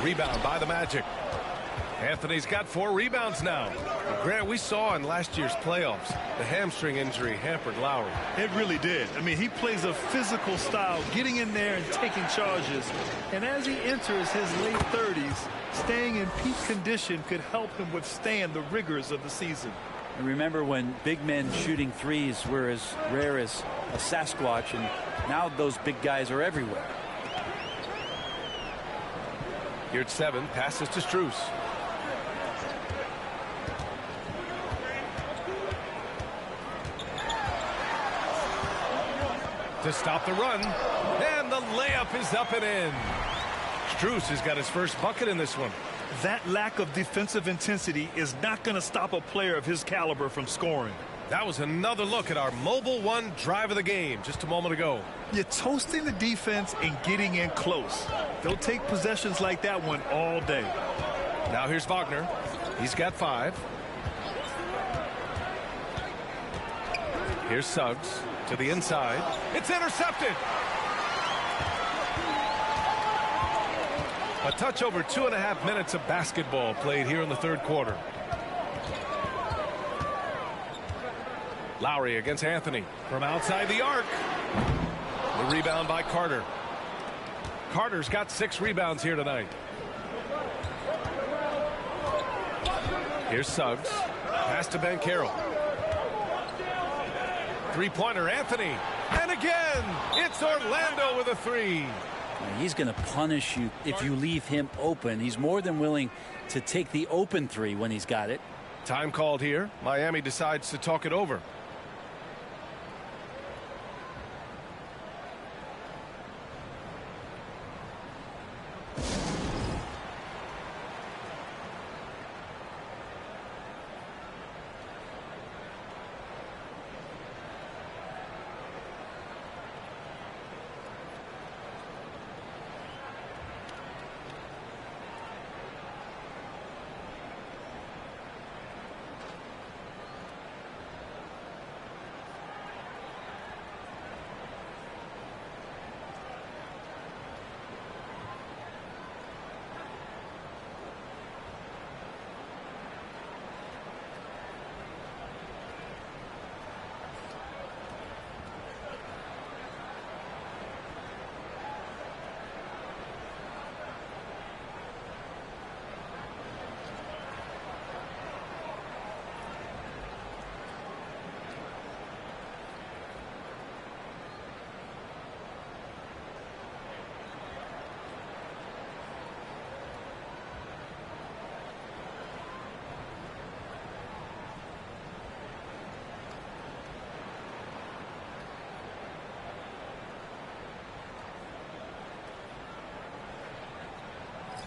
Rebound by the Magic. Anthony's got 4 rebounds now. Grant, we saw in last year's playoffs, the hamstring injury hampered Lowry. It really did. I mean, he plays a physical style, getting in there and taking charges. And as he enters his late 30s, staying in peak condition could help him withstand the rigors of the season. And remember when big men shooting threes were as rare as a Sasquatch, and now those big guys are everywhere. Here at 7, passes to Strus. To stop the run, and the layup is up and in. Strus has got his first bucket in this one. That lack of defensive intensity is not going to stop a player of his caliber from scoring. That was another look at our Mobile One drive of the game just a moment ago. You're toasting the defense and getting in close. They'll take possessions like that one all day. Now here's Wagner. He's got 5. Here's Suggs to the inside. It's intercepted. A touch over 2.5 minutes of basketball played here in the third quarter. Lowry against Anthony from outside the arc. The rebound by Carter. Carter's got 6 rebounds here tonight. Here's Suggs. Pass to Banchero. Three-pointer, Anthony. And again, it's Orlando with a 3. He's going to punish you if you leave him open. He's more than willing to take the open 3 when he's got it. Time called here. Miami decides to talk it over.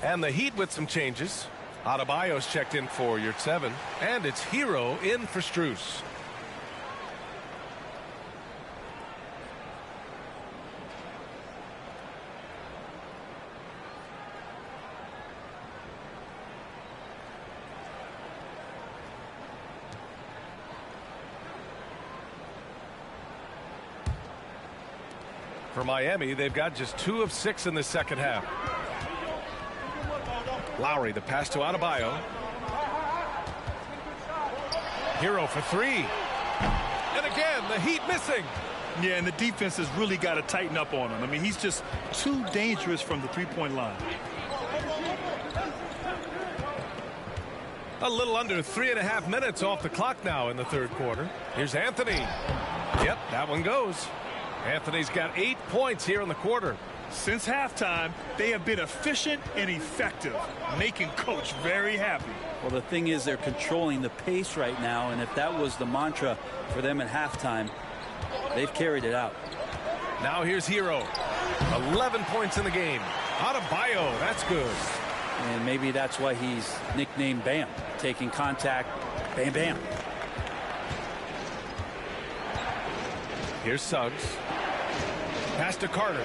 And the Heat with some changes. Adebayo's checked in for your 7. And it's Hero in for Strus. For Miami, they've got just 2 of 6 in the second half. Lowry, the pass to Adebayo. Hero for 3. And again, the Heat missing. Yeah, and the defense has really got to tighten up on him. I mean, he's just too dangerous from the three-point line. A little under 3.5 minutes off the clock now in the third quarter. Here's Anthony. Yep, that one goes. Anthony's got 8 points here in the quarter. Since halftime, they have been efficient and effective, making Coach very happy. Well, the thing is, they're controlling the pace right now, and if that was the mantra for them at halftime, they've carried it out. Now here's Hero. 11 points in the game. Adebayo, that's good. And maybe that's why he's nicknamed Bam. Taking contact, bam, bam. Here's Suggs. Pass to Carter.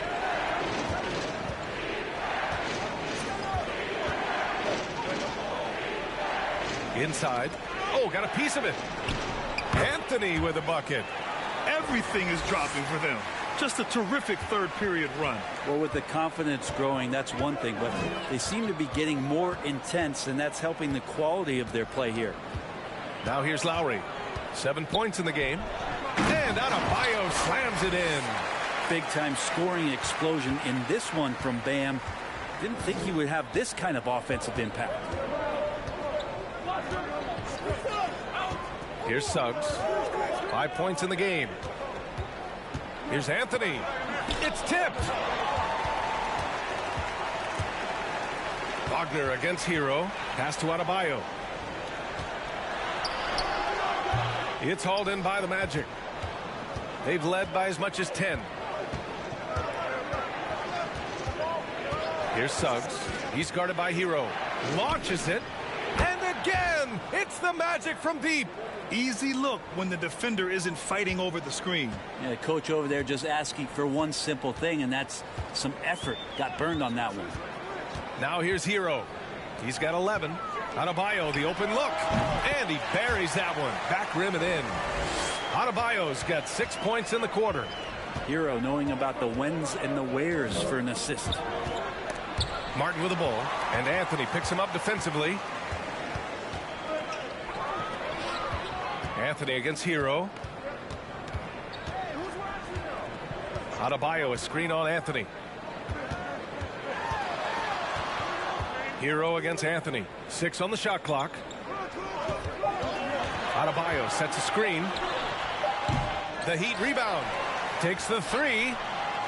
Inside. Oh, got a piece of it. Anthony with a bucket. Everything is dropping for them. Just a terrific third period run. Well, with the confidence growing, that's one thing, but they seem to be getting more intense, and that's helping the quality of their play here. Now here's Lowry. 7 points in the game. And Adebayo slams it in. Big-time scoring explosion in this one from Bam. Didn't think he would have this kind of offensive impact. Here's Suggs. 5 points in the game. Here's Anthony. It's tipped. Wagner against Hero. Pass to Adebayo. It's hauled in by the Magic. They've led by as much as 10. Here's Suggs. He's guarded by Hero. Launches it. And again, it's the Magic from deep. Easy look when the defender isn't fighting over the screen. Yeah, the coach over there just asking for one simple thing, and that's some effort. Got burned on that one. Now here's Hero. He's got 11. Adebayo, the open look. And he buries that one. Back rim and in. Adebayo's got 6 points in the quarter. Hero knowing about the whens and the wheres for an assist. Martin with the ball. And Anthony picks him up defensively. Anthony against Hero. Adebayo, a screen on Anthony. Hero against Anthony. 6 on the shot clock. Adebayo sets a screen. The Heat rebound. Takes the 3.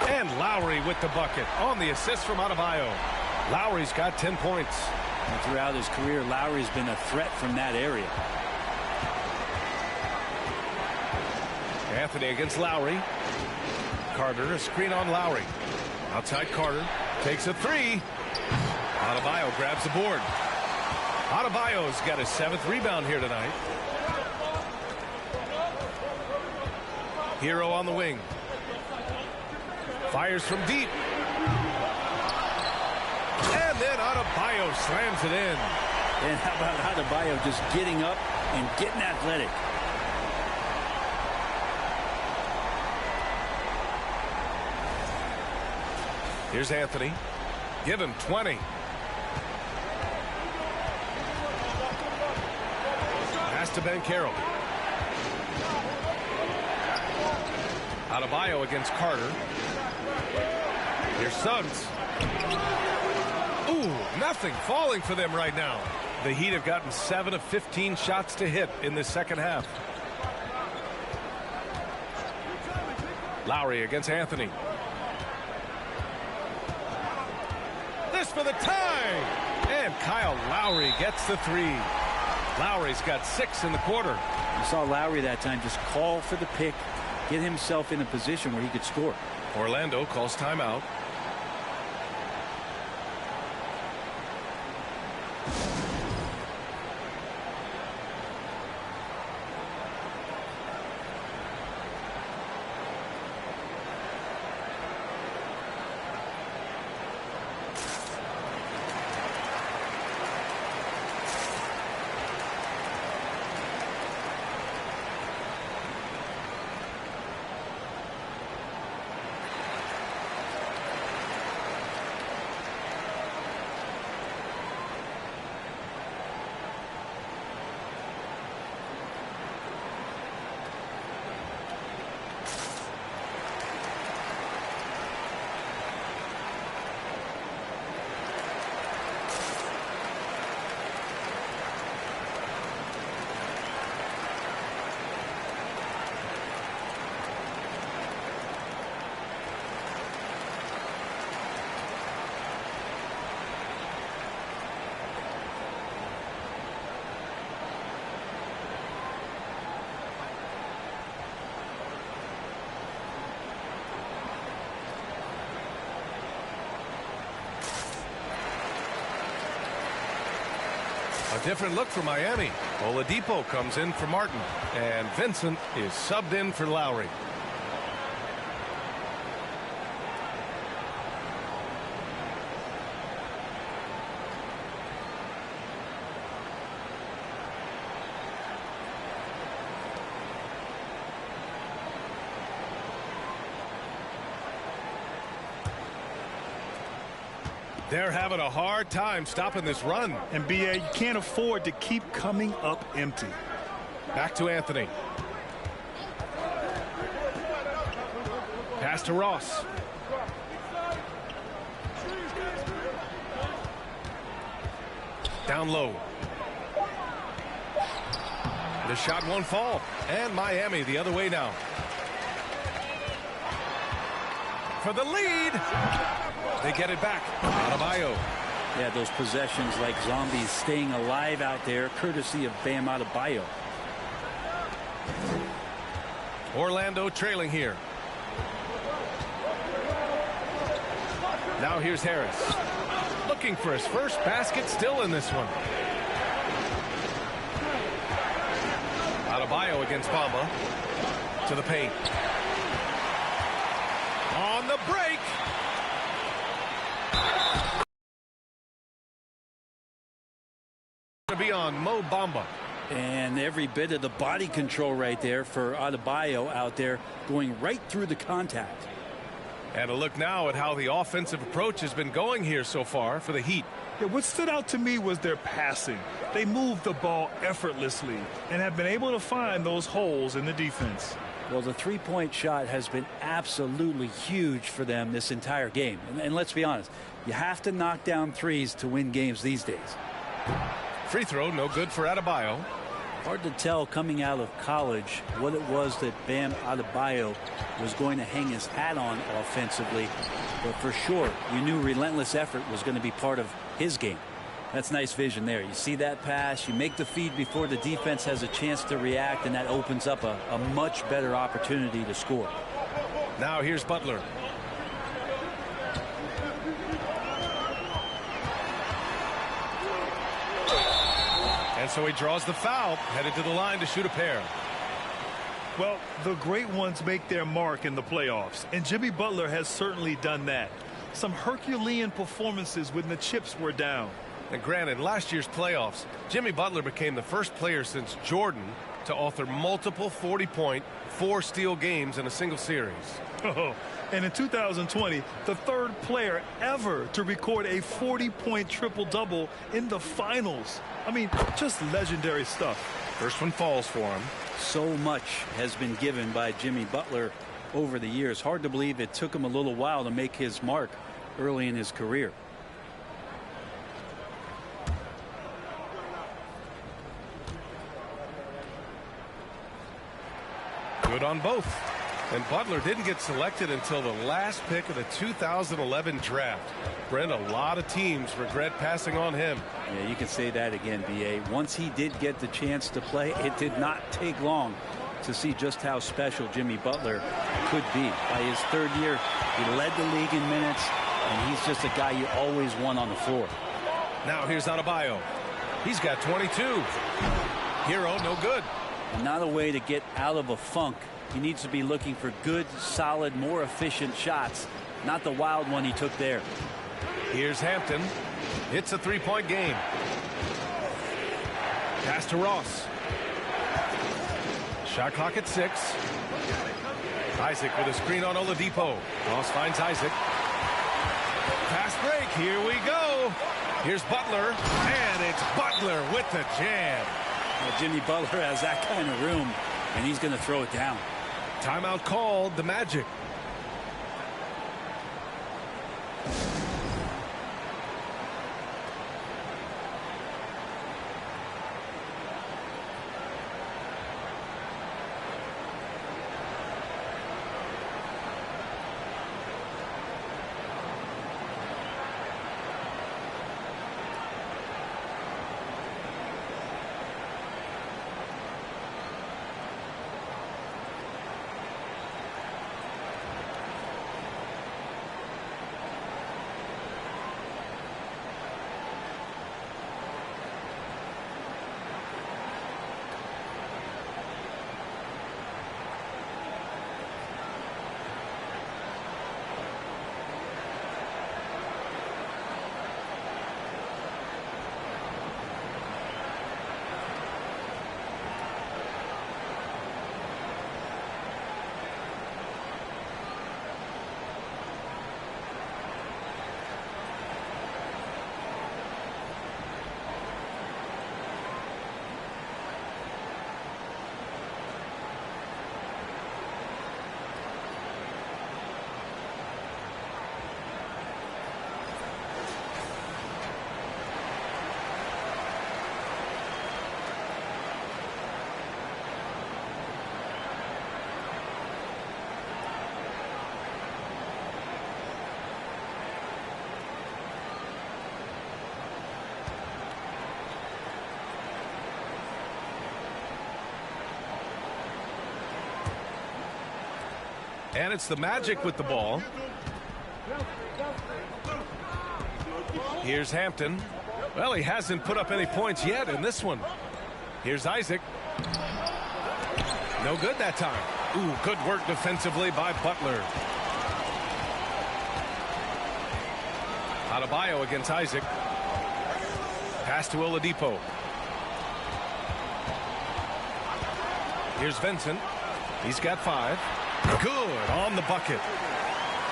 And Lowry with the bucket on the assist from Adebayo. Lowry's got 10 points. And throughout his career, Lowry's been a threat from that area. Anthony against Lowry. Carter, a screen on Lowry. Outside Carter. Takes a 3. Adebayo grabs the board. Adebayo's got his 7th rebound here tonight. Hero on the wing. Fires from deep. And then Adebayo slams it in. And how about Adebayo just getting up and getting athletic? Here's Anthony. Give him 20. Pass to Banchero. Adebayo against Carter. Here's Suggs. Ooh, nothing falling for them right now. The Heat have gotten 7 of 15 shots to hit in the second half. Lowry against Anthony. This for the tie. And Kyle Lowry gets the 3. Lowry's got 6 in the quarter. You saw Lowry that time just call for the pick, get himself in a position where he could score. Orlando calls timeout. A different look for Miami. Oladipo comes in for Martin, and Vincent is subbed in for Lowry. They're having a hard time stopping this run. And B.A., you can't afford to keep coming up empty. Back to Anthony. Pass to Ross. Down low. The shot won't fall. And Miami the other way now. For the lead. They get it back. Adebayo. Yeah, those possessions like zombies staying alive out there, courtesy of Bam Adebayo. Orlando trailing here. Now here's Harris. Looking for his first basket, still in this one. Adebayo against Bamba. To the paint. On the break. To be on Mo Bamba. And every bit of the body control right there for Adebayo out there, going right through the contact. And a look now at how the offensive approach has been going here so far for the Heat. Yeah, what stood out to me was their passing. They moved the ball effortlessly and have been able to find those holes in the defense. Well, the three-point shot has been absolutely huge for them this entire game. And let's be honest, you have to knock down threes to win games these days. Free throw, no good for Adebayo. Hard to tell coming out of college what it was that Bam Adebayo was going to hang his hat on offensively. But for sure, you knew relentless effort was going to be part of his game. That's nice vision there. You see that pass, you make the feed before the defense has a chance to react, and that opens up a much better opportunity to score. Now here's Butler. And so he draws the foul, headed to the line to shoot a pair. Well, the great ones make their mark in the playoffs, and Jimmy Butler has certainly done that. Some Herculean performances when the chips were down. And granted, last year's playoffs, Jimmy Butler became the first player since Jordan to author multiple 40-point, 4-steal games in a single series. Oh, and in 2020, the third player ever to record a 40-point triple-double in the finals. I mean, just legendary stuff. First one falls for him. So much has been given by Jimmy Butler over the years. Hard to believe it took him a little while to make his mark early in his career. Good on both. And Butler didn't get selected until the last pick of the 2011 draft. Brent, a lot of teams regret passing on him. Yeah, you can say that again, B.A. Once he did get the chance to play, it did not take long to see just how special Jimmy Butler could be. By his third year, he led the league in minutes, and he's just a guy you always want on the floor. Now here's Adebayo. He's got 22. Hero, no good. And not a way to get out of a funk. He needs to be looking for good, solid, more efficient shots, not the wild one he took there. Here's Hampton. It's a three-point game. Pass to Ross. Shot clock at 6. Isaac with a screen on Oladipo. Ross finds Isaac. Pass break. Here we go. Here's Butler. And it's Butler with the jam. Well, Jimmy Butler has that kind of room, and he's going to throw it down. Timeout called, the Magic. And it's the Magic with the ball. Here's Hampton. Well, he hasn't put up any points yet in this one. Here's Isaac. No good that time. Ooh, good work defensively by Butler. Adebayo against Isaac. Pass to Oladipo. Here's Vincent. He's got 5. Good on the bucket.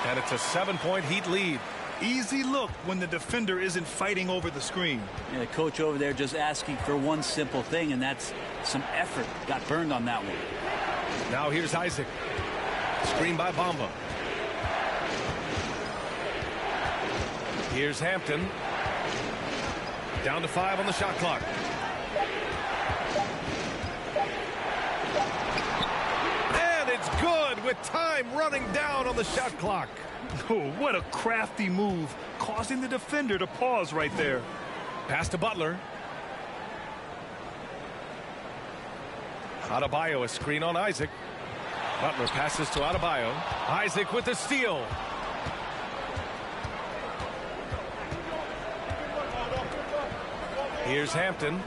And it's a 7-point Heat lead. Easy look when the defender isn't fighting over the screen. Yeah, the coach over there just asking for one simple thing, and that's some effort. Got burned on that one. Now here's Isaac. Screen by Bamba. Here's Hampton. Down to 5 on the shot clock. And it's good with time running down on the shot clock. Oh, what a crafty move, causing the defender to pause right there. Pass to Butler. Adebayo, a screen on Isaac. Butler passes to Adebayo. Isaac with the steal. Here's Hampton.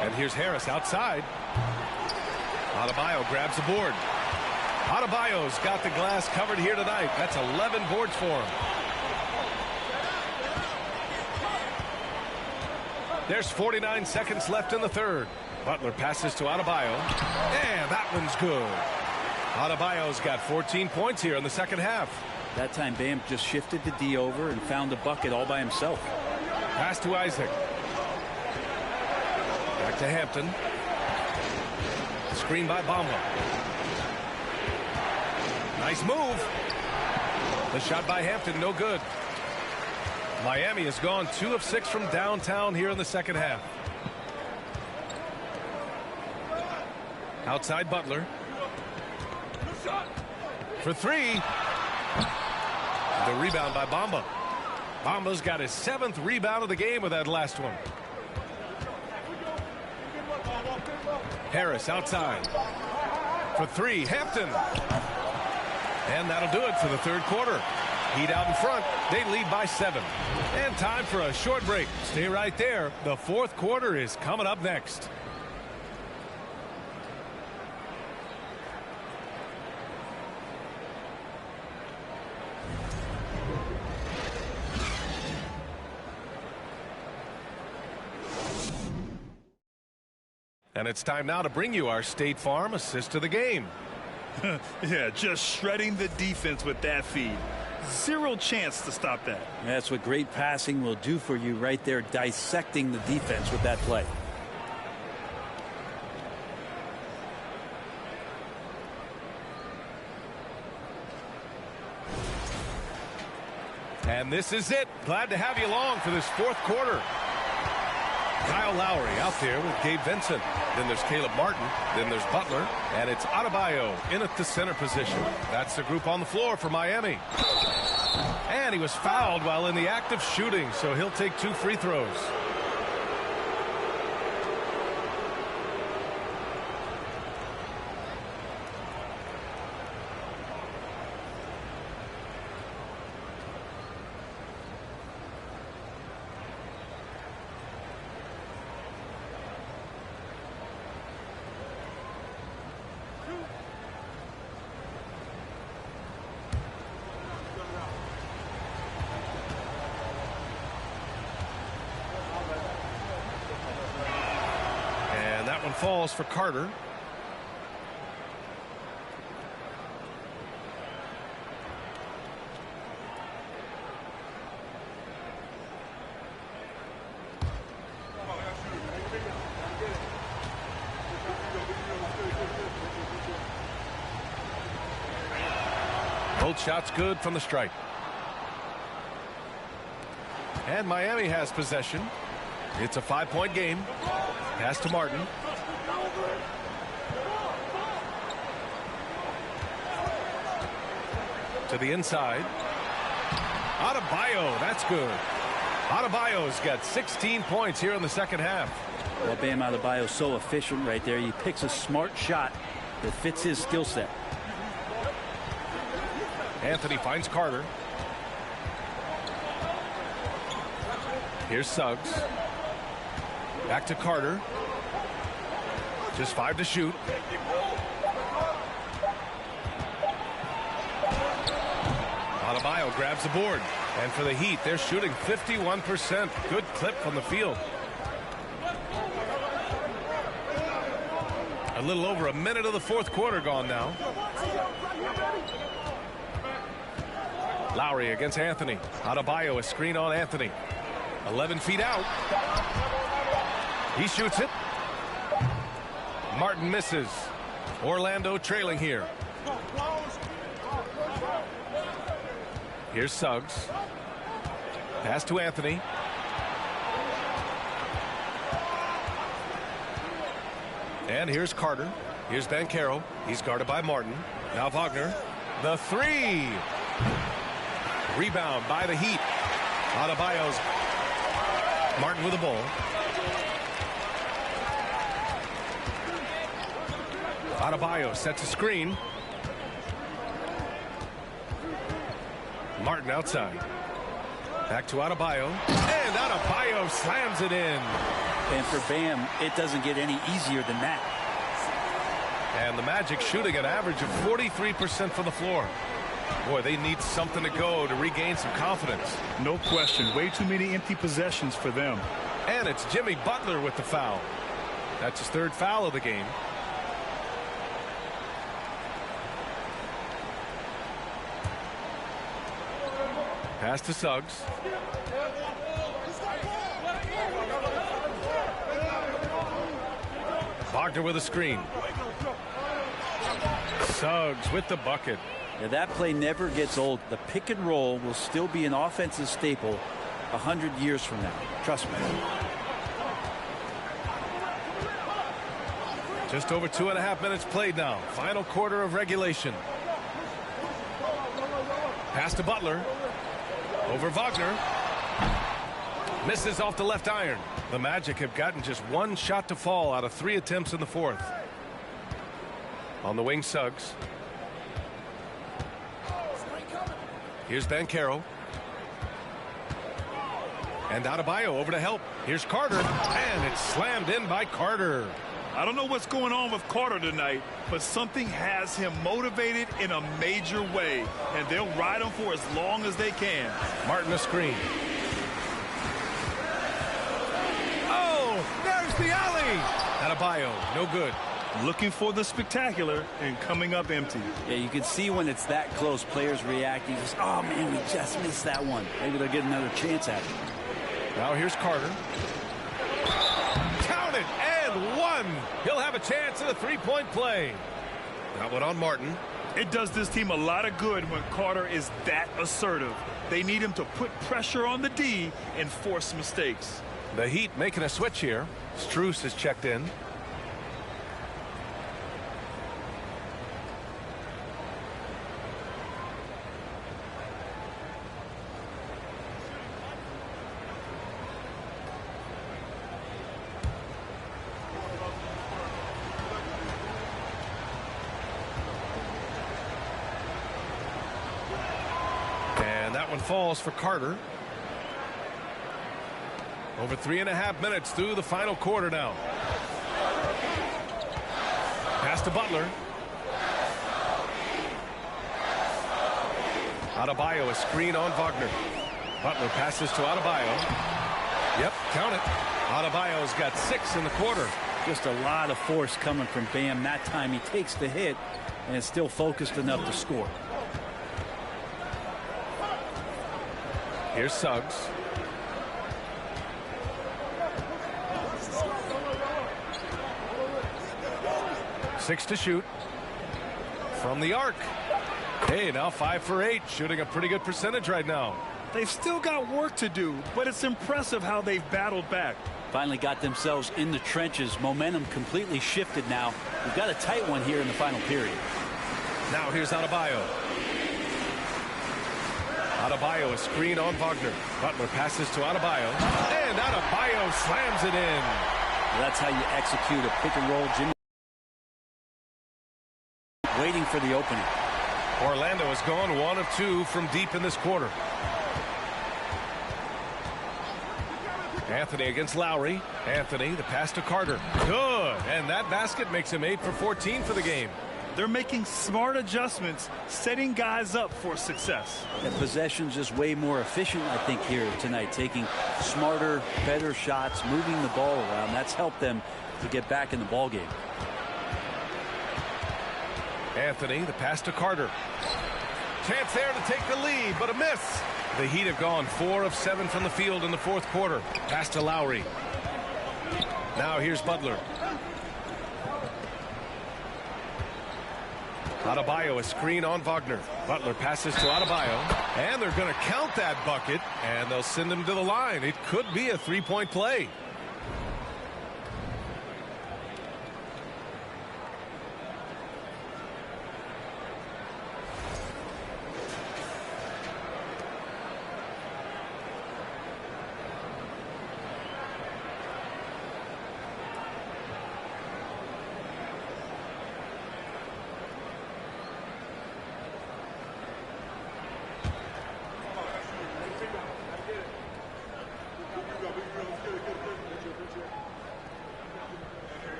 And here's Harris outside. Adebayo grabs the board. Adebayo's got the glass covered here tonight. That's 11 boards for him. There's 49 seconds left in the third. Butler passes to Adebayo. And that one's good. Adebayo's got 14 points here in the second half. That time Bam just shifted the D over and found the bucket all by himself. Pass to Isaac. Back to Hampton. Screen by Bamba. Nice move. The shot by Hampton, no good. Miami has gone 2 of 6 from downtown here in the second half. Outside Butler. For 3. The rebound by Bamba. Bamba's got his 7th rebound of the game with that last one. Harris outside. For 3, Hampton. And that'll do it for the third quarter. Heat out in front. They lead by 7. And time for a short break. Stay right there. The fourth quarter is coming up next. And it's time now to bring you our State Farm assist of the game. Yeah, just shredding the defense with that feed. Zero chance to stop that. That's what great passing will do for you right there, dissecting the defense with that play. And this is it. Glad to have you along for this fourth quarter. Kyle Lowry out there with Gabe Vincent. Then there's Caleb Martin. Then there's Butler. And it's Adebayo in at the center position. That's the group on the floor for Miami. And he was fouled while in the act of shooting, so he'll take 2 free throws. Falls for Carter. Both shots good from the stripe. And Miami has possession. It's a 5-point game. Pass to Martin. To the inside. Adebayo, that's good. Adebayo's got 16 points here in the second half. Well, Bam Adebayo's so efficient right there. He picks a smart shot that fits his skill set. Anthony finds Carter. Here's Suggs. Back to Carter. Just 5 to shoot. Adebayo grabs the board. And for the Heat, they're shooting 51%. Good clip from the field. A little over a minute of the fourth quarter gone now. Lowry against Anthony. Adebayo, a screen on Anthony. 11 feet out. He shoots it. Martin misses. Orlando trailing here. Here's Suggs. Pass to Anthony. And here's Carter. Here's Banchero. He's guarded by Martin. Now Wagner. The three. Rebound by the Heat. Adebayo's. Martin with the ball. Adebayo sets a screen. Martin outside. Back to Adebayo. And Adebayo slams it in. And for Bam, it doesn't get any easier than that. And the Magic shooting an average of 43% from the floor. Boy, they need something to go to regain some confidence. No question. Way too many empty possessions for them. And it's Jimmy Butler with the foul. That's his third foul of the game. Pass to Suggs. Wagner with a screen. Suggs with the bucket. Yeah, that play never gets old. The pick and roll will still be an offensive staple 100 years from now. Trust me. Just over 2.5 minutes played now. Final quarter of regulation. Pass to Butler. Over Wagner. Misses off the left iron. The Magic have gotten just one shot to fall out of 3 attempts in the fourth. On the wing, Suggs. Here's Banchero. And Adebayo over to help. Here's Carter. And it's slammed in by Carter. I don't know what's going on with Carter tonight, but something has him motivated in a major way, and they'll ride him for as long as they can. Martin a screen. Oh, there's the alley. Adebayo, no good. Looking for the spectacular and coming up empty. Yeah, you can see when it's that close, players reacting. Just, oh, man, we just missed that one. Maybe they'll get another chance at it. Now here's Carter. Count it, and one. He'll have a chance at a three-point play. That one on Martin. It does this team a lot of good when Carter is that assertive. They need him to put pressure on the D and force mistakes. The Heat making a switch here. Strus has checked in. Falls for Carter. Over 3.5 minutes through the final quarter now. Pass to Butler. Adebayo, a screen on Wagner. Butler passes to Adebayo. Yep, count it. Adebayo's got 6 in the quarter. Just a lot of force coming from Bam. That time he takes the hit and is still focused enough to score. Here's Suggs. Six to shoot. From the arc. Hey, now 5 for 8. Shooting a pretty good percentage right now. They've still got work to do, but it's impressive how they've battled back. Finally got themselves in the trenches. Momentum completely shifted now. We've got a tight one here in the final period. Now here's Adebayo. Adebayo, a screen on Wagner. Butler passes to Adebayo. And Adebayo slams it in. Well, that's how you execute a pick and roll. Jimmy waiting for the opening. Orlando has gone 1 of 2 from deep in this quarter. Anthony against Lowry. Anthony, the pass to Carter. Good. And that basket makes him 8 for 14 for the game. They're making smart adjustments, setting guys up for success. The possession's just way more efficient, I think, here tonight. Taking smarter, better shots, moving the ball around. That's helped them to get back in the ball game. Anthony, the pass to Carter. Chance there to take the lead, but a miss. The Heat have gone 4 of 7 from the field in the fourth quarter. Pass to Lowry. Now here's Butler. Adebayo, a screen on Wagner. Butler passes to Adebayo, and they're going to count that bucket, and they'll send him to the line. It could be a three-point play.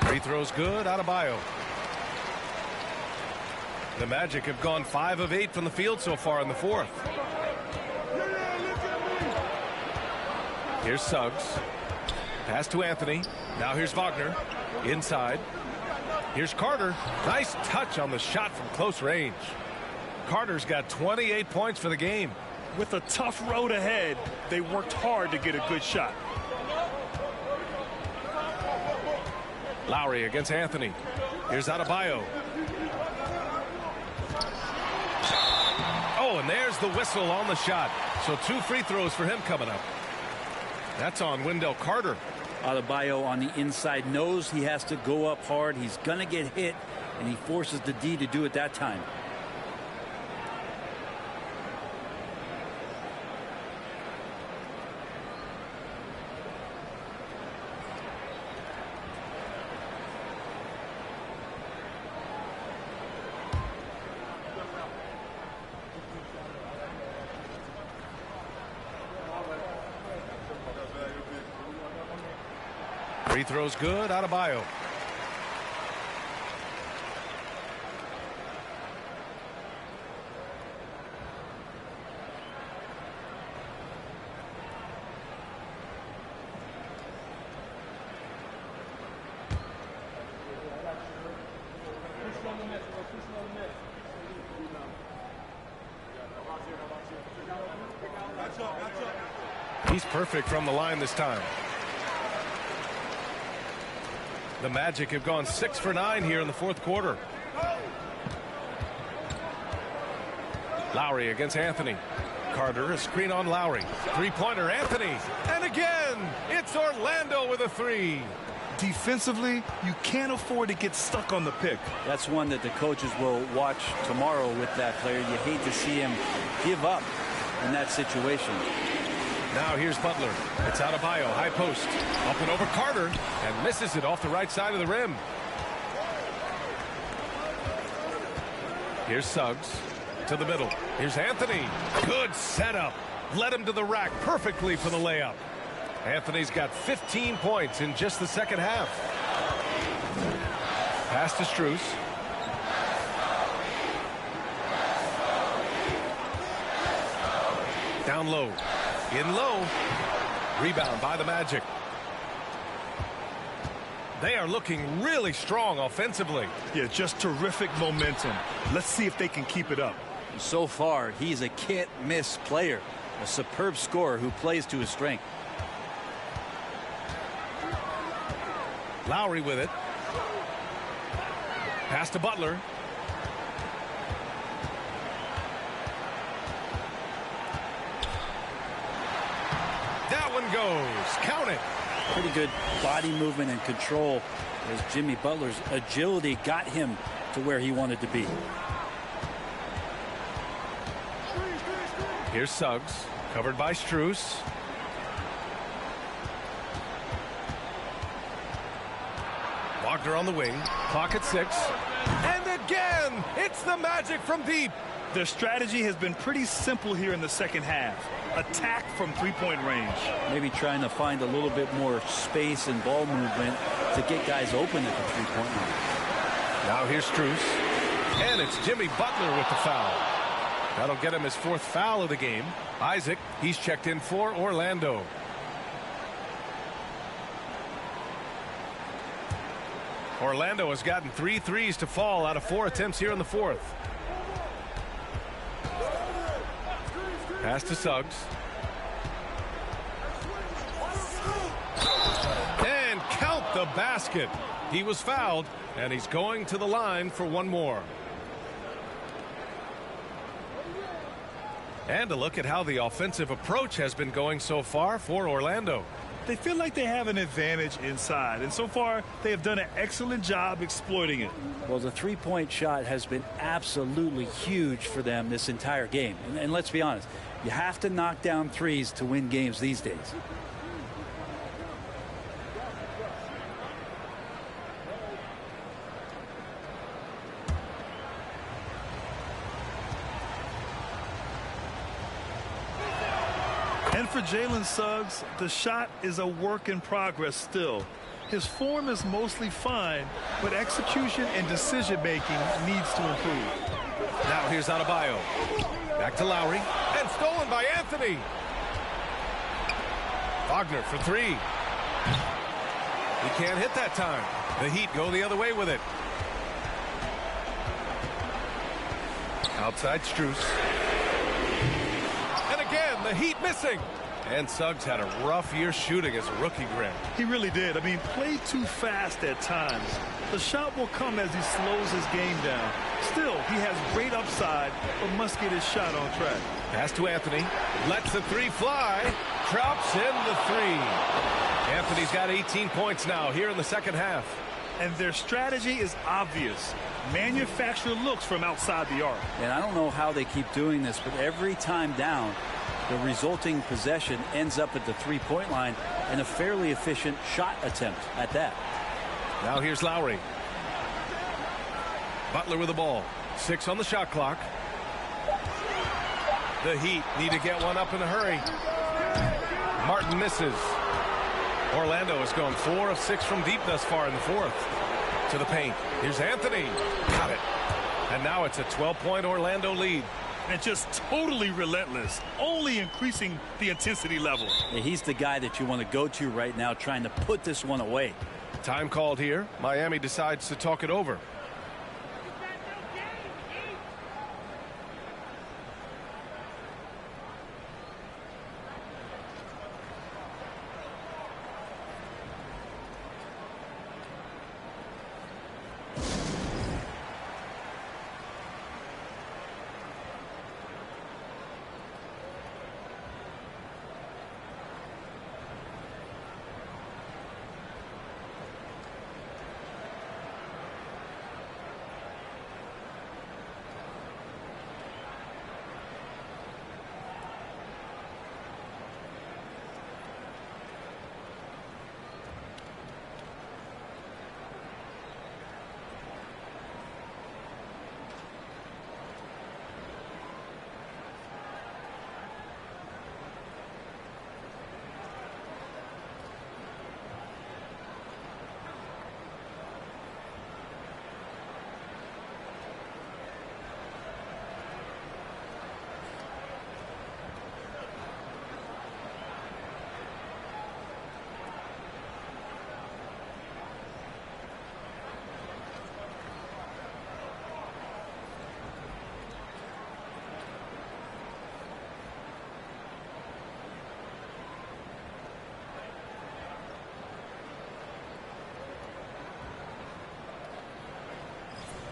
Free throws good. Adebayo. The Magic have gone 5 of 8 from the field so far in the fourth. Here's Suggs. Pass to Anthony. Now here's Wagner. Inside. Here's Carter. Nice touch on the shot from close range. Carter's got 28 points for the game. With a tough road ahead, they worked hard to get a good shot. Lowry against Anthony. Here's Adebayo. Oh, and there's the whistle on the shot. So 2 free throws for him coming up. That's on Wendell Carter. Adebayo on the inside knows he has to go up hard. He's going to get hit, and he forces the D to do it that time. Free throws good. Adebayo. He's perfect from the line this time. The Magic have gone 6 for 9 here in the fourth quarter. Lowry against Anthony. Carter, a screen on Lowry. Three-pointer, Anthony. And again, it's Orlando with a 3. Defensively, you can't afford to get stuck on the pick. That's one that the coaches will watch tomorrow with that player. You hate to see him give up in that situation. Now here's Butler. It's Adebayo, high post. Up and over Carter, and misses it off the right side of the rim. Here's Suggs to the middle. Here's Anthony. Good setup. Led him to the rack perfectly for the layup. Anthony's got 15 points in just the second half. Pass to Strus. Down low. In low. Rebound by the Magic. They are looking really strong offensively. Yeah, just terrific momentum. Let's see if they can keep it up. So far, he's a can't-miss player. A superb scorer who plays to his strength. Lowry with it. Pass to Butler. That one goes. Count it. Pretty good body movement and control as Jimmy Butler's agility got him to where he wanted to be. Here's Suggs, covered by Strus. Wagner on the wing. Clock at 6. And again! again. It's the Magic from deep. Their strategy has been pretty simple here in the second half. Attack from three-point range. Maybe trying to find a little bit more space and ball movement to get guys open at the three-point line. Now here's Strus. And it's Jimmy Butler with the foul. That'll get him his 4th foul of the game. Isaac, he's checked in for Orlando. Orlando has gotten 3 threes to fall out of 4 attempts here in the 4th. Pass to Suggs. And count the basket. He was fouled, and he's going to the line for one more. And a look at how the offensive approach has been going so far for Orlando. They feel like they have an advantage inside, and so far they have done an excellent job exploiting it. Well, the three-point shot has been absolutely huge for them this entire game. And let's be honest, you have to knock down threes to win games these days. And for Jalen Suggs, the shot is a work in progress still. His form is mostly fine, but execution and decision-making needs to improve. Now here's Adebayo. Back to Lowry. And stolen by Anthony. Wagner for 3. He can't hit that time. The Heat go the other way with it. Outside Strus. And again, the Heat missing. And Suggs had a rough year shooting as a rookie, Grant. He really did. I mean, played too fast at times. The shot will come as he slows his game down. Still, he has great upside, but must get his shot on track. Pass to Anthony. Lets the 3 fly. Drops in the 3. Anthony's got 18 points now here in the second half. And their strategy is obvious. Manufacture looks from outside the arc. And I don't know how they keep doing this, but every time down, the resulting possession ends up at the three-point line and a fairly efficient shot attempt at that. Now here's Lowry. Butler with the ball. 6 on the shot clock. The Heat need to get one up in a hurry. Martin misses. Orlando has gone 4 of 6 from deep thus far in the 4th. To the paint. Here's Anthony. Got it. And now it's a 12-point Orlando lead. And just totally relentless, only increasing the intensity level. Yeah, he's the guy that you want to go to right now, trying to put this one away. Time called here. Miami decides to talk it over.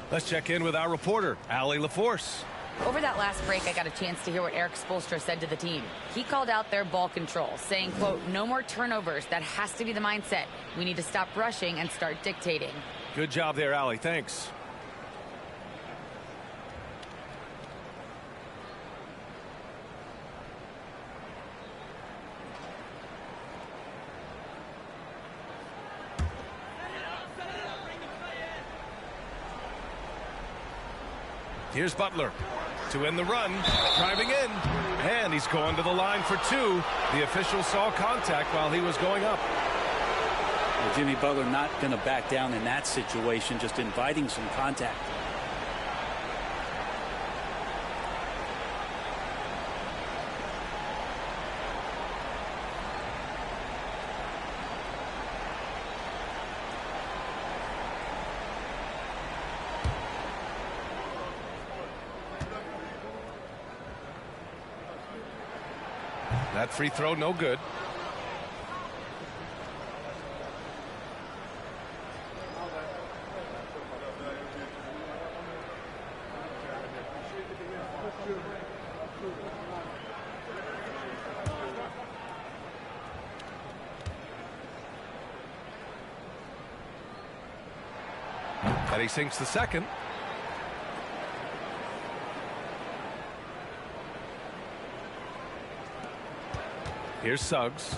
Let's check in with our reporter, Allie LaForce. Over that last break, I got a chance to hear what Eric Spoelstra said to the team. He called out their ball control, saying, quote, no more turnovers. That has to be the mindset. We need to stop rushing and start dictating. Good job there, Allie. Thanks. Here's Butler to end the run, driving in, and he's going to the line for two. The official saw contact while he was going up. Well, Jimmy Butler not going to back down in that situation, just inviting some contact. That free throw, no good. And he sinks the second. Here's Suggs.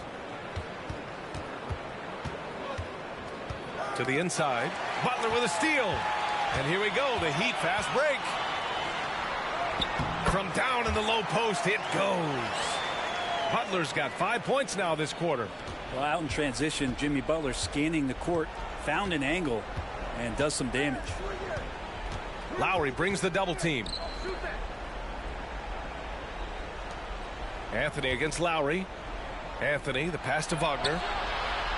To the inside. Butler with a steal. And here we go. The Heat fast break. From down in the low post, it goes. Butler's got 5 points now this quarter. Well, out in transition, Jimmy Butler scanning the court, found an angle, and does some damage. Lowry brings the double team. Anthony against Lowry. Anthony, the pass to Wagner.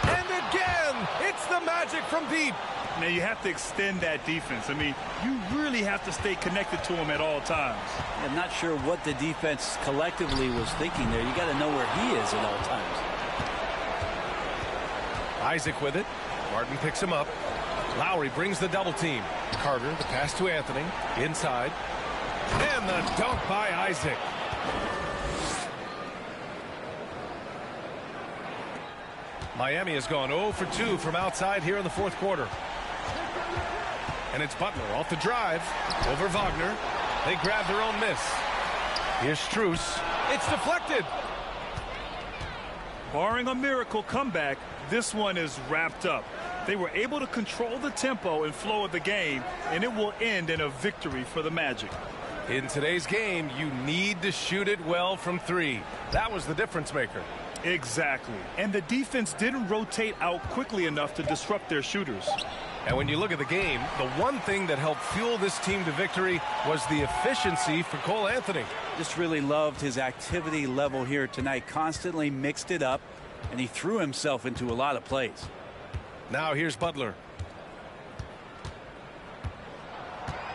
And again, it's the Magic from deep. Now you have to extend that defense. I mean, you really have to stay connected to him at all times. I'm not sure what the defense collectively was thinking there. You got to know where he is at all times. Isaac with it. Martin picks him up. Lowry brings the double team. Carter, the pass to Anthony. Inside. And the dunk by Isaac. Miami has gone 0 for 2 from outside here in the fourth quarter. And it's Butler off the drive. Over Wagner. They grab their own miss. Here's Strus. It's deflected. Barring a miracle comeback, this one is wrapped up. They were able to control the tempo and flow of the game, and it will end in a victory for the Magic. In today's game, you need to shoot it well from three. That was the difference maker. Exactly. And the defense didn't rotate out quickly enough to disrupt their shooters. And when you look at the game, the one thing that helped fuel this team to victory was the efficiency for Cole Anthony. Just really loved his activity level here tonight. Constantly mixed it up, and he threw himself into a lot of plays. Now here's Butler.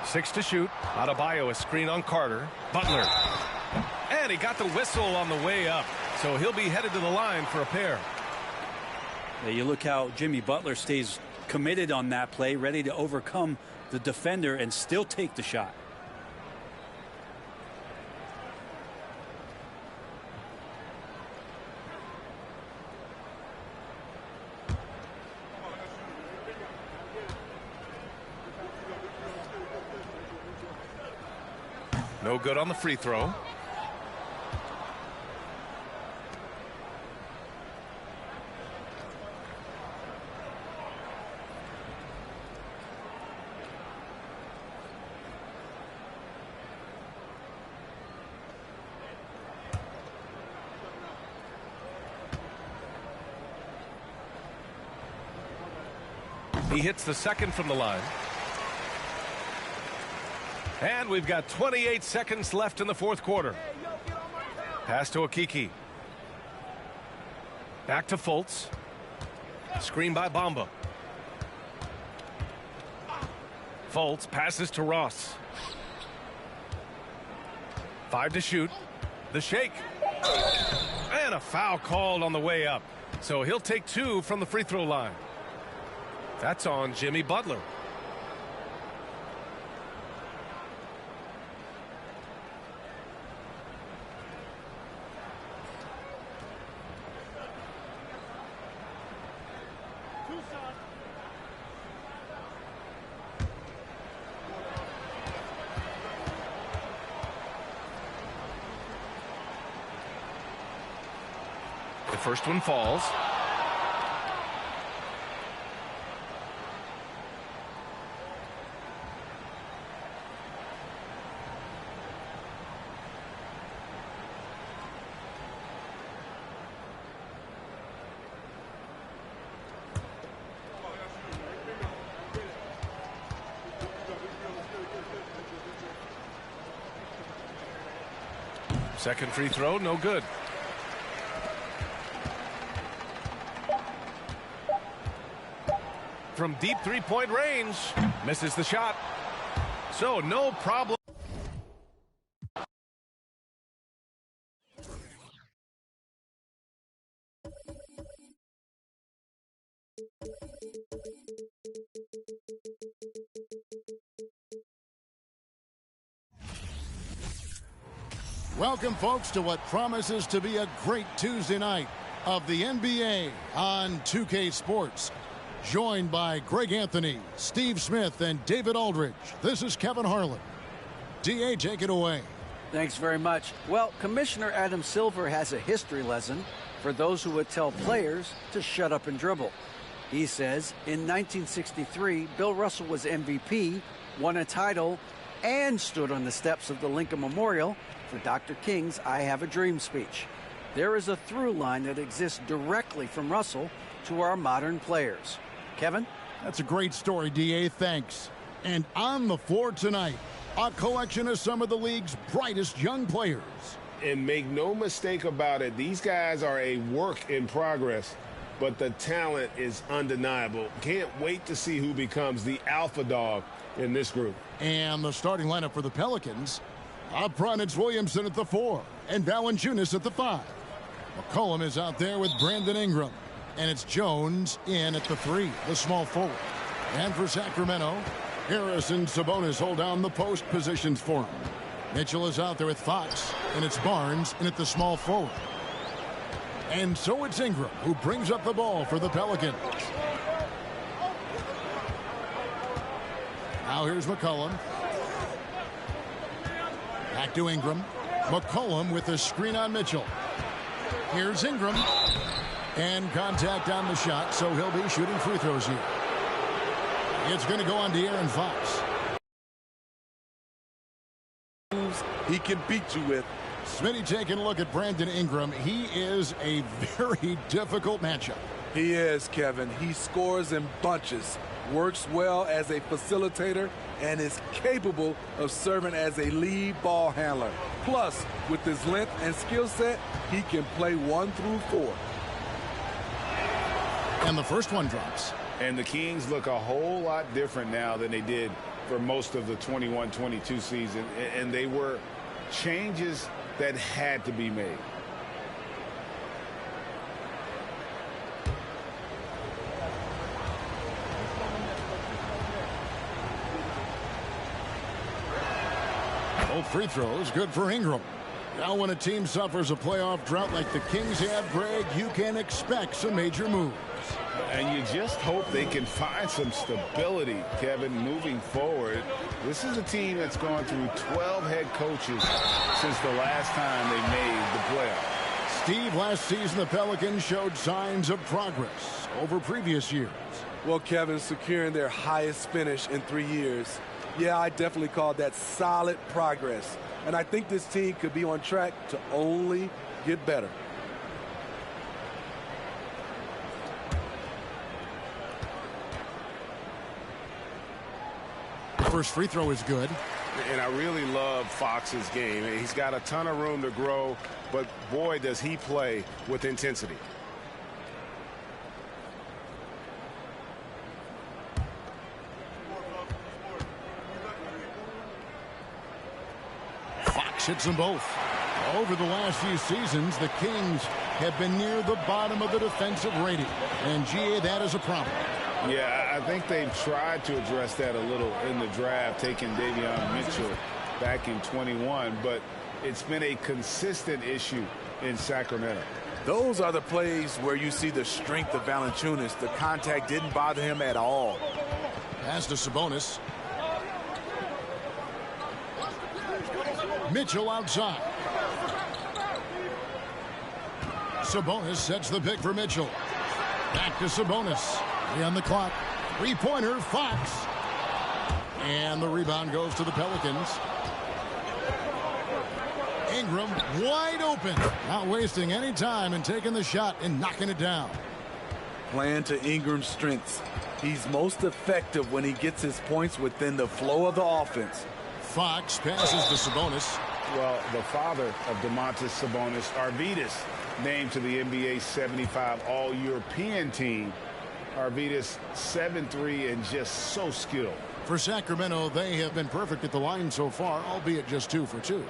6 to shoot. Adebayo, a screen on Carter. Butler. And he got the whistle on the way up. So he'll be headed to the line for a pair. Yeah, you look how Jimmy Butler stays committed on that play, ready to overcome the defender and still take the shot. No good on the free throw. He hits the second from the line. And we've got 28 seconds left in the fourth quarter. Pass to Okiki. Back to Fultz. Screen by Bamba. Fultz passes to Ross. 5 to shoot. The shake. And a foul called on the way up. So he'll take 2 from the free throw line. That's on Jimmy Butler. The first one falls. Second free throw, no good. From deep three-point range, misses the shot. So no problem. Welcome, folks, to what promises to be a great Tuesday night of the NBA on 2K Sports. Joined by Greg Anthony, Steve Smith, and David Aldridge. This is Kevin Harlan. DA, take it away. Thanks very much. Well, Commissioner Adam Silver has a history lesson for those who would tell players to shut up and dribble. He says in 1963, Bill Russell was MVP, won a title, and stood on the steps of the Lincoln Memorial for Dr. King's I Have a Dream speech. There is a through line that exists directly from Russell to our modern players. Kevin? That's a great story, DA. Thanks. And on the floor tonight, a collection of some of the league's brightest young players. And make no mistake about it, these guys are a work in progress, but the talent is undeniable. Can't wait to see who becomes the alpha dog in this group. And the starting lineup for the Pelicans. Up front, it's Williamson at the 4 and Valanciunas at the 5. McCollum is out there with Brandon Ingram. And it's Jones in at the 3, the small forward. And for Sacramento, Harris and Sabonis hold down the post positions for him. Mitchell is out there with Fox, and it's Barnes in at the small forward. And so it's Ingram who brings up the ball for the Pelicans. Now here's McCollum. Back to Ingram. McCollum with the screen on Mitchell. Here's Ingram. And contact on the shot, so he'll be shooting free throws here. It's going to go on to Aaron Fox. He can beat you with. Smitty taking a look at Brandon Ingram. He is a very difficult matchup. He is, Kevin. He scores in bunches, works well as a facilitator, and is capable of serving as a lead ball handler. Plus, with his length and skill set, he can play 1 through 4. And the first one drops. And the Kings look a whole lot different now than they did for most of the 21-22 season. And they were changes that had to be made. Both free throws good for Ingram. Now when a team suffers a playoff drought like the Kings have, Greg, you can expect some major moves. And you just hope they can find some stability, Kevin, moving forward. This is a team that's gone through 12 head coaches since the last time they made the playoffs. Steve, last season the Pelicans showed signs of progress over previous years. Well, Kevin, securing their highest finish in 3 years. Yeah, I definitely call that solid progress. And I think this team could be on track to only get better. First free throw is good. And I really love Fox's game. He's got a ton of room to grow, but boy, does he play with intensity. Fox hits them both. Over the last few seasons, the Kings have been near the bottom of the defensive rating. And, GA, that is a problem. Yeah, I think they've tried to address that a little in the draft, taking Davion Mitchell back in 21, but it's been a consistent issue in Sacramento. Those are the plays where you see the strength of Valanciunas. The contact didn't bother him at all. Pass to Sabonis. Mitchell outside. Sabonis sets the pick for Mitchell. Back to Sabonis. 3 on the clock. Three-pointer, Fox. And the rebound goes to the Pelicans. Ingram wide open. Not wasting any time and taking the shot and knocking it down. Playing to Ingram's strengths. He's most effective when he gets his points within the flow of the offense. Fox passes to Sabonis. Well, the father of Domantas Sabonis, Arvydas, named to the NBA 75 All-European team. Arvydas 7'3" and just so skilled. For Sacramento, they have been perfect at the line so far, albeit just 2 for 2.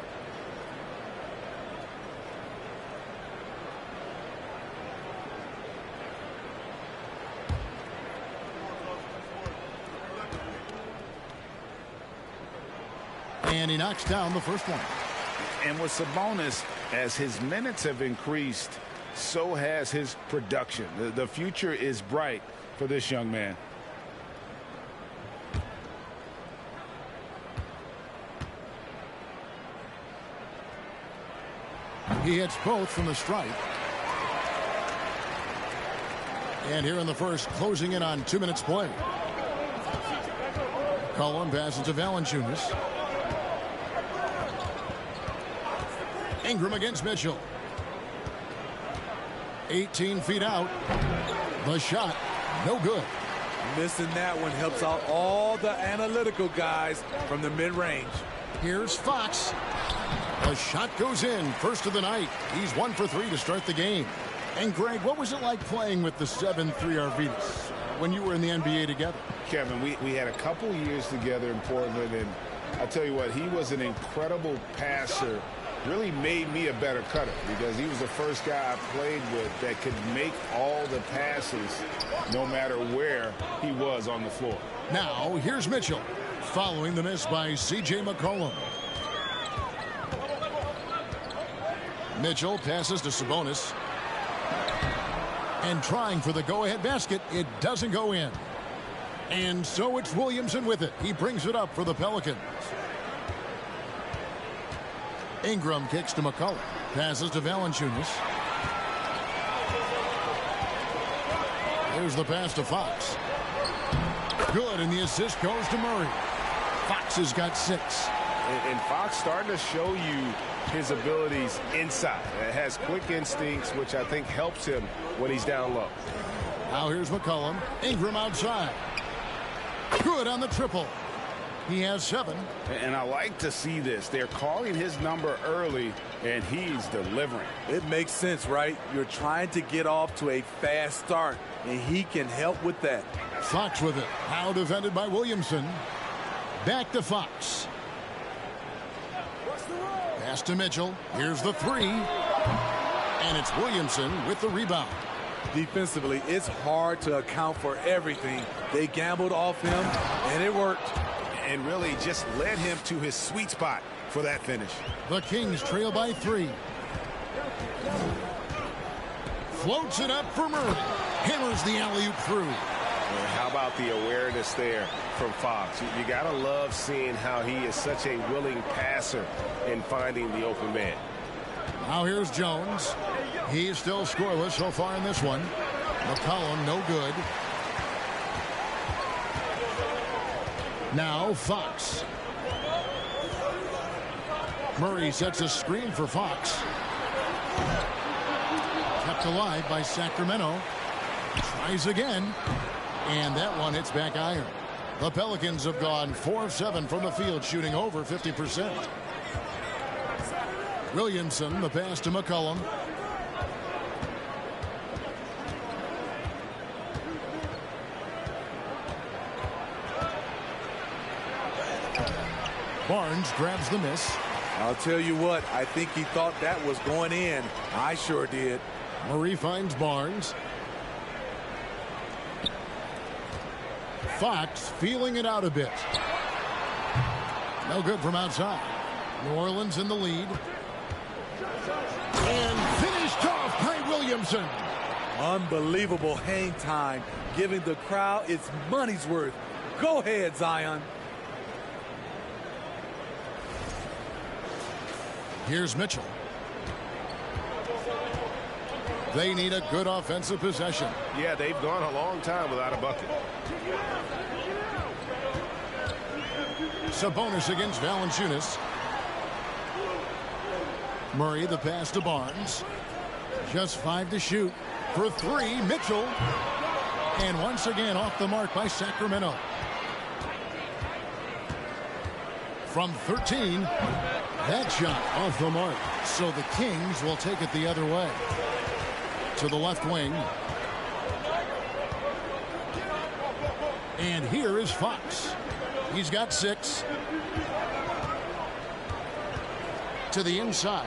And he knocks down the first one. And with Sabonis, as his minutes have increased, so has his production. The future is bright for this young man. He hits both from the stripe. And here in the first, closing in on 2 minutes play. Cullen passes to Valanciunas. Ingram against Mitchell. 18 feet out. The shot, no good. Missing that one helps out all the analytical guys from the mid-range. Here's Fox. The shot goes in, first of the night. He's 1 for 3 to start the game. And Greg, what was it like playing with the 7'3" Arvydas when you were in the NBA together? Kevin, we had a couple years together in Portland, and I'll tell you what, he was an incredible passer. Really made me a better cutter because he was the first guy I played with that could make all the passes no matter where he was on the floor. Now, here's Mitchell following the miss by C.J. McCollum. Mitchell passes to Sabonis. And trying for the go-ahead basket, it doesn't go in. And so it's Williamson with it. He brings it up for the Pelicans. Ingram kicks to McCullough. Passes to Valanciunas. There's the pass to Fox. Good, and the assist goes to Murray. Fox has got 6. And Fox starting to show you his abilities inside. It has quick instincts, which I think helps him when he's down low. Now here's McCollum. Ingram outside. Good on the triple. He has 7. And I like to see this. They're calling his number early, and he's delivering. It makes sense, right? You're trying to get off to a fast start, and he can help with that. Fox with it. Now defended by Williamson. Back to Fox. Pass to Mitchell. Here's the 3. And it's Williamson with the rebound. Defensively, it's hard to account for everything. They gambled off him, and it worked. And really just led him to his sweet spot for that finish. The Kings trail by 3. Floats it up for Murray. Hammers the alley-oop through. And how about the awareness there from Fox? You got to love seeing how he is such a willing passer in finding the open man. Now here's Jones. He's still scoreless so far in this one. McCollum no good. Now Fox. Murray sets a screen for Fox. Kept alive by Sacramento. Tries again. And that one hits back iron. The Pelicans have gone 4 of 7 from the field, shooting over 50%. Williamson, the pass to McCollum. Barnes grabs the miss. I'll tell you what, I think he thought that was going in. I sure did. Murray finds Barnes. Fox feeling it out a bit. No good from outside. New Orleans in the lead. And finished off by Williamson. Unbelievable hang time, giving the crowd its money's worth. Go ahead, Zion. Here's Mitchell. They need a good offensive possession. Yeah, they've gone a long time without a bucket. Sabonis against Valanciunas. Murray the pass to Barnes. Just 5 to shoot. For 3, Mitchell. And once again off the mark by Sacramento. From 13, That shot off the mark. So the Kings will take it the other way. To the left wing. And here is Fox. He's got 6. To the inside.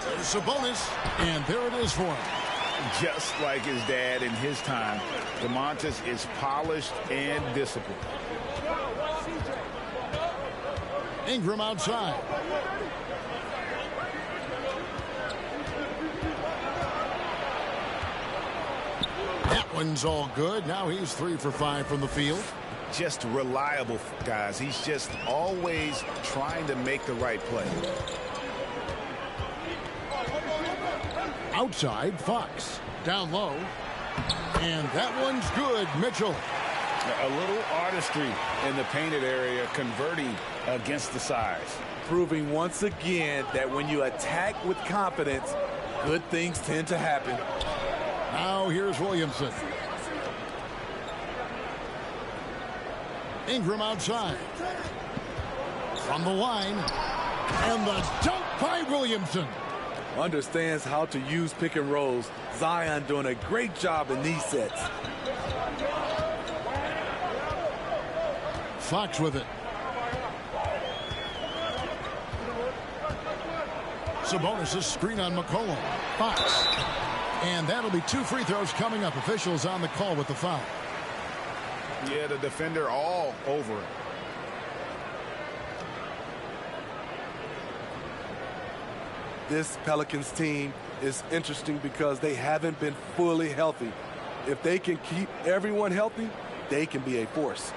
There's Sabonis. And there it is for him. Just like his dad in his time, DeMontis is polished and disciplined. Ingram outside. That one's all good. Now he's 3 for 5 from the field. Just reliable, guys. He's just always trying to make the right play. Outside, Fox. Down low. And that one's good, Mitchell. A little artistry in the painted area, converting against the size. Proving once again that when you attack with confidence, good things tend to happen. Now here's Williamson. Ingram outside. From the line. And the dunk by Williamson. Understands how to use pick and rolls. Zion doing a great job in these sets. Fox with it. Sabonis' screen on McCollum. Fox. And that'll be 2 free throws coming up. Officials on the call with the foul. Yeah, the defender all over it. This Pelicans team is interesting because they haven't been fully healthy. If they can keep everyone healthy, they can be a force.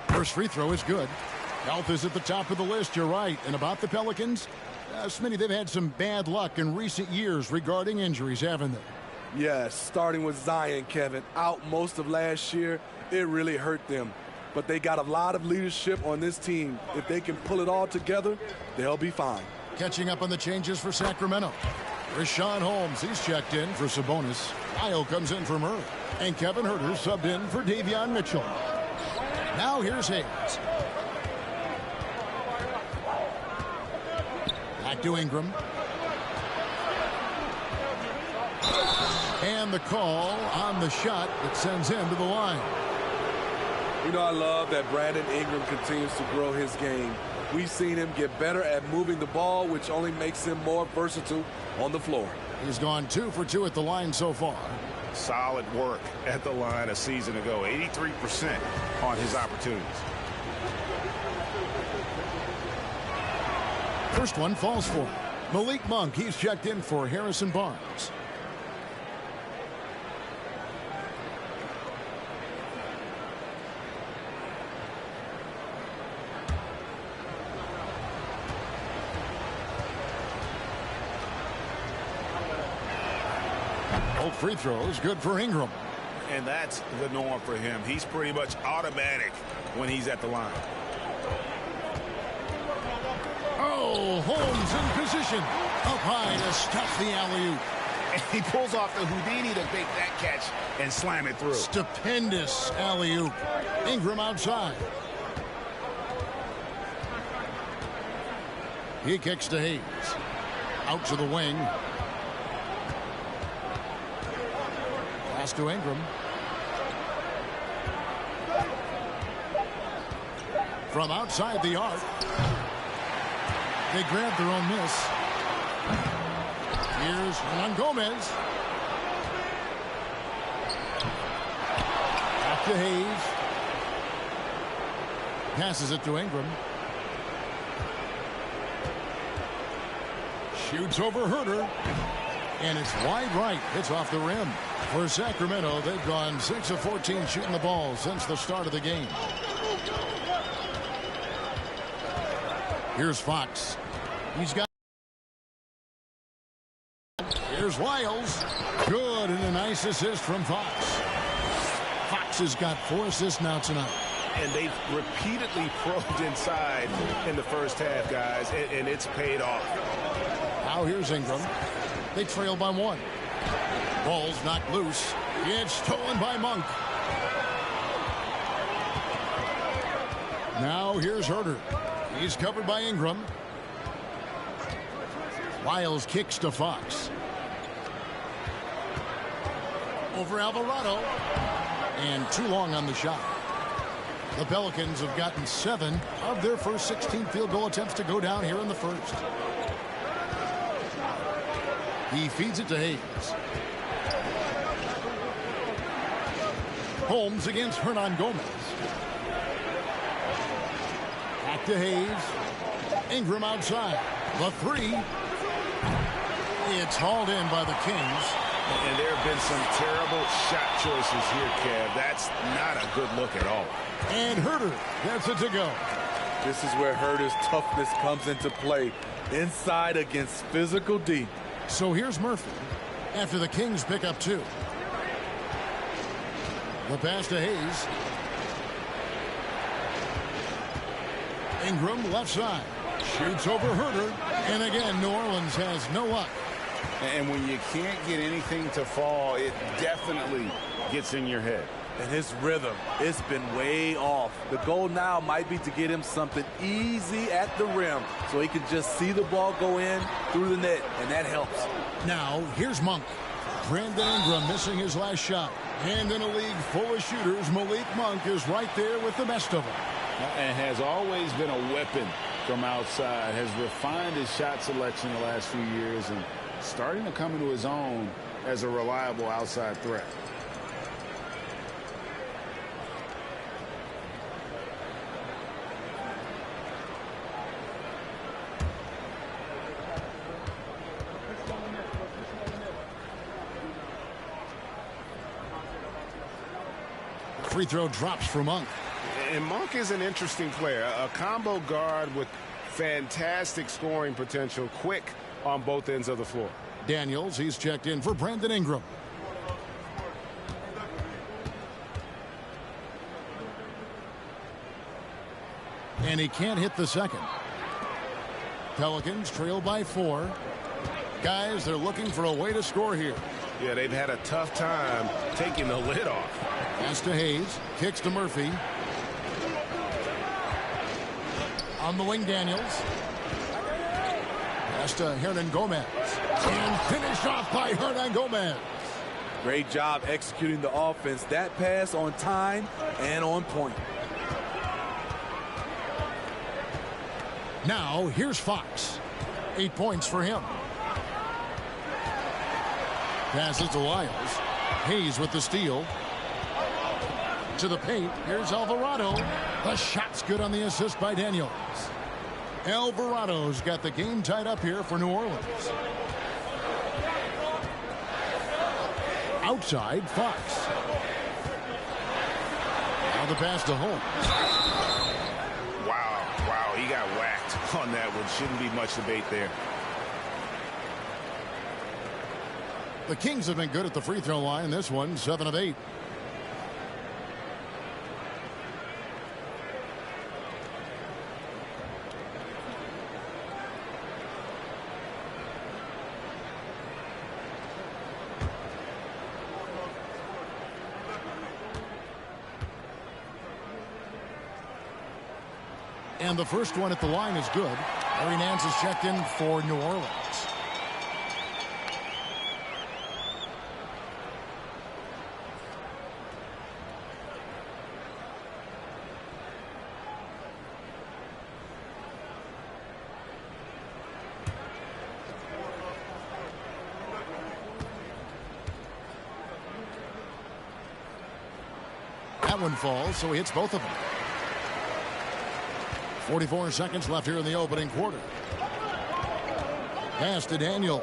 First free throw is good. Health is at the top of the list, you're right. And about the Pelicans, Smitty, they've had some bad luck in recent years regarding injuries, haven't they? Yes, starting with Zion, Kevin, out most of last year, it really hurt them. But they got a lot of leadership on this team. If they can pull it all together, they'll be fine. Catching up on the changes for Sacramento. Rashawn Holmes, he's checked in for Sabonis. Io comes in for Murray. And Kevin Huerter subbed in for Davion Mitchell. Now here's Hayes. Back to Ingram. And the call on the shot that sends him to the line. You know, I love that Brandon Ingram continues to grow his game. We've seen him get better at moving the ball, which only makes him more versatile on the floor. He's gone 2 for 2 at the line so far. Solid work at the line a season ago. 83% on his opportunities. First one falls for him. Malik Monk, he's checked in for Harrison Barnes. Both free throws good for Ingram. And that's the norm for him. He's pretty much automatic when he's at the line. Oh, Holmes in position. Up high to stop the alley-oop. And he pulls off the Houdini to make that catch and slam it through. Stupendous alley-oop. Ingram outside. He kicks to Hayes. Out to the wing. Pass to Ingram. From outside the arc. They grab their own miss. Here's Hernan Gomez. Back to Hayes. Passes it to Ingram. Shoots over Huerter. And it's wide right. It's off the rim. For Sacramento, they've gone 6 of 14 shooting the ball since the start of the game. Here's Fox. He's got. Here's Wiles. Good, and a nice assist from Fox. Fox has got 4 assists now tonight. And they've repeatedly probed inside in the first half, guys, and it's paid off. Now here's Ingram. They trail by 1. Ball's knocked loose. It's stolen by Monk. Now here's Herter. He's covered by Ingram. Wiles kicks to Fox. Over Alvarado. And too long on the shot. The Pelicans have gotten 7 of their first 16 field goal attempts to go down here in the first. He feeds it to Hayes. Holmes against Hernan Gomez. Back to Hayes. Ingram outside. The 3. It's hauled in by the Kings. And there have been some terrible shot choices here, Kev. That's not a good look at all. And Herter gets it to go. This is where Herter's toughness comes into play. Inside against physical D. So here's Murphy after the Kings pick up 2. The pass to Hayes. Ingram left side. Shoots over Herter. And again, New Orleans has no luck. And when you can't get anything to fall, it definitely gets in your head. And his rhythm, it's been way off. The goal now might be to get him something easy at the rim so he can just see the ball go in through the net, and that helps. Now, here's Monk. Brandon Ingram missing his last shot. And in a league full of shooters, Malik Monk is right there with the best of them. And has always been a weapon from outside. Has refined his shot selection the last few years and starting to come into his own as a reliable outside threat. Free throw drops for Monk. And Monk is an interesting player. A combo guard with fantastic scoring potential, quick on both ends of the floor. Daniels, he's checked in for Brandon Ingram. And he can't hit the second. Pelicans trail by 4. Guys, they're looking for a way to score here. Yeah, they've had a tough time taking the lid off. Pass to Hayes. Kicks to Murphy. On the wing, Daniels. Pass to Hernan Gomez. And finished off by Hernan Gomez. Great job executing the offense. That pass on time and on point. Now, here's Fox. 8 points for him. Passes to Wiles. Hayes with the steal. To the paint. Here's Alvarado. The shot's good on the assist by Daniels. Alvarado's got the game tied up here for New Orleans. Outside, Fox. Now the pass to Holmes. Wow, he got whacked on that one. Shouldn't be much debate there. The Kings have been good at the free throw line. This one, 7 of 8. And the first one at the line is good. Larry Nance is checked in for New Orleans. That one falls, so he hits both of them. 44 seconds left here in the opening quarter. Pass to Daniels.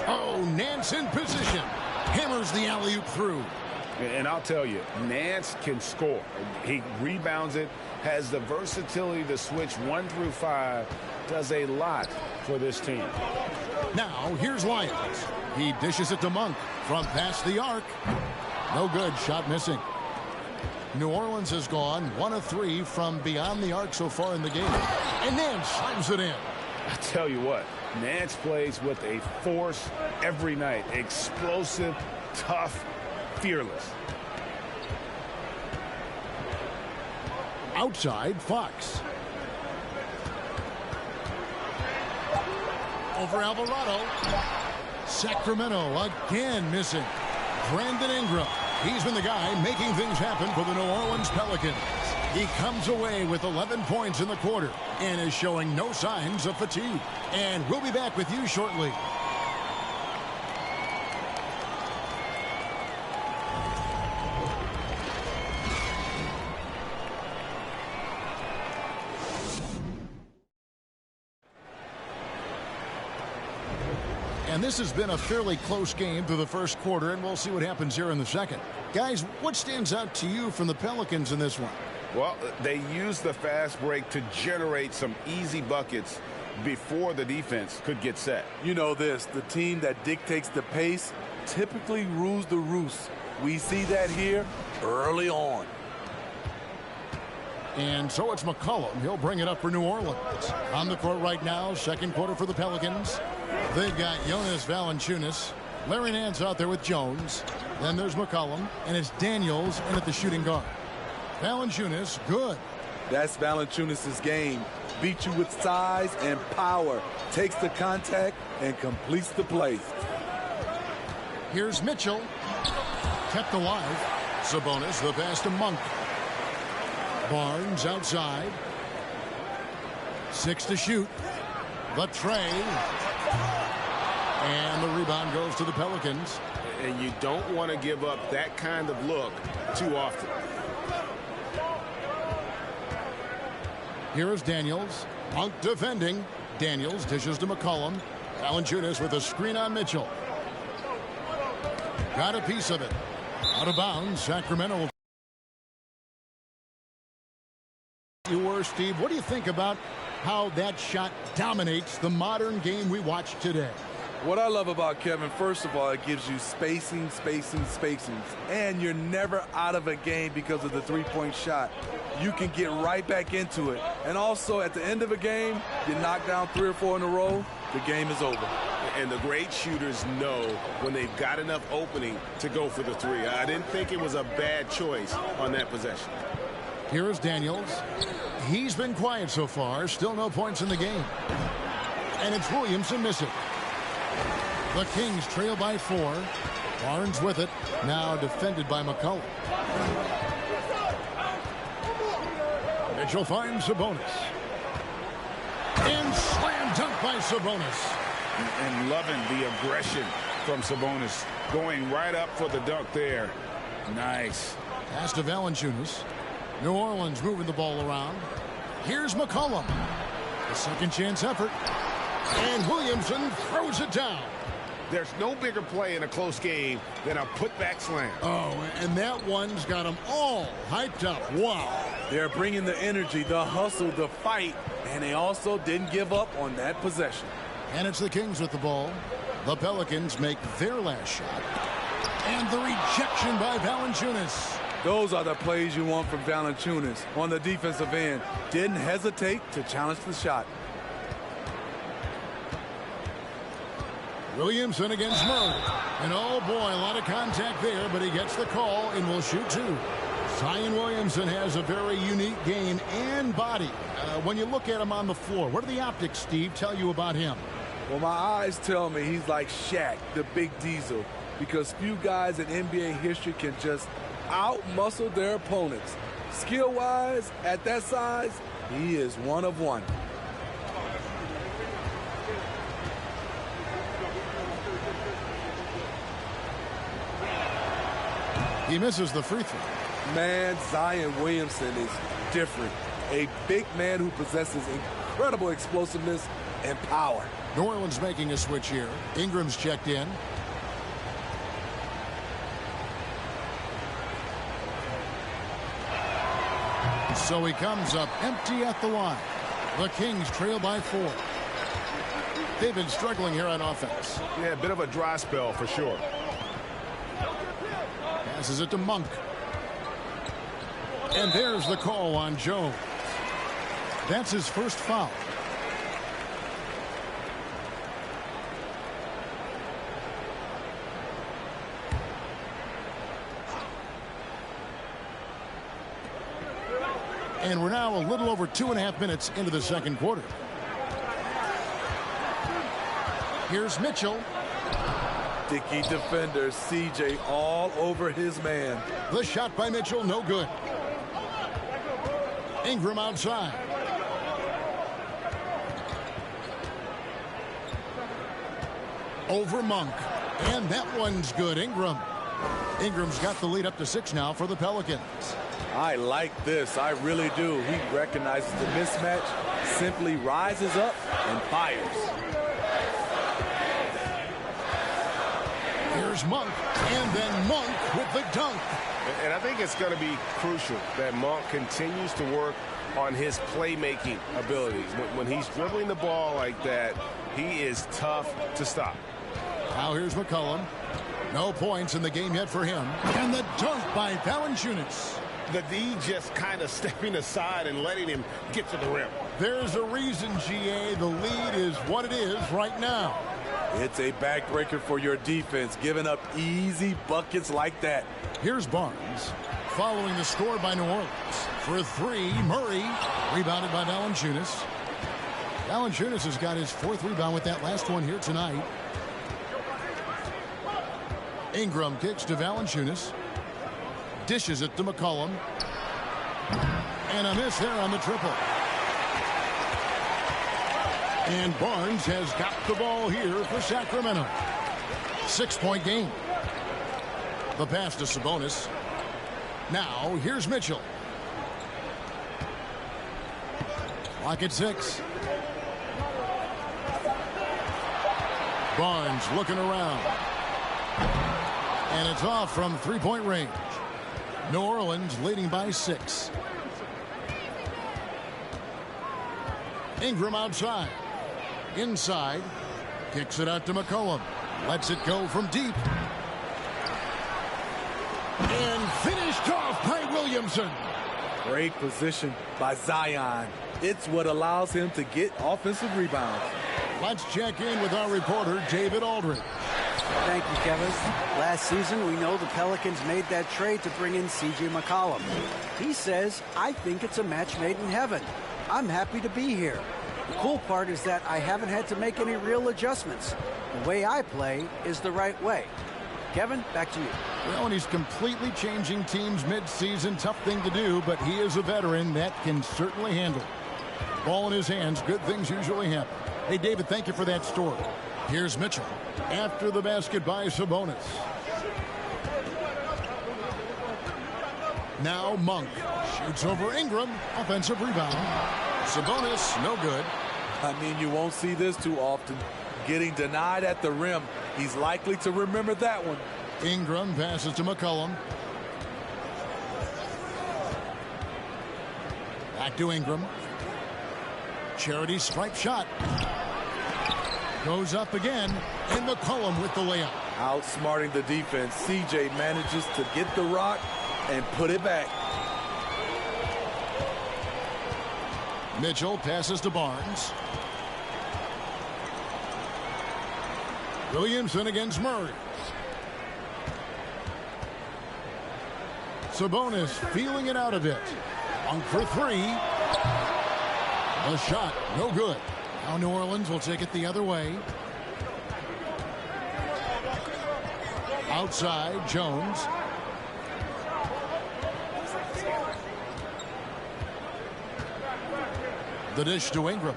Oh, Nance in position. Hammers the alley-oop through. And I'll tell you, Nance can score. He rebounds it, has the versatility to switch 1 through 5, does a lot for this team. Now, here's Lyons. He dishes it to Monk from past the arc. No good, shot missing. New Orleans has gone 1 of 3 from beyond the arc so far in the game. And then slams it in. I tell you what, Nance plays with a force every night. Explosive, tough, fearless. Outside, Fox. Over Alvarado. Sacramento again missing. Brandon Ingram. He's been the guy making things happen for the New Orleans Pelicans. He comes away with 11 points in the quarter and is showing no signs of fatigue. And we'll be back with you shortly. And this has been a fairly close game through the first quarter, and we'll see what happens here in the second. Guys, what stands out to you from the Pelicans in this one? Well, they used the fast break to generate some easy buckets before the defense could get set. You know this, the team that dictates the pace typically rules the roost. We see that here early on. And so it's McCollum. He'll bring it up for New Orleans. On the court right now, second quarter for the Pelicans. They've got Jonas Valanciunas. Larry Nance out there with Jones. Then there's McCollum, and it's Daniels in at the shooting guard. Valanciunas, good. That's Valanciunas' game. Beats you with size and power. Takes the contact and completes the play. Here's Mitchell. Kept alive. Sabonis, the pass to Monk. Barnes outside. 6 to shoot. The tray. And the rebound goes to the Pelicans. And you don't want to give up that kind of look too often. Here is Daniels. Monk defending. Daniels dishes to McCollum. Valanciunas with a screen on Mitchell. Got a piece of it. Out of bounds. Sacramento. You were, Steve. What do you think about how that shot dominates the modern game we watch today? What I love about Kevin, first of all, it gives you spacing. And you're never out of a game because of the three-point shot. You can get right back into it. And also, at the end of a game, you knock down 3 or 4 in a row, the game is over. And the great shooters know when they've got enough opening to go for the 3. I didn't think it was a bad choice on that possession. Here is Daniels. He's been quiet so far. Still no points in the game. And it's Williamson missing. The Kings trail by 4. Barnes with it. Now defended by McCollum. Mitchell finds Sabonis. And slam dunk by Sabonis. And loving the aggression from Sabonis. Going right up for the dunk there. Nice. Pass to Valanciunas. New Orleans moving the ball around. Here's McCollum. A second chance effort. And Williamson throws it down. There's no bigger play in a close game than a putback slam. Oh, and that one's got them all hyped up. Wow. They're bringing the energy, the hustle, the fight, and they also didn't give up on that possession. And it's the Kings with the ball. The Pelicans make their last shot. And the rejection by Valanciunas. Those are the plays you want from Valanciunas on the defensive end. Didn't hesitate to challenge the shot. Williamson against Murray. And oh boy, a lot of contact there, but he gets the call and will shoot 2. Zion Williamson has a very unique game and body. When you look at him on the floor, what do the optics, Steve, tell you about him? Well, my eyes tell me he's like Shaq, the big diesel, because few guys in NBA history can just out-muscle their opponents. Skill-wise, at that size, he is one of one. He misses the free throw. Man, Zion Williamson is different. A big man who possesses incredible explosiveness and power. New Orleans making a switch here. Ingram's checked in. So he comes up empty at the line. The Kings trail by 4. They've been struggling here on offense. Yeah, a bit of a dry spell for sure. Passes it to Monk. And there's the call on Jones. That's his first foul. And we're now a little over 2.5 minutes into the second quarter. Here's Mitchell. Dickey defender, CJ all over his man. The shot by Mitchell, no good. Ingram outside. Over Monk. And that one's good. Ingram's got the lead up to 6 now for the Pelicans. I like this. I really do. He recognizes the mismatch, simply rises up and fires. Here's Monk, and then Monk with the dunk. And I think it's going to be crucial that Monk continues to work on his playmaking abilities. When he's dribbling the ball like that, he is tough to stop. Now here's McCollum. No points in the game yet for him. And the dunk by Valanciunas. The D just kind of stepping aside and letting him get to the rim. There's a reason, GA, the lead is what it is right now. It's a backbreaker for your defense, giving up easy buckets like that. Here's Barnes, following the score by New Orleans. For 3, Murray, rebounded by Valanciunas. Valanciunas has got his 4th rebound with that last one here tonight. Ingram kicks to Valanciunas. Dishes it to McCollum. And a miss there on the triple. And Barnes has got the ball here for Sacramento. 6-point game. The pass to Sabonis. Now here's Mitchell. Clock at 6. Barnes looking around. And it's off from 3-point range. New Orleans leading by 6. Ingram outside. Inside. Kicks it out to McCollum. Lets it go from deep. And finished off by Williamson. Great position by Zion. It's what allows him to get offensive rebounds. Let's check in with our reporter, David Aldridge. Thank you, Kevin. Last season, we know the Pelicans made that trade to bring in C.J. McCollum. He says, I think it's a match made in heaven. I'm happy to be here. The cool part is that I haven't had to make any real adjustments. The way I play is the right way. Kevin, back to you. Well, and he's completely changing teams mid-season. Tough thing to do, but he is a veteran that can certainly handle it. Ball in his hands, good things usually happen. Hey, David, thank you for that story. Here's Mitchell after the basket by Sabonis. Now Monk shoots over Ingram. Offensive rebound. Sabonis, no good. I mean, you won't see this too often. Getting denied at the rim. He's likely to remember that one. Ingram passes to McCollum. Back to Ingram. Charity stripe shot. Goes up again, and McCollum with the layup. Outsmarting the defense, CJ manages to get the rock and put it back. Mitchell passes to Barnes. Williamson against Murray. Sabonis feeling it out a bit. Monk for 3. The shot, no good. Now New Orleans will take it the other way. Outside, Jones. The dish to Ingram.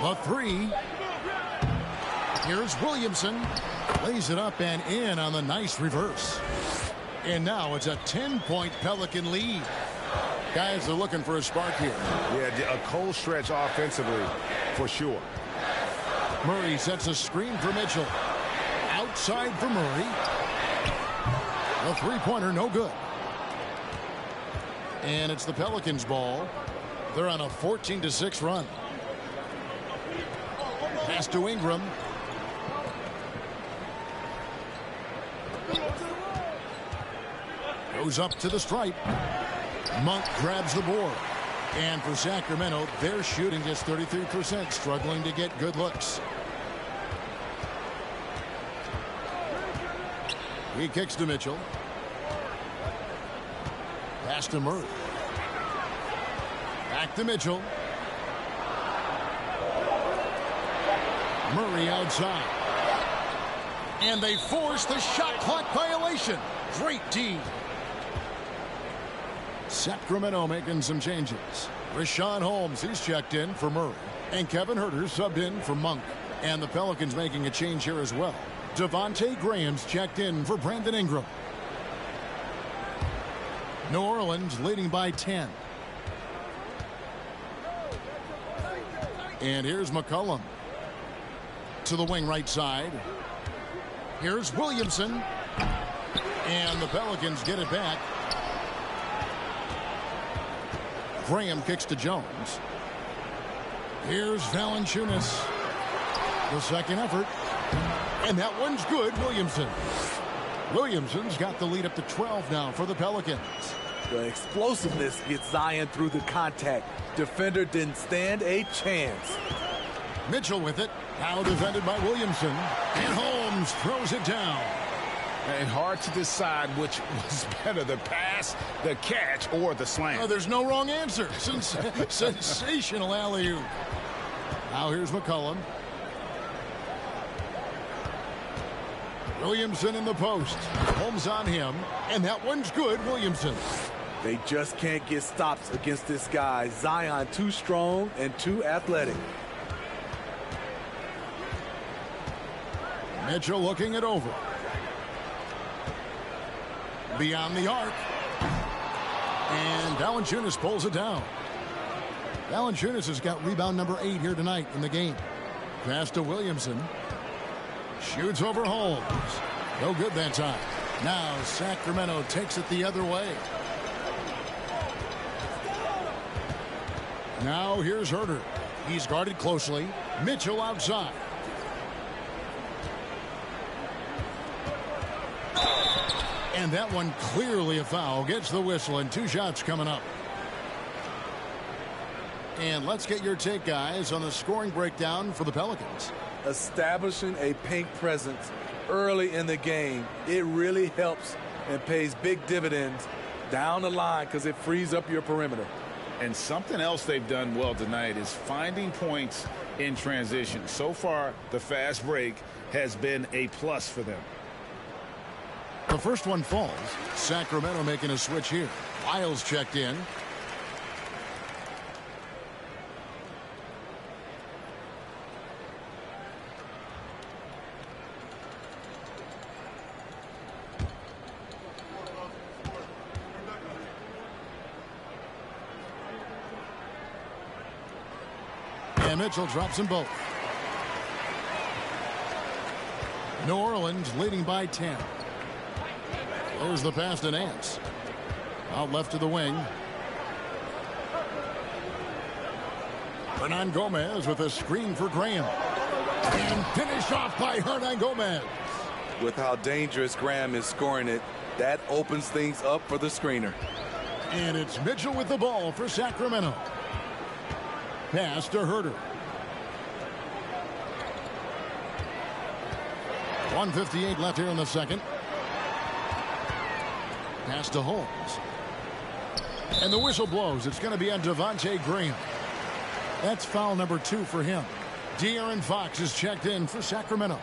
The 3. Here's Williamson. Lays it up and in on the nice reverse. And now it's a 10-point Pelican lead. Guys are looking for a spark here. Yeah, a cold stretch offensively for sure. Murray sets a screen for Mitchell. Outside for Murray. A 3-pointer, no good. And it's the Pelicans' ball. They're on a 14-6 run. Pass to Ingram. Goes up to the stripe. Monk grabs the board. And for Sacramento, they're shooting just 33%, struggling to get good looks. He kicks to Mitchell. Pass to Murray. Back to Mitchell. Murray outside. And they force the shot clock violation. Great D. Sacramento making some changes. Rashawn Holmes, he's checked in for Murray. And Kevin Huerter subbed in for Monk. And the Pelicans making a change here as well. Devontae Graham's checked in for Brandon Ingram. New Orleans leading by 10. And here's McCollum. To the wing right side. Here's Williamson. And the Pelicans get it back. Graham kicks to Jones. Here's Valanciunas. The second effort. And that one's good, Williamson. Williamson's got the lead up to 12 now for the Pelicans. The explosiveness gets Zion through the contact. Defender didn't stand a chance. Mitchell with it. Now defended by Williamson. And Holmes throws it down. And hard to decide which was better, the pass, the catch, or the slam. Oh, there's no wrong answer. Sensational alley-oop. Now here's McCollum. Williamson in the post. Holmes on him. And that one's good, Williamson. They just can't get stops against this guy. Zion too strong and too athletic. Mitchell looking it over. Beyond the arc. And Valanciunas pulls it down. Valanciunas has got rebound number 8 here tonight in the game. Pass to Williamson. Shoots over Holmes. No good that time. Now Sacramento takes it the other way. Now here's Huerter. He's guarded closely. Mitchell outside. And that one clearly a foul. Gets the whistle and 2 shots coming up. And let's get your take, guys, on the scoring breakdown for the Pelicans. Establishing a paint presence early in the game, it really helps and pays big dividends down the line because it frees up your perimeter. And something else they've done well tonight is finding points in transition. So far, the fast break has been a plus for them. The first one falls. Sacramento making a switch here. Miles checked in. And Mitchell drops them both. New Orleans leading by 10. There's the pass to Nance. Out left to the wing. Hernan Gomez with a screen for Graham. And finished off by Hernan Gomez. With how dangerous Graham is scoring it, that opens things up for the screener. And it's Mitchell with the ball for Sacramento. Pass to Huerter. 1:58 left here in the second. Pass to Holmes. And the whistle blows. It's going to be on Devontae Graham. That's foul number 2 for him. De'Aaron Fox is checked in for Sacramento.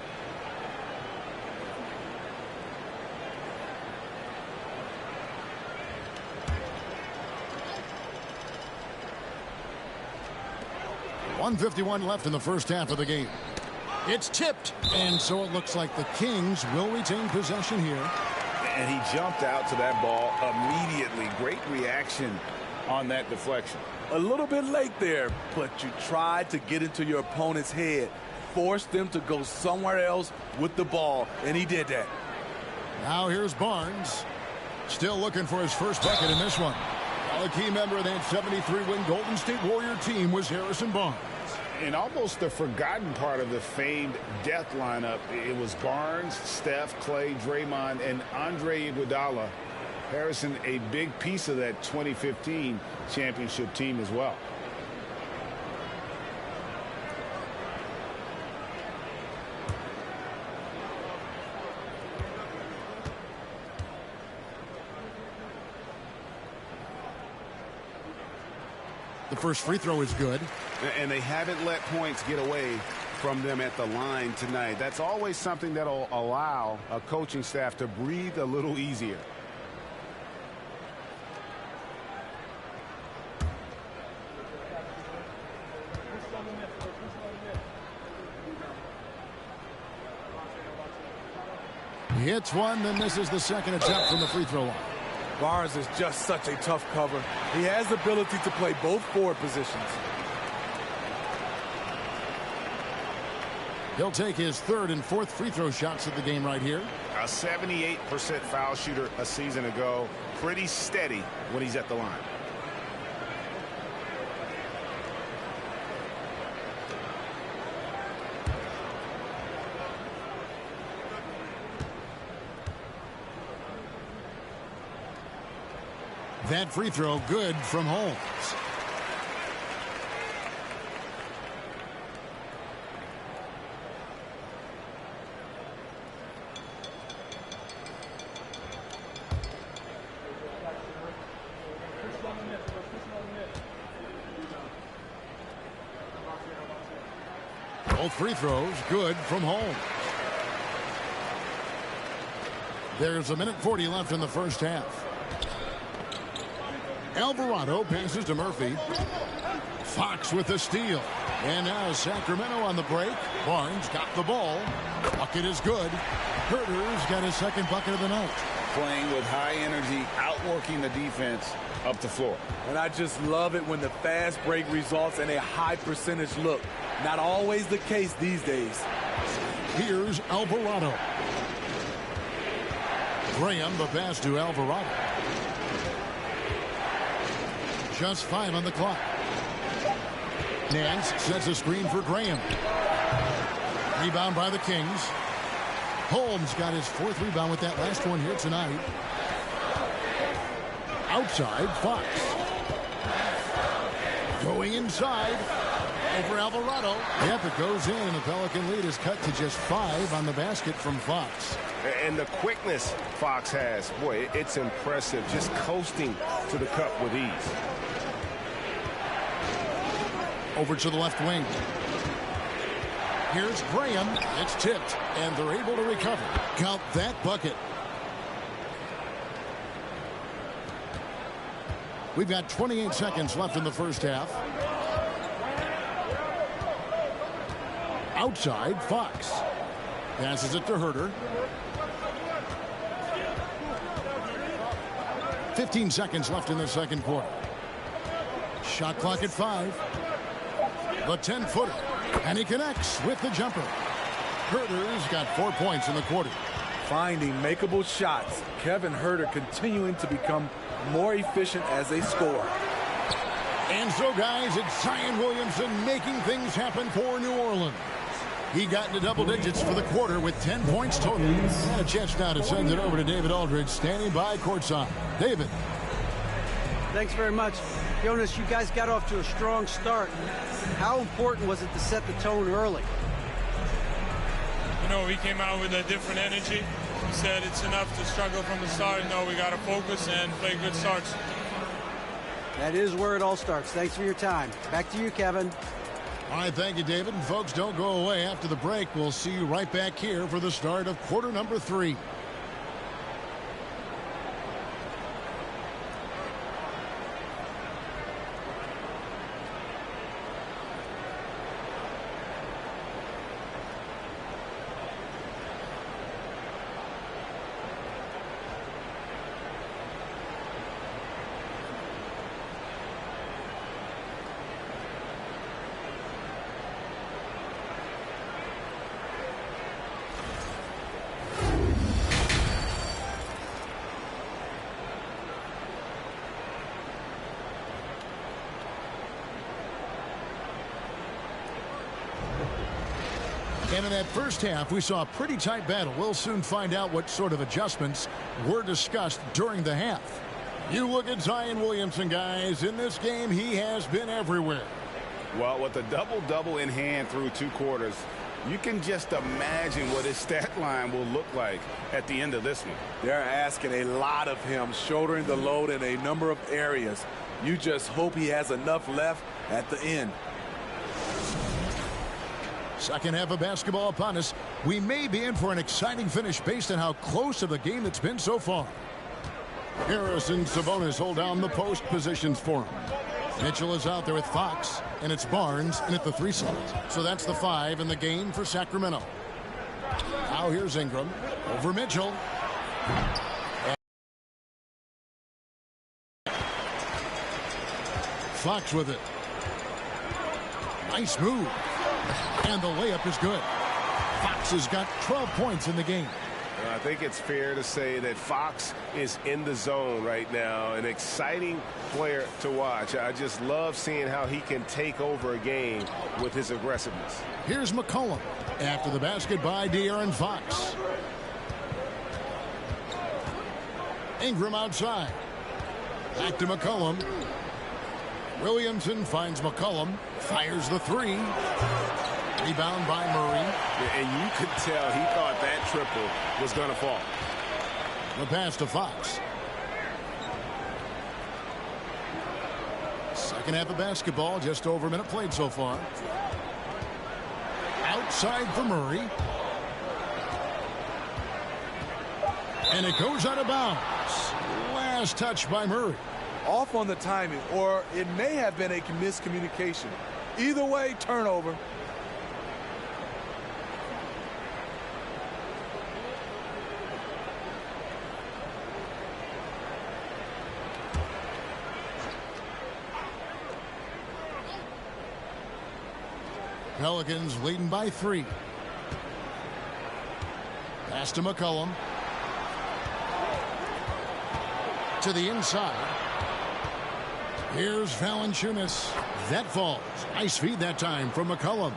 .151 left in the first half of the game. It's tipped. And so it looks like the Kings will retain possession here. And he jumped out to that ball immediately. Great reaction on that deflection. A little bit late there, but you tried to get into your opponent's head. Forced them to go somewhere else with the ball, and he did that. Now here's Barnes. Still looking for his first bucket in this one. A key member of that 73-win Golden State Warrior team was Harrison Barnes. In almost the forgotten part of the famed death lineup, it was Barnes, Steph, Clay, Draymond, and Andre Iguodala Harrison, a big piece of that 2015 championship team as well. The first free throw is good. And they haven't let points get away from them at the line tonight. That's always something that'll allow a coaching staff to breathe a little easier. He hits one, then misses the second attempt from the free throw line. Barnes is just such a tough cover. He has the ability to play both forward positions. He'll take his third and fourth free throw shots of the game right here. A 78% foul shooter a season ago. Pretty steady when he's at the line. That free throw good from Holmes. Both free throws good from Holmes. There's 1:40 left in the first half. Alvarado passes to Murphy. Fox with the steal. And now Sacramento on the break. Barnes got the ball. Bucket is good. Herter's got his second bucket of the night. Playing with high energy, outworking the defense up the floor. And I just love it when the fast break results in a high percentage look. Not always the case these days. Here's Alvarado. Graham the pass to Alvarado. Just 5 on the clock. Nance sets a screen for Graham. Rebound by the Kings. Holmes got his fourth rebound with that last one here tonight. Outside, Fox. Going inside. Over Alvarado. Yep, it goes in, and the Pelican lead is cut to just 5 on the basket from Fox. And the quickness Fox has, boy, it's impressive. Just coasting to the cup with ease. Over to the left wing. Here's Graham. It's tipped, and they're able to recover. Count that bucket. We've got 28 seconds left in the first half. Outside, Fox. Passes it to Herter. 15 seconds left in the second quarter. Shot clock at 5. The 10-footer. And he connects with the jumper. Herter's got 4 points in the quarter. Finding makeable shots. Kevin Herter continuing to become more efficient as a scorer. And so, guys, it's Zion Williamson making things happen for New Orleans. He got into double digits for the quarter with 10 points total. And a chance now to send it over to David Aldridge, standing by courtside. David. Thanks very much. Jonas, you guys got off to a strong start. How important was it to set the tone early? You know, we came out with a different energy. We said it's enough to struggle from the start. No, we got to focus and play good starts. That is where it all starts. Thanks for your time. Back to you, Kevin. All right, thank you, David. And folks, don't go away. After the break, we'll see you right back here for the start of quarter number 3. And in that first half, we saw a pretty tight battle. We'll soon find out what sort of adjustments were discussed during the half. You look at Zion Williamson, guys. In this game, he has been everywhere. Well, with a double-double in hand through 2 quarters, you can just imagine what his stat line will look like at the end of this one. They're asking a lot of him, shouldering the load in a number of areas. You just hope he has enough left at the end. Second half of basketball upon us. We may be in for an exciting finish based on how close of the game it's been so far. Harris and Sabonis hold down the post positions for him. Mitchell is out there with Fox, and it's Barnes in at the 3 slot. So that's the 5 in the game for Sacramento. Now here's Ingram over Mitchell. Fox with it. Nice move. And the layup is good. Fox has got 12 points in the game. I think it's fair to say that Fox is in the zone right now. An exciting player to watch. I just love seeing how he can take over a game with his aggressiveness. Here's McCollum after the basket by De'Aaron Fox. Ingram outside. Back to McCollum. Williamson finds McCollum. Fires the 3. Rebound by Murray. And you could tell he thought that triple was going to fall. The pass to Fox. Second half of basketball, just over a minute played so far. Outside for Murray. And it goes out of bounds. Last touch by Murray. Off on the timing, or it may have been a miscommunication. Either way, turnover. Pelicans leading by 3. Pass to McCollum. To the inside. Here's Valanciunas. That falls. Nice feed that time from McCollum.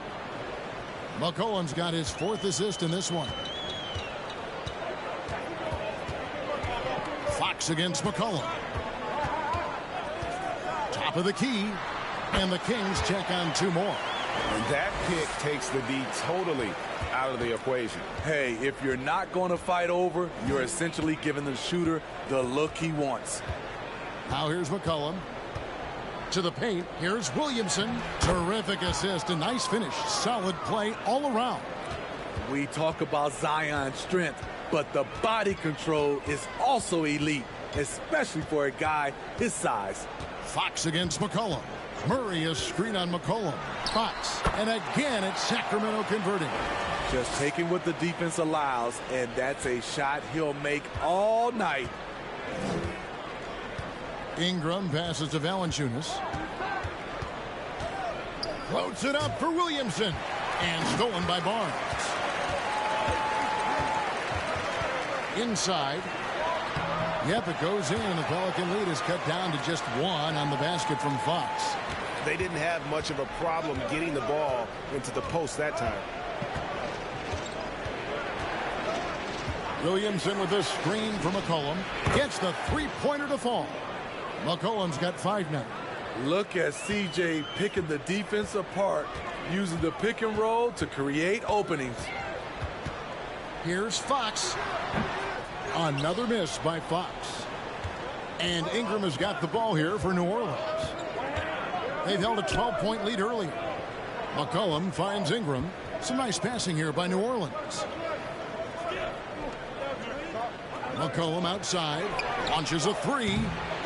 McCollum's got his 4th assist in this one. Fox against McCollum. Top of the key. And the Kings check on 2 more. And that pick takes the D totally out of the equation. Hey, if you're not going to fight over, you're essentially giving the shooter the look he wants. Now here's McCollum. To the paint. Here's Williamson. Terrific assist. A nice finish. Solid play all around. We talk about Zion's strength, but the body control is also elite, especially for a guy his size. Fox against McCollum. Murray is screen on McCollum. Fox. And again, it's Sacramento converting. Just taking what the defense allows, and that's a shot he'll make all night. Ingram passes to Valanciunas. Floats it up for Williamson. And stolen by Barnes. Inside. Yep, it goes in, and the Pelican lead is cut down to just 1 on the basket from Fox. They didn't have much of a problem getting the ball into the post that time. Williamson with a screen for McCollum. Gets the 3-pointer to fall. McCollum's got 5 now. Look at CJ picking the defense apart, using the pick and roll to create openings. Here's Fox. Another miss by Fox. And Ingram has got the ball here for New Orleans. They've held a 12-point lead earlier. McCollum finds Ingram. Some nice passing here by New Orleans. McCollum outside. Launches a 3.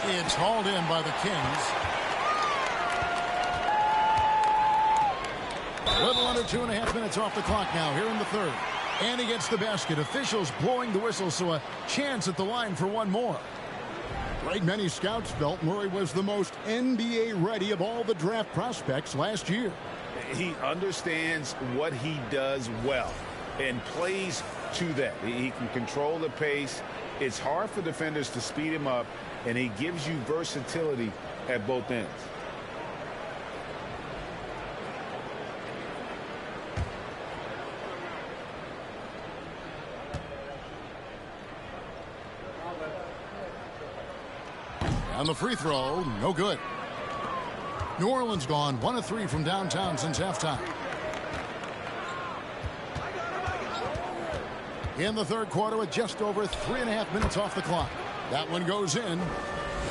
It's hauled in by the Kings. A little under 2.5 minutes off the clock now here in the 3rd. And he gets the basket. Officials blowing the whistle, so a chance at the line for 1 more. Like many scouts felt, Murray was the most NBA ready of all the draft prospects last year. He understands what he does well and plays to that. He can control the pace. It's hard for defenders to speed him up, and he gives you versatility at both ends. And the free throw, no good. New Orleans gone 1 of 3 from downtown since halftime. In the third quarter with just over 3.5 minutes off the clock. That one goes in.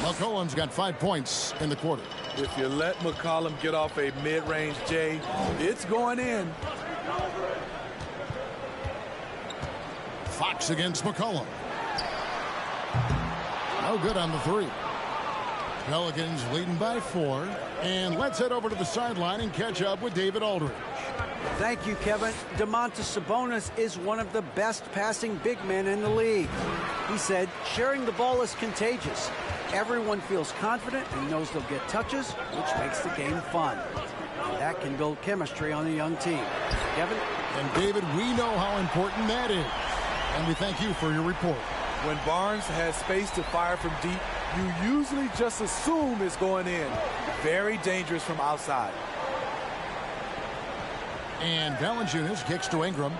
McCollum's got 5 points in the quarter. If you let McCollum get off a mid-range J, it's going in. Fox against McCollum. No good on the three. Pelicans leading by 4. And let's head over to the sideline and catch up with David Aldridge. Thank you, Kevin. Domantas Sabonis is one of the best passing big men in the league. He said, sharing the ball is contagious. Everyone feels confident and knows they'll get touches, which makes the game fun. And that can build chemistry on a young team. Kevin? And David, we know how important that is. And we thank you for your report. When Barnes has space to fire from deep, you usually just assume it's going in. Very dangerous from outside. And Valanciunas kicks to Ingram.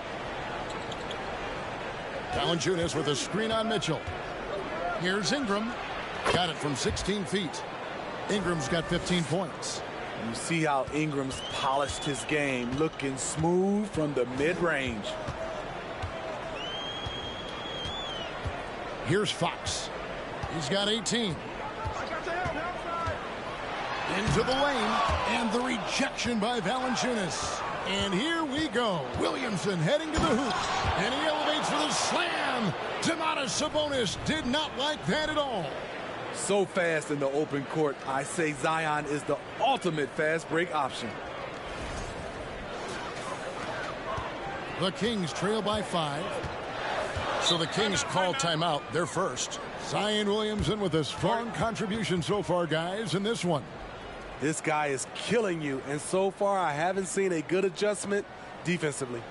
Valanciunas with a screen on Mitchell. Here's Ingram. Got it from 16 feet. Ingram's got 15 points. You see how Ingram's polished his game, looking smooth from the mid-range. Here's Fox. He's got 18. Into the lane, and the rejection by Valanciunas. And here we go. Williamson heading to the hoop, and he elevates for the slam. Domantas Sabonis did not like that at all. So fast in the open court, I say Zion is the ultimate fast break option. The Kings trail by 5. So the Kings call timeout, their first. Zion Williamson with a strong contribution so far, guys, in this one. This guy is killing you, and so far I haven't seen a good adjustment defensively.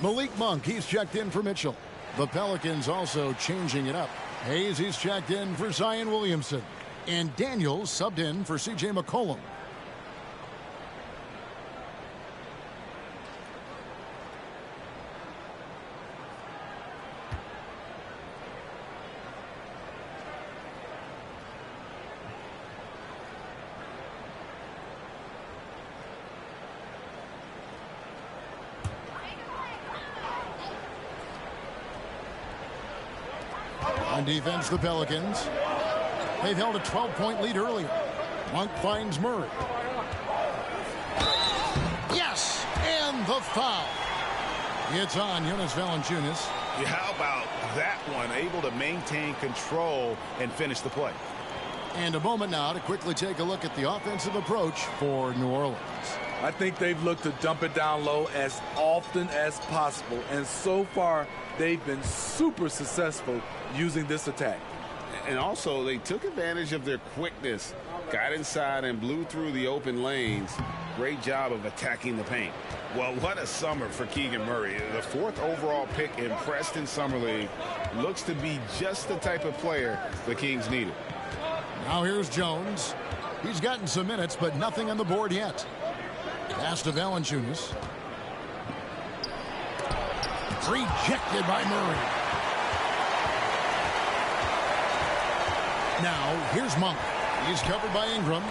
Malik Monk, he's checked in for Mitchell. The Pelicans also changing it up. Hayes, he's checked in for Zion Williamson. And Daniels subbed in for C.J. McCollum. On defense, the Pelicans. They've held a 12-point lead earlier. Monk finds Murray. Yes! And the foul. It's on Jonas Valanciunas. Yeah, how about that one? Able to maintain control and finish the play. And a moment now to quickly take a look at the offensive approach for New Orleans. I think they've looked to dump it down low as often as possible. And so far, they've been super successful using this attack. And also, they took advantage of their quickness, got inside and blew through the open lanes. Great job of attacking the paint. Well, what a summer for Keegan Murray. The 4th overall pick in Preston Summer League. Looks to be just the type of player the Kings needed. Now here's Jones. He's gotten some minutes, but nothing on the board yet. Pass to Valanciunas. Rejected by Murray. Now, here's Monk. He's covered by Ingram.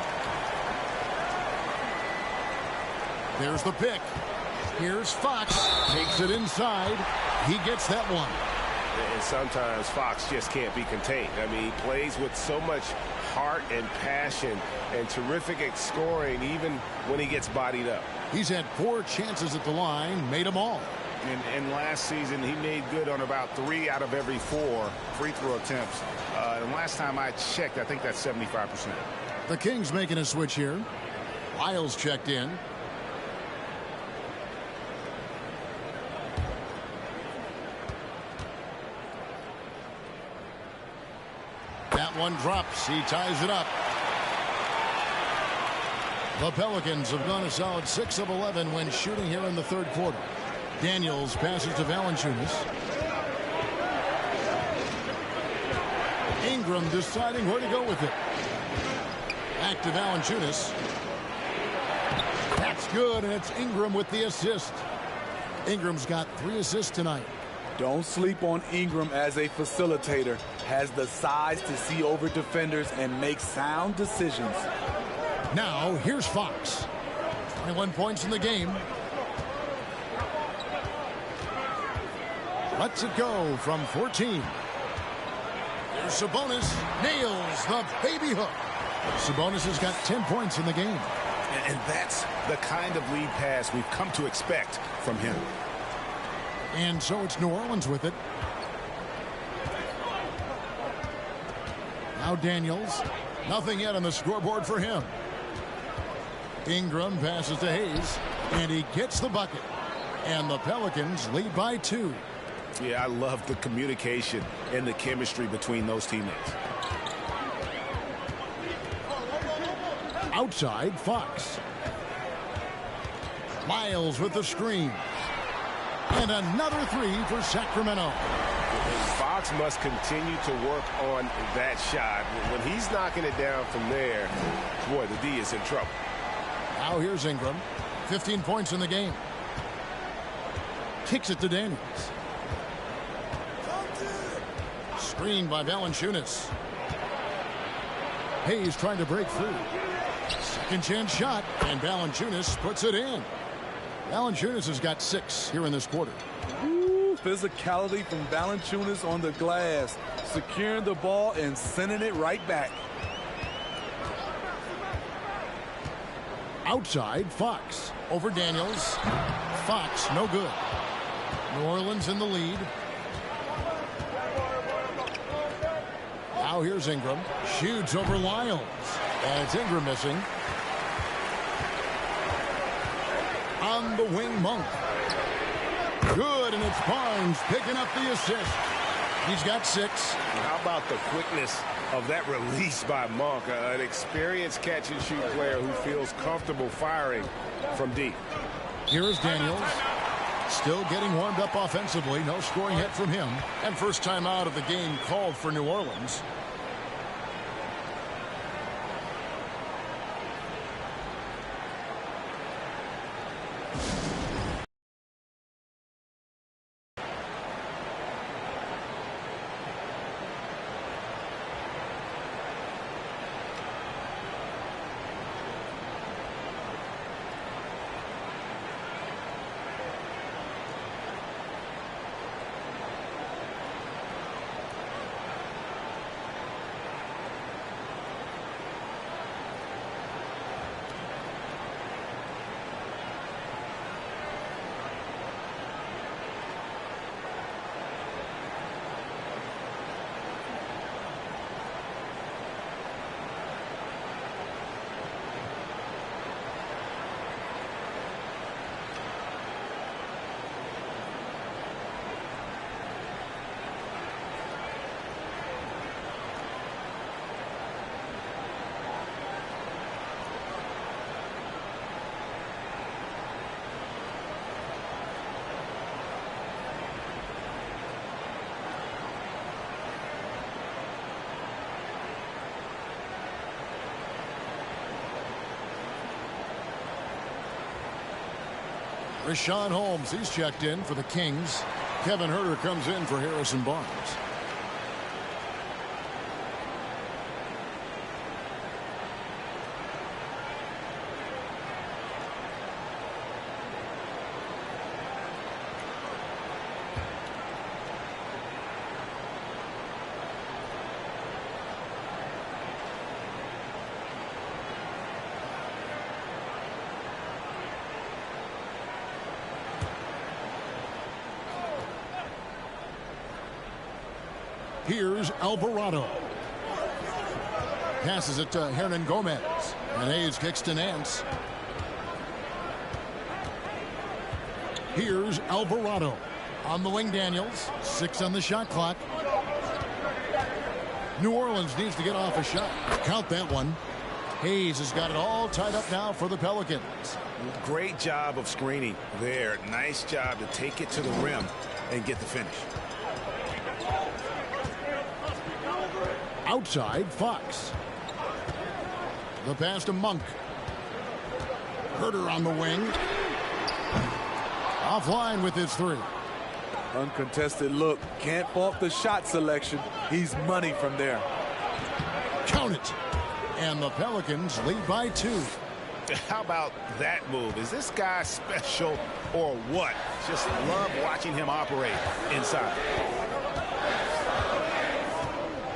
There's the pick. Here's Fox. Takes it inside. He gets that one. And sometimes Fox just can't be contained. I mean, he plays with so much heart and passion and terrific at scoring even when he gets bodied up. He's had 4 chances at the line, made them all. And last season, he made good on about 3 out of every 4 free throw attempts. And last time I checked, I think that's 75%. The Kings making a switch here. Lyles checked in. That one drops. He ties it up. The Pelicans have gone a solid 6 of 11 when shooting here in the 3rd quarter. Daniels passes to Valanciunas. Ingram deciding where to go with it. Back to Valanciunas. That's good, and it's Ingram with the assist. Ingram's got 3 assists tonight. Don't sleep on Ingram as a facilitator. Has the size to see over defenders and make sound decisions. Now, here's Fox. 21 points in the game. Lets it go from 14. There's Sabonis. Nails the baby hook. Sabonis has got 10 points in the game. And that's the kind of lead pass we've come to expect from him. And so it's New Orleans with it. Now Daniels. Nothing yet on the scoreboard for him. Ingram passes to Hayes. And he gets the bucket. And the Pelicans lead by 2. Yeah, I love the communication and the chemistry between those teammates. Outside, Fox. Miles with the screen. And another 3 for Sacramento. Fox must continue to work on that shot. When he's knocking it down from there, boy, the D is in trouble. Now here's Ingram. 15 points in the game. Kicks it to Daniels. Screened by Valanciunas. Hayes trying to break free. Second chance shot, and Valanciunas puts it in. Valanciunas has got 6 here in this quarter. Ooh, physicality from Valanciunas on the glass. Securing the ball and sending it right back. Outside, Fox. Over Daniels. Fox, no good. New Orleans in the lead. Now here's Ingram. Shoots over Lyles. And it's Ingram missing. On the wing, Monk. Good, and it's Barnes picking up the assist. He's got 6. How about the quickness of that release by Monk? An experienced catch-and-shoot player who feels comfortable firing from deep. Here is Daniels. Still getting warmed up offensively. No scoring hit from him. And first time out of the game called for New Orleans. Richaun Holmes, he's checked in for the Kings. Kevin Herter comes in for Harrison Barnes. Here's Alvarado. Passes it to Hernan Gomez. And Hayes kicks to Nance. Here's Alvarado. On the wing, Daniels. 6 on the shot clock. New Orleans needs to get off a shot. Count that one. Hayes has got it all tied up now for the Pelicans. Great job of screening there. Nice job to take it to the rim and get the finish. Outside, Fox. The pass to Monk. Herter on the wing. Offline with his 3. Uncontested look. Can't fault the shot selection. He's money from there. Count it. And the Pelicans lead by 2. How about that move? Is this guy special or what? Just love watching him operate inside.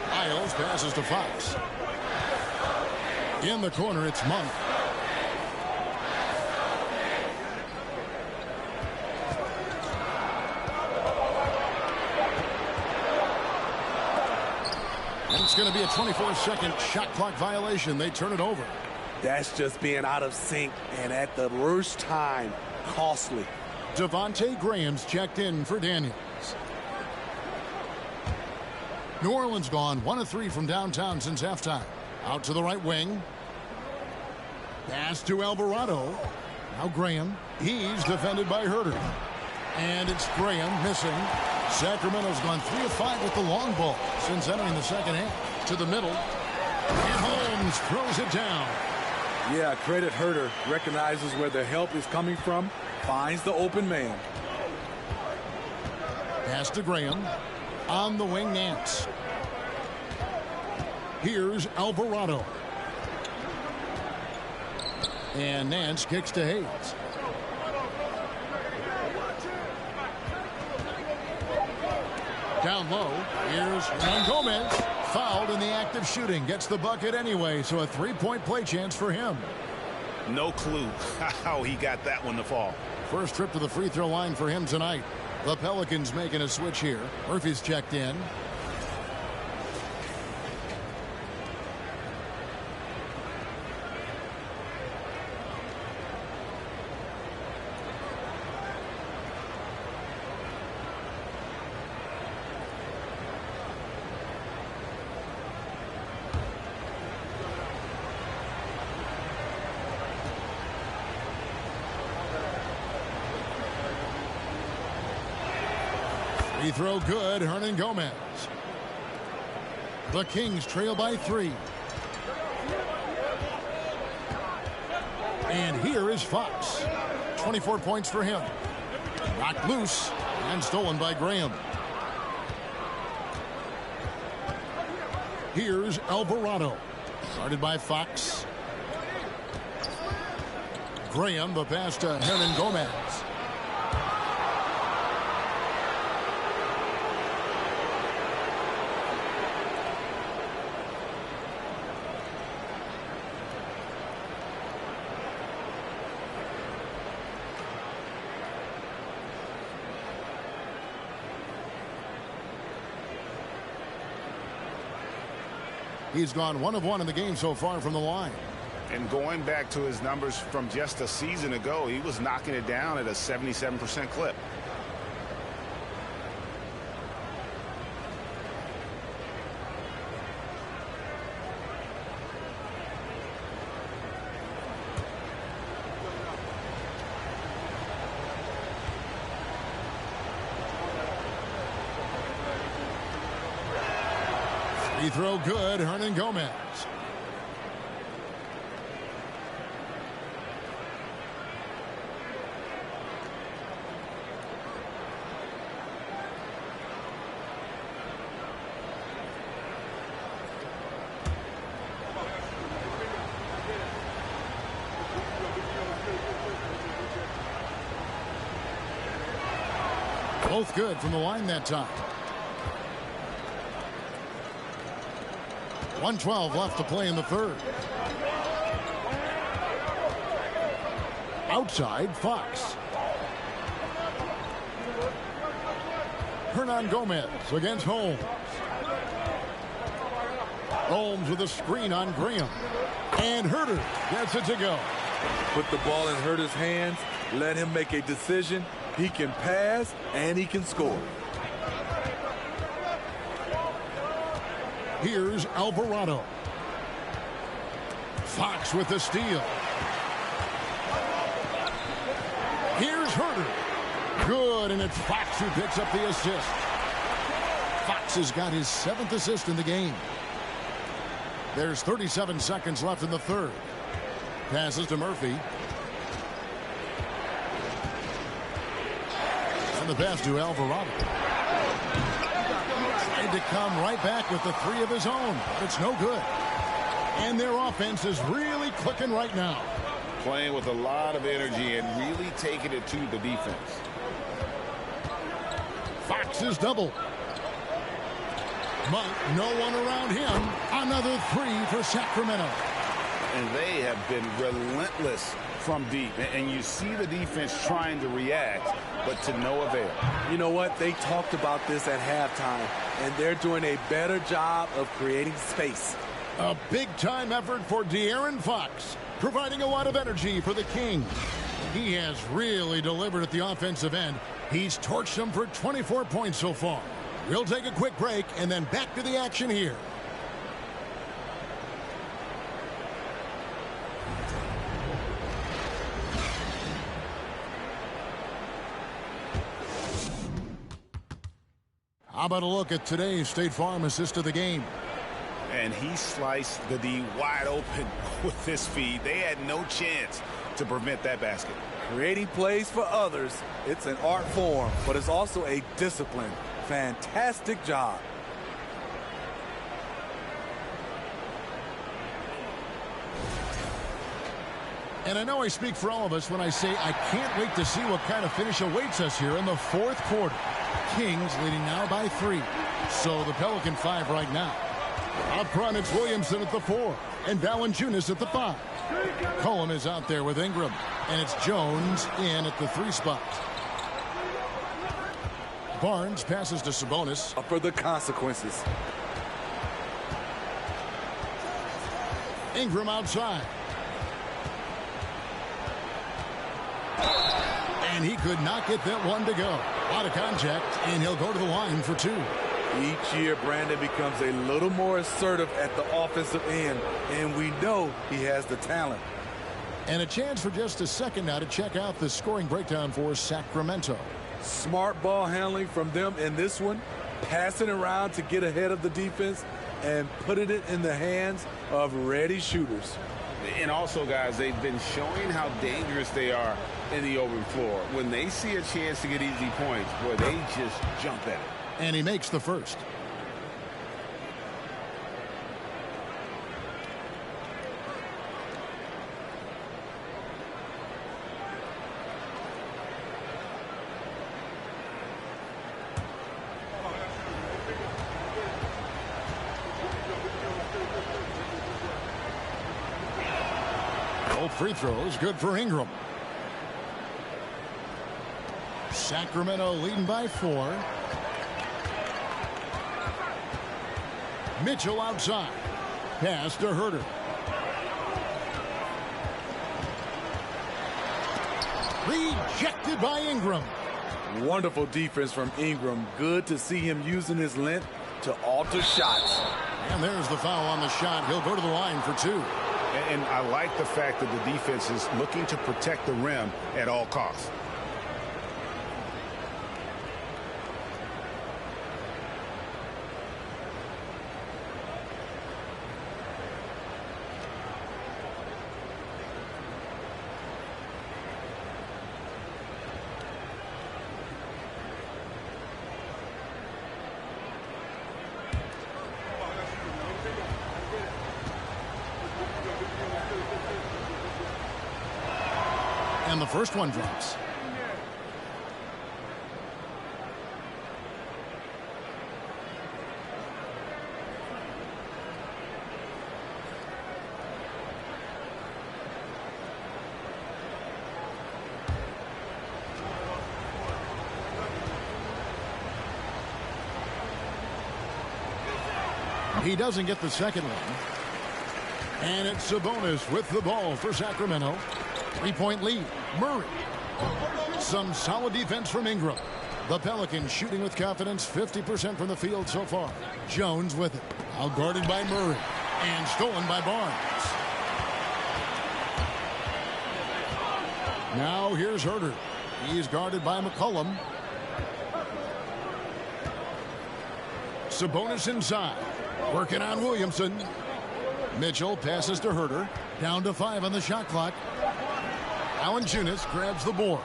Miles passes to Fox. In the corner, it's Monk. And it's going to be a 24-second shot clock violation. They turn it over. That's just being out of sync and at the worst time. Costly. Devontae Graham's checked in for Daniels. New Orleans gone 1 of 3 from downtown since halftime. Out to the right wing. Pass to Alvarado. Now Graham. He's defended by Herter. And it's Graham missing. Sacramento's gone 3 of 5 with the long ball since entering the second half. To the middle. And Holmes throws it down. Yeah, credit Herter. Recognizes where the help is coming from. Finds the open man. Pass to Graham. On the wing, Nance. Here's Alvarado. And Nance kicks to Hayes. Down low. Here's Hernan Gomez. Fouled in the act of shooting. Gets the bucket anyway, so a 3-point play chance for him. No clue how he got that one to fall. First trip to the free throw line for him tonight. The Pelicans making a switch here. Murphy's checked in. Free throw good. Hernan Gomez. The Kings trail by 3. And here is Fox. 24 points for him. Knocked loose and stolen by Graham. Here's Alvarado. Guarded by Fox. Graham, the pass to Hernan Gomez. He's gone 1 of 1 in the game so far from the line. And going back to his numbers from just a season ago, he was knocking it down at a 77% clip. Free throw good. Hernan Gomez. Both good from the line that time. 1:12 left to play in the third. Outside, Fox. Hernan Gomez against Holmes. Holmes with a screen on Graham. And Herter gets it to go. Put the ball in Herter's hands. Let him make a decision. He can pass and he can score. Here's Alvarado. Fox with the steal. Here's Herter. Good, and it's Fox who picks up the assist. Fox has got his 7th assist in the game. There's 37 seconds left in the third. Passes to Murphy. And the pass to Alvarado. Tried to come right back with the 3 of his own. It's no good. And their offense is really clicking right now. Playing with a lot of energy and really taking it to the defense. Fox is double. But no one around him. Another 3 for Sacramento. And they have been relentless from deep. And you see the defense trying to react, but to no avail. You know what? They talked about this at halftime, and they're doing a better job of creating space. A big-time effort for De'Aaron Fox, providing a lot of energy for the Kings. He has really delivered at the offensive end. He's torched them for 24 points so far. We'll take a quick break and then back to the action here. How about a look at today's State Farm assist of the game? And he sliced the D wide open with this feed. They had no chance to prevent that basket. Creating plays for others, it's an art form, but it's also a discipline. Fantastic job. And I know I speak for all of us when I say I can't wait to see what kind of finish awaits us here in the fourth quarter. Kings leading now by 3. So the Pelican 5 right now. Up front, it's Williamson at the 4 and Valanciunas at the 5. Cohen is out there with Ingram, and it's Jones in at the 3 spot. Barnes passes to Sabonis. For the consequences. Ingram outside. And he could not get that one to go. Out of contact, and he'll go to the line for 2. Each year, Brandon becomes a little more assertive at the offensive end, and we know he has the talent. And a chance for just a second now to check out the scoring breakdown for Sacramento. Smart ball handling from them in this one, passing around to get ahead of the defense and putting it in the hands of ready shooters. And also, guys, they've been showing how dangerous they are in the open floor. When they see a chance to get easy points, boy, they just jump at it. And he makes the first. Both free throws good for Ingram. Sacramento leading by 4. Mitchell outside. Pass to Herter. Rejected by Ingram. Wonderful defense from Ingram. Good to see him using his length to alter shots. And there's the foul on the shot. He'll go to the line for 2. And I like the fact that the defense is looking to protect the rim at all costs. And the first one drops. He doesn't get the second one. And it's Sabonis with the ball for Sacramento. 3-point lead. Murray. Some solid defense from Ingram. The Pelicans shooting with confidence, 50% from the field so far. Jones with it. Now guarded by Murray. And stolen by Barnes. Now here's Herter. He's guarded by McCollum. Sabonis inside. Working on Williamson. Mitchell passes to Herter. Down to 5 on the shot clock. Valanciunas grabs the board.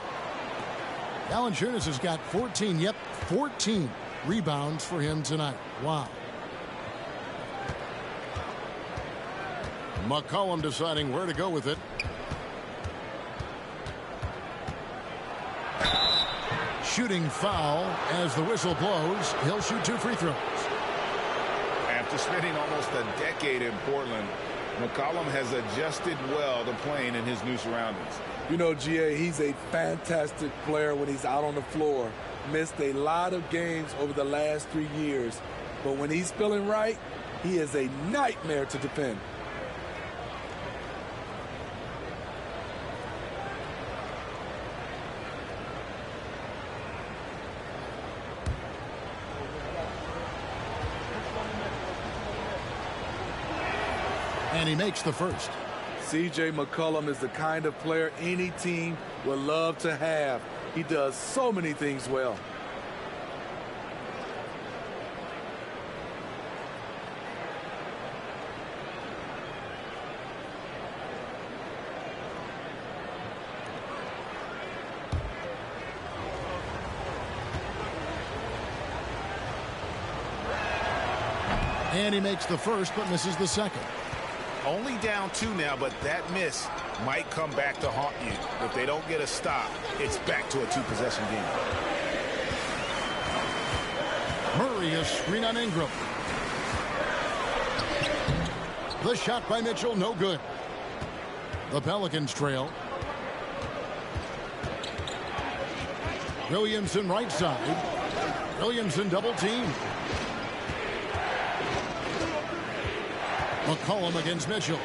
Valanciunas has got 14 rebounds for him tonight. Wow. McCollum deciding where to go with it. Shooting foul as the whistle blows. He'll shoot 2 free throws. After spending almost a decade in Portland, McCollum has adjusted well to playing in his new surroundings. You know, GA, he's a fantastic player when he's out on the floor. Missed a lot of games over the last 3 years. But when he's feeling right, he is a nightmare to defend. And he makes the first. C.J. McCollum is the kind of player any team would love to have. He does so many things well. And he makes the first but misses the second. Only down 2 now, but that miss might come back to haunt you. If they don't get a stop, it's back to a 2-possession game. Murray, a screen on Ingram. The shot by Mitchell, no good. The Pelicans trail. Williamson right side. Williamson double team. McCollum against Mitchell.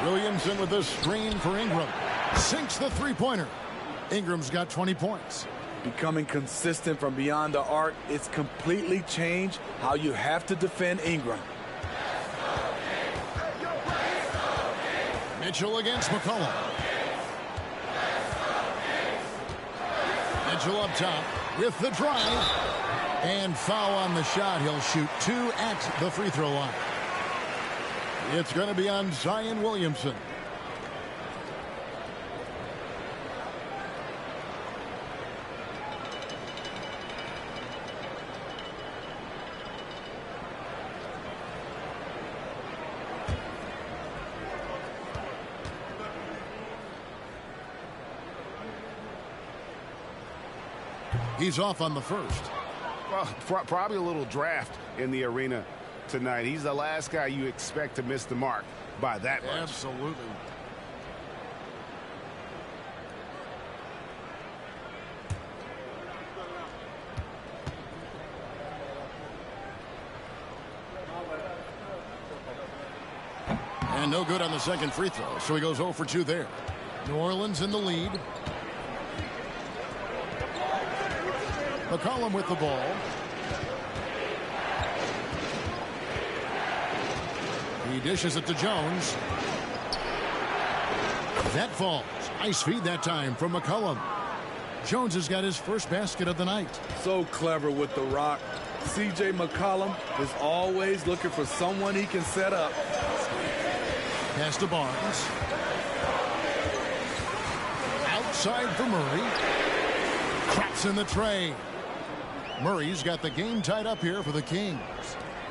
Williamson with the screen for Ingram. Sinks the three-pointer. Ingram's got 20 points. Becoming consistent from beyond the arc, it's completely changed how you have to defend Ingram. Mitchell against McCollum. Mitchell up top with the drive. And foul on the shot. He'll shoot 2 at the free throw line. It's going to be on Zion Williamson. He's off on the first. Well, probably a little draft in the arena tonight. He's the last guy you expect to miss the mark by that much. Absolutely. And no good on the second free throw, so he goes 0 for 2 there. New Orleans in the lead. McCollum with the ball. He dishes it to Jones. That falls. Nice feed that time from McCollum. Jones has got his first basket of the night. So clever with the rock. C.J. McCollum is always looking for someone he can set up. Pass to Barnes. Outside for Murray. Craps in the tray. Murray's got the game tied up here for the Kings.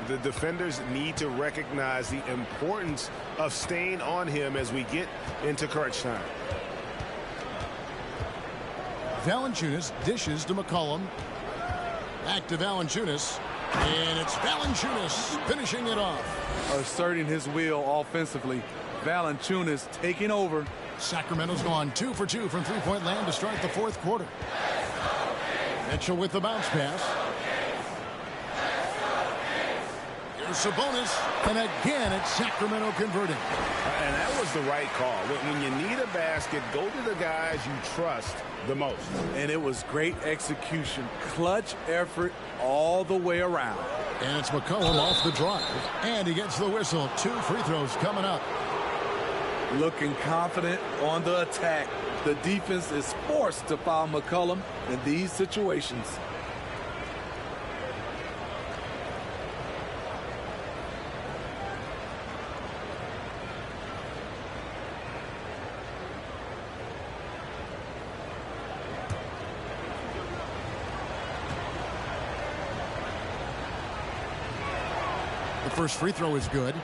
The defenders need to recognize the importance of staying on him as we get into crunch time. Valanciunas dishes to McCollum. Back to Valanciunas. And it's Valanciunas finishing it off. Asserting his will offensively. Valanciunas taking over. Sacramento's gone 2 for 2 from three-point land to start the fourth quarter. Mitchell with the bounce pass. Sabonis, and again it's Sacramento converting. And that was the right call. When you need a basket, go to the guys you trust the most. And it was great execution. Clutch effort all the way around. And it's McCollum off the drive. And he gets the whistle. 2 free throws coming up. Looking confident on the attack. The defense is forced to foul McCollum in these situations. The first free throw is good.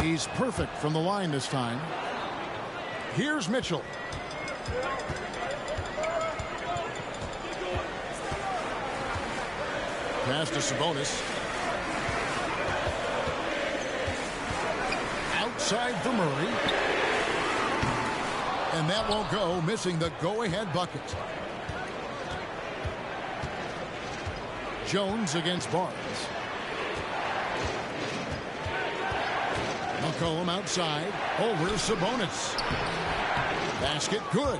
He's perfect from the line this time. Here's Mitchell. Pass to Sabonis. Outside for Murray. And that won't go, missing the go-ahead bucket. Jones against Barnes. McCollum outside, over Sabonis. Basket good.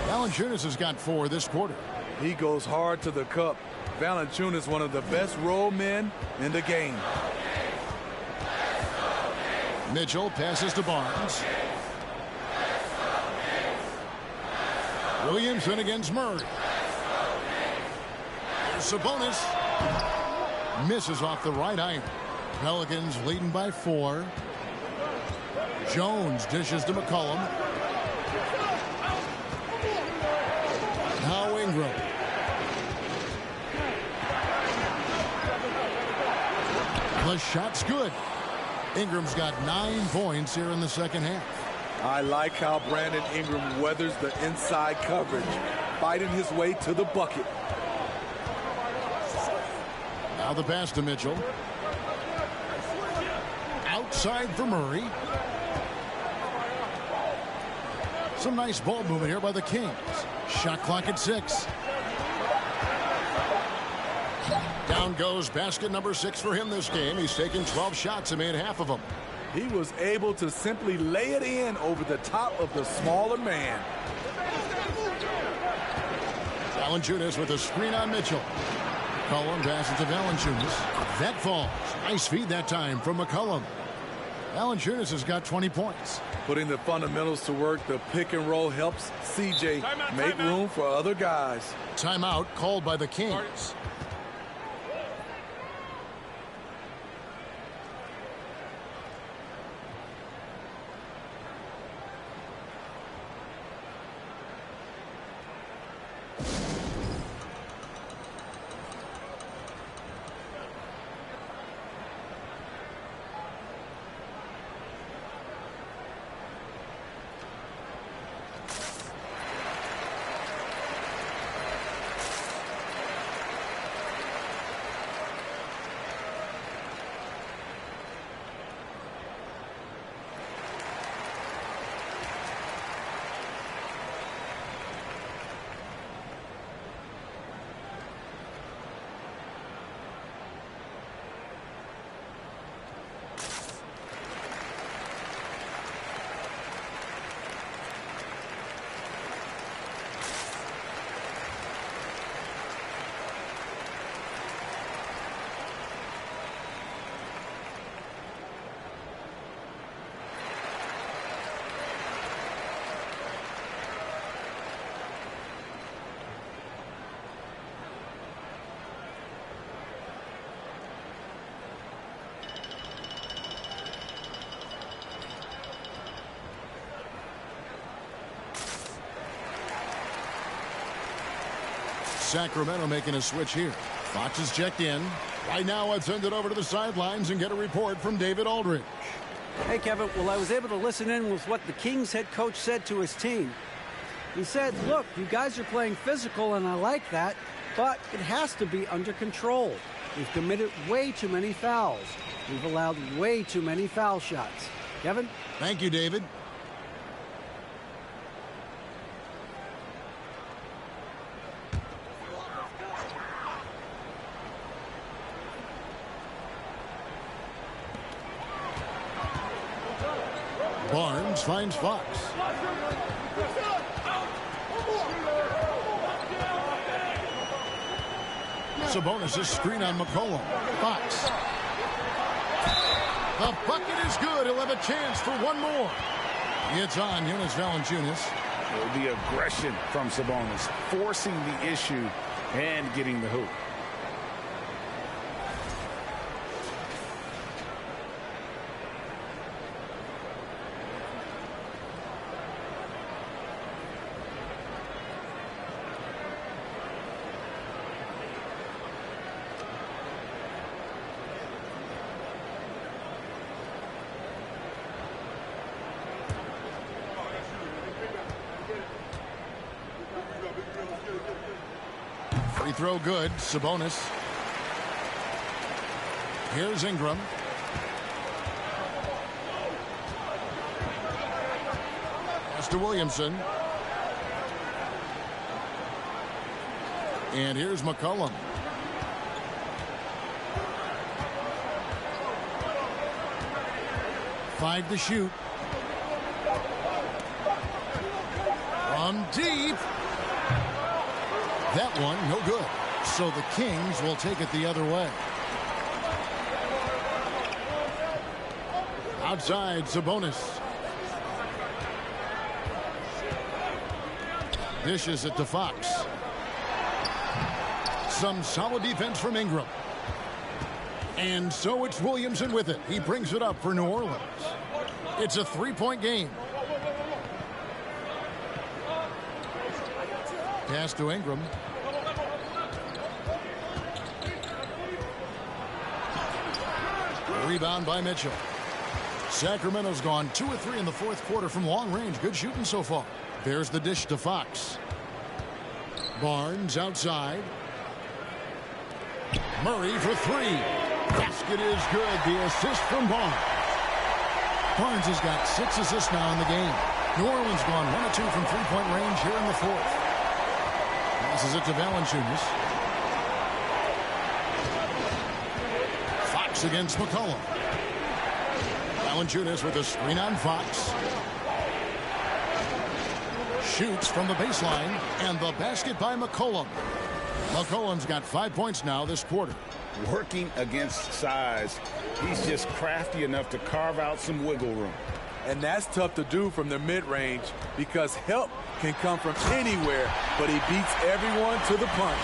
Valanciunas has got 4 this quarter. He goes hard to the cup. Valanciunas, one of the best roll men in the game. Mitchell passes to Barnes. Williamson against Murray. Sabonis misses off the right iron. Pelicans leading by 4. Jones dishes to McCollum. Now Ingram. The shot's good. Ingram's got 9 points here in the second half. I like how Brandon Ingram weathers the inside coverage, fighting his way to the bucket. Now the pass to Mitchell. Outside for Murray. Some nice ball movement here by the Kings. Shot clock at 6. Down goes basket number 6 for him this game. He's taken 12 shots and made half of them. He was able to simply lay it in over the top of the smaller man. Valanciunas with a screen on Mitchell. McCollum passes to Valanciunas. That falls. Nice feed that time from McCollum. Valanciunas has got 20 points. Putting the fundamentals to work, the pick and roll helps CJ make room for other guys. Timeout called by the Kings. Sacramento making a switch here. Fox is checked in. Right now, let's send it over to the sidelines and get a report from David Aldridge. Hey, Kevin. Well, I was able to listen in with what the Kings head coach said to his team. He said, look, you guys are playing physical, and I like that, but it has to be under control. We've committed way too many fouls. We've allowed way too many foul shots. Kevin? Thank you, David. Barnes finds Fox. Sabonis' screen on McCollum. Fox. The bucket is good. He'll have a chance for one more. It's on Jonas Valanciunas. The aggression from Sabonis, forcing the issue and getting the hoop. 3 throw good. Sabonis. Here's Ingram. Pass to Williamson. And here's McCollum. Five to shoot. From deep. That one, no good. So the Kings will take it the other way. Outside, Sabonis. Dishes it to Fox. Some solid defense from Ingram. And so it's Williamson with it. He brings it up for New Orleans. It's a 3-point game. Pass to Ingram. Rebound by Mitchell. Sacramento's gone 2 of 3 in the fourth quarter from long range. Good shooting so far. There's the dish to Fox. Barnes outside. Murray for 3. Basket is good. The assist from Barnes. Barnes has got 6 assists now in the game. New Orleans gone 1 of 2 from 3-point range here in the fourth. Passes it to Valanciunas. Fox against McCollum. Valanciunas with a screen on Fox. Shoots from the baseline, and the basket by McCollum. McCollum's got 5 points now this quarter. Working against size, he's just crafty enough to carve out some wiggle room. And that's tough to do from the mid-range because help can come from anywhere, but he beats everyone to the punch.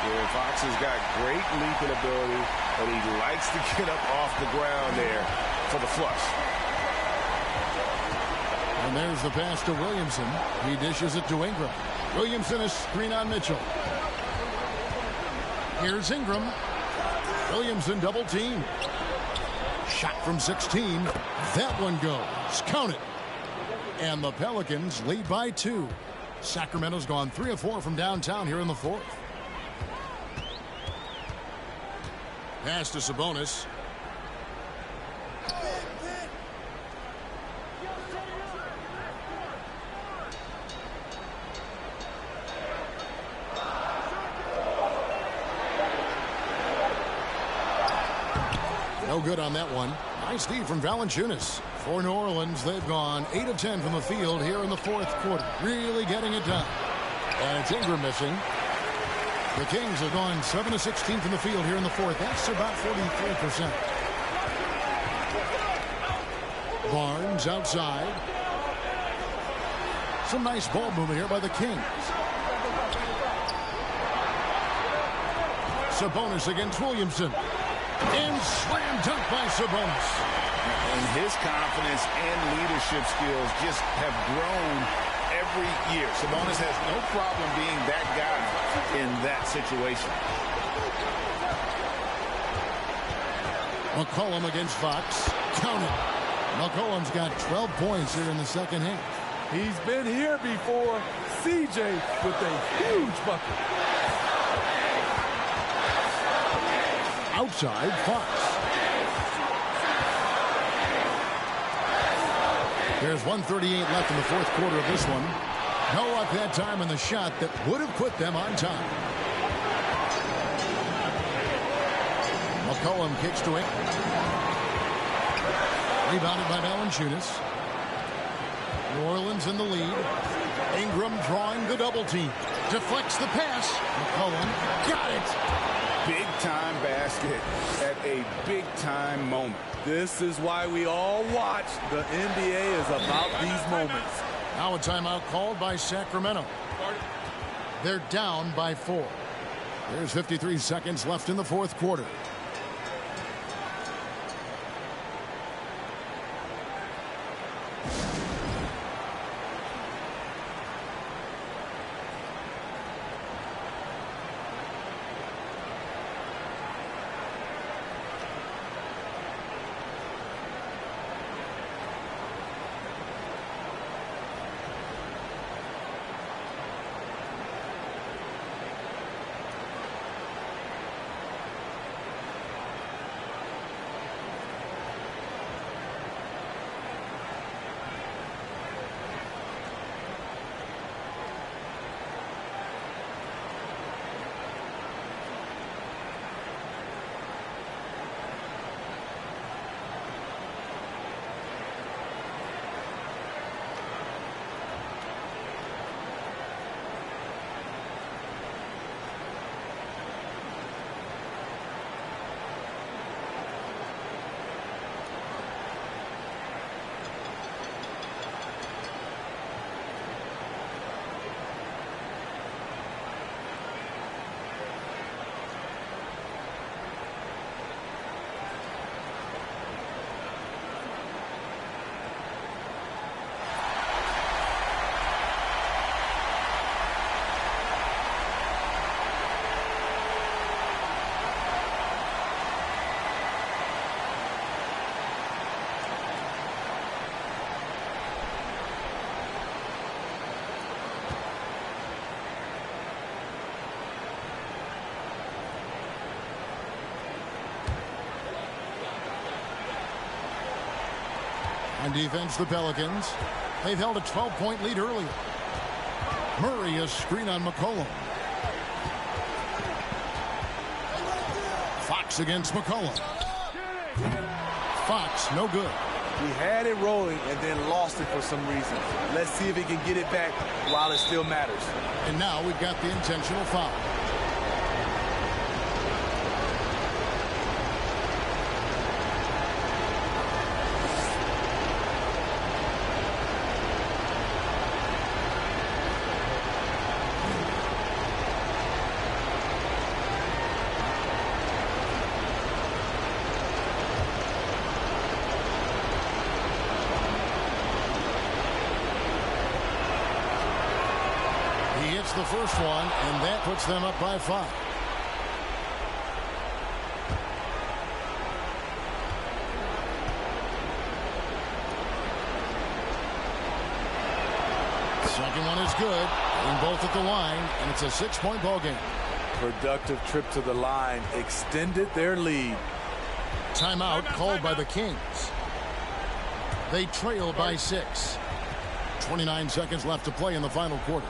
Yeah, Fox has got great leaping ability, but he likes to get up off the ground there for the flush. And there's the pass to Williamson. He dishes it to Ingram. Williamson is screen on Mitchell. Here's Ingram. Williamson double team. Shot from 16. That one goes. Count it. And the Pelicans lead by 2. Sacramento's gone 3 of 4 from downtown here in the fourth. Pass to Sabonis. No good on that one. Nice D from Valanciunas. For New Orleans, they've gone 8 of 10 from the field here in the fourth quarter. Really getting it done. And it's Ingram missing. The Kings have gone 7 of 16 from the field here in the fourth. That's about 43%. Barnes outside. Some nice ball movement here by the Kings. Sabonis against Williamson. And slam dunk by Sabonis. And his confidence and leadership skills just have grown every year. Sabonis has no problem being that guy in that situation. McCollum against Fox. Count it. McCollum's got 12 points here in the second half. He's been here before. CJ with a huge bucket. Outside, Fox. There's 1:38 left in the fourth quarter of this one. No up that time on the shot that would have put them on top. McCollum kicks to it. Rebounded by Valanciunas. New Orleans in the lead. Ingram drawing the double team. Deflects the pass. McCollum got it. Big time basket at a big time moment. This is why we all watch. The NBA is about these moments. Now a timeout called by Sacramento. They're down by 4. There's 53 seconds left in the fourth quarter. On defense, the Pelicans. They've held a 12-point lead earlier. Murray, a screen on McCollum. Fox against McCollum. Fox, no good. He had it rolling and then lost it for some reason. Let's see if he can get it back while it still matters. And now we've got the intentional foul. The first one, and that puts them up by 5. Second one is good, and both at the line, and it's a 6-point ball game. Productive trip to the line extended their lead. Timeout called by the Kings. They trail by 6. 29 seconds left to play in the final quarter.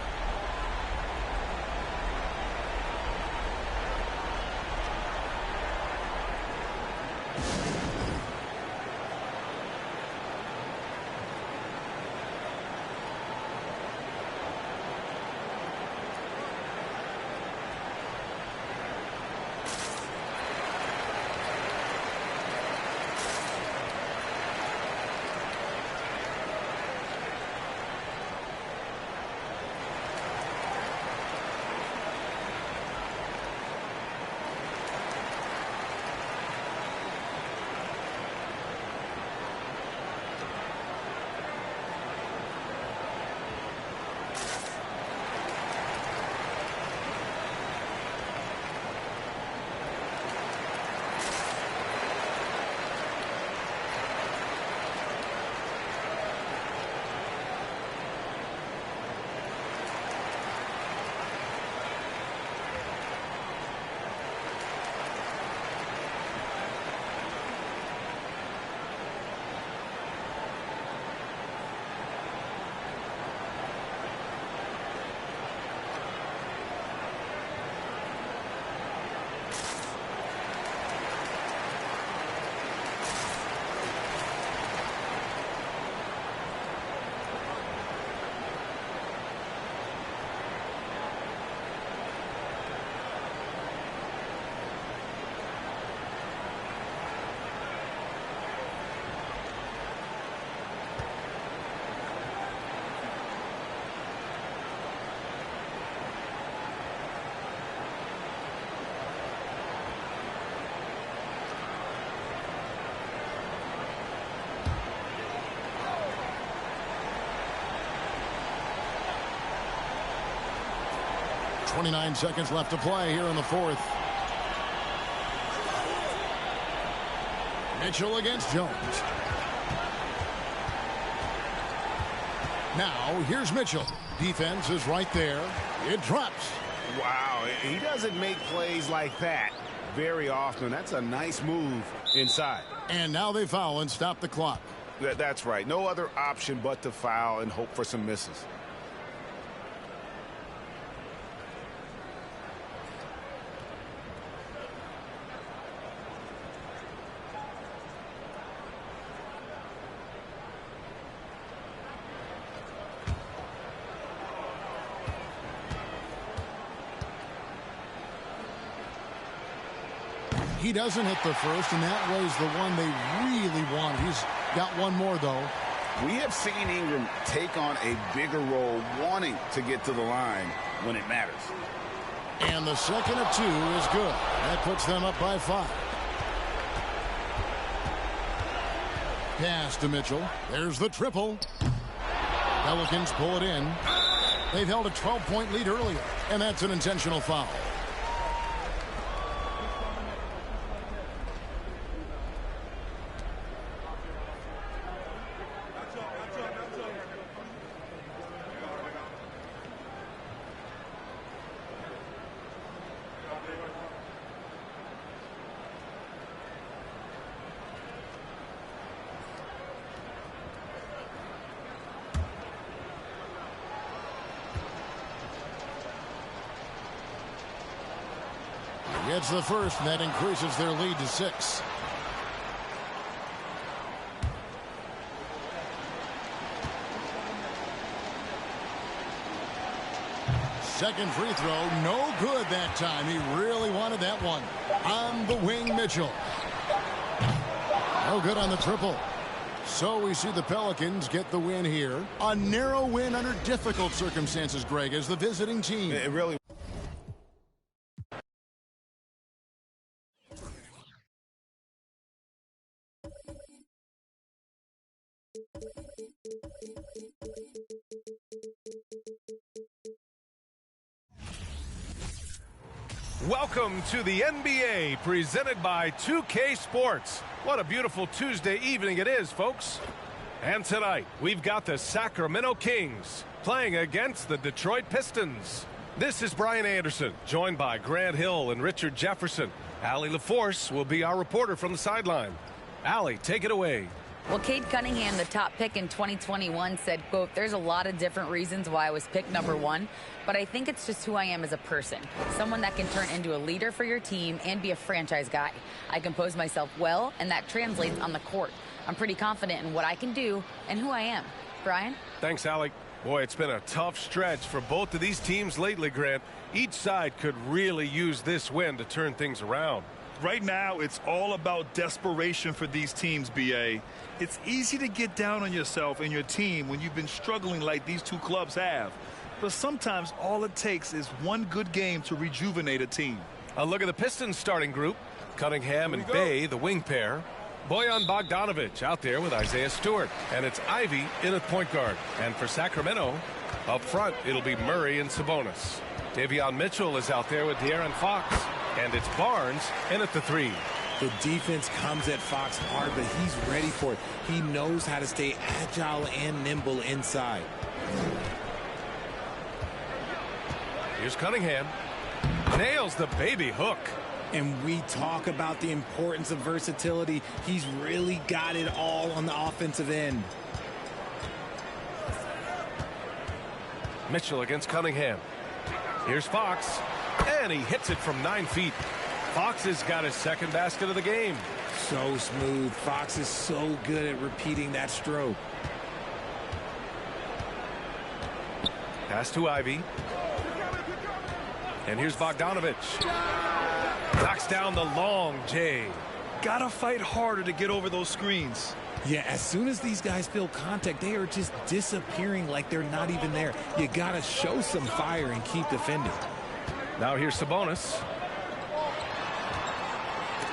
29 seconds left to play here in the fourth. Mitchell against Jones. Now, here's Mitchell. Defense is right there. It drops. Wow, he doesn't make plays like that very often. That's a nice move inside. And now they foul and stop the clock. That's right. No other option but to foul and hope for some misses. He doesn't hit the first, and that was the one they really wanted. He's got one more, though. We have seen Ingram take on a bigger role, wanting to get to the line when it matters. And the second of two is good. That puts them up by 5. Pass to Mitchell. There's the triple. Pelicans pull it in. They've held a 12-point lead earlier, and that's an intentional foul. Gets the first, and that increases their lead to 6. Second free throw, no good that time. He really wanted that one. On the wing, Mitchell. No good on the triple. So we see the Pelicans get the win here. A narrow win under difficult circumstances, Greg, as the visiting team. It really. Welcome to the NBA, presented by 2K Sports. What a beautiful Tuesday evening it is, folks. And tonight, we've got the Sacramento Kings playing against the Detroit Pistons. This is Brian Anderson, joined by Grant Hill and Richard Jefferson. Allie LaForce will be our reporter from the sideline. Allie, take it away. Well, Cade Cunningham, the top pick in 2021, said, quote, "There's a lot of different reasons why I was picked number 1, but I think it's just who I am as a person. Someone that can turn into a leader for your team and be a franchise guy. I compose myself well, and that translates on the court. I'm pretty confident in what I can do and who I am." Brian? Thanks, Allie. Boy, it's been a tough stretch for both of these teams lately, Grant. Each side could really use this win to turn things around. Right now, it's all about desperation for these teams, B.A. It's easy to get down on yourself and your team when you've been struggling like these two clubs have. But sometimes all it takes is one good game to rejuvenate a team. A look at the Pistons starting group. Cunningham and Bay, the wing pair. Bojan Bogdanovic out there with Isaiah Stewart. And it's Ivy in at point guard. And for Sacramento, up front, it'll be Murray and Sabonis. Davion Mitchell is out there with De'Aaron Fox. And it's Barnes in at the 3. The defense comes at Fox hard, but he's ready for it. He knows how to stay agile and nimble inside. Here's Cunningham. Nails the baby hook. And we talk about the importance of versatility. He's really got it all on the offensive end. Mitchell against Cunningham. Here's Fox. And he hits it from 9 feet. Fox has got his second basket of the game. So smooth. Fox is so good at repeating that stroke. Pass to Ivy. And here's Bogdanovic. Knocks down the long J. Gotta fight harder to get over those screens. Yeah, as soon as these guys feel contact, they are just disappearing like they're not even there. You gotta show some fire and keep defending. Now here's Sabonis.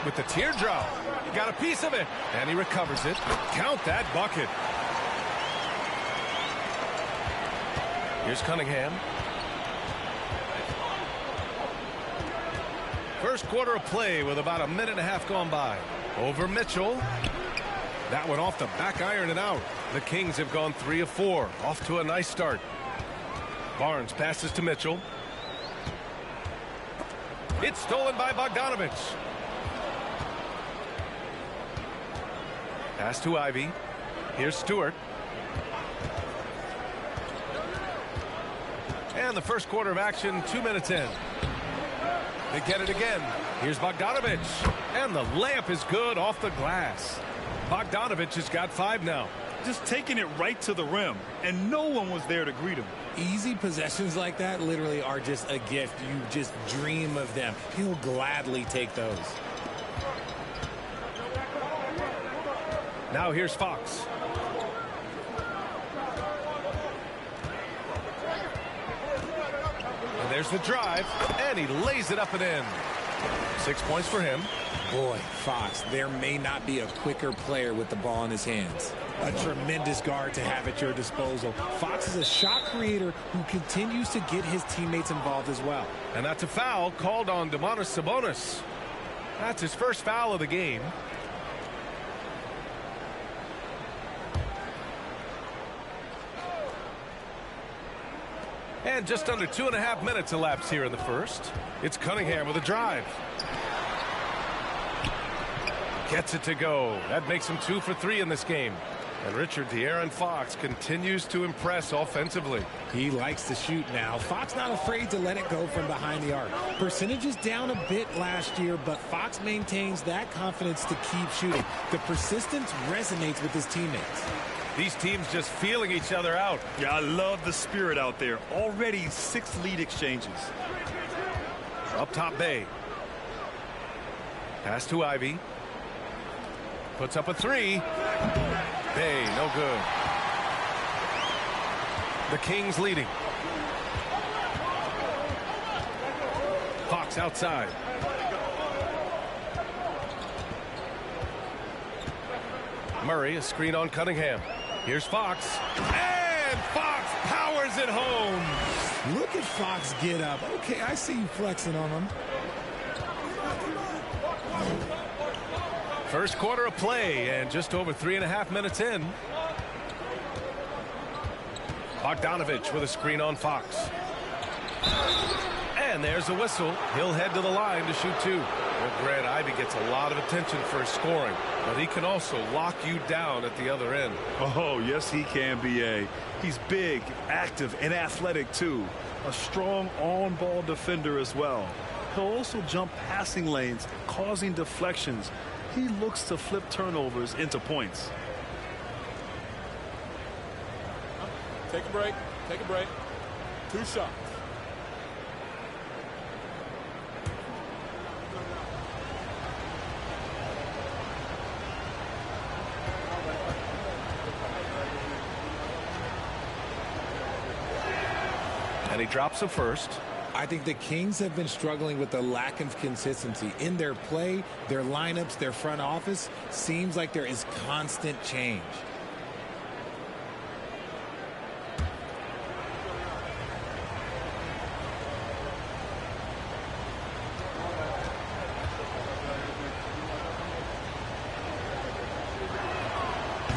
With the teardrop. He got a piece of it. And he recovers it. Count that bucket. Here's Cunningham. First quarter of play with about a minute and a half gone by. Over Mitchell. That one off the back iron and out. The Kings have gone 3 of 4. Off to a nice start. Barnes passes to Mitchell. It's stolen by Bogdanovich. Pass to Ivy. Here's Stewart. And the first quarter of action, 2 minutes in. They get it again. Here's Bogdanovich. And the layup is good off the glass. Bogdanovich has got 5 now. Just taking it right to the rim, and no one was there to greet him. Easy possessions like that literally are just a gift. You just dream of them. He'll gladly take those. Now here's Fox. And there's the drive, and he lays it up and in. 6 points for him. Boy, Fox, there may not be a quicker player with the ball in his hands. A tremendous guard to have at your disposal. Fox is a shot creator who continues to get his teammates involved as well. And that's a foul called on Domantas Sabonis. That's his first foul of the game. And just under 2.5 minutes elapsed here in the first. It's Cunningham with a drive. Gets it to go. That makes him 2 for 3 in this game. And Richard, De'Aaron Fox continues to impress offensively. He likes to shoot now. Fox not afraid to let it go from behind the arc. Percentage is down a bit last year, but Fox maintains that confidence to keep shooting. The persistence resonates with his teammates. These teams just feeling each other out. Yeah, I love the spirit out there. Already 6 lead exchanges. Up top, Bay. Pass to Ivy. Puts up a 3. Bay, no good. The Kings leading. Fox outside. Murray, a screen on Cunningham. Here's Fox. And Fox powers it home. Look at Fox get up. Okay, I see you flexing on him. First quarter of play and just over 3.5 minutes in. Bogdanovich with a screen on Fox. And there's a whistle. He'll head to the line to shoot 2. Well, Grant, Ivy gets a lot of attention for his scoring, but he can also lock you down at the other end. Oh, yes, he can, B.A. He's big, active, and athletic, too. A strong on-ball defender as well. He'll also jump passing lanes, causing deflections. He looks to flip turnovers into points. Take a break. Take a break. 2 shots. And he drops a first. I think the Kings have been struggling with the lack of consistency in their play, their lineups, their front office. Seems like there is constant change.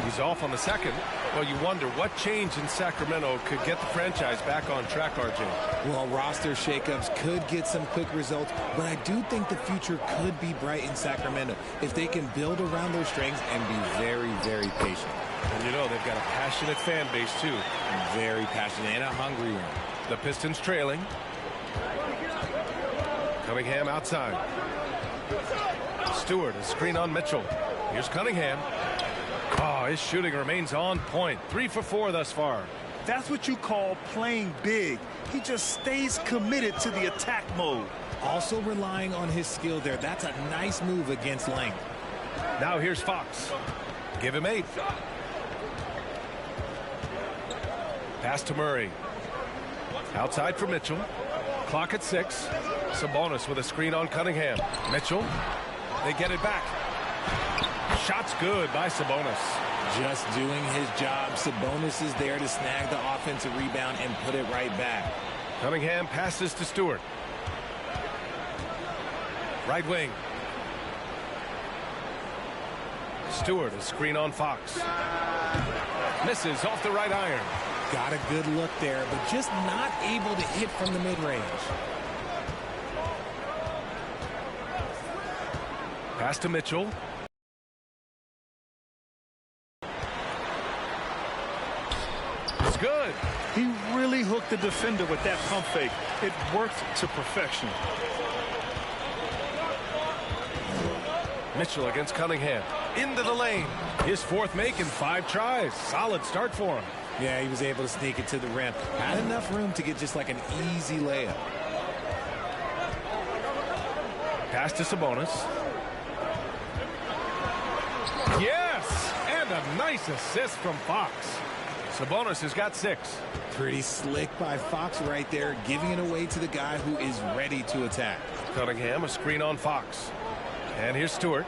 He's off on the second. Well, you wonder what change in Sacramento could get the franchise back on track, RJ. Well, roster shakeups could get some quick results, but I do think the future could be bright in Sacramento if they can build around their strengths and be very, very patient. And you know, they've got a passionate fan base, too. Very passionate and a hungry one. The Pistons trailing. Cunningham outside. Stewart, a screen on Mitchell. Here's Cunningham. Oh, his shooting remains on point. 3 for 4 thus far. That's what you call playing big. He just stays committed to the attack mode. Also relying on his skill there. That's a nice move against length. Now here's Fox. Give him 8. Pass to Murray. Outside for Mitchell. Clock at 6. Sabonis with a screen on Cunningham. Mitchell. They get it back. Shot's good by Sabonis. Just doing his job. Sabonis is there to snag the offensive rebound and put it right back. Cunningham passes to Stewart. Right wing. Stewart, a screen on Fox. Misses off the right iron. Got a good look there, but just not able to hit from the mid-range. Pass to Mitchell. It's good. He really hooked the defender with that pump fake. It worked to perfection. Mitchell against Cunningham. Into the lane. His fourth make in 5 tries. Solid start for him. Yeah, he was able to sneak it to the rim. Had enough room to get just like an easy layup. Pass to Sabonis. Yes! And a nice assist from Fox. Sabonis has got 6. Pretty slick by Fox right there, giving it away to the guy who is ready to attack. Cunningham, a screen on Fox. And here's Stewart.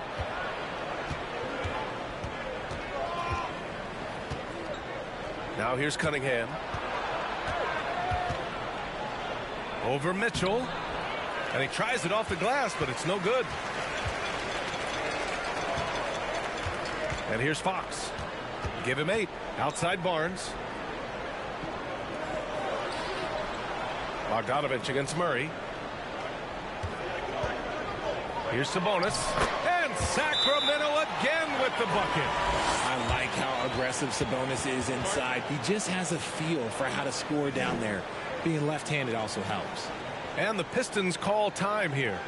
Now here's Cunningham. Over Mitchell. And he tries it off the glass, but it's no good. And here's Fox. Give him 8. Outside Barnes. Bogdanovich against Murray. Here's Sabonis. And Sacramento again with the bucket. I like how aggressive Sabonis is inside. He just has a feel for how to score down there. Being left-handed also helps. And the Pistons call time here.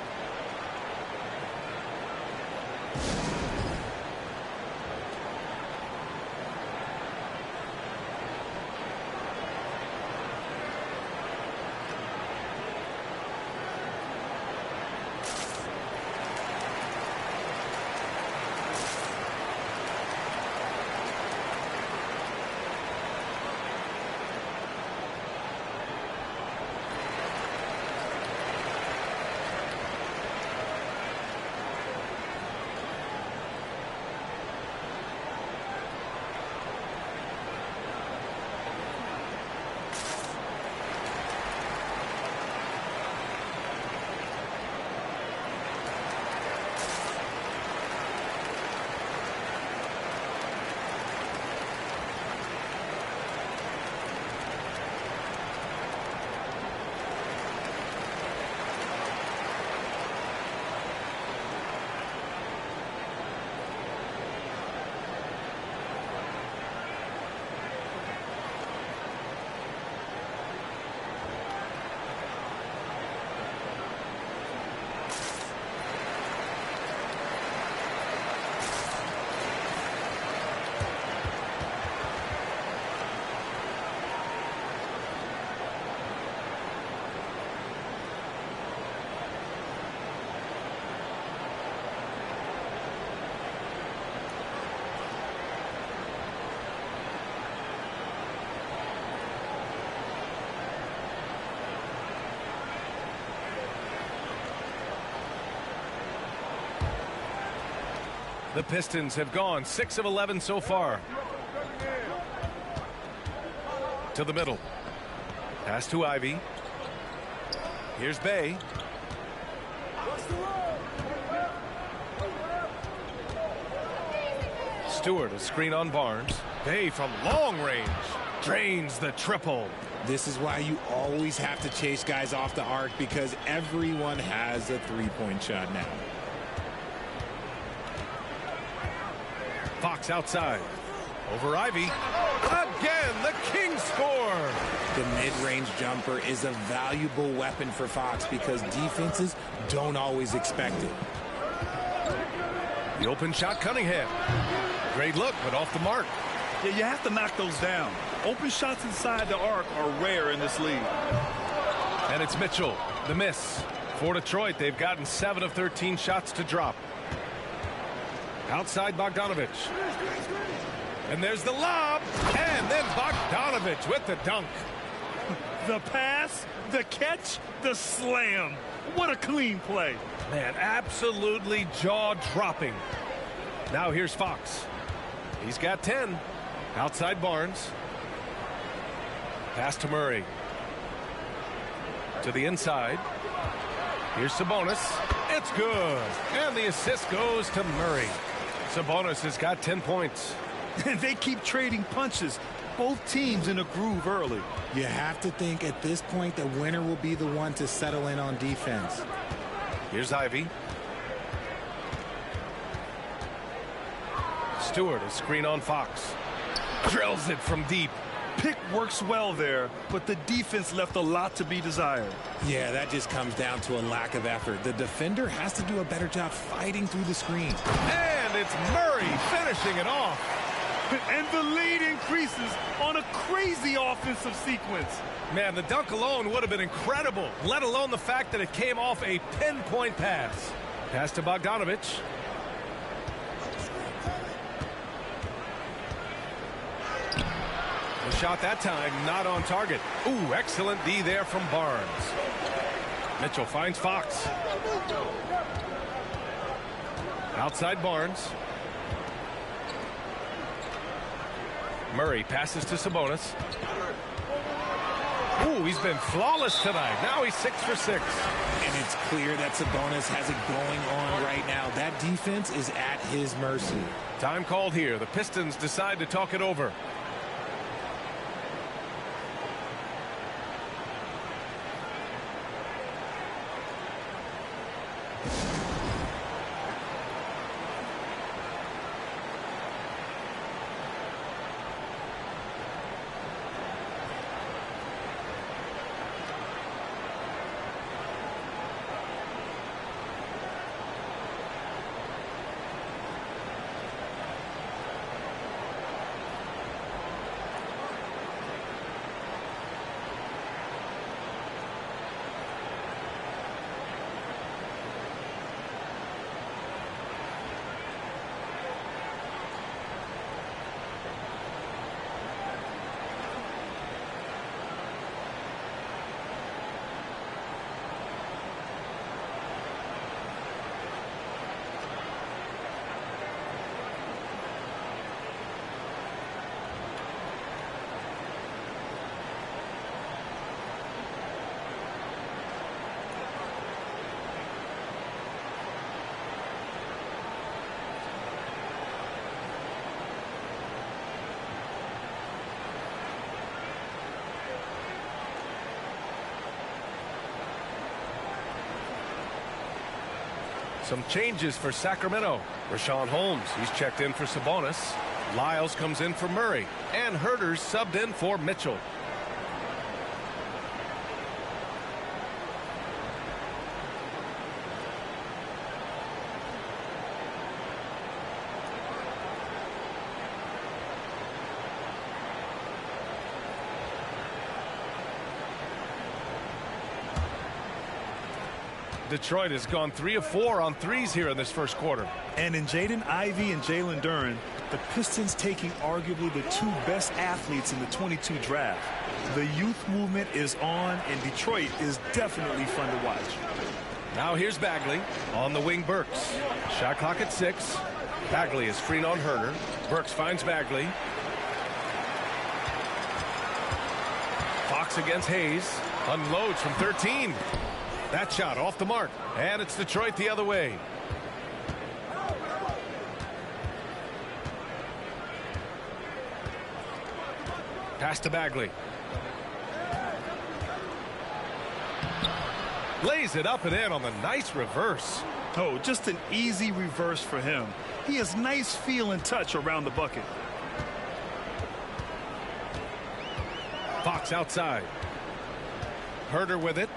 The Pistons have gone 6 of 11 so far. To the middle. Pass to Ivy. Here's Bay. Stewart, a screen on Barnes. Bay from long range. Drains the triple. This is why you always have to chase guys off the arc, because everyone has a three-point shot now. Fox outside. Over Ivy. Again, the Kings score. The mid-range jumper is a valuable weapon for Fox because defenses don't always expect it. The open shot, Cunningham. Great look, but off the mark. Yeah, you have to knock those down. Open shots inside the arc are rare in this league. And it's Mitchell, the miss. For Detroit, they've gotten 7 of 13 shots to drop. Outside Bogdanovich. And there's the lob. And then Bogdanovich with the dunk. The pass, the catch, the slam. What a clean play. Man, absolutely jaw-dropping. Now here's Fox. He's got 10. Outside Barnes. Pass to Murray. To the inside. Here's Sabonis. It's good. And the assist goes to Murray. Sabonis has got 10 points. And they keep trading punches. Both teams in a groove early. You have to think at this point the winner will be the one to settle in on defense. Here's Ivy. Stewart, a screen on Fox. Drills it from deep. Pick works well there, but the defense left a lot to be desired. Yeah, that just comes down to a lack of effort. The defender has to do a better job fighting through the screen. And it's Murray finishing it off. And the lead increases on a crazy offensive sequence. Man, the dunk alone would have been incredible, let alone the fact that it came off a pinpoint pass. Pass to Bogdanovich. The shot that time not on target. Ooh, excellent D there from Barnes. Mitchell finds Fox. Outside Barnes. Murray passes to Sabonis. Ooh, he's been flawless tonight. Now he's 6 for 6. And it's clear that Sabonis has it going on right now. That defense is at his mercy. Time called here. The Pistons decide to talk it over. Some changes for Sacramento. Rashawn Holmes, he's checked in for Sabonis. Lyles comes in for Murray. And Herter's subbed in for Mitchell. Detroit has gone 3 of 4 on threes here in this first quarter. And in Jaden Ivey and Jalen Duren, the Pistons taking arguably the 2 best athletes in the 22 draft. The youth movement is on, and Detroit is definitely fun to watch. Now here's Bagley on the wing. Burks. Shot clock at 6. Bagley is screen on Herter. Burks finds Bagley. Fox against Hayes. Unloads from 13. That shot off the mark. And it's Detroit the other way. Pass to Bagley. Lays it up and in on the nice reverse. Oh, just an easy reverse for him. He has nice feel and touch around the bucket. Fox outside. Herter with it.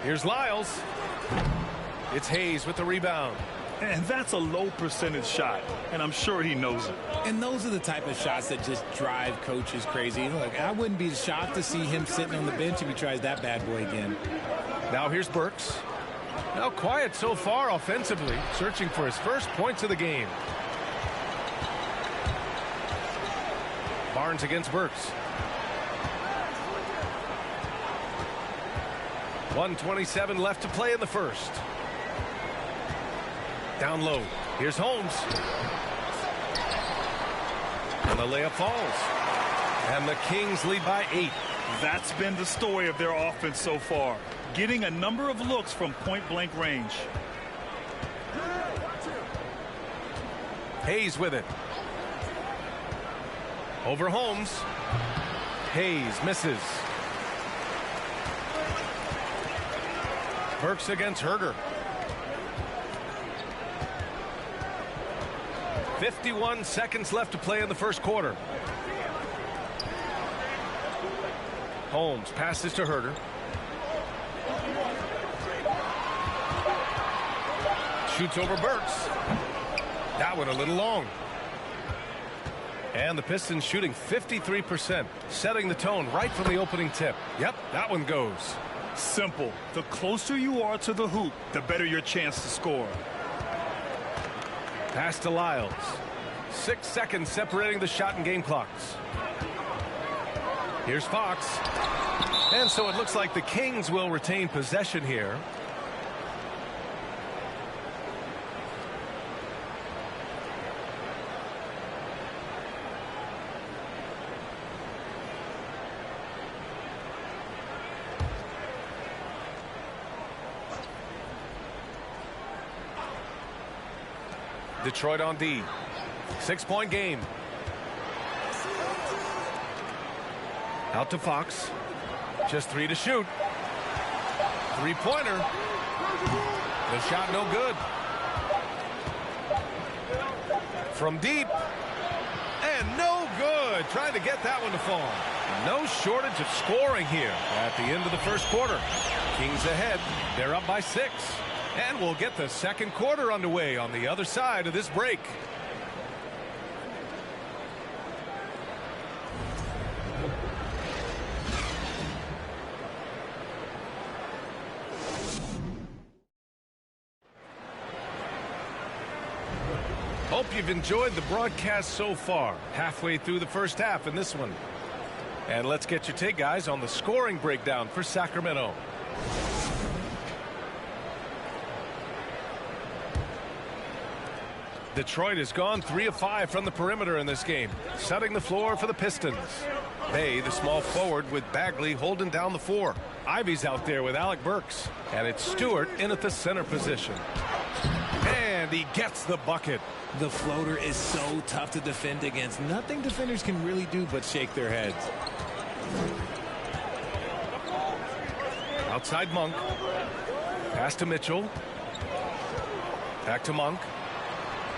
Here's Lyles. It's Hayes with the rebound. And that's a low percentage shot, and I'm sure he knows it. And those are the type of shots that just drive coaches crazy. Look, I wouldn't be shocked to see him sitting on the bench if he tries that bad boy again. Now here's Burks. Now quiet so far offensively, searching for his first points of the game. Barnes against Burks. 1:27 left to play in the first. Down low. Here's Holmes. And the layup falls. And the Kings lead by 8. That's been the story of their offense so far, getting a number of looks from point-blank range. Hayes with it. Over Holmes. Hayes misses. Burks against Herder. 51 seconds left to play in the first quarter. Holmes passes to Herder. Shoots over Burks. That one a little long. And the Pistons shooting 53%, setting the tone right from the opening tip. Yep, that one goes. Simple. The closer you are to the hoop, the better your chance to score. Pass to Lyles. 6 seconds separating the shot and game clocks. Here's Fox. And so it looks like the Kings will retain possession here. Detroit on D. 6-point game. Out to Fox. Just 3 to shoot. 3-pointer. The shot no good. From deep. And no good. Trying to get that one to fall. No shortage of scoring here at the end of the first quarter. Kings ahead. They're up by 6. And we'll get the second quarter underway on the other side of this break. Hope you've enjoyed the broadcast so far. Halfway through the first half in this one. And let's get your take, guys, on the scoring breakdown for Sacramento. Detroit has gone 3 of 5 from the perimeter in this game, setting the floor for the Pistons. Bay, the small forward, with Bagley holding down the 4. Ivy's out there with Alec Burks, and it's Stewart in at the center position. And he gets the bucket. The floater is so tough to defend against. Nothing defenders can really do but shake their heads. Outside Monk. Pass to Mitchell. Back to Monk.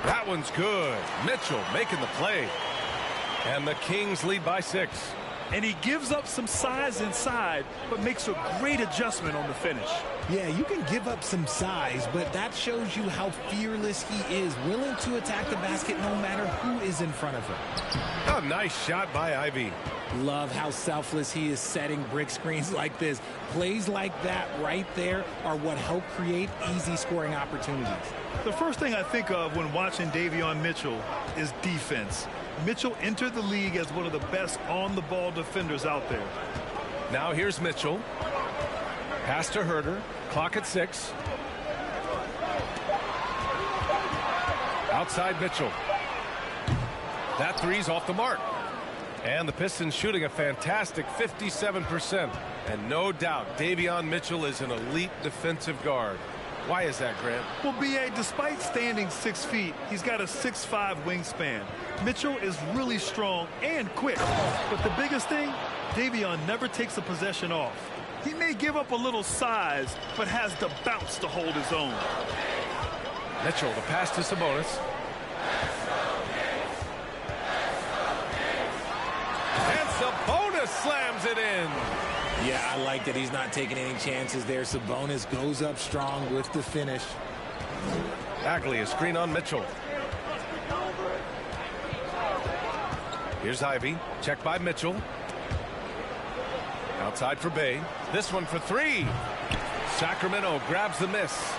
That one's good. Mitchell making the play. And the Kings lead by 6. And he gives up some size inside, but makes a great adjustment on the finish. Yeah, you can give up some size, but that shows you how fearless he is, willing to attack the basket no matter who is in front of him. A nice shot by Ivy. Love how selfless he is setting brick screens like this. Plays like that right there are what help create easy scoring opportunities. The first thing I think of when watching Davion Mitchell is defense. Mitchell entered the league as one of the best on-the-ball defenders out there. Now here's Mitchell. Pass to Herder. Clock at 6. Outside Mitchell. That three's off the mark. And the Pistons shooting a fantastic 57%. And no doubt, Davion Mitchell is an elite defensive guard. Why is that, Grant? Well, B.A., despite standing 6 feet, he's got a 6'5" wingspan. Mitchell is really strong and quick. But the biggest thing, Davion never takes a possession off. He may give up a little size, but has the bounce to hold his own. Mitchell, the pass to Sabonis. And Sabonis slams it in. Yeah, I like that he's not taking any chances there. Sabonis goes up strong with the finish. Bagley, a screen on Mitchell. Here's Ivy. Checked by Mitchell. Outside for Bay. This one for 3. Sacramento grabs the miss.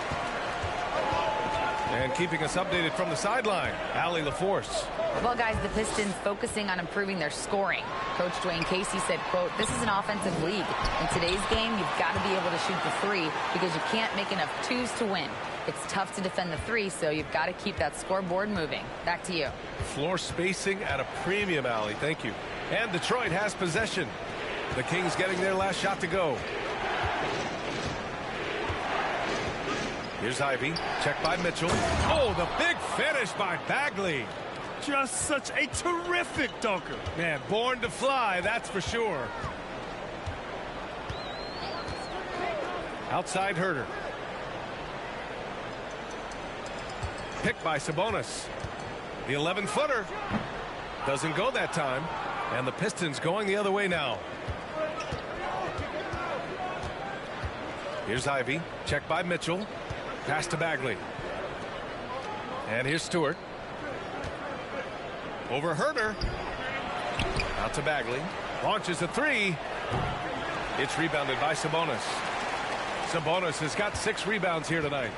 And keeping us updated from the sideline, Allie LaForce. Well, guys, the Pistons focusing on improving their scoring. Coach Dwayne Casey said, quote, "This is an offensive league. In today's game, you've got to be able to shoot the 3 because you can't make enough 2s to win. It's tough to defend the 3, so you've got to keep that scoreboard moving." Back to you. Floor spacing at a premium, Allie. Thank you. And Detroit has possession. The Kings getting their last shot to go. Here's Ivy. Checked by Mitchell. Oh, the big finish by Bagley. Just such a terrific dunker. Man, born to fly, that's for sure. Outside Herter. Picked by Sabonis. The 11-footer. Doesn't go that time. And the Pistons going the other way now. Here's Ivy. Checked by Mitchell. Pass to Bagley. And here's Stewart. Over Herter. Out to Bagley. Launches a three. It's rebounded by Sabonis. Sabonis has got 6 rebounds here tonight.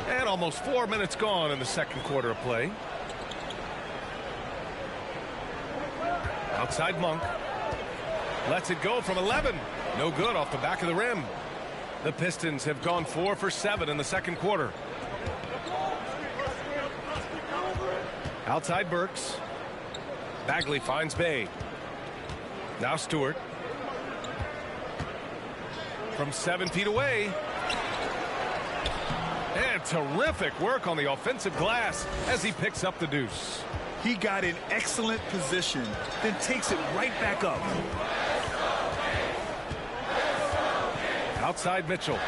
And almost 4 minutes gone in the second quarter of play. Outside Monk. Lets it go from 11. No good off the back of the rim. The Pistons have gone 4 for 7 in the second quarter. Outside Burks. Bagley finds Bay. Now Stewart. From 7 feet away. And terrific work on the offensive glass as he picks up the deuce. He got in excellent position, then takes it right back up. Outside Mitchell.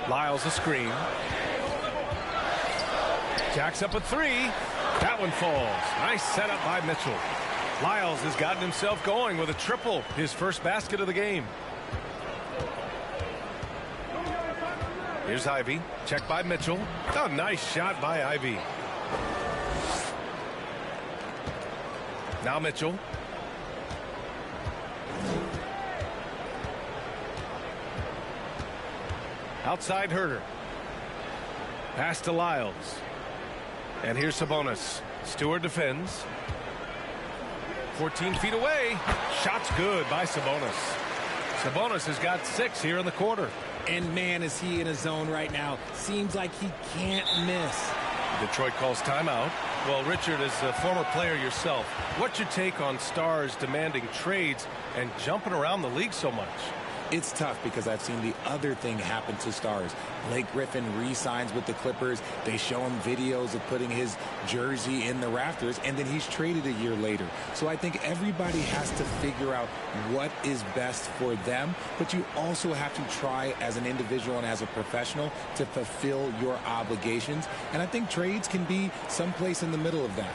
Lyles a screen. Jacks up a 3. That one falls. Nice setup by Mitchell. Lyles has gotten himself going with a triple, his first basket of the game. Here's Ivy. Checked by Mitchell. Oh, nice shot by Ivy. Now Mitchell. Outside Herter. Pass to Lyles. And here's Sabonis. Stewart defends. 14 feet away. Shot's good by Sabonis. Sabonis has got 6 here in the quarter. And man, is he in a zone right now. Seems like he can't miss. Detroit calls timeout. Well, Richard, as a former player yourself, what's your take on stars demanding trades and jumping around the league so much? It's tough because I've seen the other thing happen to stars. Blake Griffin re-signs with the Clippers. They show him videos of putting his jersey in the rafters, and then he's traded a year later. So I think everybody has to figure out what is best for them, but you also have to try as an individual and as a professional to fulfill your obligations. And I think trades can be someplace in the middle of that.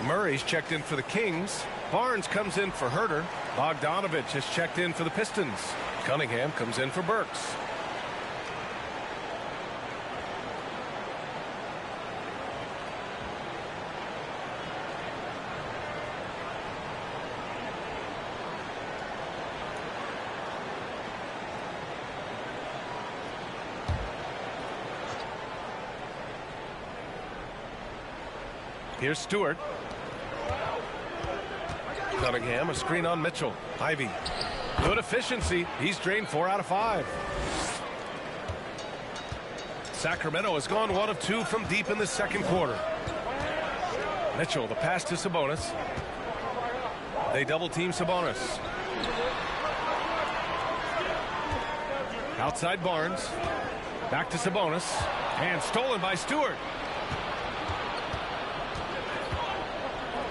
Murray's checked in for the Kings. Barnes comes in for Herter. Bogdanovich has checked in for the Pistons. Cunningham comes in for Burks. Here's Stewart. Cunningham, a screen on Mitchell. Ivy. Good efficiency. He's drained 4 out of 5. Sacramento has gone 1 of 2 from deep in the second quarter. Mitchell, the pass to Sabonis. They double team Sabonis. Outside Barnes. Back to Sabonis. And stolen by Stewart.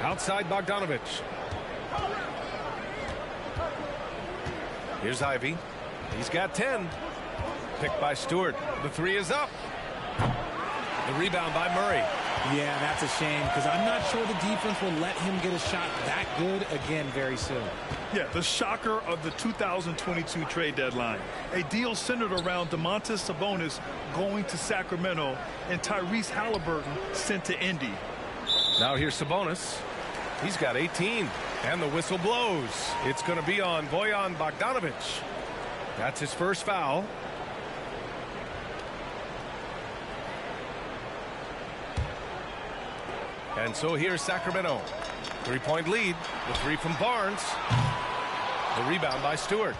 Outside Bogdanovich. Here's Ivy. He's got 10. Picked by Stewart. The three is up. The rebound by Murray. Yeah, that's a shame because I'm not sure the defense will let him get a shot that good again very soon. Yeah, the shocker of the 2022 trade deadline. A deal centered around Domantas Sabonis going to Sacramento and Tyrese Halliburton sent to Indy. Now here's Sabonis. He's got 18. And the whistle blows. It's going to be on Bojan Bogdanovich. That's his first foul. And so here's Sacramento. 3-point lead. The three from Barnes. The rebound by Stewart.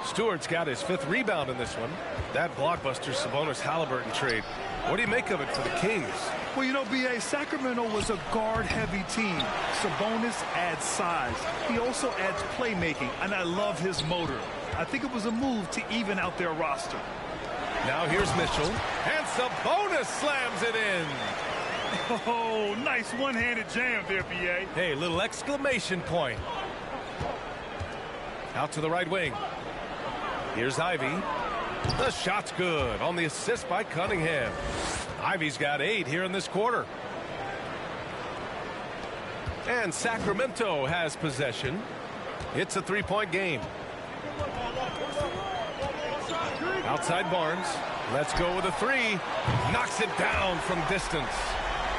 Stewart's got his 5th rebound in this one. That blockbuster Sabonis-Halliburton trade. What do you make of it for the Kings? Well, you know, B.A., Sacramento was a guard-heavy team. Sabonis adds size. He also adds playmaking, and I love his motor. I think it was a move to even out their roster. Now here's Mitchell. And Sabonis slams it in. Oh, nice one-handed jam there, B.A. Hey, little exclamation point. Out to the right wing. Here's Ivy. The shot's good on the assist by Cunningham. Ivy's got 8 here in this quarter. And Sacramento has possession. It's a 3-point game. Outside Barnes. Let's go with a 3. Knocks it down from distance.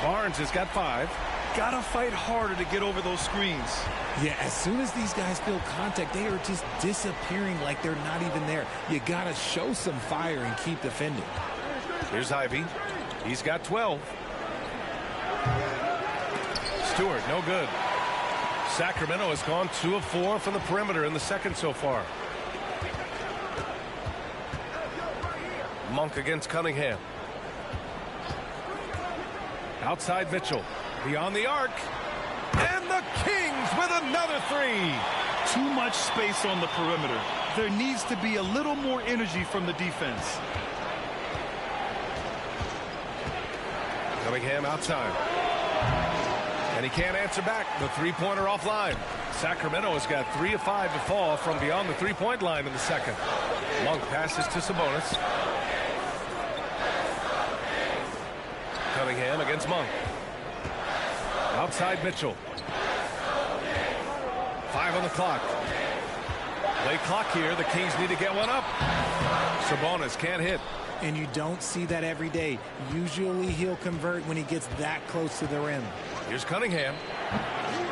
Barnes has got 5. Gotta fight harder to get over those screens. Yeah, as soon as these guys feel contact, they are just disappearing like they're not even there. You gotta show some fire and keep defending. Here's Ivy. He's got 12. Stewart, no good. Sacramento has gone 2 of 4 from the perimeter in the second so far. Monk against Cunningham. Outside Mitchell. Beyond the arc. And the Kings with another 3. Too much space on the perimeter. There needs to be a little more energy from the defense. Cunningham outside. And he can't answer back. The three-pointer offline. Sacramento has got 3 of 5 to fall from beyond the three-point line in the second. Monk passes to Sabonis. Cunningham against Monk. Outside Mitchell. 5 on the clock. Late clock here. The Kings need to get one up. Sabonis can't hit. And you don't see that every day. Usually he'll convert when he gets that close to the rim. Here's Cunningham.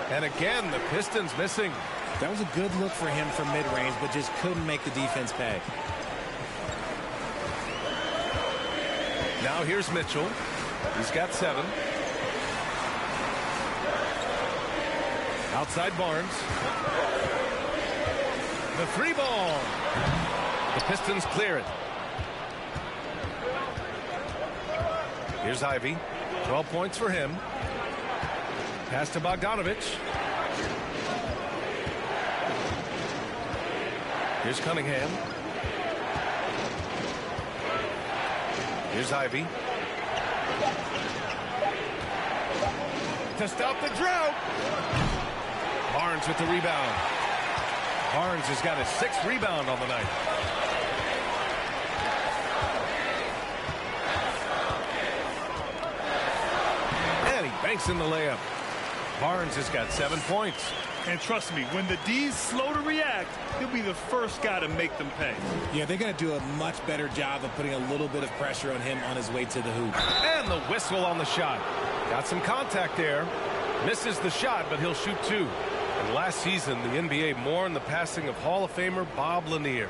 And again, the Pistons missing. That was a good look for him from mid-range, but just couldn't make the defense pay. Now here's Mitchell. He's got 7. Outside Barnes. The 3 ball. The Pistons clear it. Here's Ivy. 12 points for him. Pass to Bogdanovich. Here's Cunningham. Here's Ivy. To stop the drought. Barnes with the rebound. Barnes has got his 6th rebound on the night. And he banks in the layup. Barnes has got 7 points. And trust me, when the D's slow to react, he'll be the first guy to make them pay. Yeah, they're going to do a much better job of putting a little bit of pressure on him on his way to the hoop. And the whistle on the shot. Got some contact there. Misses the shot, but he'll shoot 2. And last season, the NBA mourned the passing of Hall of Famer Bob Lanier.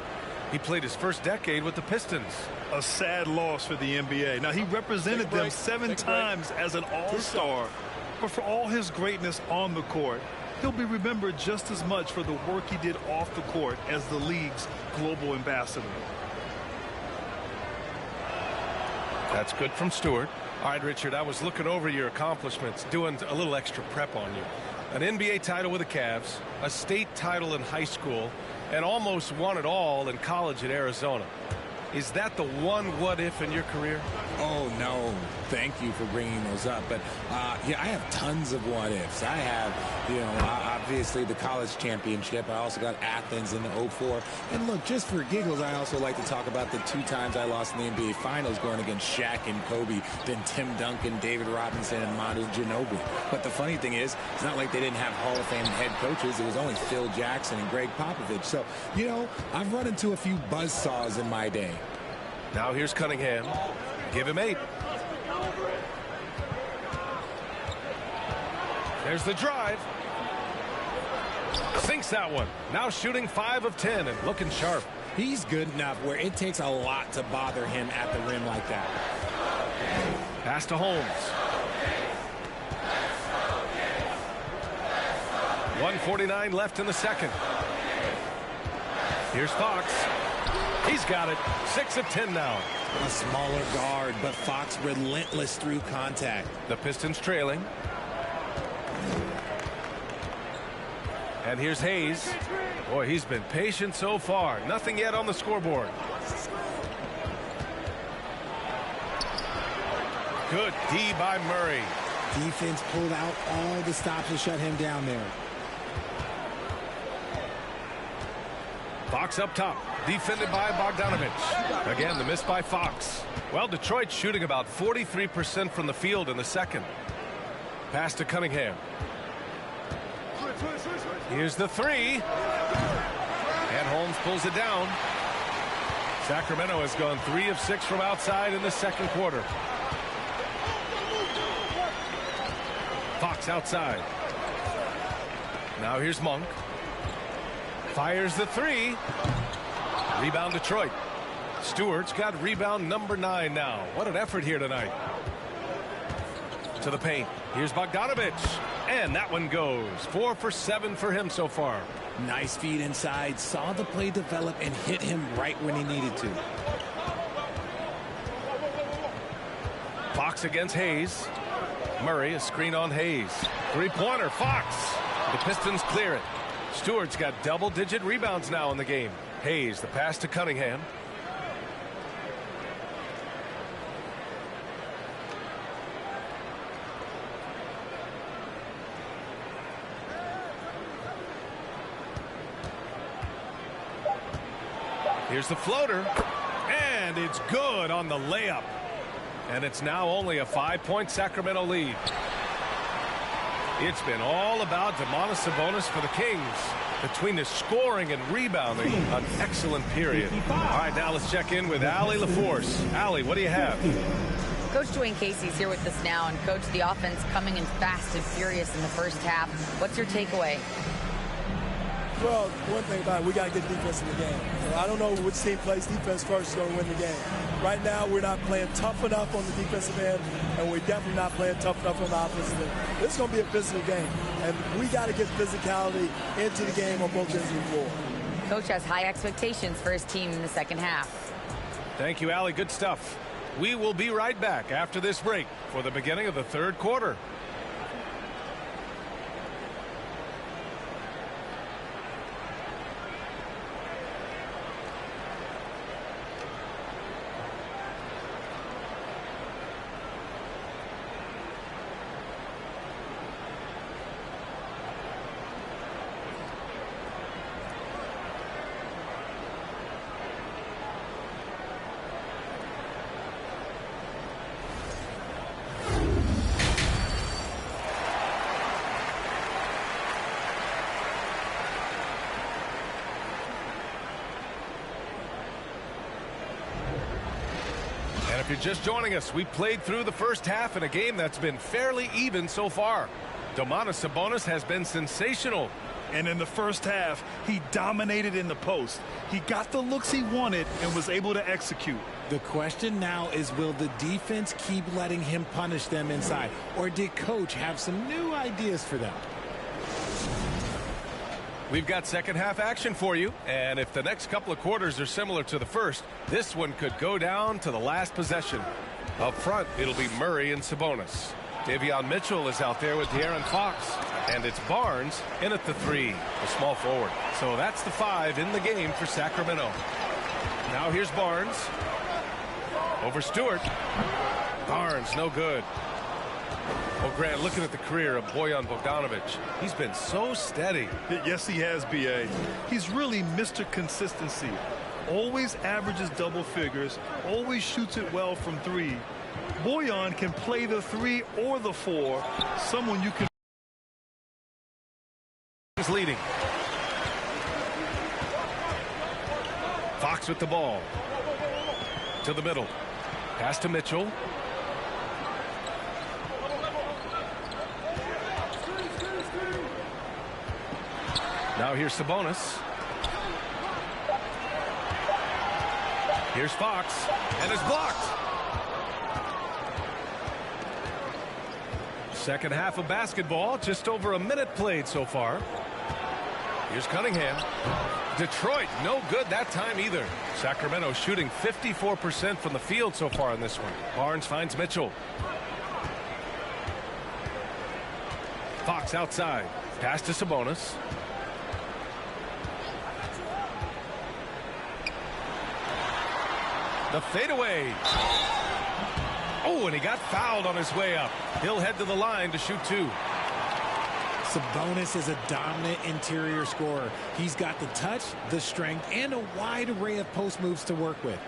He played his first decade with the Pistons. A sad loss for the NBA. Now, he represented them 7 times as an all-star. But for all his greatness on the court, he'll be remembered just as much for the work he did off the court as the league's global ambassador. That's good from Stewart. All right, Richard, I was looking over your accomplishments, doing a little extra prep on you. An NBA title with the Cavs, a state title in high school, and almost won it all in college at Arizona. Is that the one what if in your career? Oh, no. Thank you for bringing those up. But, yeah, I have tons of what ifs. I have, obviously the college championship. I also got Athens in the 04. And look, just for giggles, I also like to talk about the 2 times I lost in the NBA Finals going against Shaq and Kobe, then Tim Duncan, David Robinson, and Manu Ginobili. But the funny thing is, it's not like they didn't have Hall of Fame head coaches. It was only Phil Jackson and Greg Popovich. So, I've run into a few buzzsaws in my day. Now here's Cunningham. Give him 8. There's the drive. Sinks that one. Now shooting 5 of 10 and looking sharp. He's good enough where it takes a lot to bother him at the rim like that. Pass to Holmes. 1:49 left in the second. Here's Fox. He's got it. 6 of 10 now. A smaller guard, but Fox relentless through contact. The Pistons trailing. And here's Hayes. Boy, he's been patient so far. Nothing yet on the scoreboard. Good D by Murray. Defense pulled out all the stops to shut him down there. Fox up top, defended by Bogdanovich. Again, the miss by Fox. Well, Detroit's shooting about 43% from the field in the second. Pass to Cunningham. Here's the 3. And Holmes pulls it down. Sacramento has gone 3 of 6 from outside in the second quarter. Fox outside. Now here's Monk. Fires the 3. Rebound Detroit. Stewart's got rebound number 9 now. What an effort here tonight. To the paint. Here's Bogdanovich. And that one goes. 4 for 7 for him so far. Nice feed inside. Saw the play develop and hit him right when he needed to. Fox against Hayes. Murray, a screen on Hayes. 3-pointer. Fox. The Pistons clear it. Stewart's got double-digit rebounds now in the game. Hayes, the pass to Cunningham. Here's the floater. And it's good on the layup. And it's now only a 5-point Sacramento lead. It's been all about Domantas Sabonis for the Kings. Between the scoring and rebounding, an excellent period. All right, now let's check in with Allie LaForce. Allie, what do you have? Coach Dwayne Casey's here with us now, and Coach, the offense coming in fast and furious in the first half. What's your takeaway? Well, one thing about it, we got to get defense in the game. I don't know which team plays defense first is going to win the game. Right now, we're not playing tough enough on the defensive end, and we're definitely not playing tough enough on the offensive end. This is going to be a physical game, and we got to get physicality into the game on both ends of the floor. Coach has high expectations for his team in the second half. Thank you, Allie. Good stuff. We will be right back after this break for the beginning of the third quarter. If you're just joining us, we played through the first half in a game that's been fairly even so far. Domantas Sabonis has been sensational. And in the first half, he dominated in the post. He got the looks he wanted and was able to execute. The question now is, will the defense keep letting him punish them inside? Or did Coach have some new ideas for them? We've got second half action for you, and if the next couple of quarters are similar to the first, this one could go down to the last possession. Up front, it'll be Murray and Sabonis. Davion Mitchell is out there with De'Aaron Fox, and it's Barnes in at the 3, the small forward. So that's the 5 in the game for Sacramento. Now here's Barnes. Over Stewart. Barnes, no good. Well, Grant, looking at the career of Bojan Bogdanovic, he's been so steady. Yes, he has, B.A. He's really Mr. Consistency. Always averages double figures, always shoots it well from three. Bojan can play the 3 or the 4, someone you can. He's leading. Fox with the ball. To the middle. Pass to Mitchell. Now here's Sabonis. Here's Fox, and it's blocked. Second half of basketball, just over a minute played so far. Here's Cunningham. Detroit, no good that time either. Sacramento shooting 54% from the field so far in this one. Barnes finds Mitchell. Fox outside. Pass to Sabonis. The fadeaway. Oh, and he got fouled on his way up. He'll head to the line to shoot 2. Sabonis is a dominant interior scorer. He's got the touch, the strength, and a wide array of post moves to work with.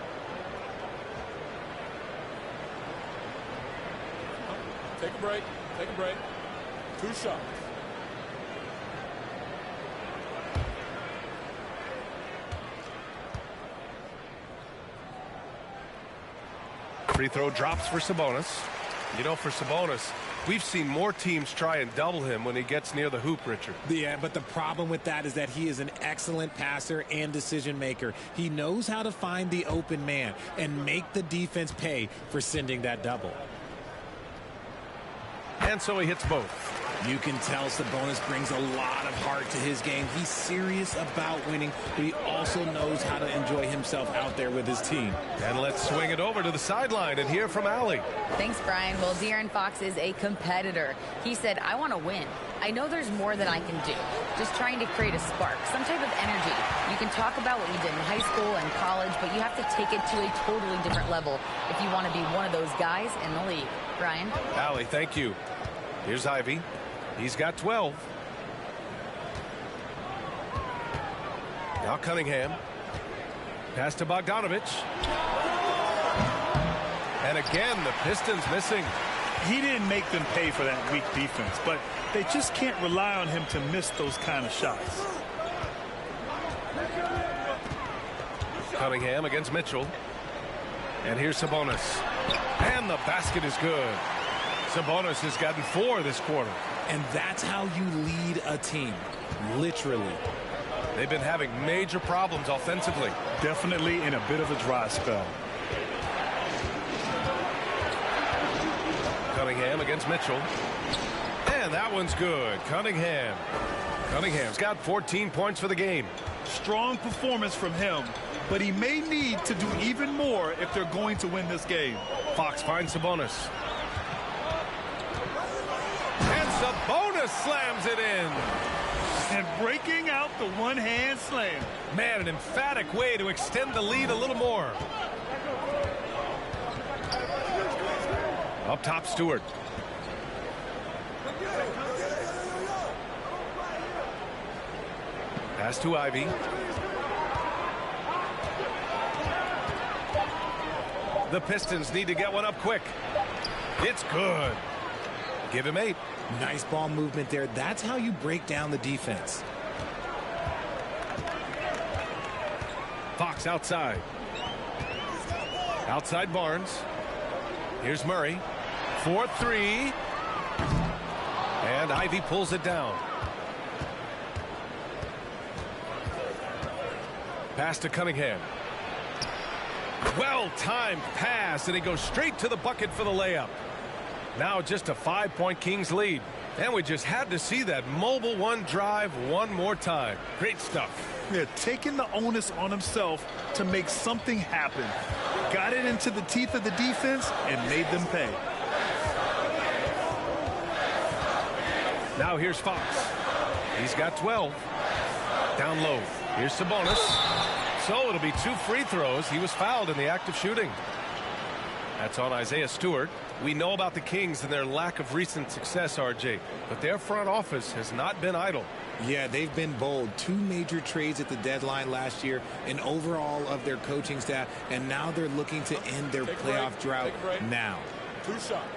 Take a break. Take a break. 2 shots. Free throw drops for Sabonis. You know, for Sabonis, we've seen more teams try and double him when he gets near the hoop, Richard. Yeah, but the problem with that is that he is an excellent passer and decision maker. He knows how to find the open man and make the defense pay for sending that double. And so he hits both. You can tell Sabonis brings a lot of heart to his game. He's serious about winning, but he also knows how to enjoy himself out there with his team. And let's swing it over to the sideline and hear from Allie. Thanks, Brian. Well, De'Aaron Fox is a competitor. He said, I want to win. I know there's more that I can do. Just trying to create a spark, some type of energy. You can talk about what you did in high school and college, but you have to take it to a totally different level if you want to be one of those guys in the league. Brian? Allie, thank you. Here's Ivy. He's got 12. Now Cunningham. Pass to Bogdanovic. And again, the Pistons missing. He didn't make them pay for that weak defense, but they just can't rely on him to miss those kind of shots. Cunningham against Mitchell. And here's Sabonis. And the basket is good. Sabonis has gotten 4 this quarter. And that's how you lead a team, literally. They've been having major problems offensively. Definitely in a bit of a dry spell. Cunningham against Mitchell. And that one's good. Cunningham's got 14 points for the game. Strong performance from him, but he may need to do even more if they're going to win this game. Fox finds Sabonis. And Sabonis slams it in. And breaking out the one-hand slam. Man, an emphatic way to extend the lead a little more. Up top, Stewart. Pass to Ivy. The Pistons need to get one up quick. It's good. Give him 8. Nice ball movement there. That's how you break down the defense. Fox outside. Outside Barnes. Here's Murray. 4-3. And Ivy pulls it down. Pass to Cunningham. Well-timed pass, and he goes straight to the bucket for the layup. Now just a 5-point Kings lead. And we just had to see that mobile one drive one more time. Great stuff. Yeah, taking the onus on himself to make something happen. Got it into the teeth of the defense and made them pay. Now here's Fox. He's got 12. Down low. Here's Sabonis. So it'll be 2 free throws. He was fouled in the act of shooting. That's on Isaiah Stewart. We know about the Kings and their lack of recent success, RJ, but their front office has not been idle. Yeah, they've been bold. 2 major trades at the deadline last year, an overhaul of their coaching staff, and now they're looking to end their playoff drought now. 2 shots.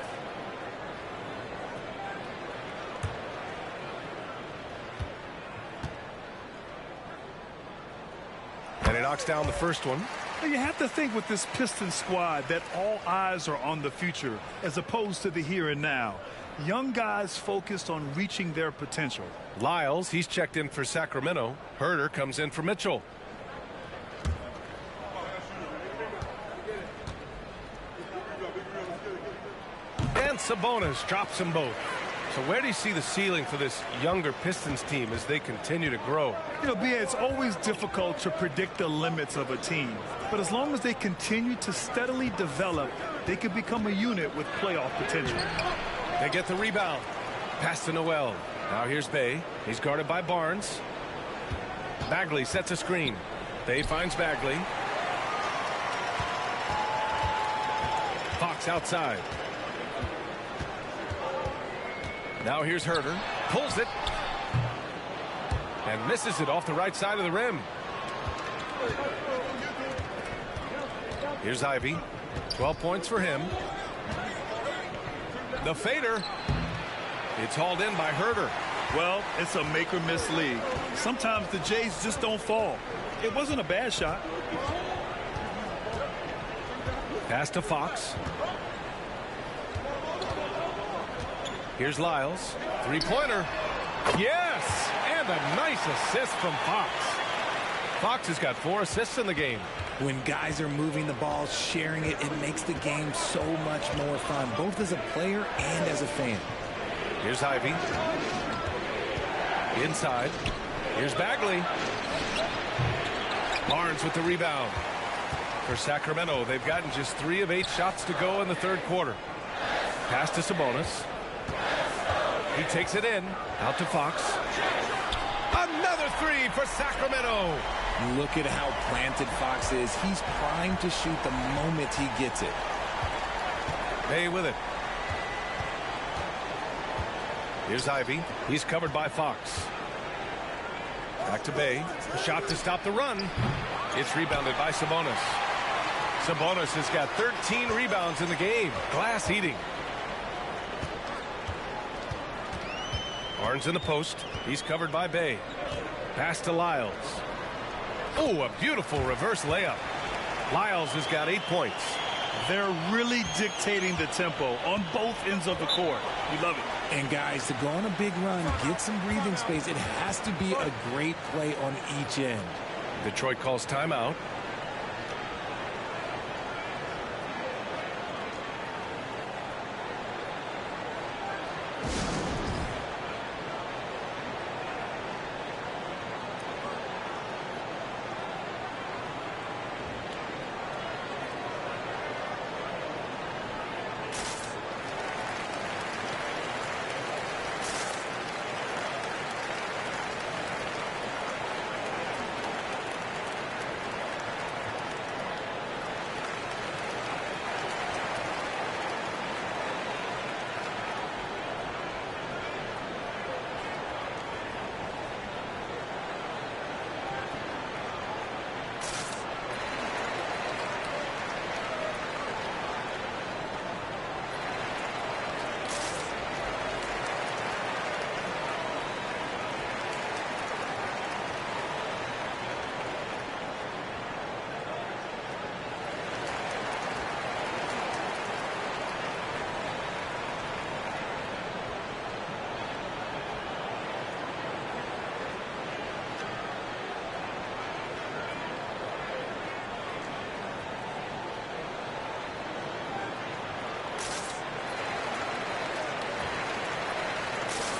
And he knocks down the first one. You have to think with this Pistons squad that all eyes are on the future as opposed to the here and now. Young guys focused on reaching their potential. Lyles, he's checked in for Sacramento. Herder comes in for Mitchell. And Sabonis drops them both. So where do you see the ceiling for this younger Pistons team as they continue to grow? You know, B.A., it's always difficult to predict the limits of a team. But as long as they continue to steadily develop, they can become a unit with playoff potential. They get the rebound. Pass to Noel. Now here's Bay. He's guarded by Barnes. Bagley sets a screen. Bay finds Bagley. Fox outside. Now here's Herder. Pulls it. And misses it off the right side of the rim. Here's Ivy. 12 points for him. The fader. It's hauled in by Herder. Well, it's a make-or-miss league. Sometimes the Jays just don't fall. It wasn't a bad shot. Pass to Fox. Here's Lyles. 3-pointer. Yes! And a nice assist from Fox. Fox has got 4 assists in the game. When guys are moving the ball, sharing it, it makes the game so much more fun, both as a player and as a fan. Here's Ivy. Inside. Here's Bagley. Barnes with the rebound. For Sacramento, they've gotten just 3 of 8 shots to go in the third quarter. Pass to Sabonis. He takes it in. Out to Fox. Another 3 for Sacramento. Look at how planted Fox is. He's primed to shoot the moment he gets it. Bay with it. Here's Ivy. He's covered by Fox. Back to Bay. A shot to stop the run. It's rebounded by Sabonis. Sabonis has got 13 rebounds in the game. Glass eating. Barnes in the post. He's covered by Bay. Pass to Lyles. Oh, a beautiful reverse layup. Lyles has got 8 points. They're really dictating the tempo on both ends of the court. We love it. And guys, to go on a big run, get some breathing space, it has to be a great play on each end. Detroit calls timeout.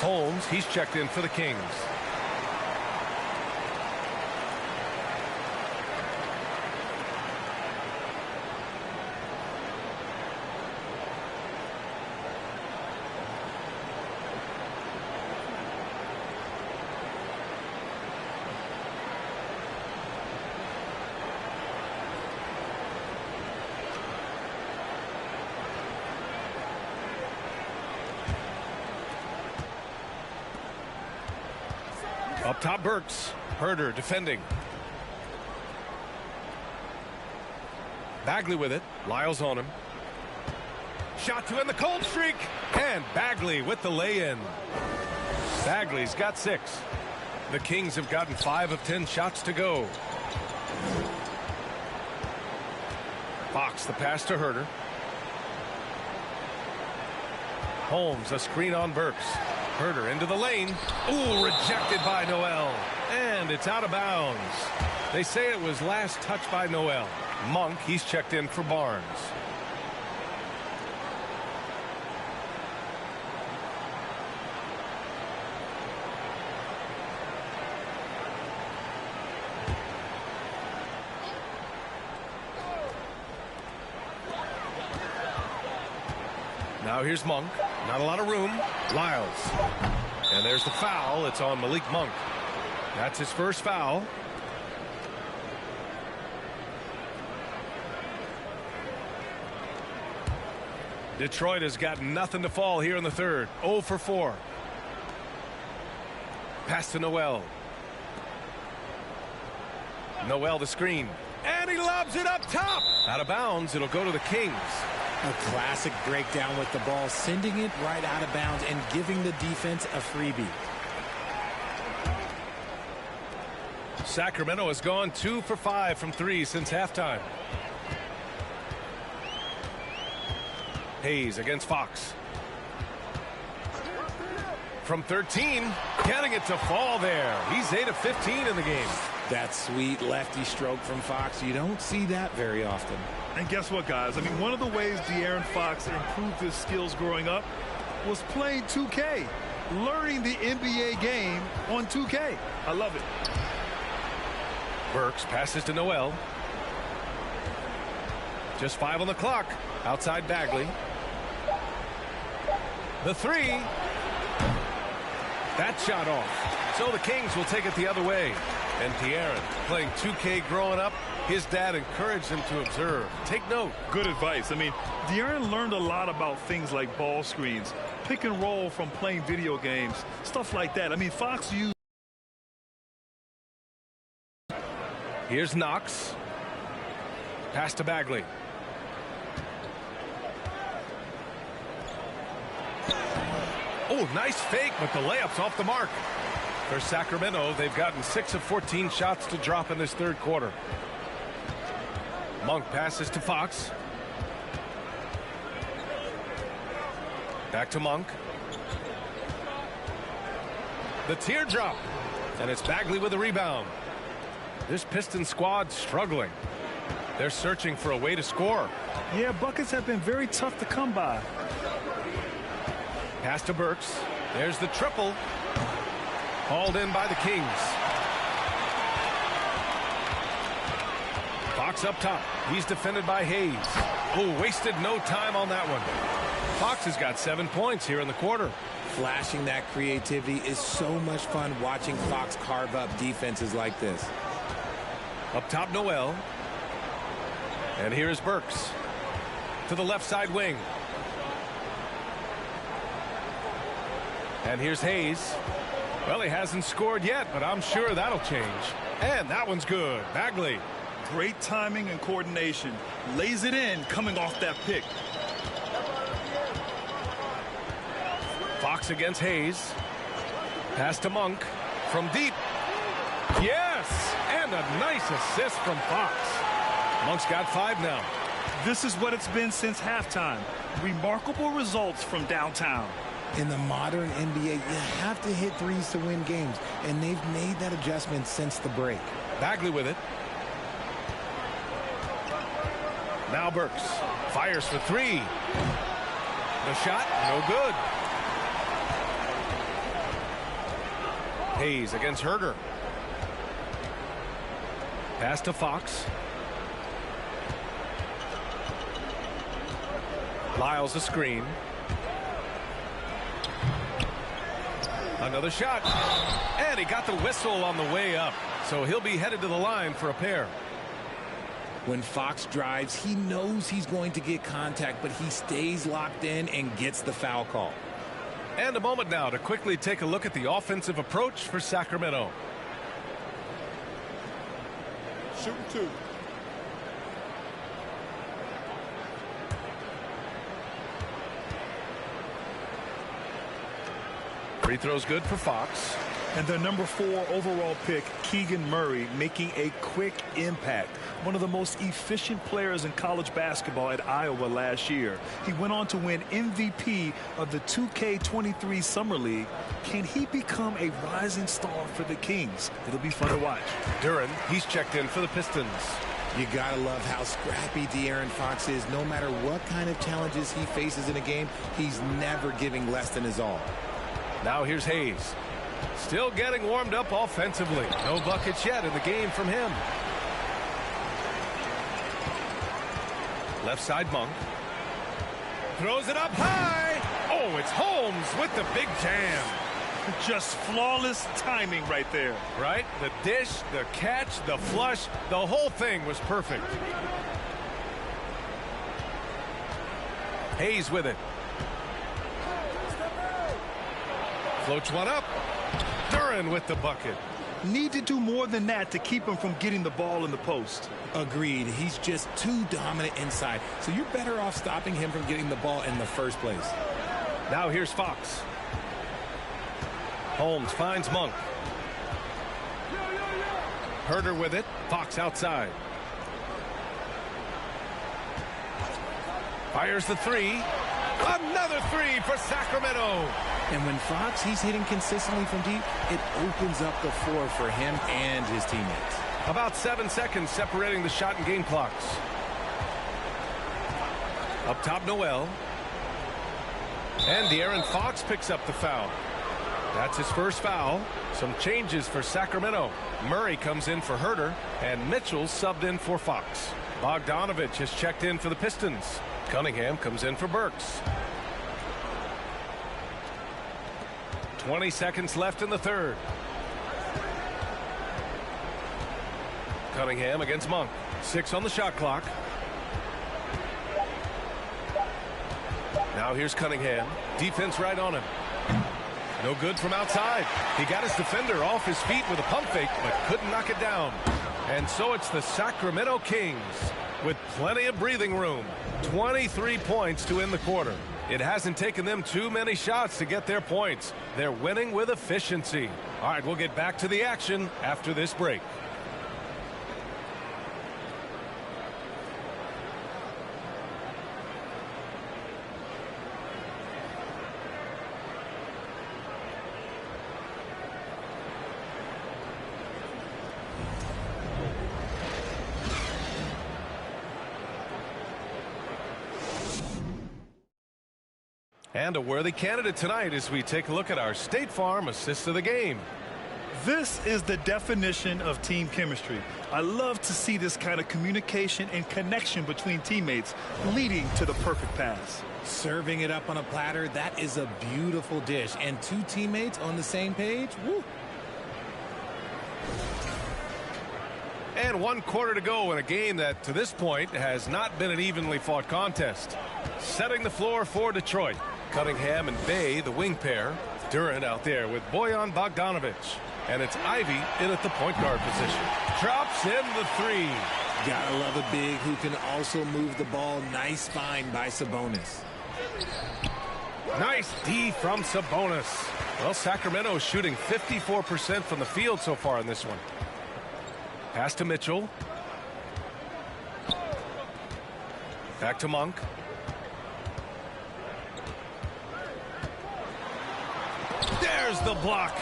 Holmes, he's checked in for the Kings. Up top, Burks. Herder defending. Bagley with it. Lyles on him. Shot to end the cold streak. And Bagley with the lay-in. Bagley's got 6. The Kings have gotten 5 of 10 shots to go. Fox the pass to Herder. Holmes a screen on Burks. Herder into the lane. Ooh, rejected by Noel. And it's out of bounds. They say it was last touched by Noel. Monk, he's checked in for Barnes. Now here's Monk. Not a lot of room. Lyles. And there's the foul. It's on Malik Monk. That's his first foul. Detroit has got nothing to fall here in the third. 0 for 4. Pass to Noel. Noel the screen. And he lobs it up top. Out of bounds. It'll go to the Kings. A classic breakdown with the ball, sending it right out of bounds and giving the defense a freebie. Sacramento has gone 2 for 5 from 3 since halftime. Hayes against Fox. From 13, getting it to fall there. He's 8 of 15 in the game. That sweet lefty stroke from Fox, you don't see that very often. And guess what, guys? I mean, one of the ways De'Aaron Fox improved his skills growing up was playing 2K, learning the NBA game on 2K. I love it. Burks passes to Noel. Just 5 on the clock. Outside Bagley. The 3. That shot off. So the Kings will take it the other way. And De'Aaron playing 2K growing up. His dad encouraged him to observe. Take note. Good advice. I mean, De'Aaron learned a lot about things like ball screens, pick and roll from playing video games, stuff like that. I mean, Fox used. Here's Knox. Pass to Bagley. Oh, nice fake, but the layup's off the mark. For Sacramento, they've gotten 6 of 14 shots to drop in this third quarter. Monk passes to Fox. Back to Monk. The teardrop. And it's Bagley with the rebound. This Pistons squad struggling. They're searching for a way to score. Yeah, buckets have been very tough to come by. Pass to Burks. There's the triple. Hauled in by the Kings. Fox up top. He's defended by Hayes. Oh, wasted no time on that one. Fox has got 7 points here in the quarter. Flashing that creativity is so much fun watching Fox carve up defenses like this. Up top, Noel. And here's Burks. To the left side wing. And here's Hayes. Well, he hasn't scored yet, but I'm sure that'll change. And that one's good. Bagley. Great timing and coordination. Lays it in coming off that pick. Fox against Hayes. Pass to Monk. From deep. Yes! And a nice assist from Fox. Monk's got 5 now. This is what it's been since halftime. Remarkable results from downtown. In the modern NBA, you have to hit threes to win games, and they've made that adjustment since the break. Bagley with it. Now Burks fires for 3. The shot, no good. Hayes against Herder. Pass to Fox. Lyles a screen. Another shot. And he got the whistle on the way up. So he'll be headed to the line for a pair. When Fox drives, he knows he's going to get contact, but he stays locked in and gets the foul call. And a moment now to quickly take a look at the offensive approach for Sacramento. Shooting 2. Free throw's good for Fox. And their number 4 overall pick, Keegan Murray, making a quick impact. One of the most efficient players in college basketball at Iowa last year. He went on to win MVP of the 2K23 Summer League. Can he become a rising star for the Kings? It'll be fun to watch. Duren, he's checked in for the Pistons. You gotta love how scrappy De'Aaron Fox is. No matter what kind of challenges he faces in a game, he's never giving less than his all. Now here's Hayes. Still getting warmed up offensively. No buckets yet in the game from him. Left side Monk. Throws it up high. Oh, it's Holmes with the big jam. Just flawless timing right there. Right? The dish, the catch, the flush, the whole thing was perfect. Hayes with it. Floats one up. Duren with the bucket. Need to do more than that to keep him from getting the ball in the post. Agreed. He's just too dominant inside. So you're better off stopping him from getting the ball in the first place. Now here's Fox. Holmes finds Monk. Herter with it. Fox outside. Fires the 3. Another 3 for Sacramento. And when Fox, he's hitting consistently from deep, it opens up the floor for him and his teammates. About 7 seconds separating the shot and game clocks. Up top, Noel. And De'Aaron Fox picks up the foul. That's his first foul. Some changes for Sacramento. Murray comes in for Herter, and Mitchell subbed in for Fox. Bogdanovich has checked in for the Pistons. Cunningham comes in for Burks. 20 seconds left in the third. Cunningham against Monk. 6 on the shot clock. Now here's Cunningham. Defense right on him. No good from outside. He got his defender off his feet with a pump fake, but couldn't knock it down. And so it's the Sacramento Kings with plenty of breathing room. 23 points to end the quarter. It hasn't taken them too many shots to get their points. They're winning with efficiency. All right, we'll get back to the action after this break. And a worthy candidate tonight as we take a look at our State Farm assist of the game. This is the definition of team chemistry. I love to see this kind of communication and connection between teammates leading to the perfect pass. Serving it up on a platter, that is a beautiful dish. And 2 teammates on the same page, woo. And 1 quarter to go in a game that to this point has not been an evenly fought contest. Setting the floor for Detroit. Cunningham and Bay, the wing pair. Duren out there with Bojan Bogdanovich. And it's Ivy in at the point guard position. Drops in the 3. Gotta love a big who can also move the ball. Nice find by Sabonis. Nice D from Sabonis. Well, Sacramento is shooting 54% from the field so far in this one. Pass to Mitchell. Back to Monk. There's the block.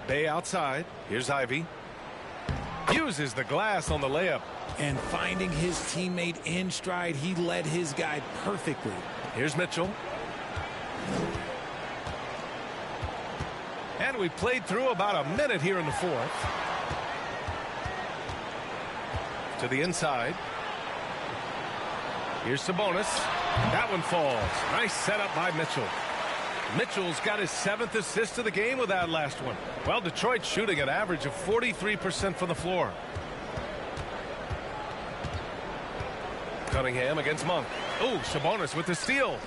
Bay outside. Here's Ivy. Uses the glass on the layup. And finding his teammate in stride, he led his guy perfectly. Here's Mitchell. And we played through about a minute here in the fourth. To the inside. Here's Sabonis. That one falls. Nice setup by Mitchell. Mitchell's got his 7th assist of the game with that last one. Well, Detroit's shooting an average of 43% from the floor. Cunningham against Monk. Oh, Sabonis with the steal.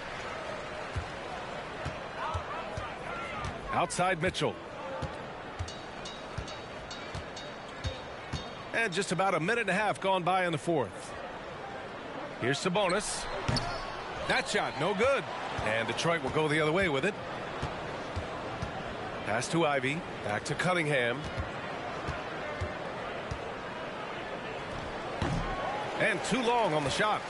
Outside Mitchell. And just about a minute and a half gone by in the fourth. Here's Sabonis. That shot, no good. And Detroit will go the other way with it. Pass to Ivy. Back to Cunningham. And too long on the shot.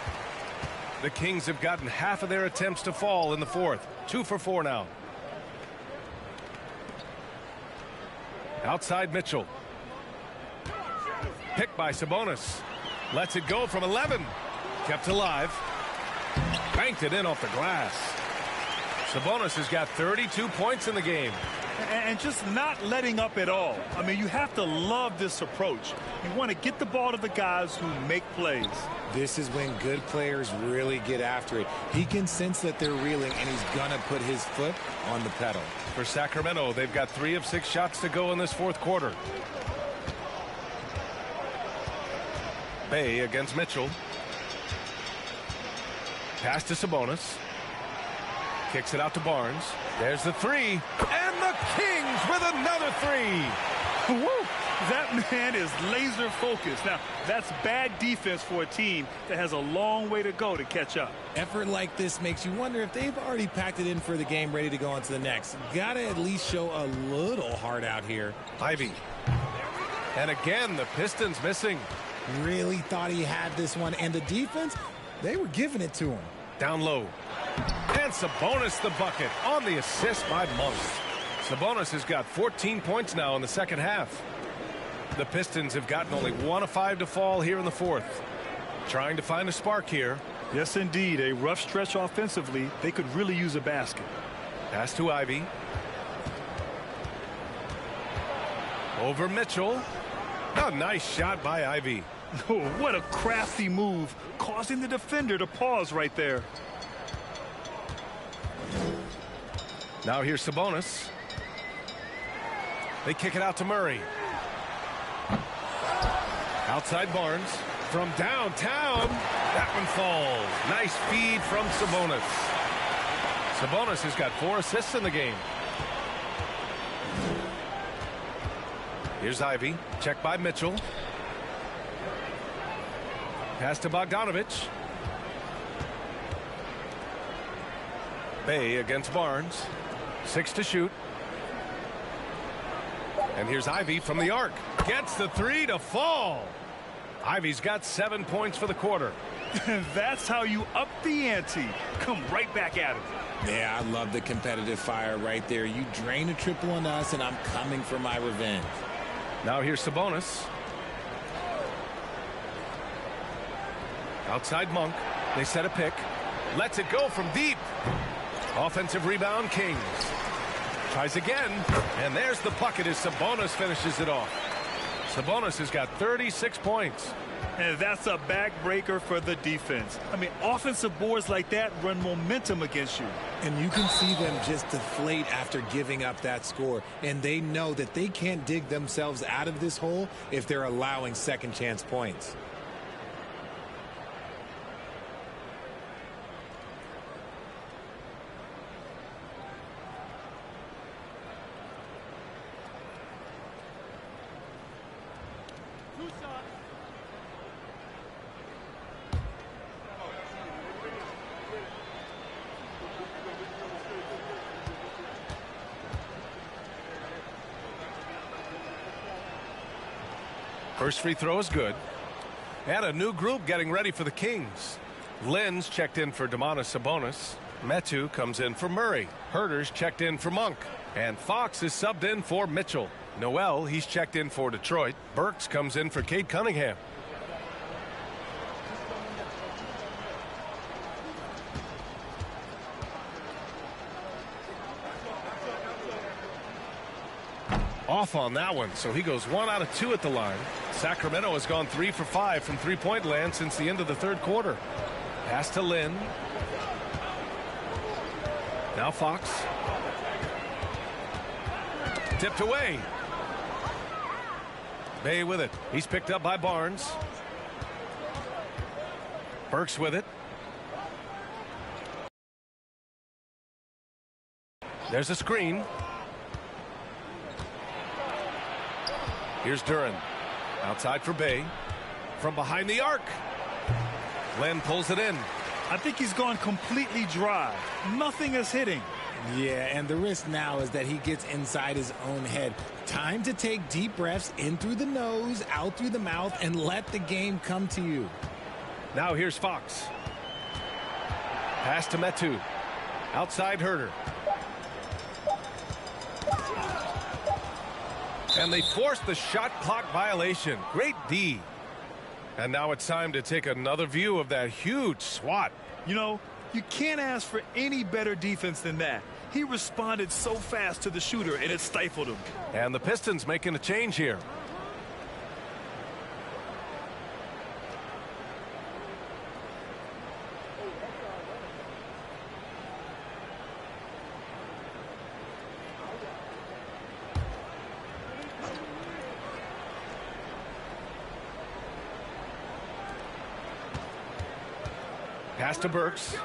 The Kings have gotten half of their attempts to fall in the fourth. 2 for 4 now. Outside Mitchell. Picked by Sabonis. Lets it go from 11. Kept alive. Banked it in off the glass. Sabonis has got 32 points in the game. And just not letting up at all. I mean, you have to love this approach. You want to get the ball to the guys who make plays. This is when good players really get after it. He can sense that they're reeling, and he's going to put his foot on the pedal. For Sacramento, they've got 3 of 6 shots to go in this fourth quarter. Bay against Mitchell. Pass to Sabonis. Kicks it out to Barnes. There's the 3. And the Kings with another 3. Woo! That man is laser focused. Now, that's bad defense for a team that has a long way to go to catch up. Effort like this makes you wonder if they've already packed it in for the game, ready to go on to the next. Gotta at least show a little heart out here. Ivy. And again, the Pistons missing. Really thought he had this one. And the defense, they were giving it to him. Down low. And Sabonis the bucket on the assist by Monk. Sabonis has got 14 points now in the second half. The Pistons have gotten only 1 of 5 to fall here in the fourth. Trying to find a spark here. Yes, indeed. A rough stretch offensively. They could really use a basket. Pass to Ivy. Over Mitchell. A nice shot by Ivy. Oh, what a crafty move, causing the defender to pause right there. Now here's Sabonis. They kick it out to Murray. Outside Barnes. From downtown. That one falls. Nice feed from Sabonis. Sabonis has got 4 assists in the game. Here's Ivy. Checked by Mitchell. Pass to Bogdanovich. Bay against Barnes. 6 to shoot. And here's Ivy from the arc. Gets the 3 to fall. Ivy's got 7 points for the quarter. That's how you up the ante. Come right back at him. Yeah, I love the competitive fire right there. You drain a triple on us, and I'm coming for my revenge. Now here's Sabonis. Outside Monk. They set a pick. Lets it go from deep. Offensive rebound, Kings. Tries again. And there's the bucket as Sabonis finishes it off. Sabonis has got 36 points. And that's a backbreaker for the defense. I mean, offensive boards like that run momentum against you. And you can see them just deflate after giving up that score. And they know that they can't dig themselves out of this hole if they're allowing second chance points. First free throw is good. And a new group getting ready for the Kings. Lynn's checked in for Domantas Sabonis. Metu comes in for Murray. Herter's checked in for Monk. And Fox is subbed in for Mitchell. Noel, he's checked in for Detroit. Burks comes in for Cade Cunningham. Off on that one, so he goes 1 out of 2 at the line. Sacramento has gone 3 for 5 from three-point land since the end of the third quarter. Pass to Lynn. Now Fox. Tipped away. Bay with it. He's picked up by Barnes. Burks with it. There's a screen. Here's Duran. Outside for Bay. From behind the arc. Len pulls it in. I think he's gone completely dry. Nothing is hitting. Yeah, and the risk now is that he gets inside his own head. Time to take deep breaths in through the nose, out through the mouth, and let the game come to you. Now here's Fox. Pass to Metu. Outside Herder. And they force the shot clock violation. Great D. And now it's time to take another view of that huge swat. You know, you can't ask for any better defense than that. He responded so fast to the shooter, and it stifled him. And the Pistons making a change here. Pass to Burks.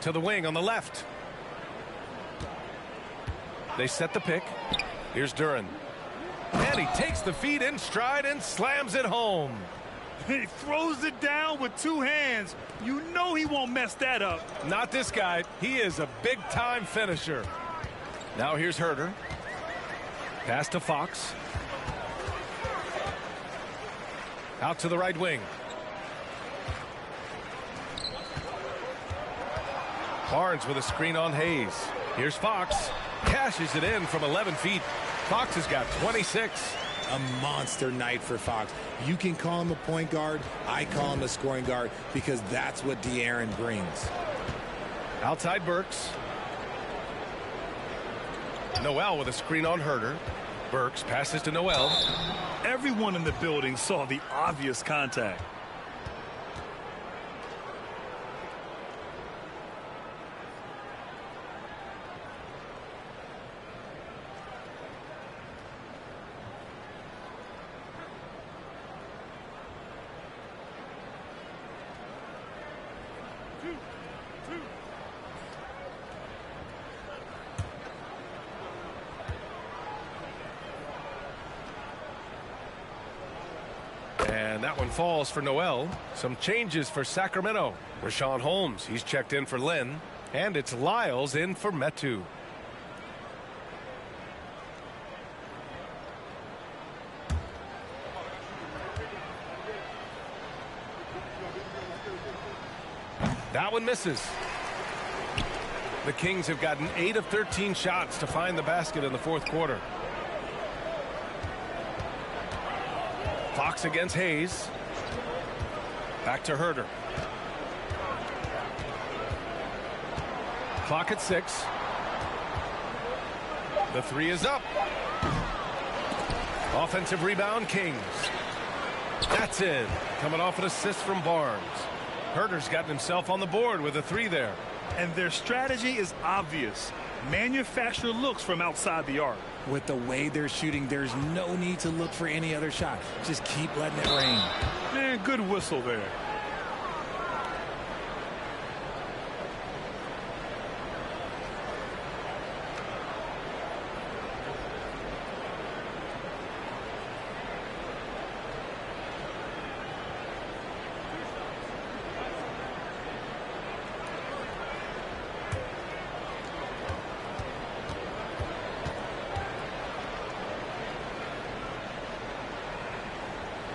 To the wing on the left. They set the pick. Here's Duran. And he takes the feed in stride and slams it home. He throws it down with two hands. You know he won't mess that up. Not this guy. He is a big-time finisher. Now here's Herder. Pass to Fox. Out to the right wing. Barnes with a screen on Hayes. Here's Fox. Cashes it in from 11 feet. Fox has got 26. A monster night for Fox. You can call him a point guard. I call him a scoring guard because that's what De'Aaron brings. Outside Burks. Noel with a screen on Herder. Burks passes to Noel. Everyone in the building saw the obvious contact. And that one falls for Noel. Some changes for Sacramento. Rashawn Holmes, he's checked in for Len. And it's Lyles in for Metu. That one misses. The Kings have gotten 8 of 13 shots to find the basket in the fourth quarter. Fox against Hayes. Back to Herder. Clock at 6. The three is up. Offensive rebound, Kings. That's in. Coming off an assist from Barnes. Herder's gotten himself on the board with a three there. And their strategy is obvious. Manufacture looks from outside the arc. With the way they're shooting, there's no need to look for any other shot. Just keep letting it rain. Man, good whistle there.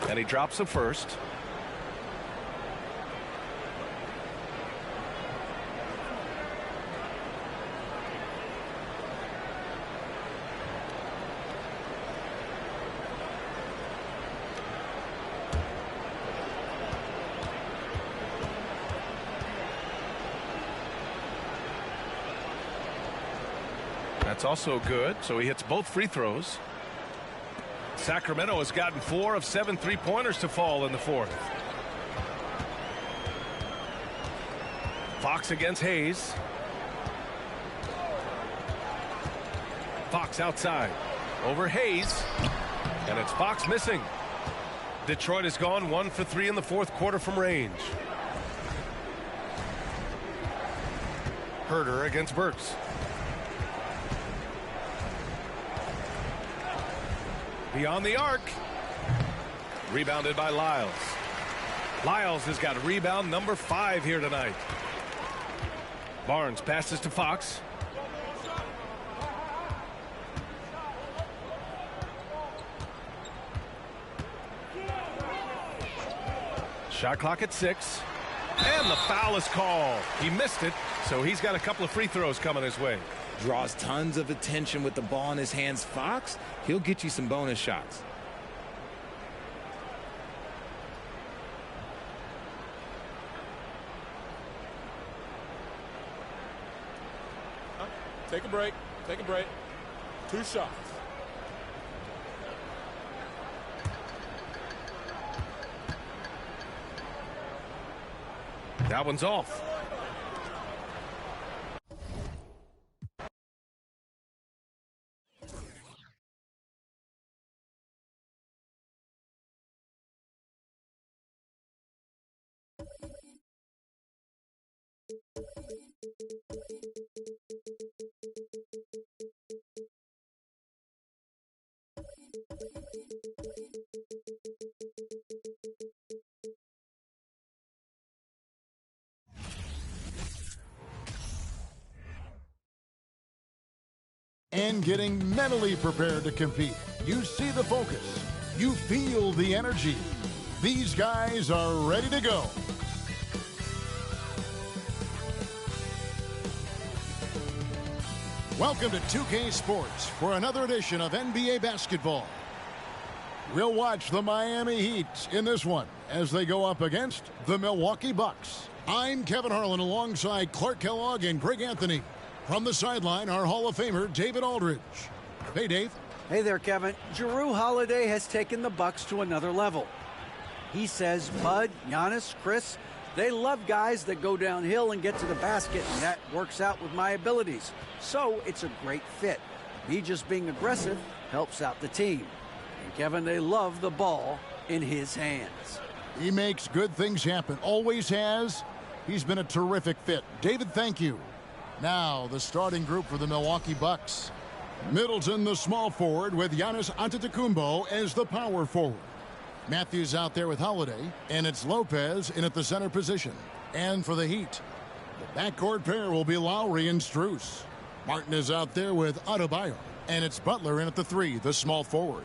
And he drops the first. That's also good. So he hits both free throws. Sacramento has gotten 4 of 7 3-pointers to fall in the fourth. Fox against Hayes. Fox outside. Over Hayes. And it's Fox missing. Detroit has gone 1 for 3 in the fourth quarter from range. Herter against Burks. Beyond the arc. Rebounded by Lyles. Lyles has got rebound number 5 here tonight. Barnes passes to Fox. Shot clock at 6. And the foul is called. He missed it, so he's got a couple of free throws coming his way. Draws tons of attention with the ball in his hands. Fox, he'll get you some bonus shots. Take a break. Take a break. 2 shots. That one's off. And getting mentally prepared to compete. You see the focus. You feel the energy. These guys are ready to go. Welcome to 2K Sports for another edition of NBA basketball. We'll watch the Miami Heat in this one as they go up against the Milwaukee Bucks. I'm Kevin Harlan alongside Clark Kellogg and Greg Anthony. From the sideline, our Hall of Famer, David Aldridge. Hey, Dave. Hey there, Kevin. Jrue Holiday has taken the Bucks to another level. He says Bud, Giannis, Chris, they love guys that go downhill and get to the basket, and that works out with my abilities. So it's a great fit. Me just being aggressive helps out the team. And, Kevin, they love the ball in his hands. He makes good things happen. Always has. He's been a terrific fit. David, thank you. Now, the starting group for the Milwaukee Bucks. Middleton, the small forward, with Giannis Antetokounmpo as the power forward. Matthews out there with Holiday, and it's Lopez in at the center position. And for the Heat, the backcourt pair will be Lowry and Strus. Martin is out there with Adebayo, and it's Butler in at the 3, the small forward.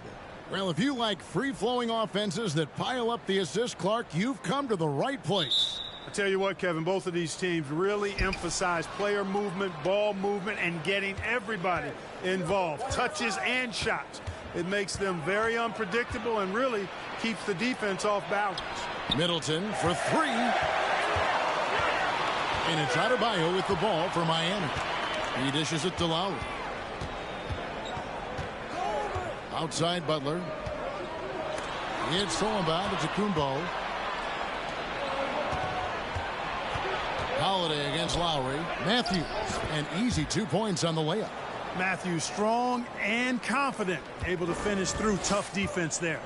Well, if you like free-flowing offenses that pile up the assist, Clark, you've come to the right place. I tell you what, Kevin, both of these teams really emphasize player movement, ball movement, and getting everybody involved, touches and shots. It makes them very unpredictable and really keeps the defense off balance. Middleton for 3. And it's Adebayo with the ball for Miami. He dishes it to Lowry. Outside Butler. It's Solomon to Kumbo. Holiday against Lowry. Matthews, an easy 2 points on the layup. Matthews strong and confident, able to finish through tough defense there.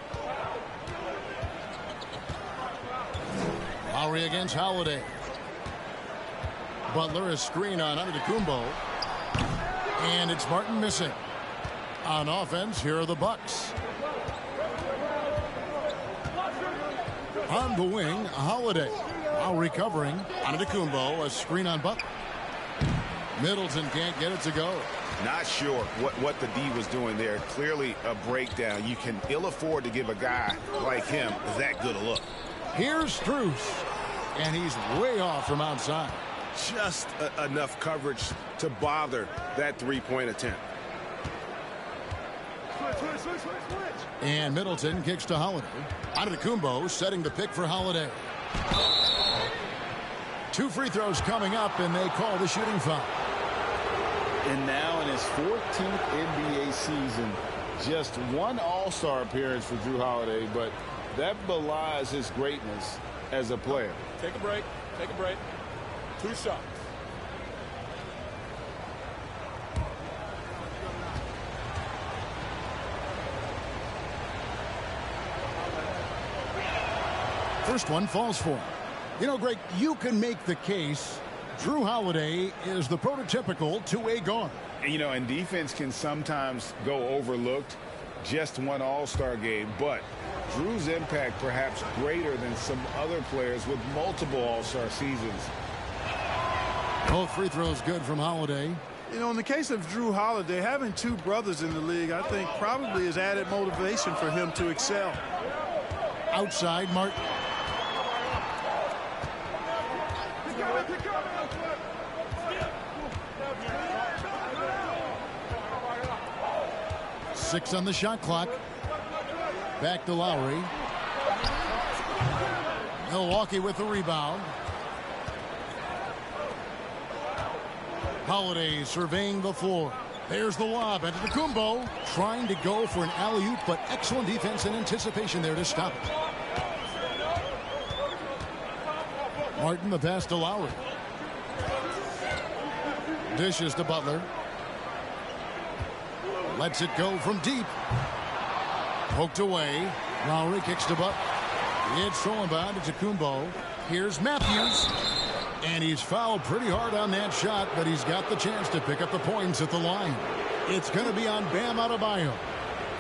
Lowry against Holiday. Butler a screen on Antetokounmpo. And it's Martin missing. On offense, here are the Bucks. On the wing, Holiday. While recovering, Antetokounmpo, a screen on Butler. Middleton can't get it to go. Not sure what the D was doing there. Clearly a breakdown. You can ill afford to give a guy like him that good a look. Here's Strus, and he's way off from outside. Just enough coverage to bother that three-point attempt. And Middleton kicks to Holiday. Antetokounmpo setting the pick for Holiday. 2 free throws coming up, and they call the shooting foul. And now in his 14th NBA season, just 1 All-Star appearance for Jrue Holiday, but that belies his greatness as a player. Take a break. Take a break. 2 shots. First one falls for him. You know, Greg, you can make the case Drew Holiday is the prototypical two-way guard. And, you know, and defense can sometimes go overlooked. Just one all-star game, but Drew's impact perhaps greater than some other players with multiple all-star seasons. Both free throws good from Holiday. You know, in the case of Drew Holiday, having two brothers in the league, I think probably is added motivation for him to excel. Outside, Martin. Six on the shot clock. Back to Lowry. Milwaukee with the rebound. Holiday surveying the floor. There's the lob. Antetokounmpo trying to go for an alley-oop, but excellent defense and anticipation there to stop it. Martin, the pass to Lowry. Dishes to Butler. Lets it go from deep. Poked away. Lowry kicks to Butler. It's stolen by Antetokounmpo. Here's Matthews. And he's fouled pretty hard on that shot, but he's got the chance to pick up the points at the line. It's going to be on Bam Adebayo.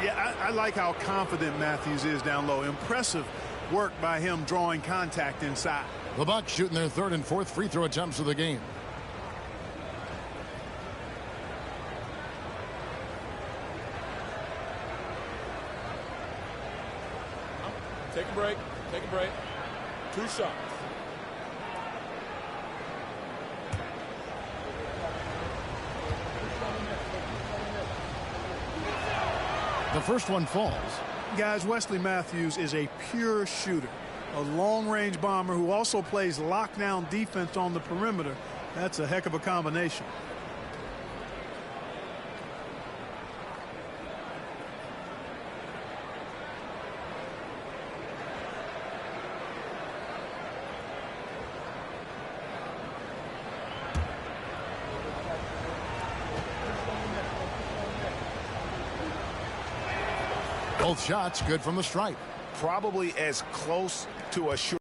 Yeah, I like how confident Matthews is down low. Impressive work by him drawing contact inside. The Bucks shooting their third and fourth free throw attempts of the game. Take a break. Take a break. 2 shots. The first one falls. Guys, Wesley Matthews is a pure shooter, a long-range bomber who also plays lockdown defense on the perimeter. That's a heck of a combination. Both shots good from the stripe. Probably as close to a short.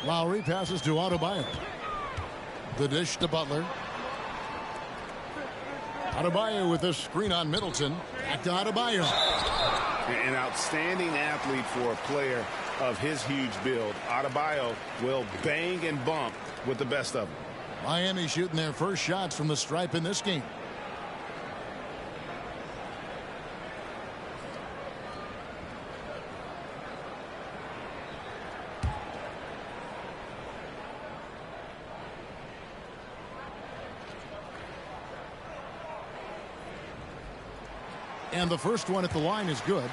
Lowry passes to Adebayo. The dish to Butler. Adebayo with a screen on Middleton. Back to Adebayo. An outstanding athlete for a player of his huge build. Adebayo will bang and bump with the best of them. Miami shooting their first shots from the stripe in this game. And the first one at the line is good.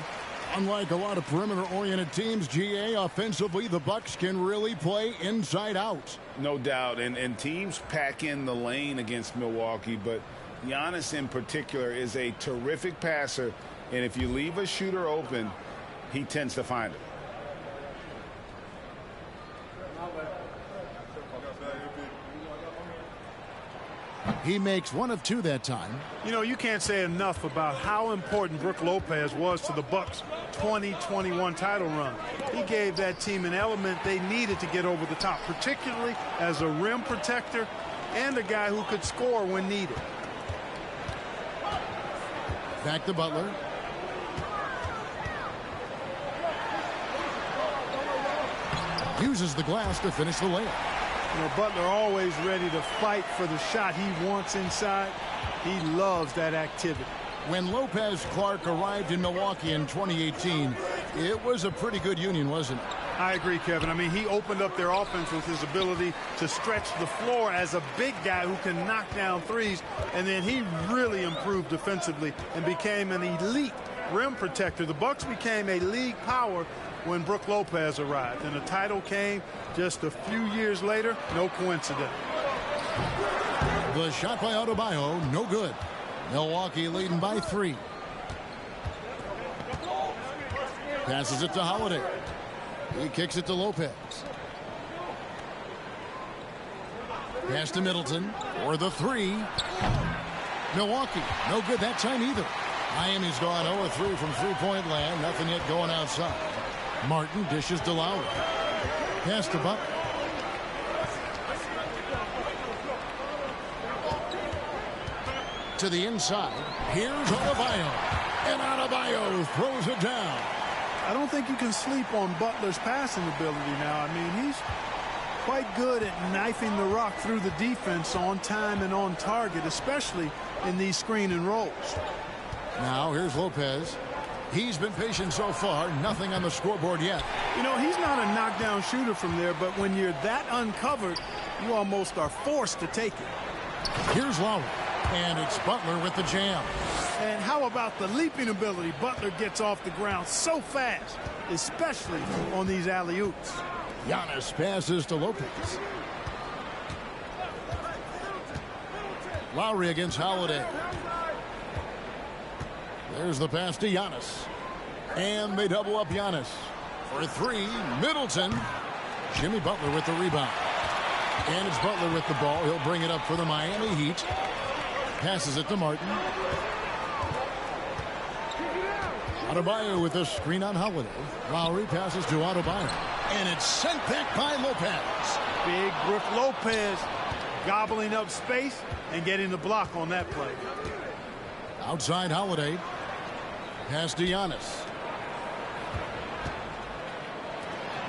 Unlike a lot of perimeter-oriented teams, GA, offensively, the Bucks can really play inside out. No doubt, and teams pack in the lane against Milwaukee, but Giannis in particular is a terrific passer, and if you leave a shooter open, he tends to find it. He makes one of two that time. You know, you can't say enough about how important Brook Lopez was to the Bucks' 2021 title run. He gave that team an element they needed to get over the top, particularly as a rim protector and a guy who could score when needed. Back to Butler. Uses the glass to finish the layup. You know, Butler always ready to fight for the shot he wants inside. He loves that activity. When Lopez Clark arrived in Milwaukee in 2018, it was a pretty good union, wasn't it? I agree, Kevin. I mean, he opened up their offense with his ability to stretch the floor as a big guy who can knock down threes, and then he really improved defensively and became an elite rim protector. The Bucks became a league power when Brook Lopez arrived, and the title came just a few years later. No coincidence. The shot by Adebayo, no good. Milwaukee leading by 3. Passes it to Holiday. He kicks it to Lopez. Pass to Middleton for the 3. Milwaukee, no good that time either. Miami's gone 0-3 from three-point land. Nothing yet going outside. Martin dishes to Lowry. Pass to Butler. To the inside. Here's Adebayo. And Adebayo throws it down. I don't think you can sleep on Butler's passing ability now. I mean, he's quite good at knifing the rock through the defense on time and on target, especially in these screen and rolls. Now here's Lopez. He's been patient so far. Nothing on the scoreboard yet. You know, he's not a knockdown shooter from there, but when you're that uncovered, you almost are forced to take it. Here's Lowry. And it's Butler with the jam. And how about the leaping ability? Butler gets off the ground so fast, especially on these alley-oops. Giannis passes to Lopez. Lowry against Holiday. There's the pass to Giannis. And they double up Giannis. For three, Middleton. Jimmy Butler with the rebound. And it's Butler with the ball. He'll bring it up for the Miami Heat. Passes it to Martin. Adebayo with a screen on Holiday. Lowry passes to Adebayo. And it's sent back by Lopez. Big Brook Lopez gobbling up space and getting the block on that play. Outside Holiday. Pass to Giannis.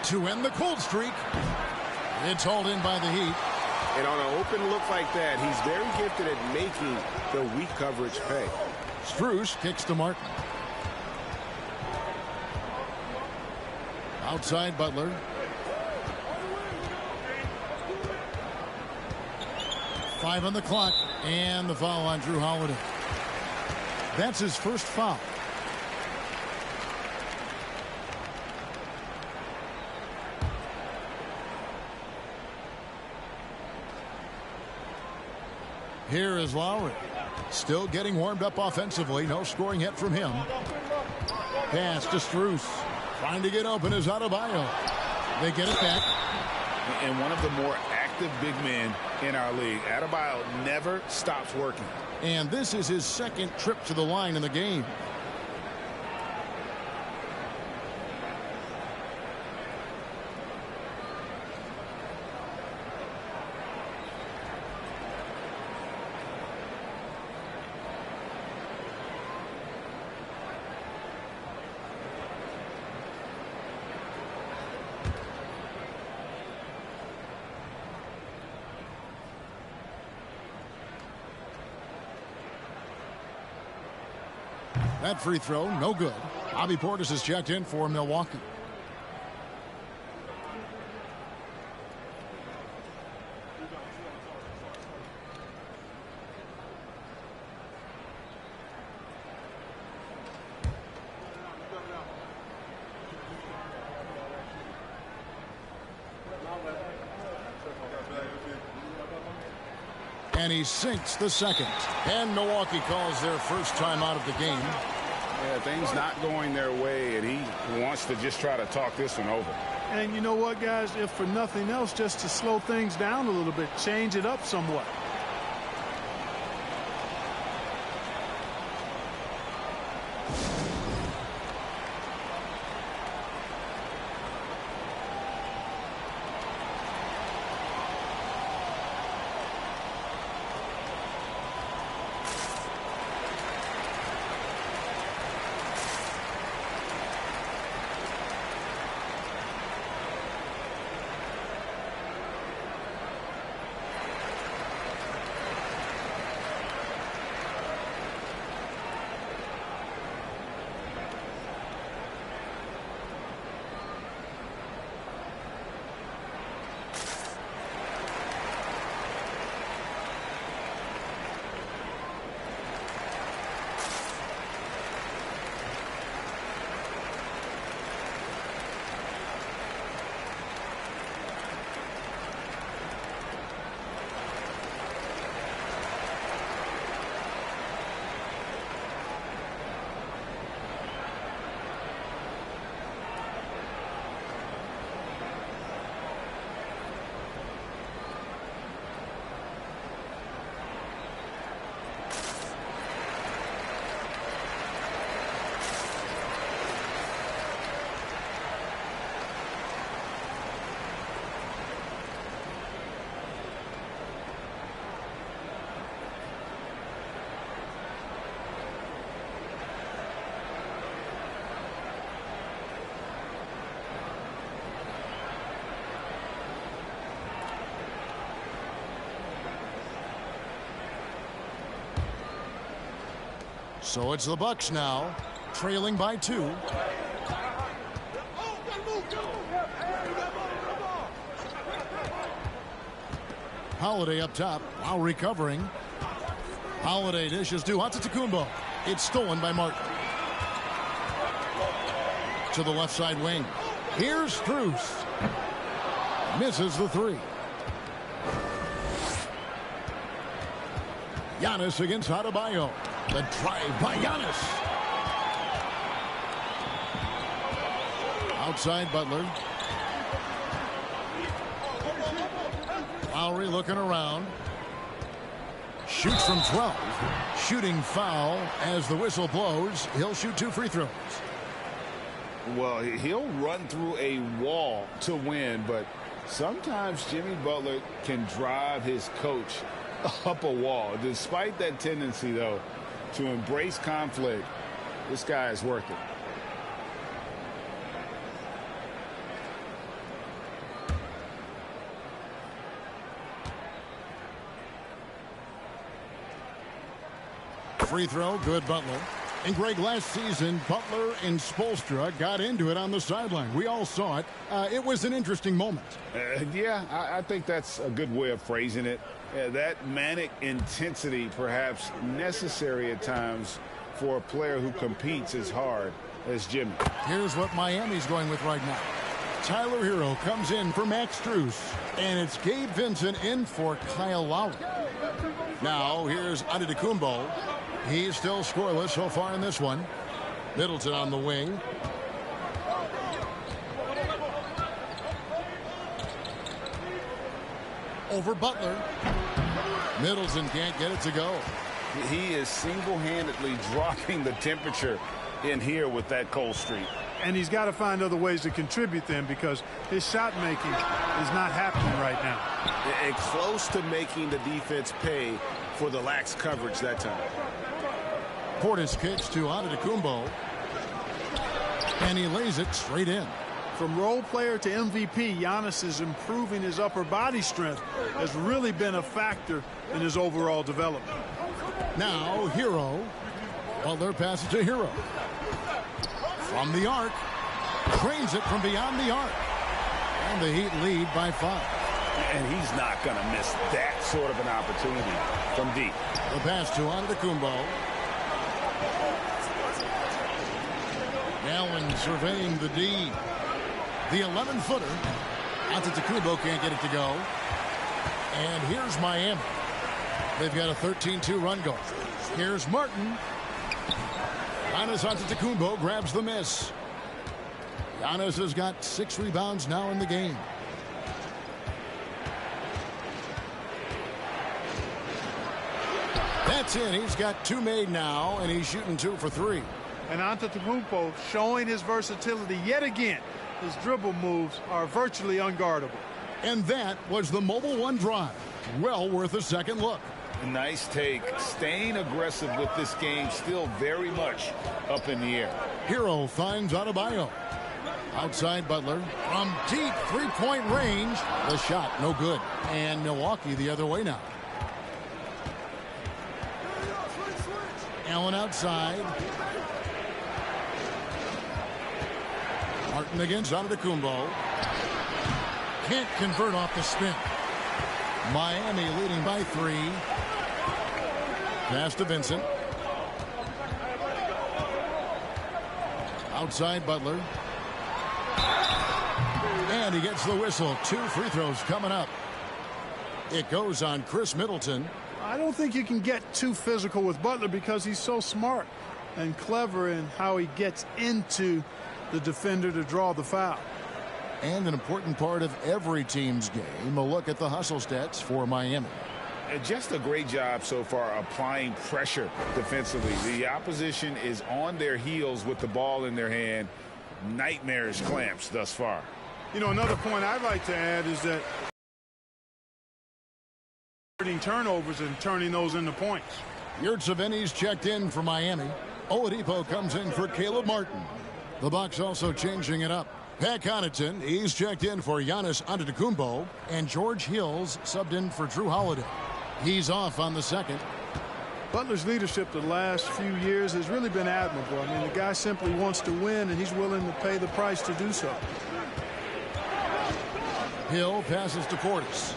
To end the cold streak. It's hauled in by the Heat. And on an open look like that, he's very gifted at making the weak coverage pay. Strus kicks to Martin. Outside Butler. Five on the clock. And the foul on Drew Holiday. That's his first foul. Here is Lowry. Still getting warmed up offensively. No scoring yet from him. Pass to Strus. Trying to get open is Adebayo. They get it back. And one of the more active big men in our league. Adebayo never stops working. And this is his second trip to the line in the game. That free throw, no good. Bobby Portis is checked in for Milwaukee. And he sinks the second. And Milwaukee calls their first time out of the game. Yeah, things not going their way, and he wants to just try to talk this one over. And you know what, guys? If for nothing else, just to slow things down a little bit, change it up somewhat. So it's the Bucks now, trailing by 2. Holiday up top while recovering. Holiday dishes to Antetokounmpo. It's stolen by Martin. To the left side wing. Here's Strus. Misses the 3. Giannis against Adebayo. The drive by Giannis. Outside Butler. Lowry looking around. Shoots from 12. Shooting foul as the whistle blows. He'll shoot 2 free throws. Well, he'll run through a wall to win, but sometimes Jimmy Butler can drive his coach up a wall. Despite that tendency, though, to embrace conflict, this guy is worth it. Free throw, good Butler. And Greg, last season, Butler and Spoelstra got into it on the sideline. We all saw it. It was an interesting moment. Yeah, I think that's a good way of phrasing it. That manic intensity, perhaps necessary at times for a player who competes as hard as Jimmy. Here's what Miami's going with right now. Tyler Hero comes in for Max Strus. And it's Gabe Vincent in for Kyle Lowry. Now, here's Antetokounmpo. He's still scoreless so far in this one. Middleton on the wing. Over Butler. Middleton can't get it to go. He is single-handedly dropping the temperature in here with that cold streak. And he's got to find other ways to contribute then, because his shot making is not happening right now. And close to making the defense pay for the lax coverage that time. Portis kicks to Antetokounmpo. And he lays it straight in. From role player to MVP, Giannis is improving his upper body strength. Has really been a factor in his overall development. Now, Hero. Butler passes to Hero. From the arc. Trains it from beyond the arc. And the Heat lead by 5. And he's not going to miss that sort of an opportunity from deep. The pass to Antetokounmpo. Allen surveying the D. The 11-footer. Antetokounmpo can't get it to go. And here's Miami. They've got a 13-2 run going. Here's Martin. Giannis Antetokounmpo grabs the miss. Giannis has got 6 rebounds now in the game. That's in. He's got 2 made now, and he's shooting 2 for 3. And Antetokounmpo showing his versatility yet again. His dribble moves are virtually unguardable. And that was the Mobile One drive. Well worth a second look. Nice take. Staying aggressive with this game, still very much up in the air. Hero finds Adebayo. Outside Butler. From deep three-point range. The shot, no good. And Milwaukee the other way now. Allen outside. Martin against Antetokounmpo. Can't convert off the spin. Miami leading by 3. Pass to Vincent. Outside Butler. And he gets the whistle. 2 free throws coming up. It goes on Chris Middleton. I don't think you can get too physical with Butler because he's so smart and clever in how he gets into the defender to draw the foul. And an important part of every team's game, a look at the hustle stats for Miami. Just a great job so far applying pressure defensively. The opposition is on their heels with the ball in their hand. Nightmarish clamps thus far. You know, another point I'd like to add is that turnovers and turning those into points. Yurtseven's checked in for Miami. Oladipo comes in for Caleb Martin. The Bucks also changing it up. Pat Connaughton, he's checked in for Giannis Antetokounmpo, and George Hills subbed in for Drew Holiday. He's off on the second. Butler's leadership the last few years has really been admirable. I mean, the guy simply wants to win, and he's willing to pay the price to do so. Hill passes to Portis.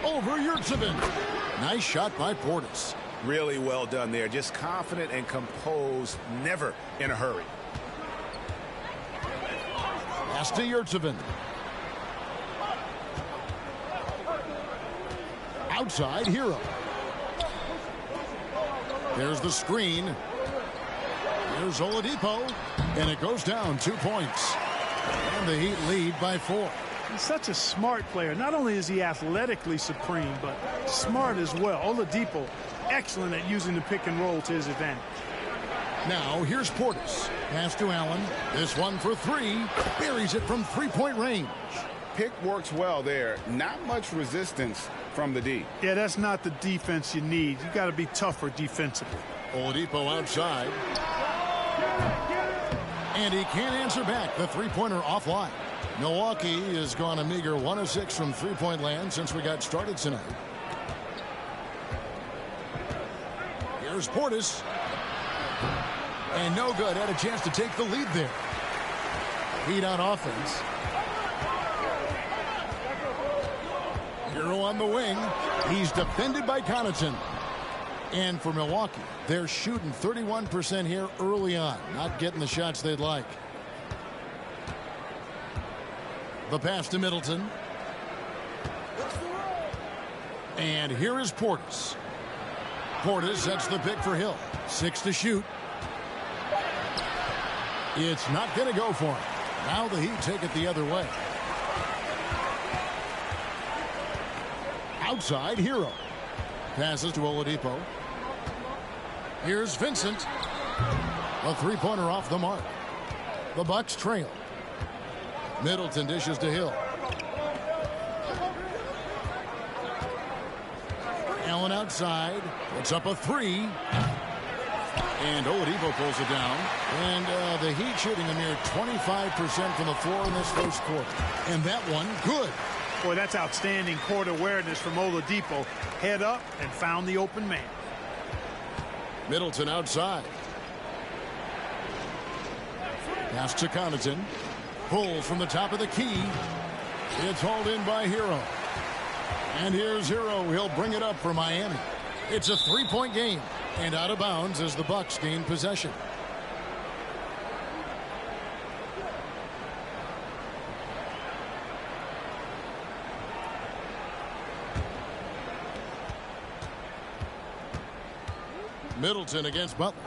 Over Yurtsevin. Nice shot by Portis. Really well done there. Just confident and composed, never in a hurry. Pass to Yurtsevin. Outside, Hero. There's the screen. Here's Oladipo. And it goes down 2 points. And the Heat lead by 4. He's such a smart player. Not only is he athletically supreme, but smart as well. Oladipo, excellent at using the pick and roll to his advantage. Now here's Portis. Pass to Allen. This one for 3. Buries it from 3-point range. Pick works well there. Not much resistance from the D. Yeah, that's not the defense you need. You got to be tougher defensively. Oladipo outside. And he can't answer back. The three-pointer offline. Milwaukee has gone a meager 1 of 6 from three-point land since we got started tonight. Here's Portis. And no good. Had a chance to take the lead there. Heat on offense. Hero on the wing. He's defended by Connaughton. And for Milwaukee, they're shooting 31% here early on. Not getting the shots they'd like. The pass to Middleton. And here is Portis. Portis sets the pick for Hill. 6 to shoot. It's not going to go for him. Now the Heat take it the other way. Outside, Hero. Passes to Oladipo. Here's Vincent. A three-pointer off the mark. The Bucks trail. Middleton dishes to Hill. Allen outside. Puts up a 3. And Oladipo pulls it down. And the Heat shooting a mere 25% from the floor in this first quarter. And that one, good. Boy, that's outstanding court awareness from Oladipo. Head up and found the open man. Middleton outside. Pass to Connaughton. Pulls from the top of the key. It's hauled in by Hero. And here's Hero. He'll bring it up for Miami. It's a three-point game. And out of bounds as the Bucks gain possession. Middleton against Butler.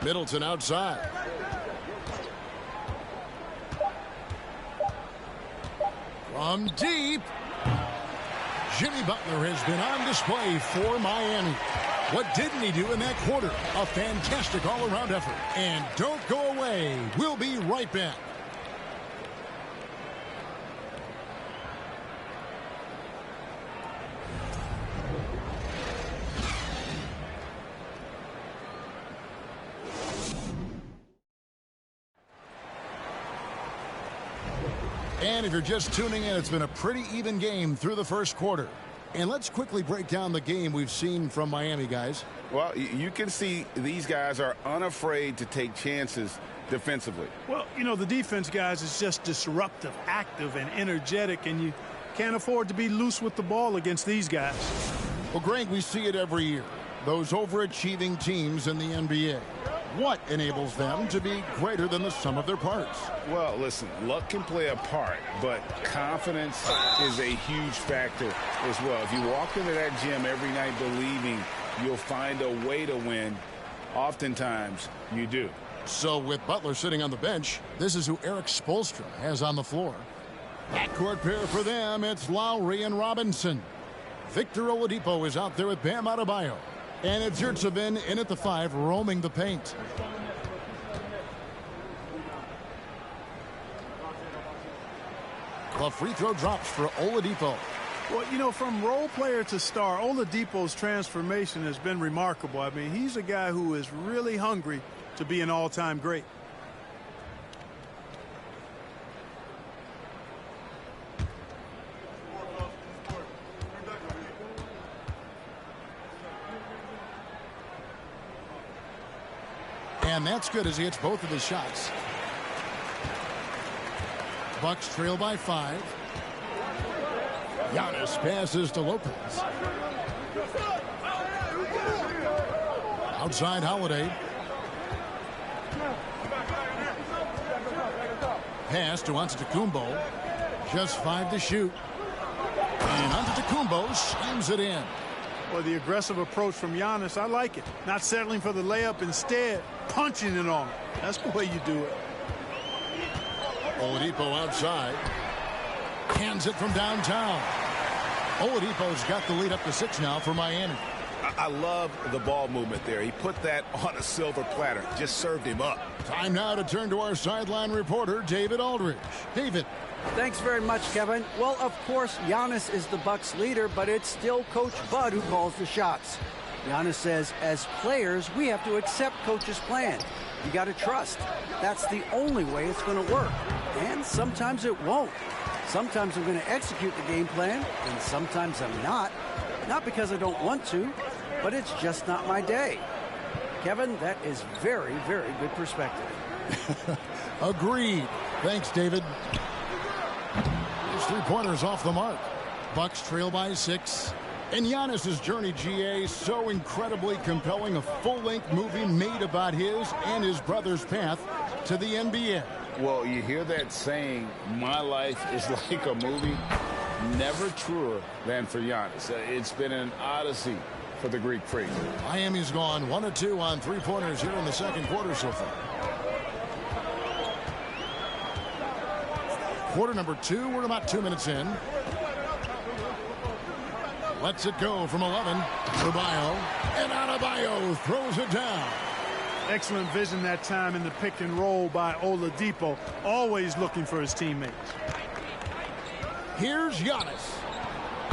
Middleton outside. From deep. Jimmy Butler has been on display for Miami. What didn't he do in that quarter? A fantastic all-around effort. And don't go away. We'll be right back. And if you're just tuning in, it's been a pretty even game through the first quarter. And let's quickly break down the game we've seen from Miami, guys. Well, you can see these guys are unafraid to take chances defensively. Well, you know, the defense, guys, is just disruptive, active, and energetic, and you can't afford to be loose with the ball against these guys. Well, Greg, we see it every year. Those overachieving teams in the NBA. What enables them to be greater than the sum of their parts? Well, listen, luck can play a part, but confidence is a huge factor as well. If you walk into that gym every night believing you'll find a way to win, oftentimes you do. So with Butler sitting on the bench, this is who Eric Spoelstra has on the floor. Backcourt pair for them, it's Lowry and Robinson. Victor Oladipo is out there with Bam Adebayo. And it's Yurtsevin in at the 5, roaming the paint. The free throw drops for Oladipo. Well, you know, from role player to star, Oladipo's transformation has been remarkable. I mean, he's a guy who is really hungry to be an all-time great. And that's good as he hits both of his shots. Bucks trail by 5. Giannis passes to Lopez. Outside Holiday. Pass to Antetokounmpo. Just 5 to shoot. And Antetokounmpo slams it in. Well, the aggressive approach from Giannis, I like it. Not settling for the layup, instead punching it on. That's the way you do it. Oladipo outside. Hands it from downtown. Oladipo's got the lead up to 6 now for Miami. I love the ball movement there. He put that on a silver platter. Just served him up. Time now to turn to our sideline reporter, David Aldridge. David. Thanks very much, Kevin. Well, of course, Giannis is the Bucks leader, but it's still Coach Bud who calls the shots. Giannis says, as players, we have to accept Coach's plan. You got to trust. That's the only way it's going to work. And sometimes it won't. Sometimes I'm going to execute the game plan, and sometimes I'm not. Not because I don't want to, but it's just not my day. Kevin, that is very, very good perspective. Agreed. Thanks, David. His 3-pointers off the mark. Bucks trail by 6. And Giannis's journey, GA, so incredibly compelling. A full-length movie made about his and his brother's path to the NBA. Well, you hear that saying, my life is like a movie. Never truer than for Giannis. It's been an odyssey for the Greek freak. Miami's gone 1 of 2 on 3-pointers here in the second quarter so far. Quarter number 2, we're about 2 minutes in. Lets it go from 11. Adebayo. And Adebayo throws it down. Excellent vision that time in the pick and roll by Oladipo. Always looking for his teammates. Here's Giannis.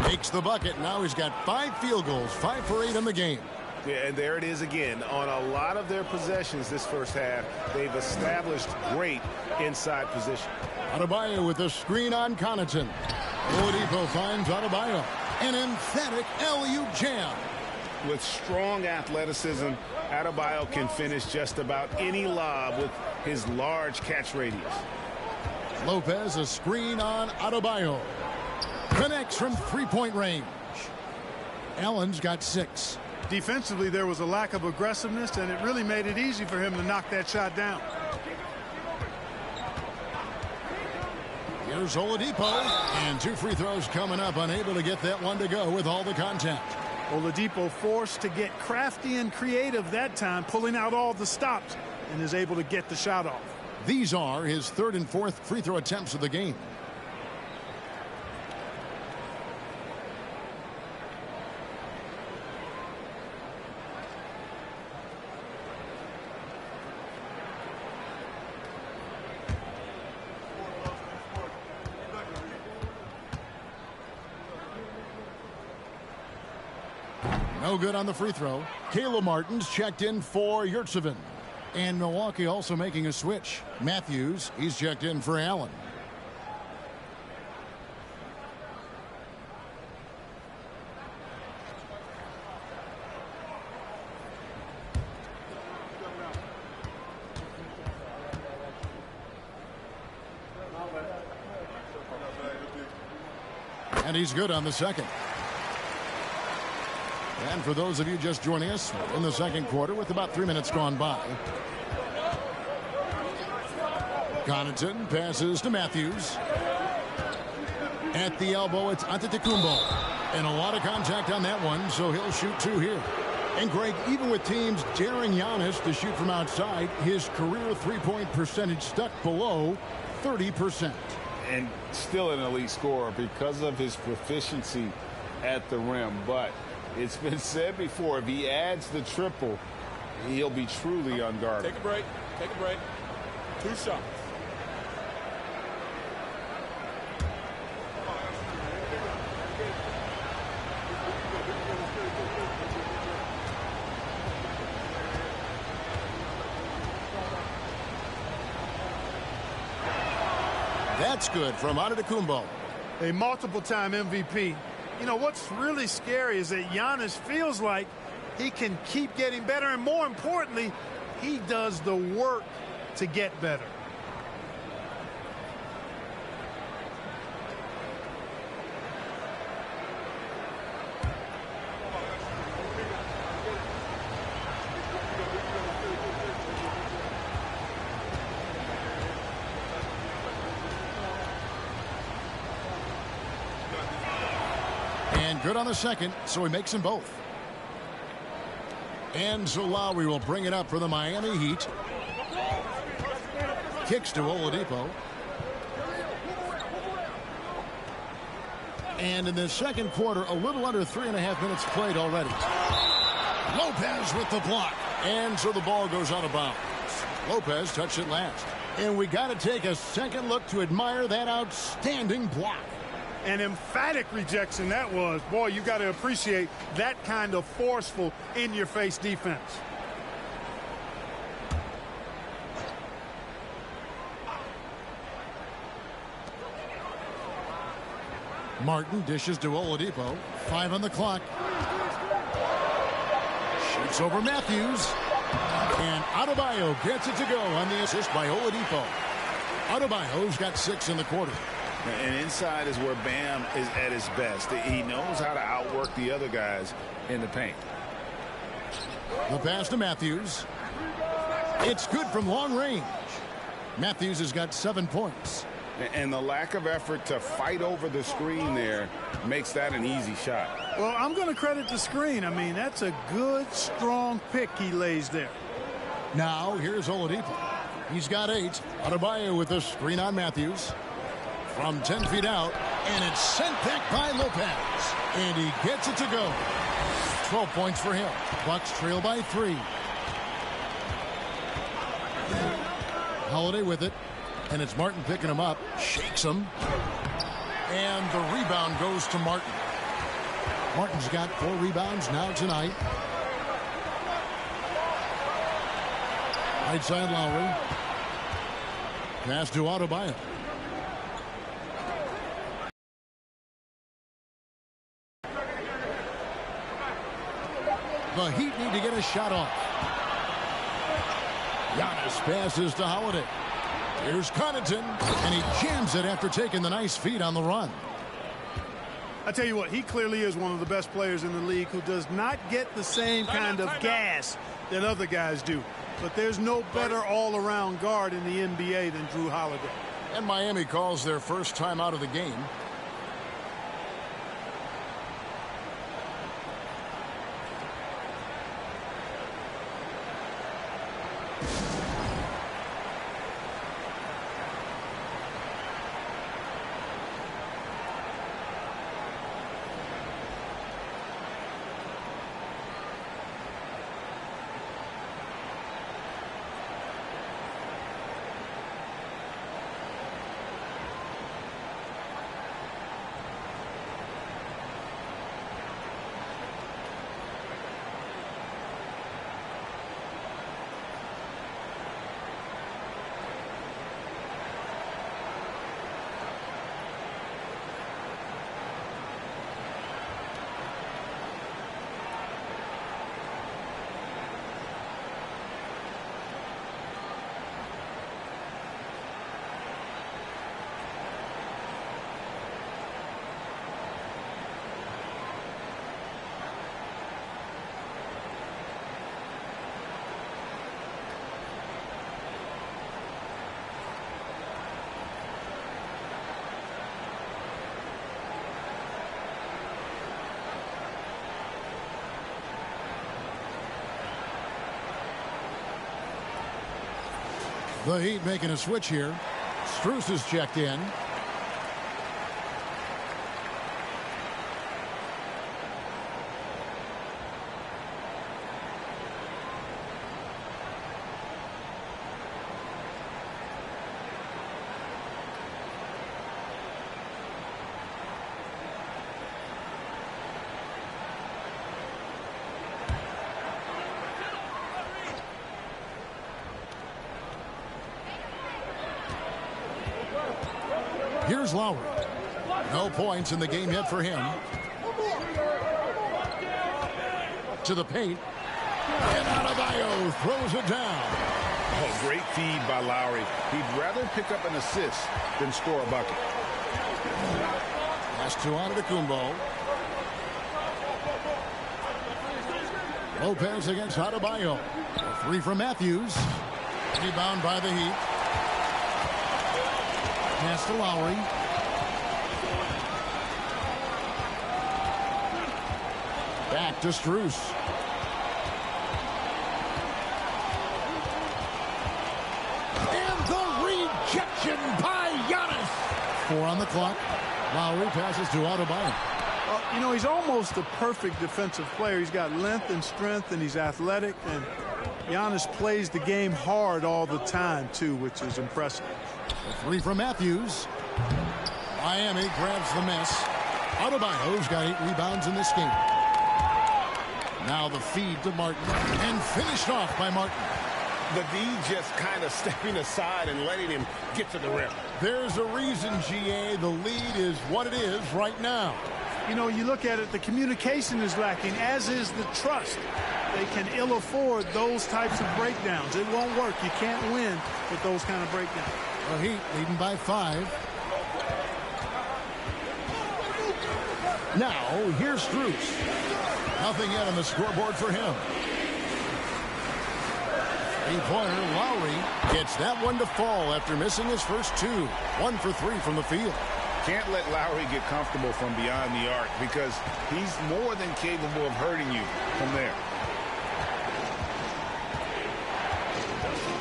Makes the bucket. Now he's got 5 field goals, 5 for 8 in the game. Yeah, and there it is again. On a lot of their possessions this first half, they've established great inside position. Adebayo with a screen on Connaughton. Oladipo finds Adebayo. An emphatic alley-oop jam. With strong athleticism, Adebayo can finish just about any lob with his large catch radius. Lopez, a screen on Adebayo. Connects from 3-point range. Allen's got 6. Defensively, there was a lack of aggressiveness, and it really made it easy for him to knock that shot down. Here's Oladipo. And 2 free throws coming up. Unable to get that one to go with all the contact. Oladipo forced to get crafty and creative that time, pulling out all the stops, and is able to get the shot off. These are his 3rd and 4th free throw attempts of the game. No good on the free throw. Caleb Martin's checked in for Yurtseven. And Milwaukee also making a switch. Matthews, he's checked in for Allen. And he's good on the second. And for those of you just joining us in the second quarter with about 3 minutes gone by. Connaughton passes to Matthews. At the elbow, it's Antetokounmpo. And a lot of contact on that one, so he'll shoot 2 here. And Greg, even with teams daring Giannis to shoot from outside, his career 3-point percentage stuck below 30%. And still an elite scorer because of his proficiency at the rim. But it's been said before, if he adds the triple, he'll be truly unguardable. Take a break. Take a break. 2 shots. That's good from Antetokounmpo. A multiple-time MVP. You know, what's really scary is that Giannis feels like he can keep getting better, and more importantly, He does the work to get better. And good on the second, so he makes them both. And so Lowry will bring it up for the Miami Heat. Kicks to Oladipo. And in the second quarter, a little under 3.5 minutes played already. Lopez with the block. And so the ball goes out of bounds. Lopez touched it last. And we got to take a second look to admire that outstanding block. An emphatic rejection that was. Boy, you got to appreciate that kind of forceful in-your-face defense. Martin dishes to Oladipo. 5 on the clock. Shoots over Matthews. And Adebayo gets it to go on the assist by Oladipo. Adebayo's got 6 in the quarter. And inside is where Bam is at his best. He knows how to outwork the other guys in the paint. The pass to Matthews. It's good from long range. Matthews has got 7 points. And the lack of effort to fight over the screen there makes that an easy shot. Well, I'm going to credit the screen. I mean, that's a good, strong pick he lays there. Now, here's Oladipo. He's got 8. Adebayo with the screen on Matthews. From 10 feet out, and it's sent back by Lopez. And he gets it to go. 12 points for him. Bucks trail by 3. Holiday with it. And it's Martin picking him up. Shakes him. And the rebound goes to Martin. Martin's got 4 rebounds now tonight. Right side Lowry. Pass to Adebayo. The Heat need to get a shot off. Giannis passes to Holiday. Here's Connaughton, and he jams it after taking the nice feed on the run. I tell you what, he clearly is one of the best players in the league who does not get the same kind of gas that other guys do. But there's no better all-around guard in the NBA than Drew Holiday. And Miami calls their first time out of the game. The Heat making a switch here. Strus is checked in. Here's Lowry. No points in the game yet for him. To the paint. And Adebayo throws it down. Oh, great feed by Lowry. He'd rather pick up an assist than score a bucket. Pass to Antetokounmpo. Lopez against Adebayo. A three from Matthews. Rebound by the Heat. Pass to Lowry. Back to Strus. And the rejection by Giannis. 4 on the clock. Lowry passes to Adebayo. You know, he's almost the perfect defensive player. He's got length and strength, and he's athletic. And Giannis plays the game hard all the time, too, which is impressive. A three from Matthews. Miami grabs the miss. Adebayo's got 8 rebounds in this game. Now the feed to Martin, and finished off by Martin. The D just kind of stepping aside and letting him get to the rim. There's a reason, GA, the lead is what it is right now. You know, you look at it, the communication is lacking, as is the trust. They can ill afford those types of breakdowns. It won't work. You can't win with those kind of breakdowns. The Heat leading by 5. Now, here's Strus. Nothing yet on the scoreboard for him. Three-pointer, Lowry gets that one to fall after missing his first 2. 1 for 3 from the field. Can't let Lowry get comfortable from beyond the arc because he's more than capable of hurting you from there.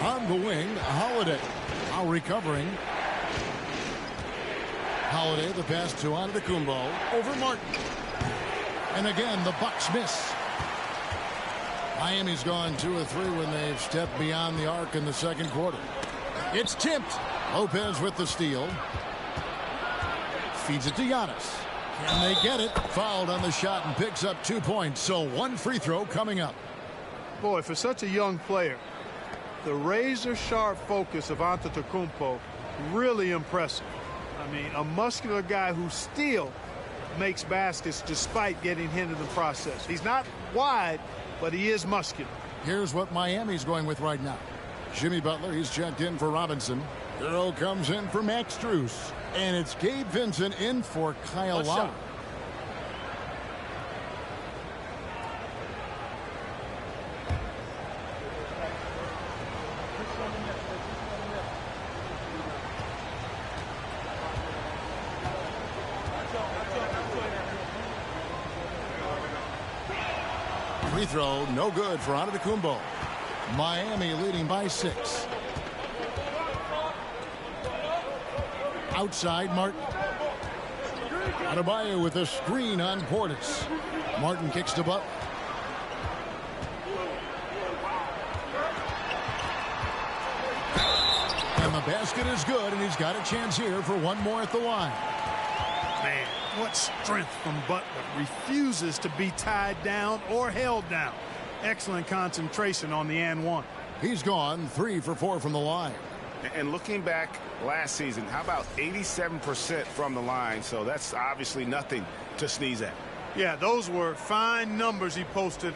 On the wing, Holiday. Lowry covering. Holiday, the pass to Antetokounmpo over Martin. And again, the Bucks miss. Miami's gone 2 of 3 when they've stepped beyond the arc in the second quarter. It's tipped. Lopez with the steal. Feeds it to Giannis. Can they get it? Fouled on the shot and picks up 2 points. So 1 free throw coming up. Boy, for such a young player, the razor-sharp focus of Antetokounmpo, really impressive. I mean, a muscular guy who still makes baskets despite getting hit in the process. He's not wide, but he is muscular. Here's what Miami's going with right now. Jimmy Butler, he's checked in for Robinson. Earl comes in for Max Strus. And it's Gabe Vincent in for Kyle Lowry. Free throw, no good for Antetokounmpo. Miami leading by 6. Outside, Martin. Adebayo with a screen on Portis. Martin kicks to Butler. And the basket is good, and he's got a chance here for one more at the line. Man, what strength from Butler. Refuses to be tied down or held down. Excellent concentration on the and one. He's gone 3 for 4 from the line. And looking back last season, how about 87% from the line? So that's obviously nothing to sneeze at. Yeah, those were fine numbers he posted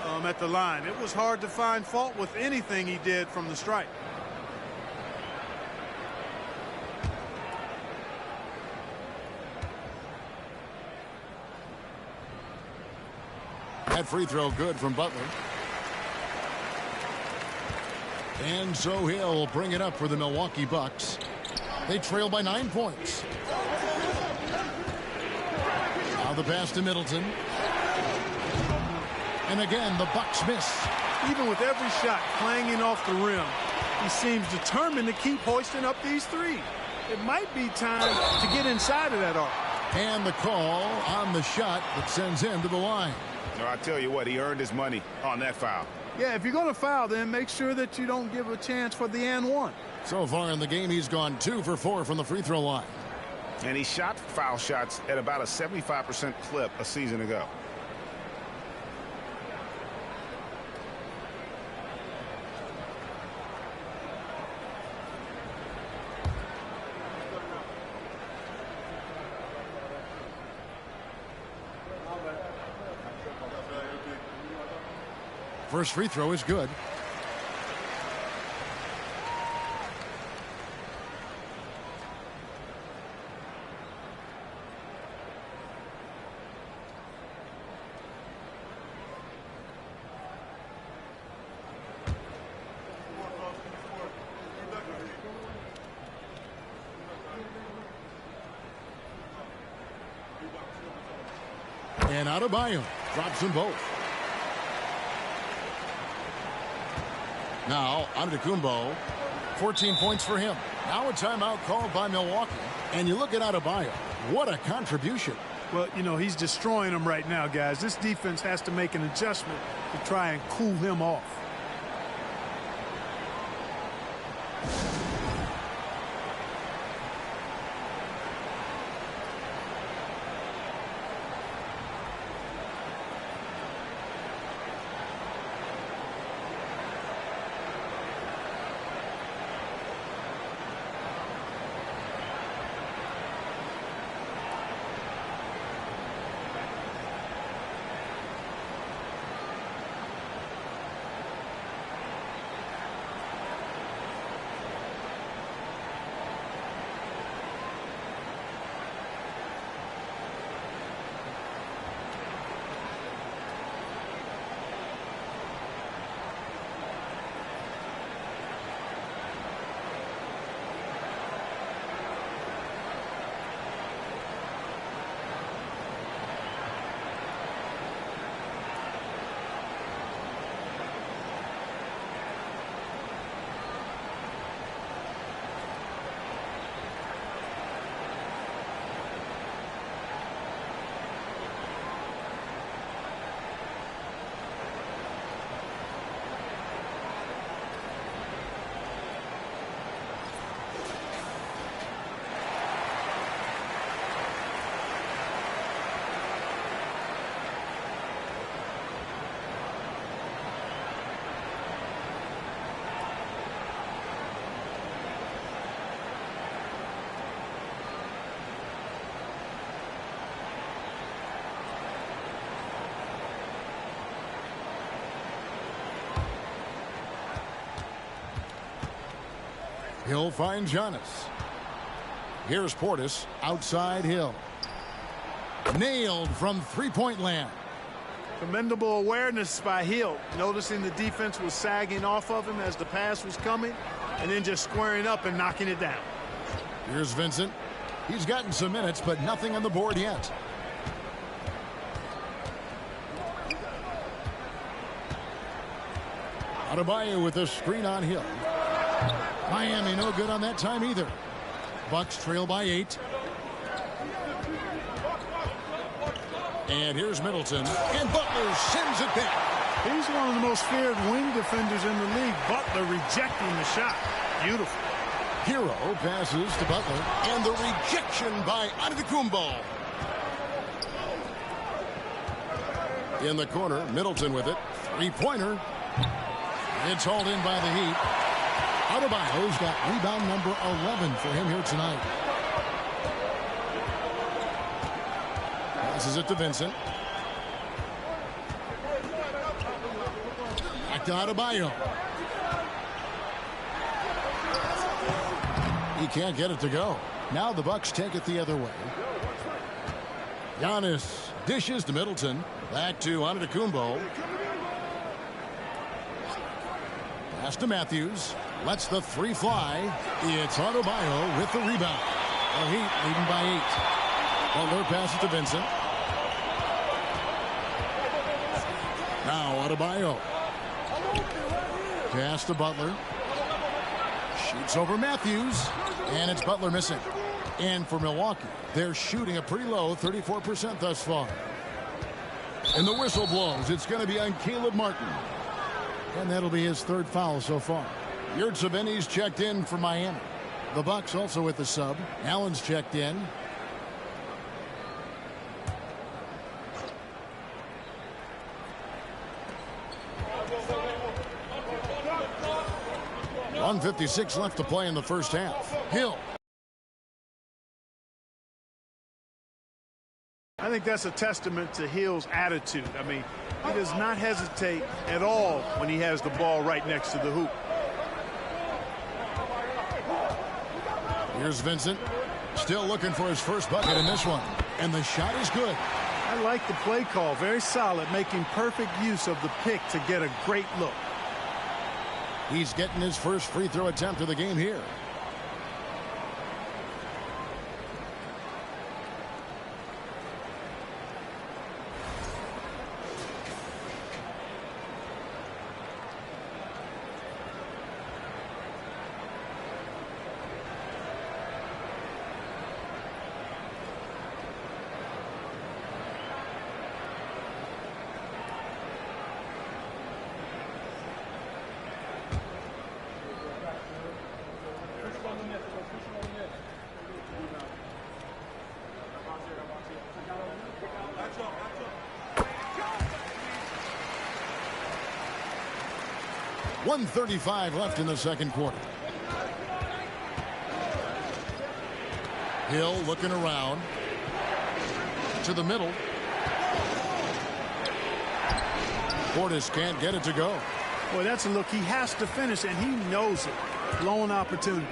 at the line. It was hard to find fault with anything he did from the stripe. That free throw good from Butler. And so he'll bring it up for the Milwaukee Bucks. They trail by 9 points. Now the pass to Middleton. And again, the Bucks miss. Even with every shot clanging off the rim, he seems determined to keep hoisting up these threes. It might be time to get inside of that arc. And the call on the shot that sends him to the line. No, I tell you what, he earned his money on that foul. Yeah, if you're going to foul, then make sure that you don't give a chance for the and one. So far in the game, he's gone 2 for 4 from the free throw line. And he shot foul shots at about a 75% clip a season ago. First free throw is good. And Adebayo drops them both. Now, Antetokounmpo, 14 points for him. Now a timeout called by Milwaukee. And you look at Adebayo, what a contribution. Well, you know, he's destroying them right now, guys. This defense has to make an adjustment to try and cool him off. Hill finds Giannis. Here's Portis outside Hill. Nailed from three-point land. Commendable awareness by Hill, noticing the defense was sagging off of him as the pass was coming, and then just squaring up and knocking it down. Here's Vincent. He's gotten some minutes, but nothing on the board yet. Adebayo with a screen on Hill. Miami no good on that time either. Bucks trail by 8. And here's Middleton. And Butler sends it back. He's one of the most feared wing defenders in the league. Butler rejecting the shot. Beautiful. Hero passes to Butler. And the rejection by Antetokounmpo. In the corner, Middleton with it. Three-pointer. It's hauled in by the Heat. Adebayo's got rebound number 11 for him here tonight. Passes it to Vincent. Back to Adebayo. He can't get it to go. Now the Bucks take it the other way. Giannis dishes to Middleton. Back to Antetokounmpo. Pass to Matthews. Lets the three fly. It's Adebayo with the rebound. The Heat leading by 8. Butler passes to Vincent. Now Adebayo. Pass to Butler. Shoots over Matthews. And it's Butler missing. And for Milwaukee, they're shooting a pretty low 34% thus far. And the whistle blows. It's going to be on Caleb Martin. And that'll be his third foul so far. Yurtseven's checked in for Miami. The Bucks also with the sub. Allen's checked in. .156 left to play in the first half. Hill. I think that's a testament to Hill's attitude. I mean, He does not hesitate at all when he has the ball right next to the hoop. Here's Vincent, still looking for his first bucket in this one, and the shot is good. I like the play call, very solid, making perfect use of the pick to get a great look. He's getting his first free throw attempt of the game here. .135 left in the second quarter. Hill looking around to the middle. Portis can't get it to go. Boy, that's a look he has to finish, and he knows it. Blown opportunity.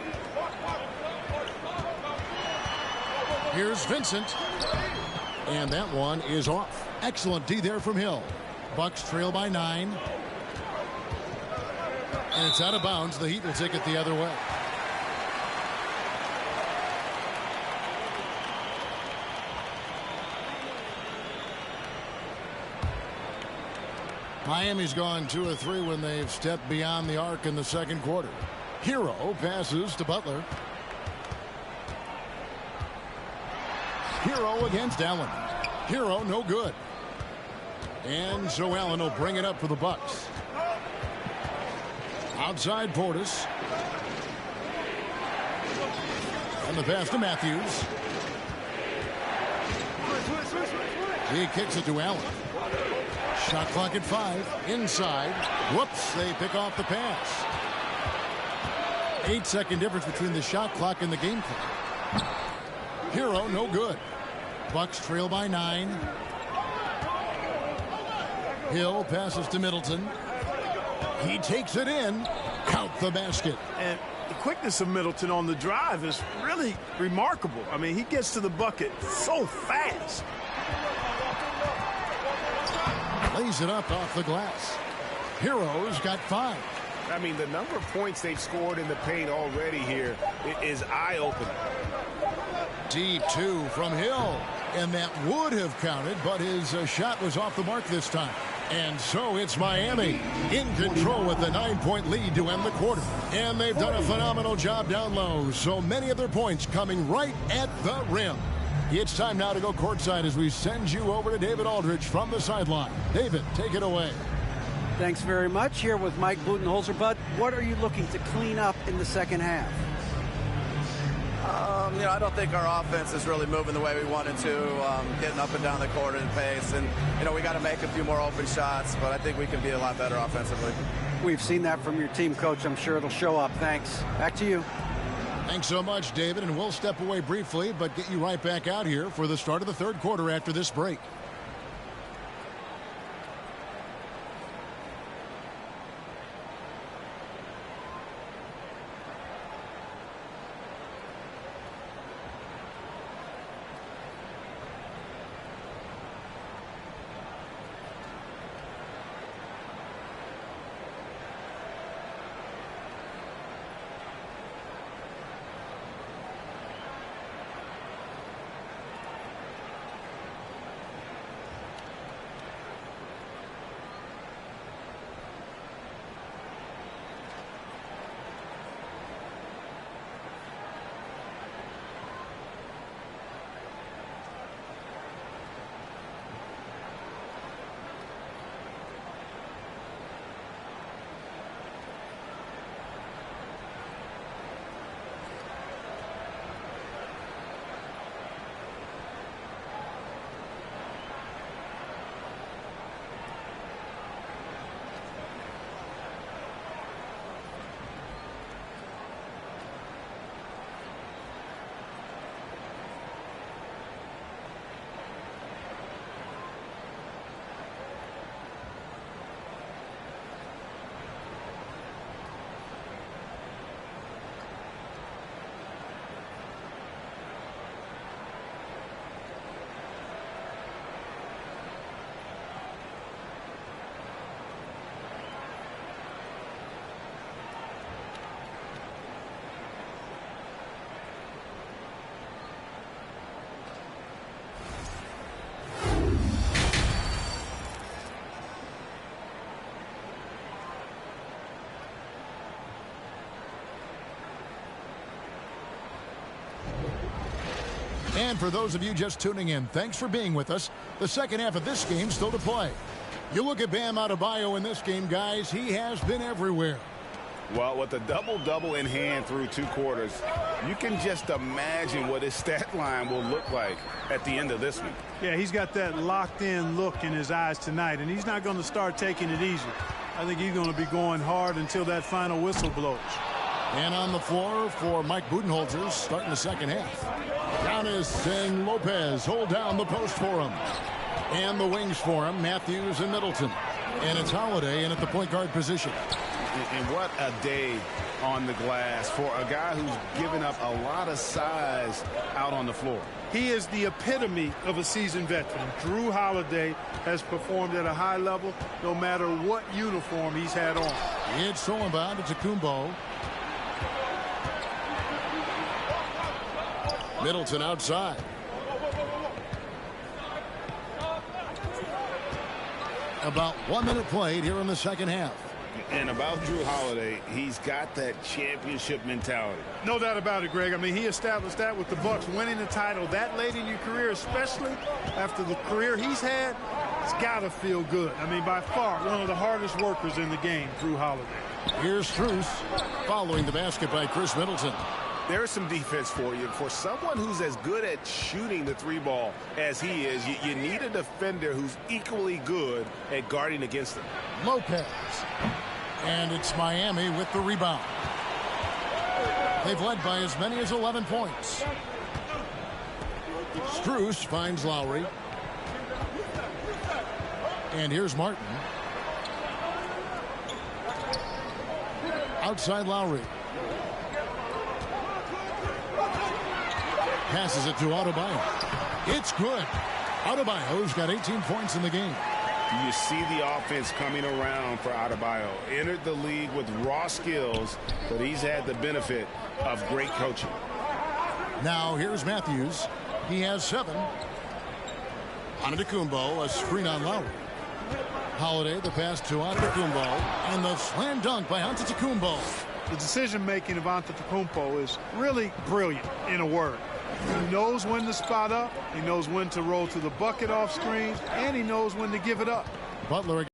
Here's Vincent. And that one is off. Excellent D there from Hill. Bucks trail by 9. And it's out of bounds. The Heat will take it the other way. Miami's gone 2 of 3 when they've stepped beyond the arc in the second quarter. Hero passes to Butler. Hero against Allen. Hero no good. And so Allen will bring it up for the Bucks. Outside Portis. And the pass to Matthews. He kicks it to Allen. Shot clock at 5. Inside. Whoops, they pick off the pass. 8-second difference between the shot clock and the game clock. Hero no good. Bucks trail by 9. Hill passes to Middleton. He takes it in. Count the basket. And the quickness of Middleton on the drive is really remarkable. I mean, he gets to the bucket so fast. Lays it up off the glass. Hero's got 5. I mean, the number of points they've scored in the paint already here is eye-opening. Deep 2 from Hill. And that would have counted, but his shot was off the mark this time. And so it's Miami in control with the 9-point lead to end the quarter. And they've done a phenomenal job down low. So many of their points coming right at the rim. It's time now to go courtside as we send you over to David Aldridge from the sideline. David, take it away. Thanks very much. Here with Mike Budenholzer. Bud, what are you looking to clean up in the second half? I don't think our offense is really moving the way we wanted to, getting up and down the court in pace. And, we got to make a few more open shots, but I think we can be a lot better offensively. We've seen that from your team, Coach. I'm sure it'll show up. Thanks. Back to you. Thanks so much, David. And we'll step away briefly, but get you right back out here for the start of the third quarter after this break. And for those of you just tuning in, thanks for being with us. The second half of this game still to play. You look at Bam Adebayo in this game, guys, he has been everywhere. Well, with a double-double in hand through 2 quarters, you can just imagine what his stat line will look like at the end of this one. Yeah, he's got that locked-in look in his eyes tonight, and he's not going to start taking it easy. I think he's going to be going hard until that final whistle blows. And on the floor for Mike Budenholzer, starting the second half. Giannis and Lopez hold down the post for him. And the wings for him, Matthews and Middleton. And it's Holiday in at the point guard position. And what a day on the glass for a guy who's given up a lot of size out on the floor. He is the epitome of a seasoned veteran. Drew Holiday has performed at a high level no matter what uniform he's had on. It's Solomon to Tacumbo. Middleton outside. About 1 minute played here in the second half. And about Drew Holiday, he's got that championship mentality. No doubt about it, Greg. I mean, he established that with the Bucks winning the title that late in your career, especially after the career he's had. It's got to feel good. I mean, by far, one of the hardest workers in the game, Drew Holiday. Here's Strus following the basket by Chris Middleton. There's some defense for you. For someone who's as good at shooting the 3-ball as he is, you need a defender who's equally good at guarding against him. Lopez. And it's Miami with the rebound. They've led by as many as 11 points. Strus finds Lowry. And here's Martin. Outside Lowry. Passes it to Adebayo. It's good. Adebayo's got 18 points in the game. You see the offense coming around for Adebayo. Entered the league with raw skills, but he's had the benefit of great coaching. Now here's Matthews. He has 7. Antetokounmpo, a screen on Lowry. Holiday, the pass to Antetokounmpo, and the slam dunk by Antetokounmpo. The decision-making of Antetokounmpo is really brilliant, in a word. He knows when to spot up, he knows when to roll to the bucket off screens, and he knows when to give it up. Butler